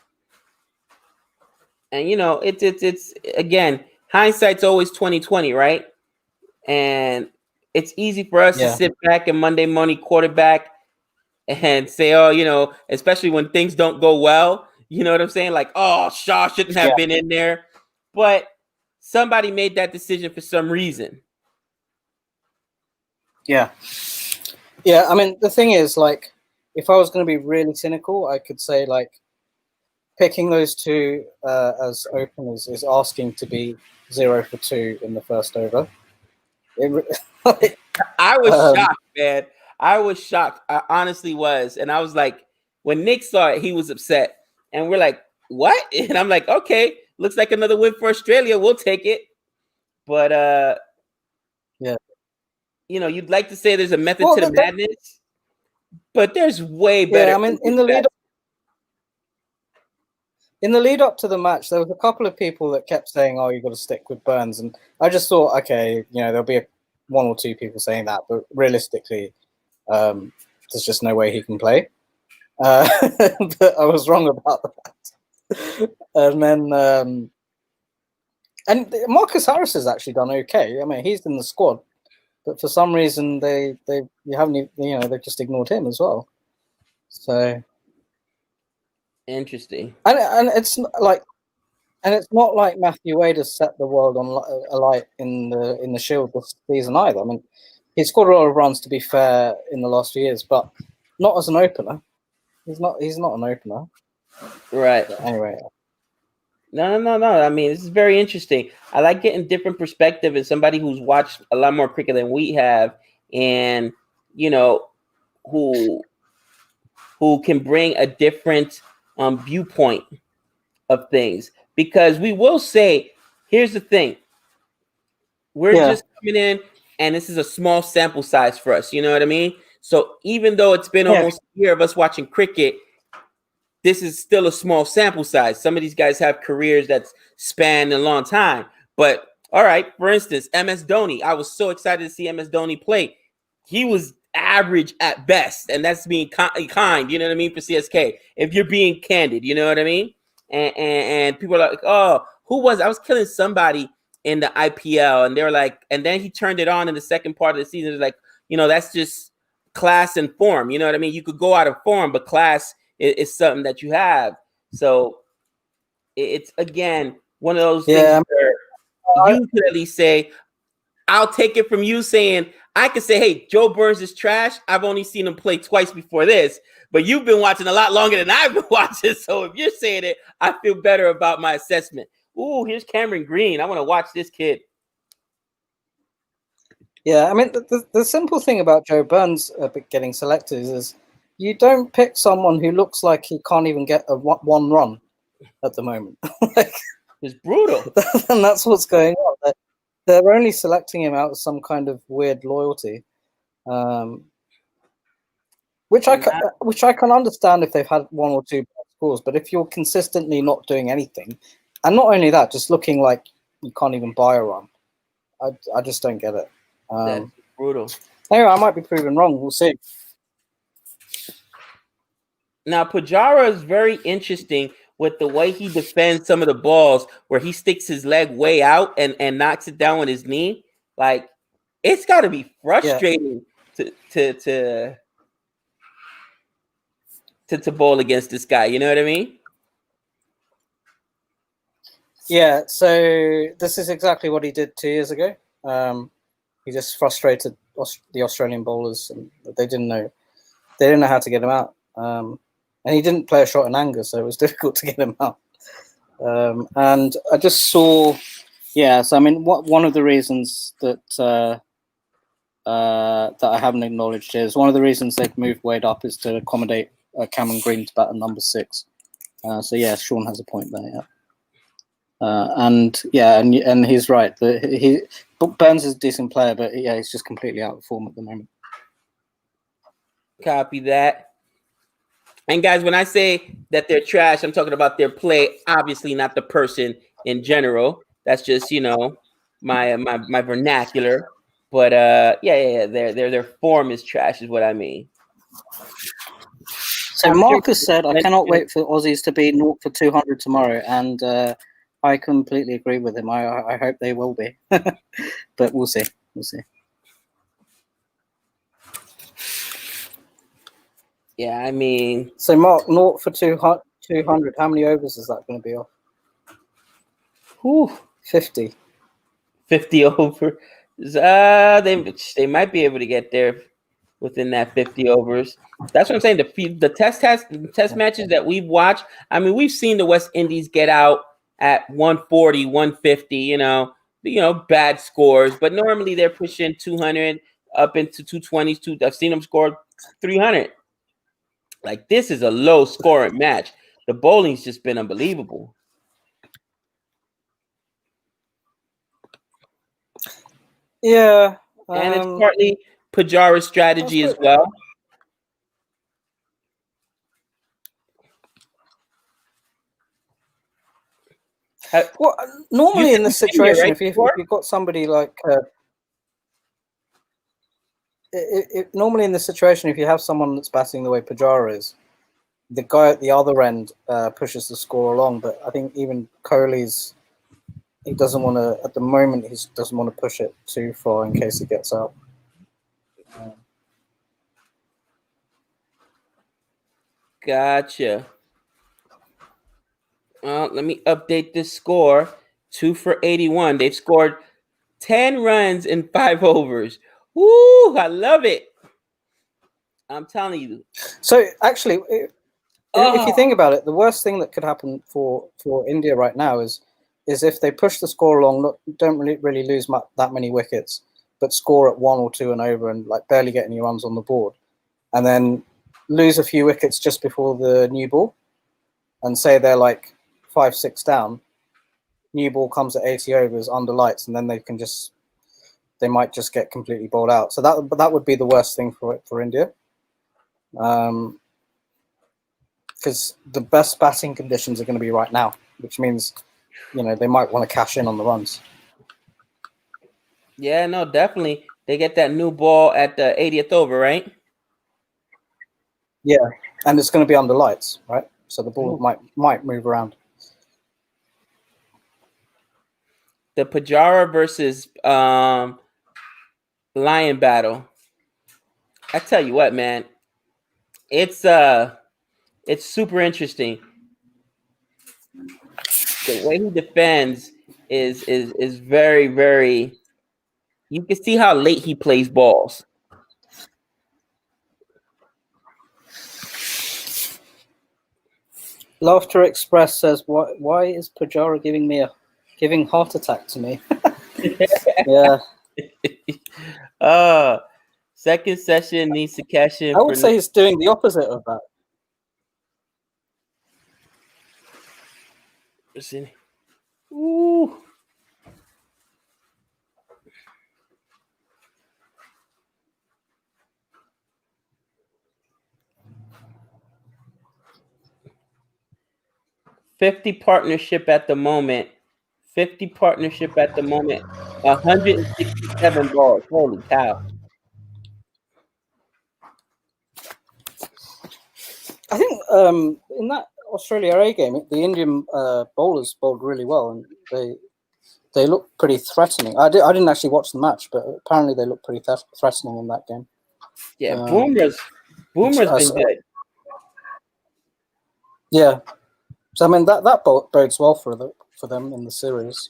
And you know, it's again, hindsight's always 20/20, right? And it's easy for us to sit back and Monday morning quarterback and say, oh, you know, especially when things don't go well, you know what I'm saying? Like, oh, Shaw shouldn't have been in there. But somebody made that decision for some reason.
Yeah. Yeah, I mean, the thing is, like, if I was going to be really cynical, I could say, like, picking those two as openers is asking to be 0 for 2 in the first over.
I was shocked, man. I was shocked. I honestly was. And I was like, when Nick saw it, he was upset. And we're like, what? And I'm like, okay, looks like another win for Australia. We'll take it. But,
yeah,
you know, you'd like to say there's a method to the madness, but there's way better.
Yeah, I mean, in the lead up to the match, there was a couple of people that kept saying, oh, you've got to stick with Burns. And I just thought, okay, you know, there'll be one or two people saying that, but realistically, there's just no way he can play. But I was wrong about that. And then, and Marcus Harris has actually done okay. I mean, he's in the squad, but for some reason they've just ignored him as well. So
interesting.
And it's like, and it's not like Matthew Wade has set the world on alight in the Shield this season either. I mean, he's scored a lot of runs, to be fair, in the last few years, but not as an opener. He's not an opener.
Right.
But anyway.
No. I mean, this is very interesting. I like getting different perspective as somebody who's watched a lot more cricket than we have, and you know, who can bring a different viewpoint of things. Because we will say, here's the thing: we're just coming in, and this is a small sample size for us. You know what I mean? So even though it's been almost a year of us watching cricket, this is still a small sample size. Some of these guys have careers that's spanned a long time. But all right, for instance, MS Dhoni. I was so excited to see MS Dhoni play. He was average at best, and that's being kind. You know what I mean, for CSK. If you're being candid, you know what I mean. And people are like, oh, who was? I was killing somebody in the IPL, and they were like, and then he turned it on in the second part of the season. It's like, you know, that's just class and form. You know what I mean? You could go out of form, but class is something that you have. So it's, again, one of those things where you could at least say, I'll take it from you saying, I could say, hey, Joe Burns is trash. I've only seen him play twice before this, but you've been watching a lot longer than I've been watching. So if you're saying it, I feel better about my assessment. Ooh, here's Cameron Green. I want to watch this kid.
Yeah, I mean, the simple thing about Joe Burns getting selected is you don't pick someone who looks like he can't even get one run at the moment. Like,
it's brutal.
And that's what's going on. They're only selecting him out of some kind of weird loyalty, which I can understand if they've had one or two bad scores. But if you're consistently not doing anything, and not only that, just looking like you can't even buy a run, I just don't get it.
That's brutal.
Anyway, I might be proven wrong. We'll see.
Now, Pujara is very interesting with the way he defends some of the balls where he sticks his leg way out and knocks it down with his knee. Like, it's got to be frustrating to bowl against this guy. You know what I mean?
Yeah, so this is exactly what he did 2 years ago. He just frustrated the Australian bowlers, and they didn't know how to get him out. And he didn't play a shot in anger, so it was difficult to get him out. And I just saw, yeah. So I mean, one of the reasons that that I haven't acknowledged is one of the reasons they've moved Wade up is to accommodate Cameron Green to bat at number 6. So yeah, Sean has a point there. Yeah. And he's right. Burns is a decent player, but yeah, he's just completely out of form at the moment.
Copy that. And guys, when I say that they're trash, I'm talking about their play. Obviously, not the person in general. That's just my vernacular. But their form is trash, is what I mean.
So Marcus said, "I cannot wait for Aussies to be 0 for 200 tomorrow," and I completely agree with him. I hope they will be, but we'll see. We'll see.
Yeah, I mean...
So, Mark, 0 for 200, how many overs is that going to be off?
Whew.
50.
50 overs. They might be able to get there within that 50 overs. That's what I'm saying. The test matches that we've watched, I mean, we've seen the West Indies get out at 140, 150, bad scores. But normally they're pushing 200 up into 220s. I've seen them score 300. Like, this is a low scoring match. The bowling's just been unbelievable.
Yeah.
And it's partly Pujara's strategy as well.
Well, normally in this situation, if you've got somebody like... normally in this situation, if you have someone that's batting the way Pujara is, the guy at the other end pushes the score along. But I think even Kohli's, he doesn't want to, at the moment, he doesn't want to push it too far in case he gets out.
Gotcha. Well, let me update this score. 2 for 81. They've scored 10 runs in 5 overs. Woo! I love it. I'm telling you.
So actually, if you think about it, the worst thing that could happen for India right now is if they push the score along, don't really lose that many wickets, but score at 1 or 2 and over, and like barely get any runs on the board, and then lose a few wickets just before the new ball, and say they're like 5-6 down. New ball comes at 80 overs under lights, and then they might just get completely bowled out. So that would be the worst thing for India. Because the best batting conditions are going to be right now, which means, they might want to cash in on the runs.
Yeah, no, definitely. They get that new ball at the 80th over, right?
Yeah, and it's going to be under lights, right? So the ball might move around.
The Pujara versus Lion battle. I tell you what, man, it's super interesting. The way he defends is very, very. You can see how late he plays balls.
Laughter Express says, "Why is Pujara giving heart attack to me?" Yeah.
Second session needs to cash in.
I would say he's doing the opposite of that.
Ooh. $50 partnership at the moment. 50 partnership at the moment. 167 balls. Holy cow.
I think in that Australia A game, the Indian bowlers bowled really well, and they looked pretty threatening. I didn't actually watch the match, but apparently they looked pretty threatening in that game.
Yeah, Boomer's been good.
Yeah, so I mean that bodes well for them in the series.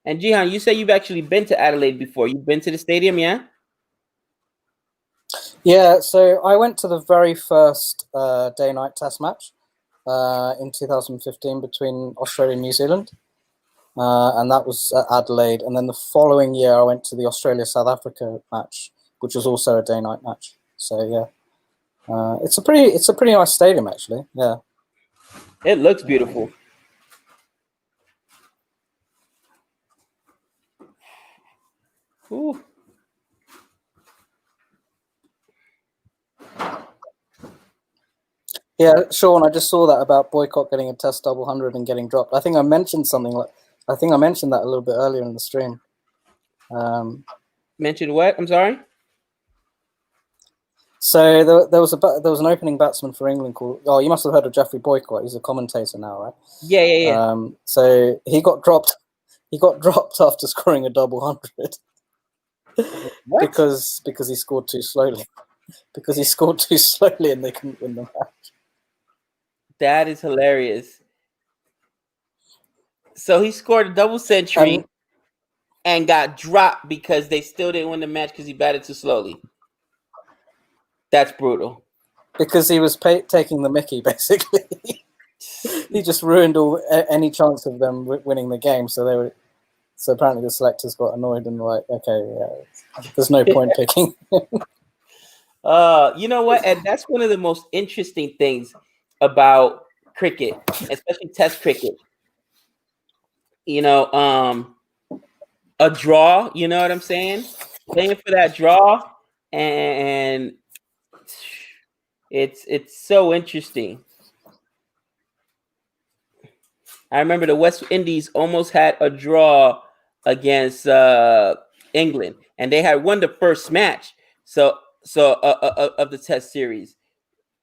And Jehan, you say you've actually been to Adelaide before. You've been to the stadium, yeah?
Yeah, so I went to the very first day-night test match in 2015 between Australia and New Zealand. And that was at Adelaide. And then the following year, I went to the Australia-South Africa match, which was also a day-night match. So yeah, it's a pretty nice stadium actually. Yeah,
it looks beautiful. Ooh.
Yeah, Sean, I just saw that about Boycott getting a test double 100 and getting dropped. I think I mentioned that a little bit earlier in the stream.
Mentioned what? I'm sorry.
So there was an opening batsman for England called. Oh, you must have heard of Jeffrey Boycott. He's a commentator now, right?
Yeah.
So he got dropped. He got dropped after scoring a double 100 because he scored too slowly. Because he scored too slowly and they couldn't win the match.
That is hilarious. So he scored a double century and got dropped because they still didn't win the match because he batted too slowly. That's brutal.
Because he was taking the mickey, basically. He just ruined any chance of them winning the game. So apparently the selectors got annoyed and were like, okay, yeah, there's no point picking.
You know what? And that's one of the most interesting things about cricket, especially Test cricket. You know, a draw. You know what I'm saying? Playing for that draw, and it's so interesting. I remember the West Indies almost had a draw against England, and they had won the first match. So of the Test series.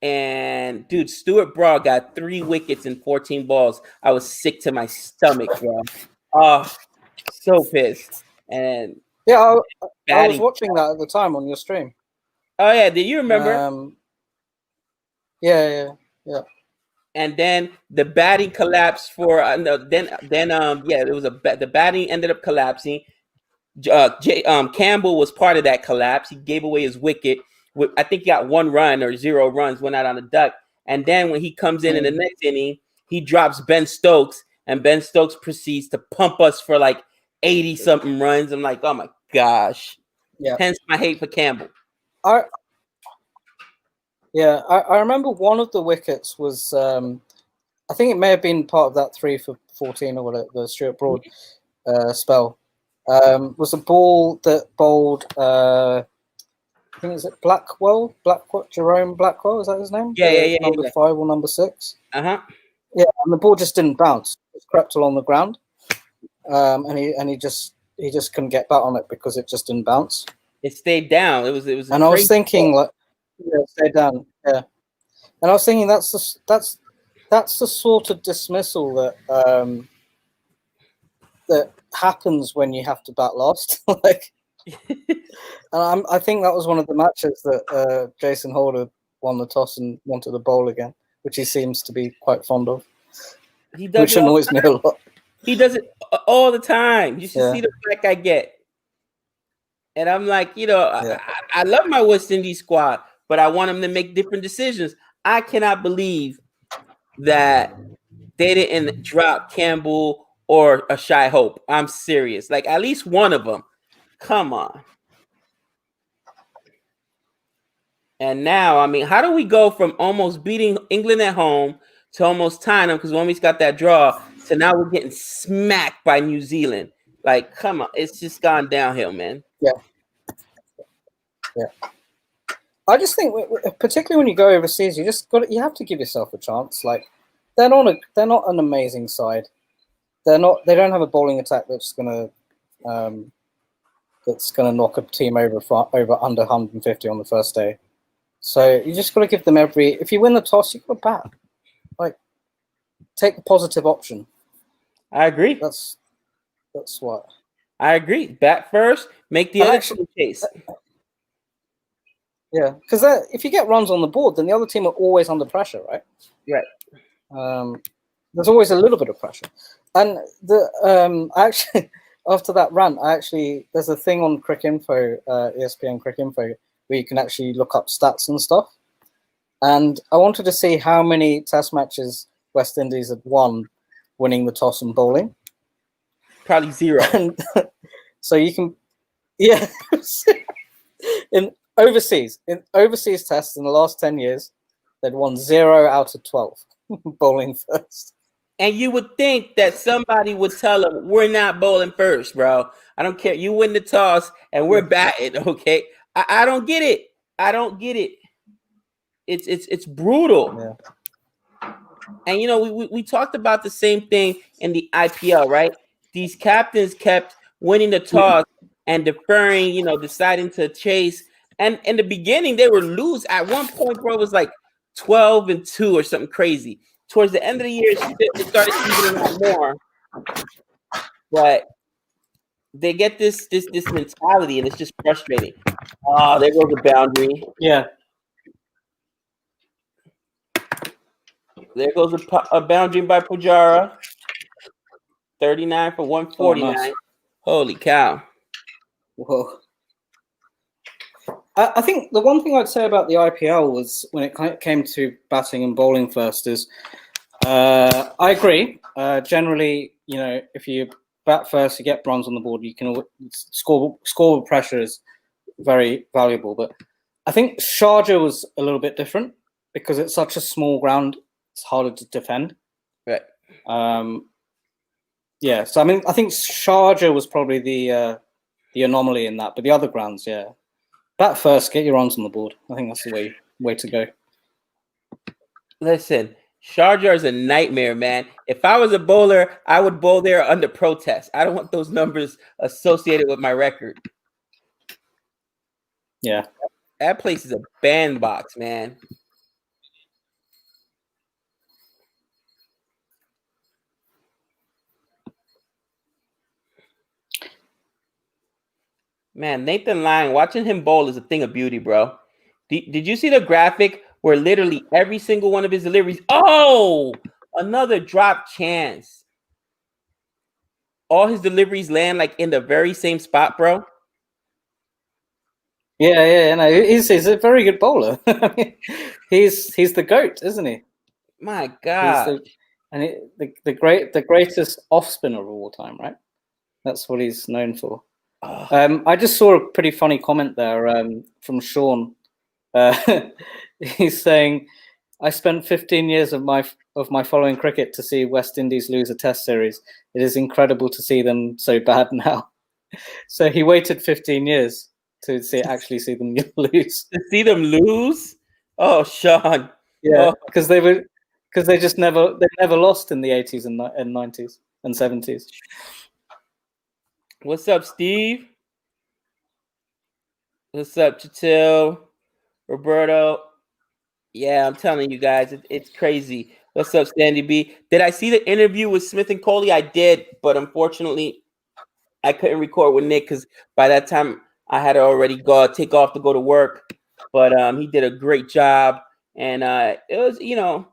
And dude, Stuart Broad got 3 wickets in 14 balls. I was sick to my stomach, bro. Oh, so pissed. And
yeah, I was watching that at the time on your stream.
Oh yeah, did you remember?
Yeah.
And then the batting collapsed for then it was the batting ended up collapsing. Campbell was part of that collapse. He gave away his wicket. I think he got 1 run or 0 runs, went out on the duck. And then when he comes in the next inning, he drops Ben Stokes, and Ben Stokes proceeds to pump us for like 80-something runs. I'm like, oh my gosh.
Yeah.
Hence my hate for Campbell.
I remember one of the wickets was, I think it may have been part of that 3 for 14 or whatever, the Stuart Broad spell. Was a ball that bowled, I think is it Jerome Blackwell, is that his name?
Yeah.
Number 5 or number 6.
Uh-huh.
Yeah, and the ball just didn't bounce. It crept along the ground. And he just couldn't get back on it because it just didn't bounce.
It stayed down. It was.
And I was thinking, like, yeah, it stayed down. Yeah, and I was thinking that's the sort of dismissal that that happens when you have to bat last. Like, and I think that was one of the matches that Jason Holder won the toss and wanted to bowl again, which he seems to be quite fond of. Which annoys me a lot.
He does it all the time. You should see the flack I get. And I'm like, I love my West Indies squad, but I want them to make different decisions. I cannot believe that they didn't drop Campbell or a Shy Hope. I'm serious. Like, at least one of them. Come on. And now, I mean, how do we go from almost beating England at home to almost tying them because Womi's got that draw to now we're getting smacked by New Zealand? Like, come on. It's just gone downhill, man.
Yeah. I just think, particularly when you go overseas, you have to give yourself a chance. Like, they're not an amazing side. They don't have a bowling attack that's gonna knock a team over under 150 on the first day. So you just got to give them if you win the toss, you've got to bat. Like, take the positive option.
I agree.
That's what
I agree. Bat first, make the other chase.
Yeah, because if you get runs on the board, then the other team are always under pressure, right?
Right.
There's always a little bit of pressure, and after that rant, there's a thing on Cricinfo, ESPN Cricinfo, where you can actually look up stats and stuff. And I wanted to see how many Test matches West Indies had won, winning the toss and bowling.
Probably 0.
And so you can, yeah, in overseas tests in the last 10 years, they'd won 0 out of 12 bowling first.
And you would think that somebody would tell them, we're not bowling first, bro. I don't care. You win the toss and we're batting, okay? I don't get it. I don't get it. It's brutal.
Yeah.
And, you know, we talked about the same thing in the IPL, right? These captains kept winning the toss and deferring, you know, deciding to chase. And in the beginning, they were lose. At one point, bro, it was like 12-2 or something crazy. Towards the end of the year, it started evening out more. But they get this mentality, and it's just frustrating. Oh, there goes the boundary.
Yeah.
There goes a boundary by Pujara. 39 for 149.
Oh, nice.
Holy cow.
Whoa. I think the one thing I'd say about the IPL was when it came to batting and bowling first is I agree. Generally, you know, if you bat first, you get bronze on the board. You can score with pressure is very valuable. But I think Sharjah was a little bit different because it's such a small ground. It's harder to defend.
Right.
Yeah. So I mean, I think Sharjah was probably the anomaly in that. But the other grounds, yeah. Bat first, get your runs on the board. I think that's the way to go.
Listen, Sharjah is a nightmare, man. If I was a bowler, I would bowl there under protest. I don't want those numbers associated with my record.
Yeah.
That place is a bandbox, man. Man, Nathan Lyon, watching him bowl is a thing of beauty, bro. Did you see the graphic where literally every single one of his deliveries? Oh, another drop chance. All his deliveries land like in the very same spot, bro.
Yeah. No, he's a very good bowler. he's the GOAT, isn't he?
My God.
The greatest off spinner of all time, right? That's what he's known for. I just saw a pretty funny comment there from Sean. He's saying, "I spent 15 years of my following cricket to see West Indies lose a Test series. It is incredible to see them so bad now." So he waited 15 years to actually see them lose.
To see them lose? Oh, Sean.
Yeah, because they never lost in the 80s and 90s and 70s.
What's up, Steve? What's up, Chatil? Roberto? Yeah, I'm telling you guys, it's crazy. What's up, Sandy B? Did I see the interview with Smith and Coley? I did, but unfortunately, I couldn't record with Nick because by that time I had to already take off to go to work. But he did a great job, and it was, you know,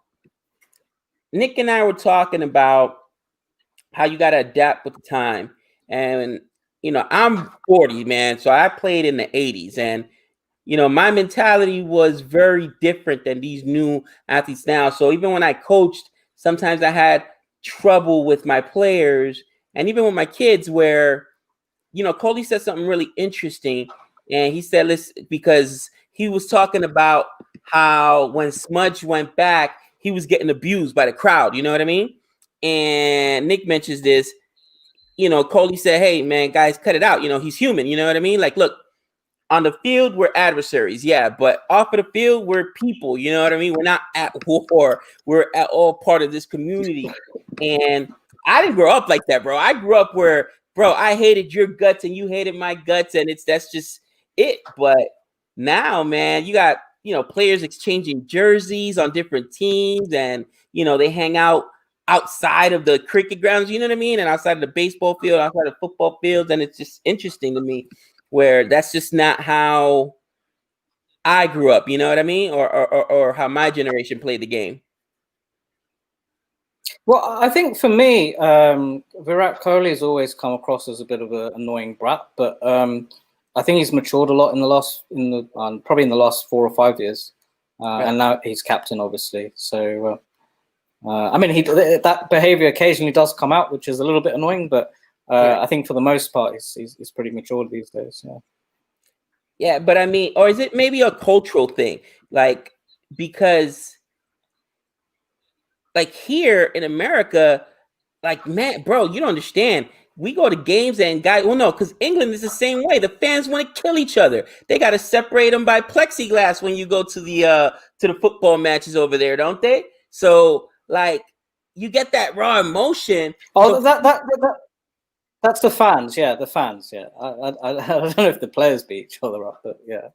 Nick and I were talking about how you got to adapt with the time. And, you know, I'm 40, man. So I played in the 80s. And, you know, my mentality was very different than these new athletes now. So even when I coached, sometimes I had trouble with my players and even with my kids where, you know, Coley said something really interesting. And he said, listen, because he was talking about how when Smudge went back, he was getting abused by the crowd. You know what I mean? And Nick mentions this, you know, Coley said, hey, man, guys, cut it out. You know, he's human. You know what I mean? Like, look, on the field, we're adversaries. Yeah. But off of the field, we're people. You know what I mean? We're not at war. We're at all part of this community. And I didn't grow up like that, bro. I grew up where, bro, I hated your guts and you hated my guts. And that's just it. But now, man, you got, you know, players exchanging jerseys on different teams and, you know, they hang out outside of the cricket grounds, you know what I mean? And outside of the baseball field, outside of football fields. And it's just interesting to me where that's just not how I grew up, you know what I mean? Or how my generation played the game.
Well, I think for me, Virat Kohli has always come across as a bit of an annoying brat, but I think he's matured a lot probably in the last 4 or 5 years, and now he's captain, obviously. So, I mean, that behaviour occasionally does come out, which is a little bit annoying, but I think for the most part, he's pretty matured these days. Yeah.
Yeah, but I mean, or is it maybe a cultural thing? Like, because like here in America, like, man, bro, you don't understand. We go to games and guys, well, no, because England is the same way. The fans want to kill each other. They got to separate them by plexiglass when you go to the football matches over there, don't they? So, like, you get that raw emotion.
Oh, that's the fans, yeah, the fans, yeah. I don't know if the players beat each other up, but yeah.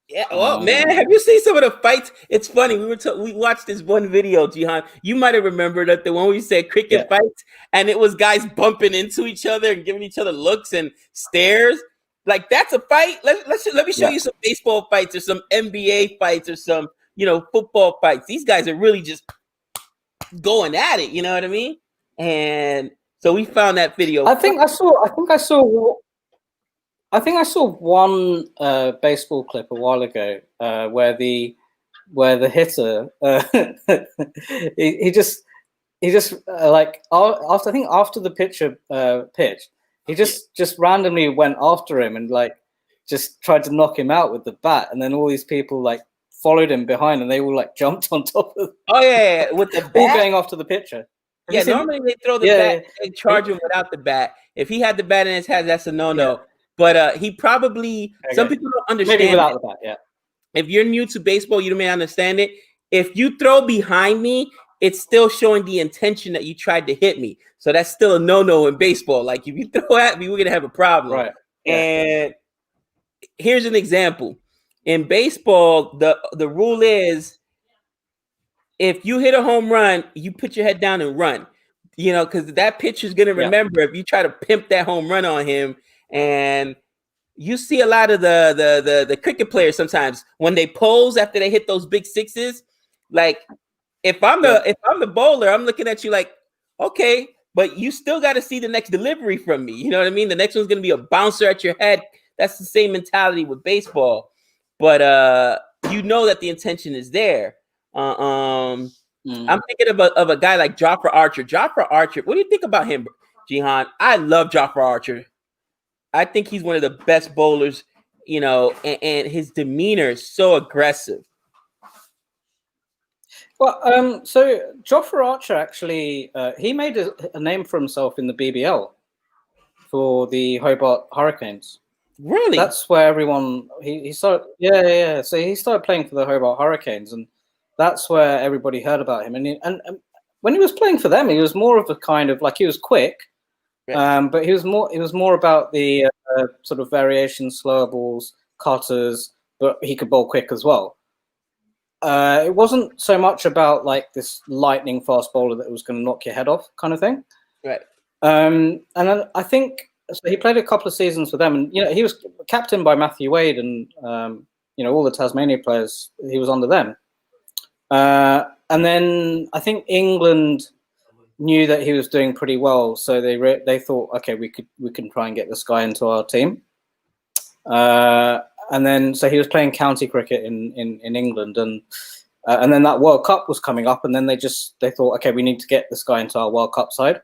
Yeah, well, man, have you seen some of the fights? It's funny. We watched this one video, Jehan. You might have remembered that the one where you said cricket fights, and it was guys bumping into each other and giving each other looks and stares. Like, that's a fight. Let me show you some baseball fights or some NBA fights or some football fights. These guys are really just going at it. You know what I mean? And so we found that video.
I think I saw one baseball clip a while ago where the hitter he just like after the pitcher pitched, he just randomly went after him and like just tried to knock him out with the bat, and then all these people like followed him behind, and they all like jumped on top of
with the bat,
all going after the pitcher.
Normally they throw the bat and charge him without the bat. If he had the bat in his hand, that's a no-no. Yeah. But he probably some people don't understand.
Maybe without the bat, yeah.
If you're new to baseball, you may understand it. If you throw behind me, it's still showing the intention that you tried to hit me. So that's still a no-no in baseball. Like, if you throw at me, we're gonna have a problem.
Right.
And here's an example. In baseball, the rule is, if you hit a home run, you put your head down and run. Because that pitcher's gonna remember if you try to pimp that home run on him. And you see a lot of the cricket players sometimes when they pose after they hit those big sixes. Like, if I'm the bowler, I'm looking at you like, okay, but you still got to see the next delivery from me. You know what I mean? The next one's gonna be a bouncer at your head. That's the same mentality with baseball. But that the intention is there. I'm thinking of a guy like Jofra Archer. Jofra Archer, what do you think about him, Jehan? I love Jofra Archer. I think he's one of the best bowlers, and his demeanor is so aggressive.
Well, so Jofra Archer actually, he made a name for himself in the BBL for the Hobart Hurricanes.
Really?
That's where everyone he started. Yeah. So he started playing for the Hobart Hurricanes, and that's where everybody heard about him. And when he was playing for them, he was more of a kind of like, he was quick. But it was more about the sort of variations, slower balls, cutters, but he could bowl quick as well. It wasn't so much about like this lightning fast bowler that was going to knock your head off kind of thing.
Right.
And then I think so he played a couple of seasons for them, and he was captained by Matthew Wade, and all the Tasmania players, he was under them. And then I think England knew that he was doing pretty well, so they thought, okay, we can try and get this guy into our team. And then so he was playing county cricket in England, and then that World Cup was coming up, and then they thought, okay, we need to get this guy into our World Cup side.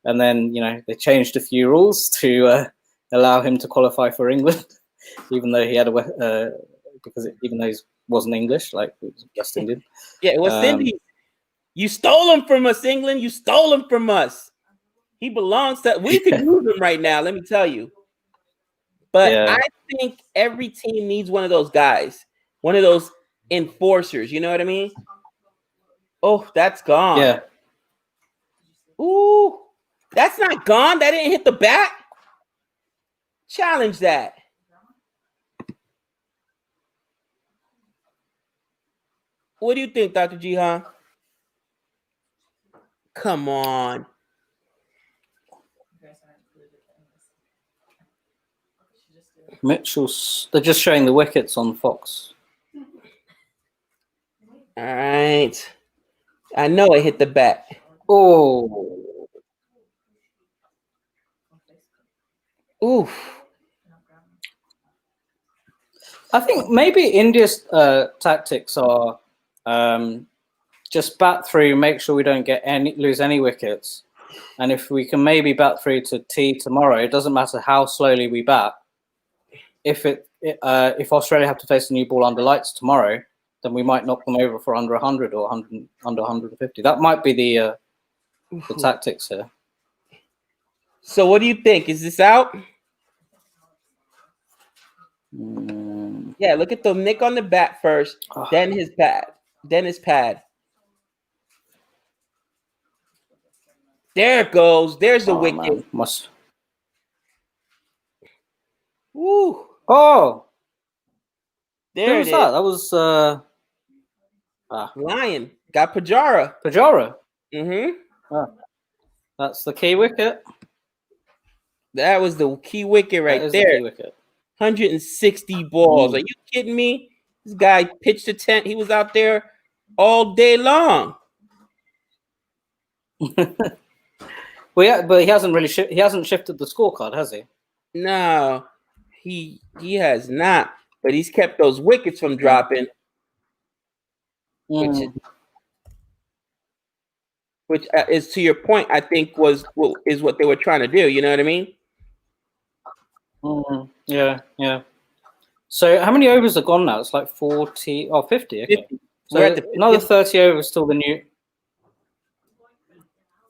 And then they changed a few rules to allow him to qualify for England, even though he had even though he wasn't English, like it was West Indian.
Yeah, West Indian. You stole him from us, England. You stole him from us. He belongs to. We could use him right now. Let me tell you. But I think every team needs one of those guys, one of those enforcers. You know what I mean? Oh, that's gone.
Yeah.
Ooh, that's not gone. That didn't hit the bat. Challenge that. What do you think, Dr. Jehan? Come on.
Mitchell's. They're just showing the wickets on Fox.
All right. I know it hit the bat.
Oh,
Oof.
I think maybe India's tactics are just bat through, make sure we don't lose any wickets, and if we can maybe bat through to T tomorrow, it doesn't matter how slowly we bat. If Australia have to face a new ball under lights tomorrow, then we might knock them over for under 100 or under 150. That might be the tactics here.
So what do you think? Is this out? Yeah, look at the nick on the bat first, then his pad, then his pad. There it goes. There's the wicket. Woo.
Oh,
there
who was that? That was
Lion. Got Pujara.
That's the key wicket.
That was the key wicket right there.
The key wicket.
160 balls. Are you kidding me? This guy pitched a tent. He was out there all day long.
Well, yeah, but he hasn't really he hasn't shifted the scorecard, has he?
No, he has not. But he's kept those wickets from dropping, which is to your point. I think is what they were trying to do. You know what I mean?
Yeah. So how many overs are gone now? It's like 40 or 50. Okay.
50.
So another 30 overs till the new.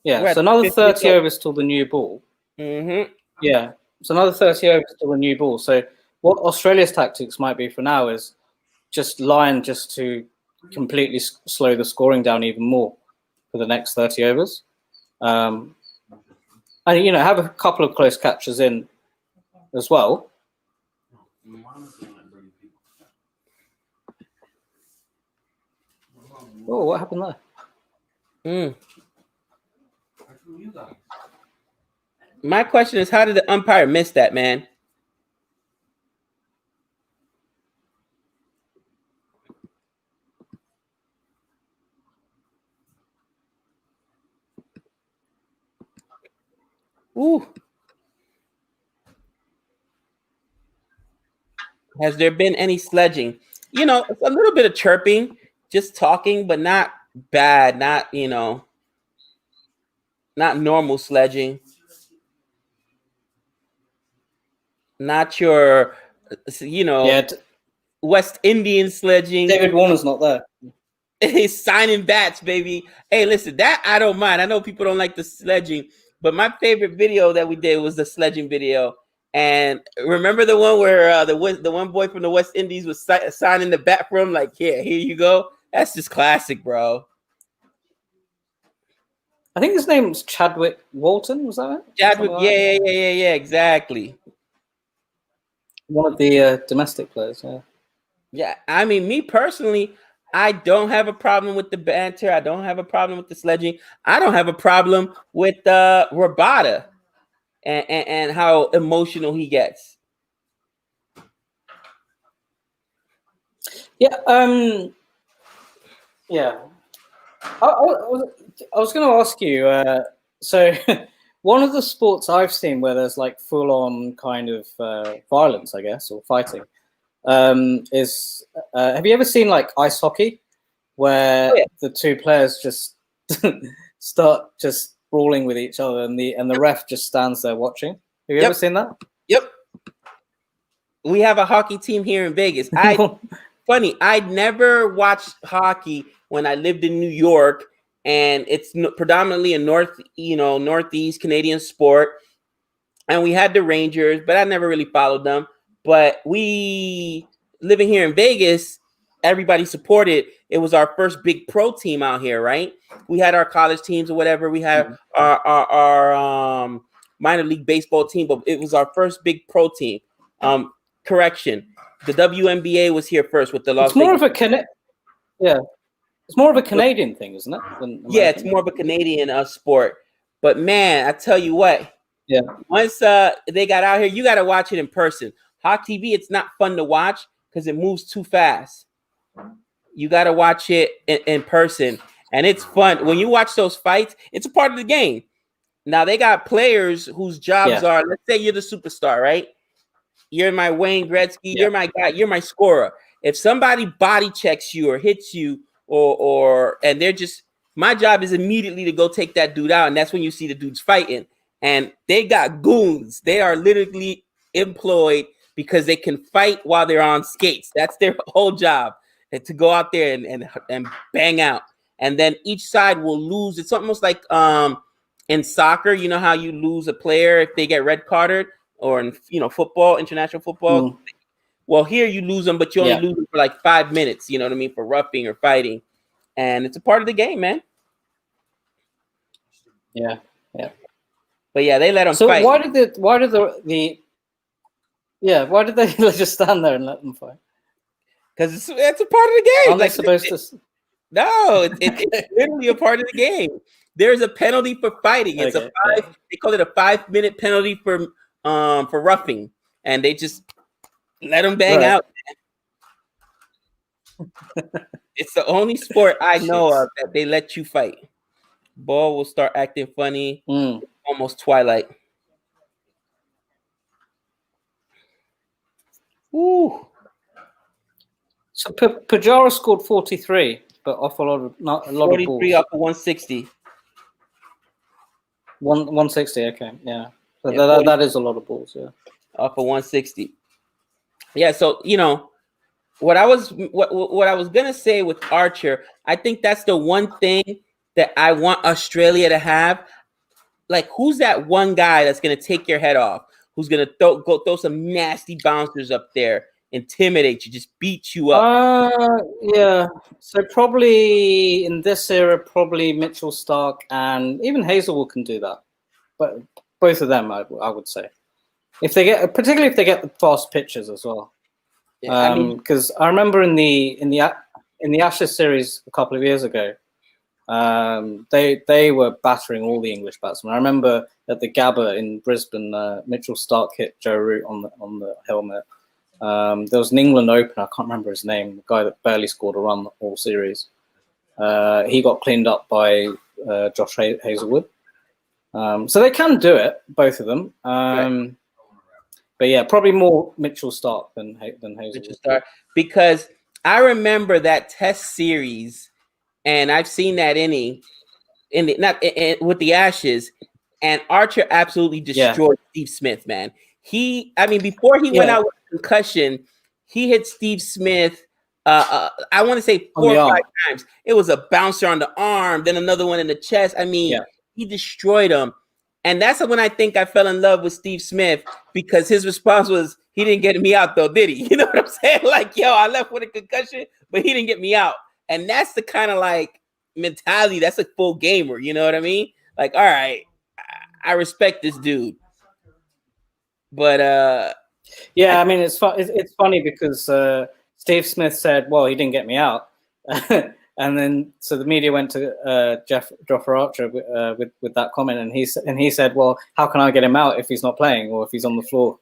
Yeah, so another 30 overs till the new ball. Yeah, so another 30 overs till the new ball. So what Australia's tactics might be for now is just to completely slow the scoring down even more for the next 30 overs. And, have a couple of close catches in as well. Oh, what happened there?
My question is, how did the umpire miss that, man? Ooh. Has there been any sledging? It's a little bit of chirping, just talking, but not bad, not normal sledging. Not your, West Indian sledging.
David Warner's not there.
He's signing bats, baby. Hey, listen, that I don't mind. I know people don't like the sledging, but my favorite video that we did was the sledging video. And remember the one where the one boy from the West Indies was signing the bat for him? Like, here you go. That's just classic, bro.
I think his name's Chadwick Walton. Was that it?
Chadwick, yeah, exactly.
One of the domestic players, yeah.
Yeah, I mean, me personally, I don't have a problem with the banter. I don't have a problem with the sledging. I don't have a problem with Rabada and how emotional he gets.
Yeah, yeah. I was going to ask you. So, one of the sports I've seen where there's like full-on kind of violence, I guess, or fighting, is have you ever seen like ice hockey, where the two players just start just brawling with each other, and the ref just stands there watching? Have you ever seen that?
Yep. We have a hockey team here in Vegas. Funny, I'd never watched hockey when I lived in New York, and it's predominantly a Northeast Canadian sport. And we had the Rangers, but I never really followed them. But we, living here in Vegas, everybody supported. It was our first big pro team out here, right? We had our college teams or whatever. We had our minor league baseball team, but it was our first big pro team. Correction. The WNBA was here first with the Las
Vegas. It's more of a Canadian thing, isn't it?
Yeah, it's more of a Canadian sport. But man, I tell you what.
Yeah.
Once they got out here, you got to watch it in person. Hockey TV, it's not fun to watch because it moves too fast. You got to watch it in person. and it's fun when you watch those fights. It's a part of the game. Now they got players whose jobs are. Let's say you're the superstar, right? You're my Wayne Gretzky. You're my guy. You're my scorer. If somebody body checks you or hits you, and they're just, my job is immediately to go take that dude out, and that's when you see the dudes fighting. And they got goons. They are literally employed because they can fight while they're on skates. That's their whole job, to go out there and bang out. And then each side will lose. It's almost like in soccer, you know how you lose a player if they get red carded, or in football, international football. Well, here you lose them, but you only lose them for like 5 minutes. You know what I mean, for roughing or fighting, and it's a part of the game, man.
Yeah.
But yeah, they let them
so
fight.
why did they just stand there and let them fight?
Because it's a part of the game.
Aren't they supposed to?
No, it's literally a part of the game. There's a penalty for fighting. It's They call it a 5-minute penalty for roughing, and they just let them bang out. It's the only sport I know of that they let you fight. Ball will start acting funny. Almost Twilight. Ooh.
So Pajara scored 43, but off a lot of balls.
43 off of 160.
160. Okay, yeah. So
Yeah,
that is a lot of balls. Yeah.
Off of 160. Yeah. So what I was gonna say with Archer, I think that's the one thing that I want Australia to have. Like, who's that one guy that's gonna take your head off? Who's gonna throw some nasty bouncers up there, intimidate you, just beat you up?
Yeah. So probably in this era, probably Mitchell Starc and even Hazelwood can do that, but both of them, I would say, particularly if they get the fast pitches as well. Because I remember in the Ashes series a couple of years ago, they were battering all the English batsmen. I remember at the Gabba in Brisbane, Mitchell Starc hit Joe Root on the helmet. There was an England Open, I can't remember his name, the guy that barely scored a run all series. He got cleaned up by Josh Hazelwood. So they can do it, both of them. But yeah, probably more Mitchell Starc than Hazelwood.
Because I remember that Test series, and I've seen that inning with the Ashes, and Archer absolutely destroyed Steve Smith, man. Before he went out with a concussion, he hit Steve Smith. I want to say 4 or 5 times. It was a bouncer on the arm, then another one in the chest. He destroyed him. And that's when I think I fell in love with Steve Smith, because his response was, he didn't get me out though, did he? You know what I'm saying? Like, I left with a concussion, but he didn't get me out. And that's the kind of like mentality. That's a full gamer. You know what I mean? Like, all right, I respect this dude. But
it's funny because Steve Smith said, well, he didn't get me out. And then, so the media went to Jofra Archer with that comment, and he said, "Well, how can I get him out if he's not playing or if he's on the floor?"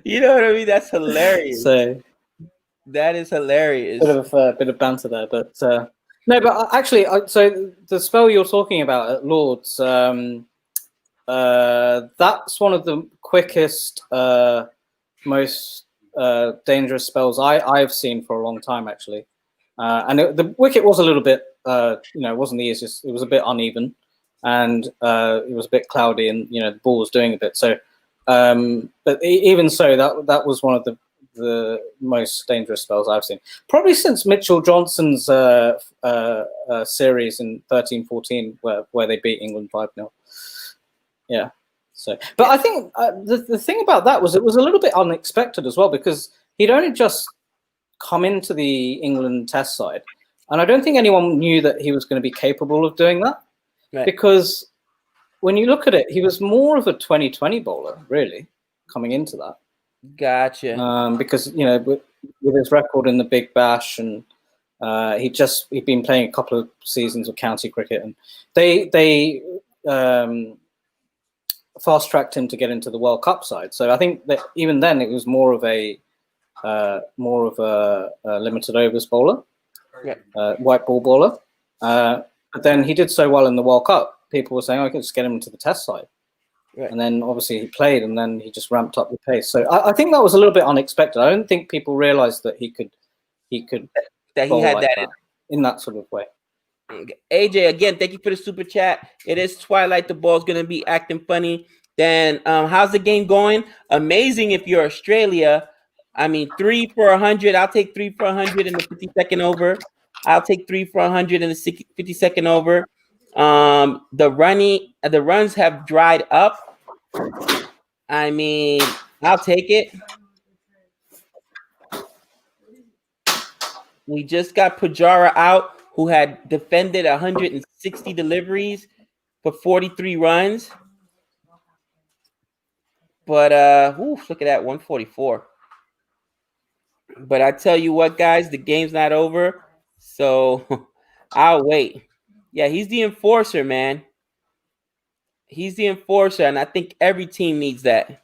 You know what I mean? That's hilarious.
So
that is hilarious.
Bit of banter there, but no. But actually, so the spell you're talking about at Lords, that's one of the quickest, most dangerous spells I've seen for a long time, actually. And the wicket was a little bit, it wasn't the easiest. It was a bit uneven, and it was a bit cloudy, and the ball was doing a bit. So, but even so, that was one of the most dangerous spells I've seen, probably since Mitchell Johnson's series in 13-14, where they beat England 5-0. Yeah. So, but I think the thing about that was it was a little bit unexpected as well, because he'd only just come into the England Test side, and I don't think anyone knew that he was going to be capable of doing that. Right. Because when you look at it, he was more of a 2020 bowler, really, coming into that.
Gotcha.
Because with his record in the Big Bash, and he'd been playing a couple of seasons of county cricket, and they fast-tracked him to get into the World Cup side. So I think that even then it was more of a limited overs bowler. white ball bowler. But then he did so well in the World Cup. People were saying, "I can just get him into the Test side."
Right.
And then obviously he played, and then he just ramped up the pace. So I think that was a little bit unexpected. I don't think people realised that he could
that he
bowl
had
like
that
in that sort of way.
AJ, again, thank you for the super chat. It is Twilight. The ball's going to be acting funny. Then how's the game going? Amazing if you're Australia. I mean, 3 for 100. I'll take 3 for 100 in the 52nd over. I'll take 3 for 100 in the 52nd over. The runs have dried up. I mean, I'll take it. We just got Pujara out, who had defended 160 deliveries for 43 runs. But look at that, 144. But I tell you what, guys, the game's not over, so I'll wait. Yeah, he's the enforcer, man. He's the enforcer, and I think every team needs that.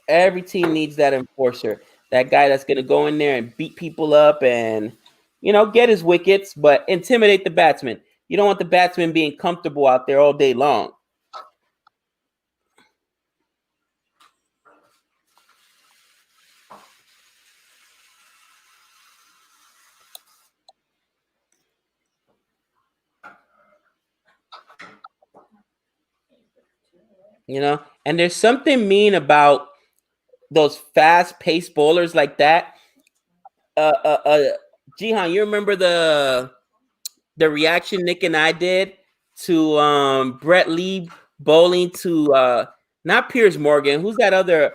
Every team needs that enforcer. That guy that's going to go in there and beat people up and, get his wickets, but intimidate the batsman. You don't want the batsman being comfortable out there all day long. And there's something mean about those fast-paced bowlers like that. Jehan, you remember the reaction Nick and I did to Brett Lee bowling to not Piers Morgan. Who's that other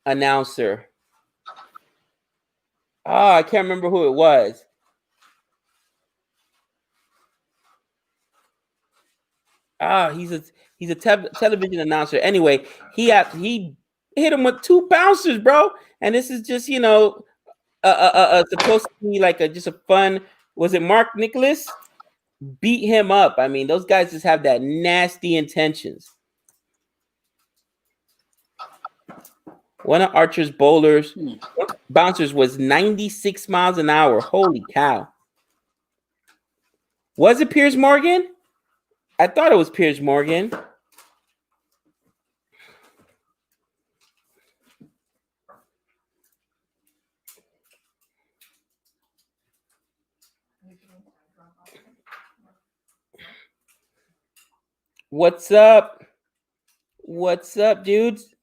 announcer? Oh, I can't remember who it was. He's a television announcer. Anyway, he hit him with 2 bouncers, bro. And this is just supposed to be like just a fun. Was it Mark Nicholas? Beat him up. I mean, those guys just have that nasty intentions. One of Archer's bouncers was 96 miles an hour. Holy cow! Was it Piers Morgan? I thought it was Piers Morgan. What's up? What's up, dudes?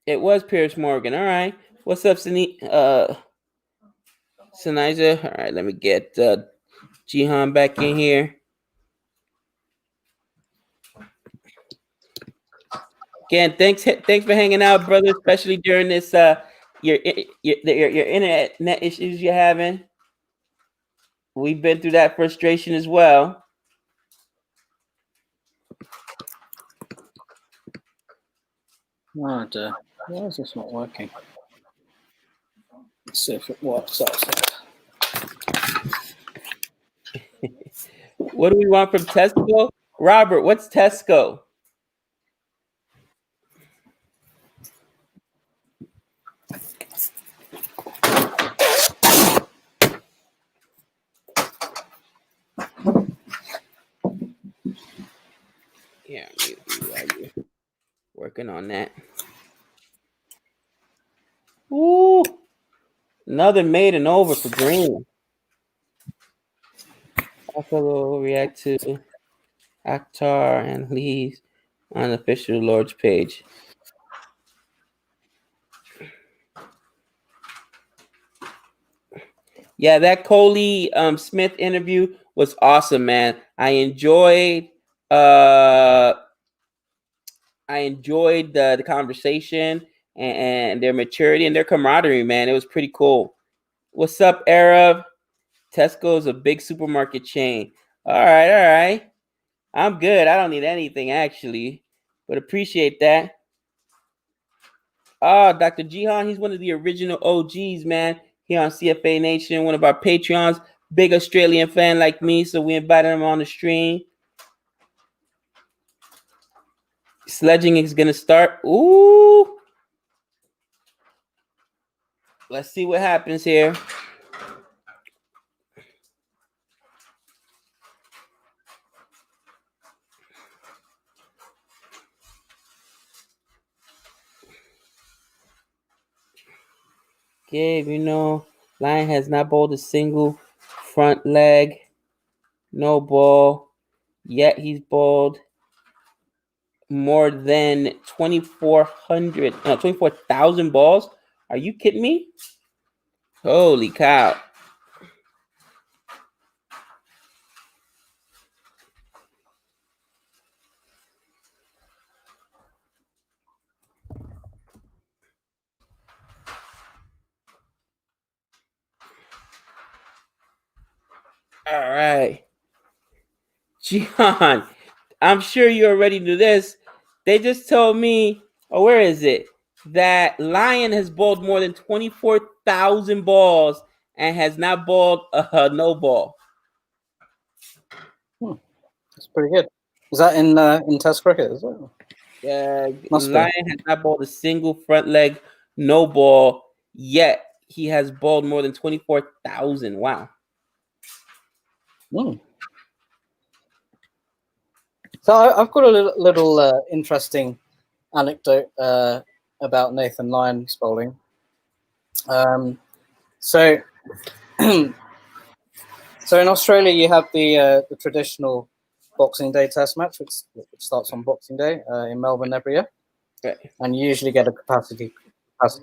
It was Piers Morgan. All right. What's up, Seniza? All right, let me get Jehan back in here. Again, thanks for hanging out, brother, especially during this your internet issues you're having. We've been through that frustration as well.
Oh dear. Why is this not working? Let's see if it works outside.
What do we want from Tesco? Robert, what's Tesco? Yeah, working on that. Ooh, another maiden over for Green. Buffalo react to Akhtar and Lee's on the official Lord's page. Yeah, that Coley Smith interview was awesome, man. I enjoyed the conversation and their maturity and their camaraderie, man. It was pretty cool. What's up, Arab? Tesco is a big supermarket chain. All right. I'm good. I don't need anything, actually, but appreciate that. Dr. Jehan, he's one of the original OGs, man, here on CFA Nation, one of our Patreons, big Australian fan like me, so we invited him on the stream. Sledging is going to start. Ooh. Let's see what happens here. Gabe, Lion has not bowled a single front leg, no ball, yet he's bowled more than 24,000 balls. Are you kidding me? Holy cow. All right. Jehan, I'm sure you already knew this. They just told me, where is it? That Lion has bowled more than 24,000 balls and has not bowled a no ball.
That's pretty good. Is that in Test cricket as well?
Lion has not bowled a single front leg no ball, yet he has bowled more than 24,000. Wow.
So I've got a little interesting anecdote about Nathan Lyon's bowling. So in Australia, you have the traditional Boxing Day Test match, which starts on Boxing Day in Melbourne every year, and you usually get a capacity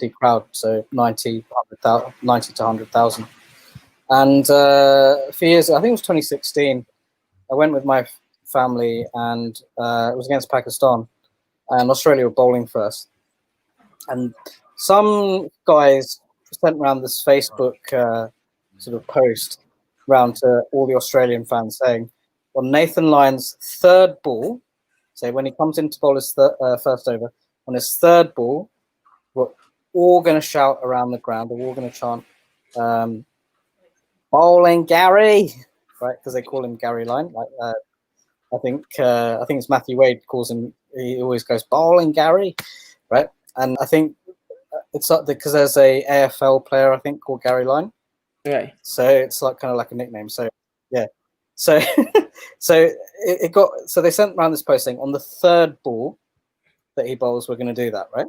crowd, so 90 to 100,000. And a few years, I think it was 2016, I went with my family, and it was against Pakistan, and Australia were bowling first. And some guys sent around this Facebook sort of post round to all the Australian fans saying, on Nathan Lyon's third ball, so when he comes in to bowl his first over, on his third ball, we're all going to shout around the ground, we're all going to chant, bowling Gary, right? Because they call him Gary Lyon. Like I think it's Matthew Wade calls him. He always goes bowling Gary, right? And I think it's not because there's a AFL player I think called Gary Lyon,
right?
So it's like kind of like a nickname. So yeah, so it got so they sent around this post saying on the third ball that he bowls, we're going to do that, right?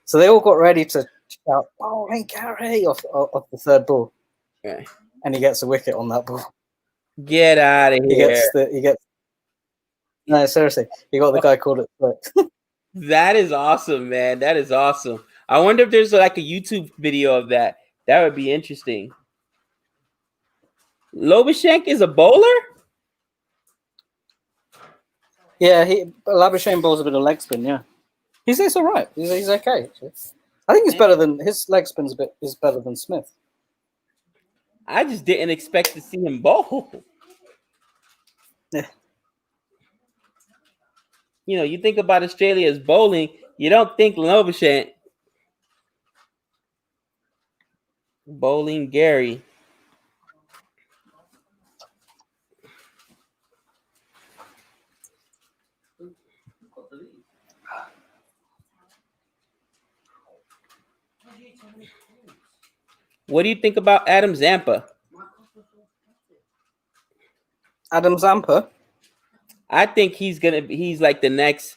So they all got ready to shout bowling Gary off the third ball.
Okay.
And he gets a wicket on that ball.
Get out of here.
No, seriously. You got the guy called it.
That is awesome, man. That is awesome. I wonder if there's like a YouTube video of that. That would be interesting. Labuschagne is a bowler?
Yeah, Labuschagne bowls a bit of leg spin, yeah. He's all right. He's okay. Actually. I think he's better than his leg spin's is better than Smith.
I just didn't expect to see him bowl.
Yeah.
You think about Australia's bowling, you don't think Labuschagne. Bowling Gary. What do you think about Adam Zampa?
Adam Zampa?
I think he's like the next,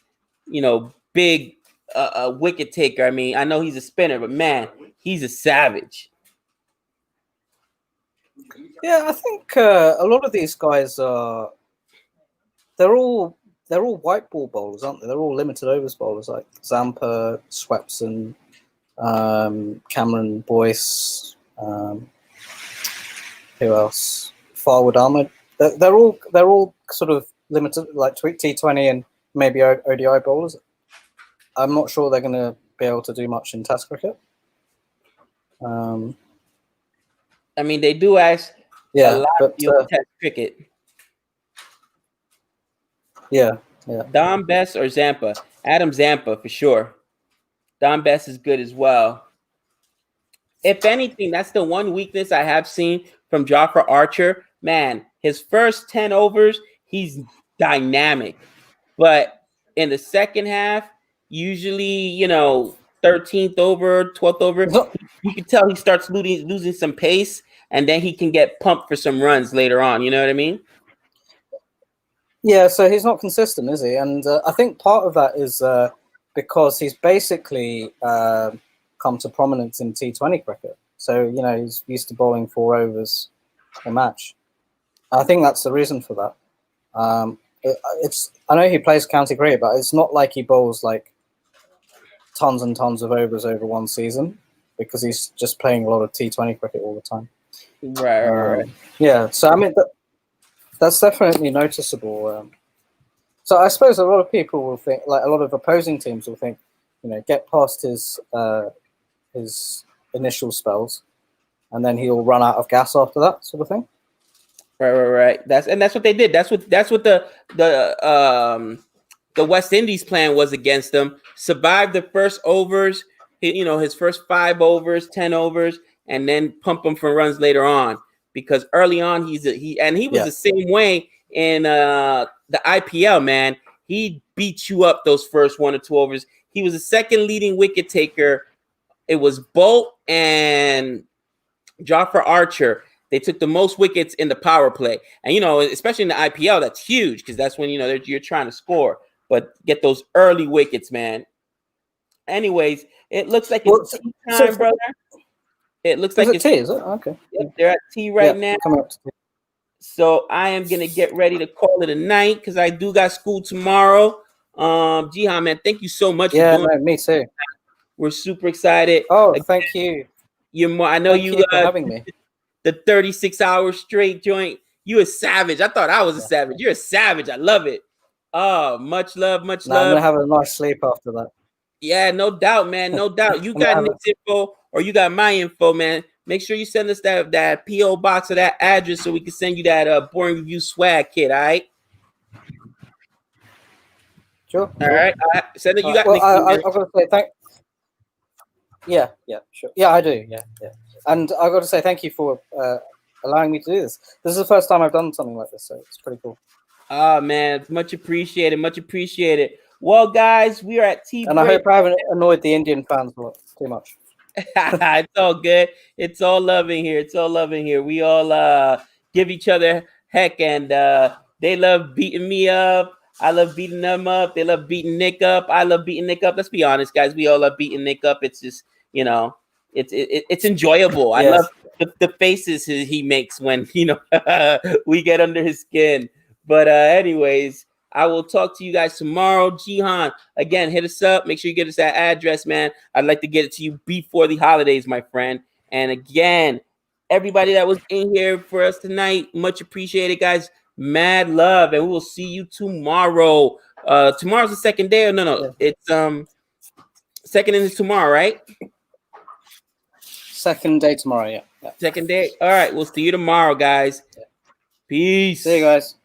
big wicket taker. I mean, I know he's a spinner, but man, he's a savage.
Yeah, I think a lot of these guys are. They're all white ball bowlers, aren't they? They're all limited overs bowlers, like Zampa, Swepson, Cameron Boyce. Who else? Farwood Ahmed. They're all sort of limited, like T20 and maybe ODI bowlers. I'm not sure they're going to be able to do much in Test cricket.
I mean, they do ask a lot of Test cricket.
Yeah.
Dom Bess or Zampa? Adam Zampa for sure. Dom Bess is good as well. If anything, that's the one weakness I have seen from Jofra Archer. Man, his first 10 overs, he's dynamic. But in the second half, usually, 13th over, 12th over, you can tell he starts losing some pace, and then he can get pumped for some runs later on. You know what I mean?
Yeah, so he's not consistent, is he? And I think part of that is because he's basically come to prominence in T20 cricket. So, you know, he's used to bowling 4 overs a match. I think that's the reason for that. I know he plays county cricket, but it's not like he bowls like tons and tons of overs over one season, because he's just playing a lot of T20 cricket all the time.
Right.
Yeah, so I mean, that's definitely noticeable. So I suppose a lot of people will think, like a lot of opposing teams will think, you know, get past his initial spells, and then he'll run out of gas after that, sort of thing.
Right. That's what they did. That's what the West Indies plan was against them. Survive the first overs, his first 5 overs, 10 overs, and then pump him for runs later on. Because early on he was the same way in the IPL, man. He beat you up those first 1 or 2 overs. He was the second leading wicket taker. It was Bolt and Jofra Archer. They took the most wickets in the power play. And, especially in the IPL, that's huge, because that's when, you're trying to score. But get those early wickets, man. Anyways, it looks like it's tea time, brother. It looks like
it's tea, is it? Okay.
They're at tea right now.
Coming up to tea.
So I am going to get ready to call it a night, because I do got school tomorrow. Jehan, man, thank you so much for doing it.
Me too.
We're super excited.
Oh, thank you.
I know
thank you for having me.
The 36-hour straight joint. You a savage. I thought I was a savage. You're a savage. I love it. Oh, much love.
I'm gonna have a nice sleep after that.
Yeah, no doubt, man. No doubt. You got Nick's info, or you got my info, man. Make sure you send us that PO box or that address, so we can send you that Boring Review swag kit. All right.
Sure.
All right. Send it. You got.
I've got to say thank. Yeah, sure. Yeah, I do. Yeah. And I've got to say thank you for allowing me to do this. This is the first time I've done something like this, so it's pretty cool.
Oh, man, much appreciated. Well, guys, we are at tea
and
break.
I hope I haven't annoyed the Indian fans too much.
It's all good. It's all loving here. We all give each other heck, and they love beating me up. I love beating them up. They love beating Nick up. I love beating Nick up. Let's be honest, guys. We all love beating Nick up. It's just, it's enjoyable. Yes. I love the faces he makes when, we get under his skin. But anyways, I will talk to you guys tomorrow. Jehan, again, hit us up. Make sure you get us that address, man. I'd like to get it to you before the holidays, my friend. And again, everybody that was in here for us tonight, much appreciated, guys. Mad love, and we will see you tomorrow. Tomorrow's the second day, or no, it's second is tomorrow, right?
Second day tomorrow, yeah.
Second day. All right, we'll see you tomorrow, guys. Peace.
See you guys.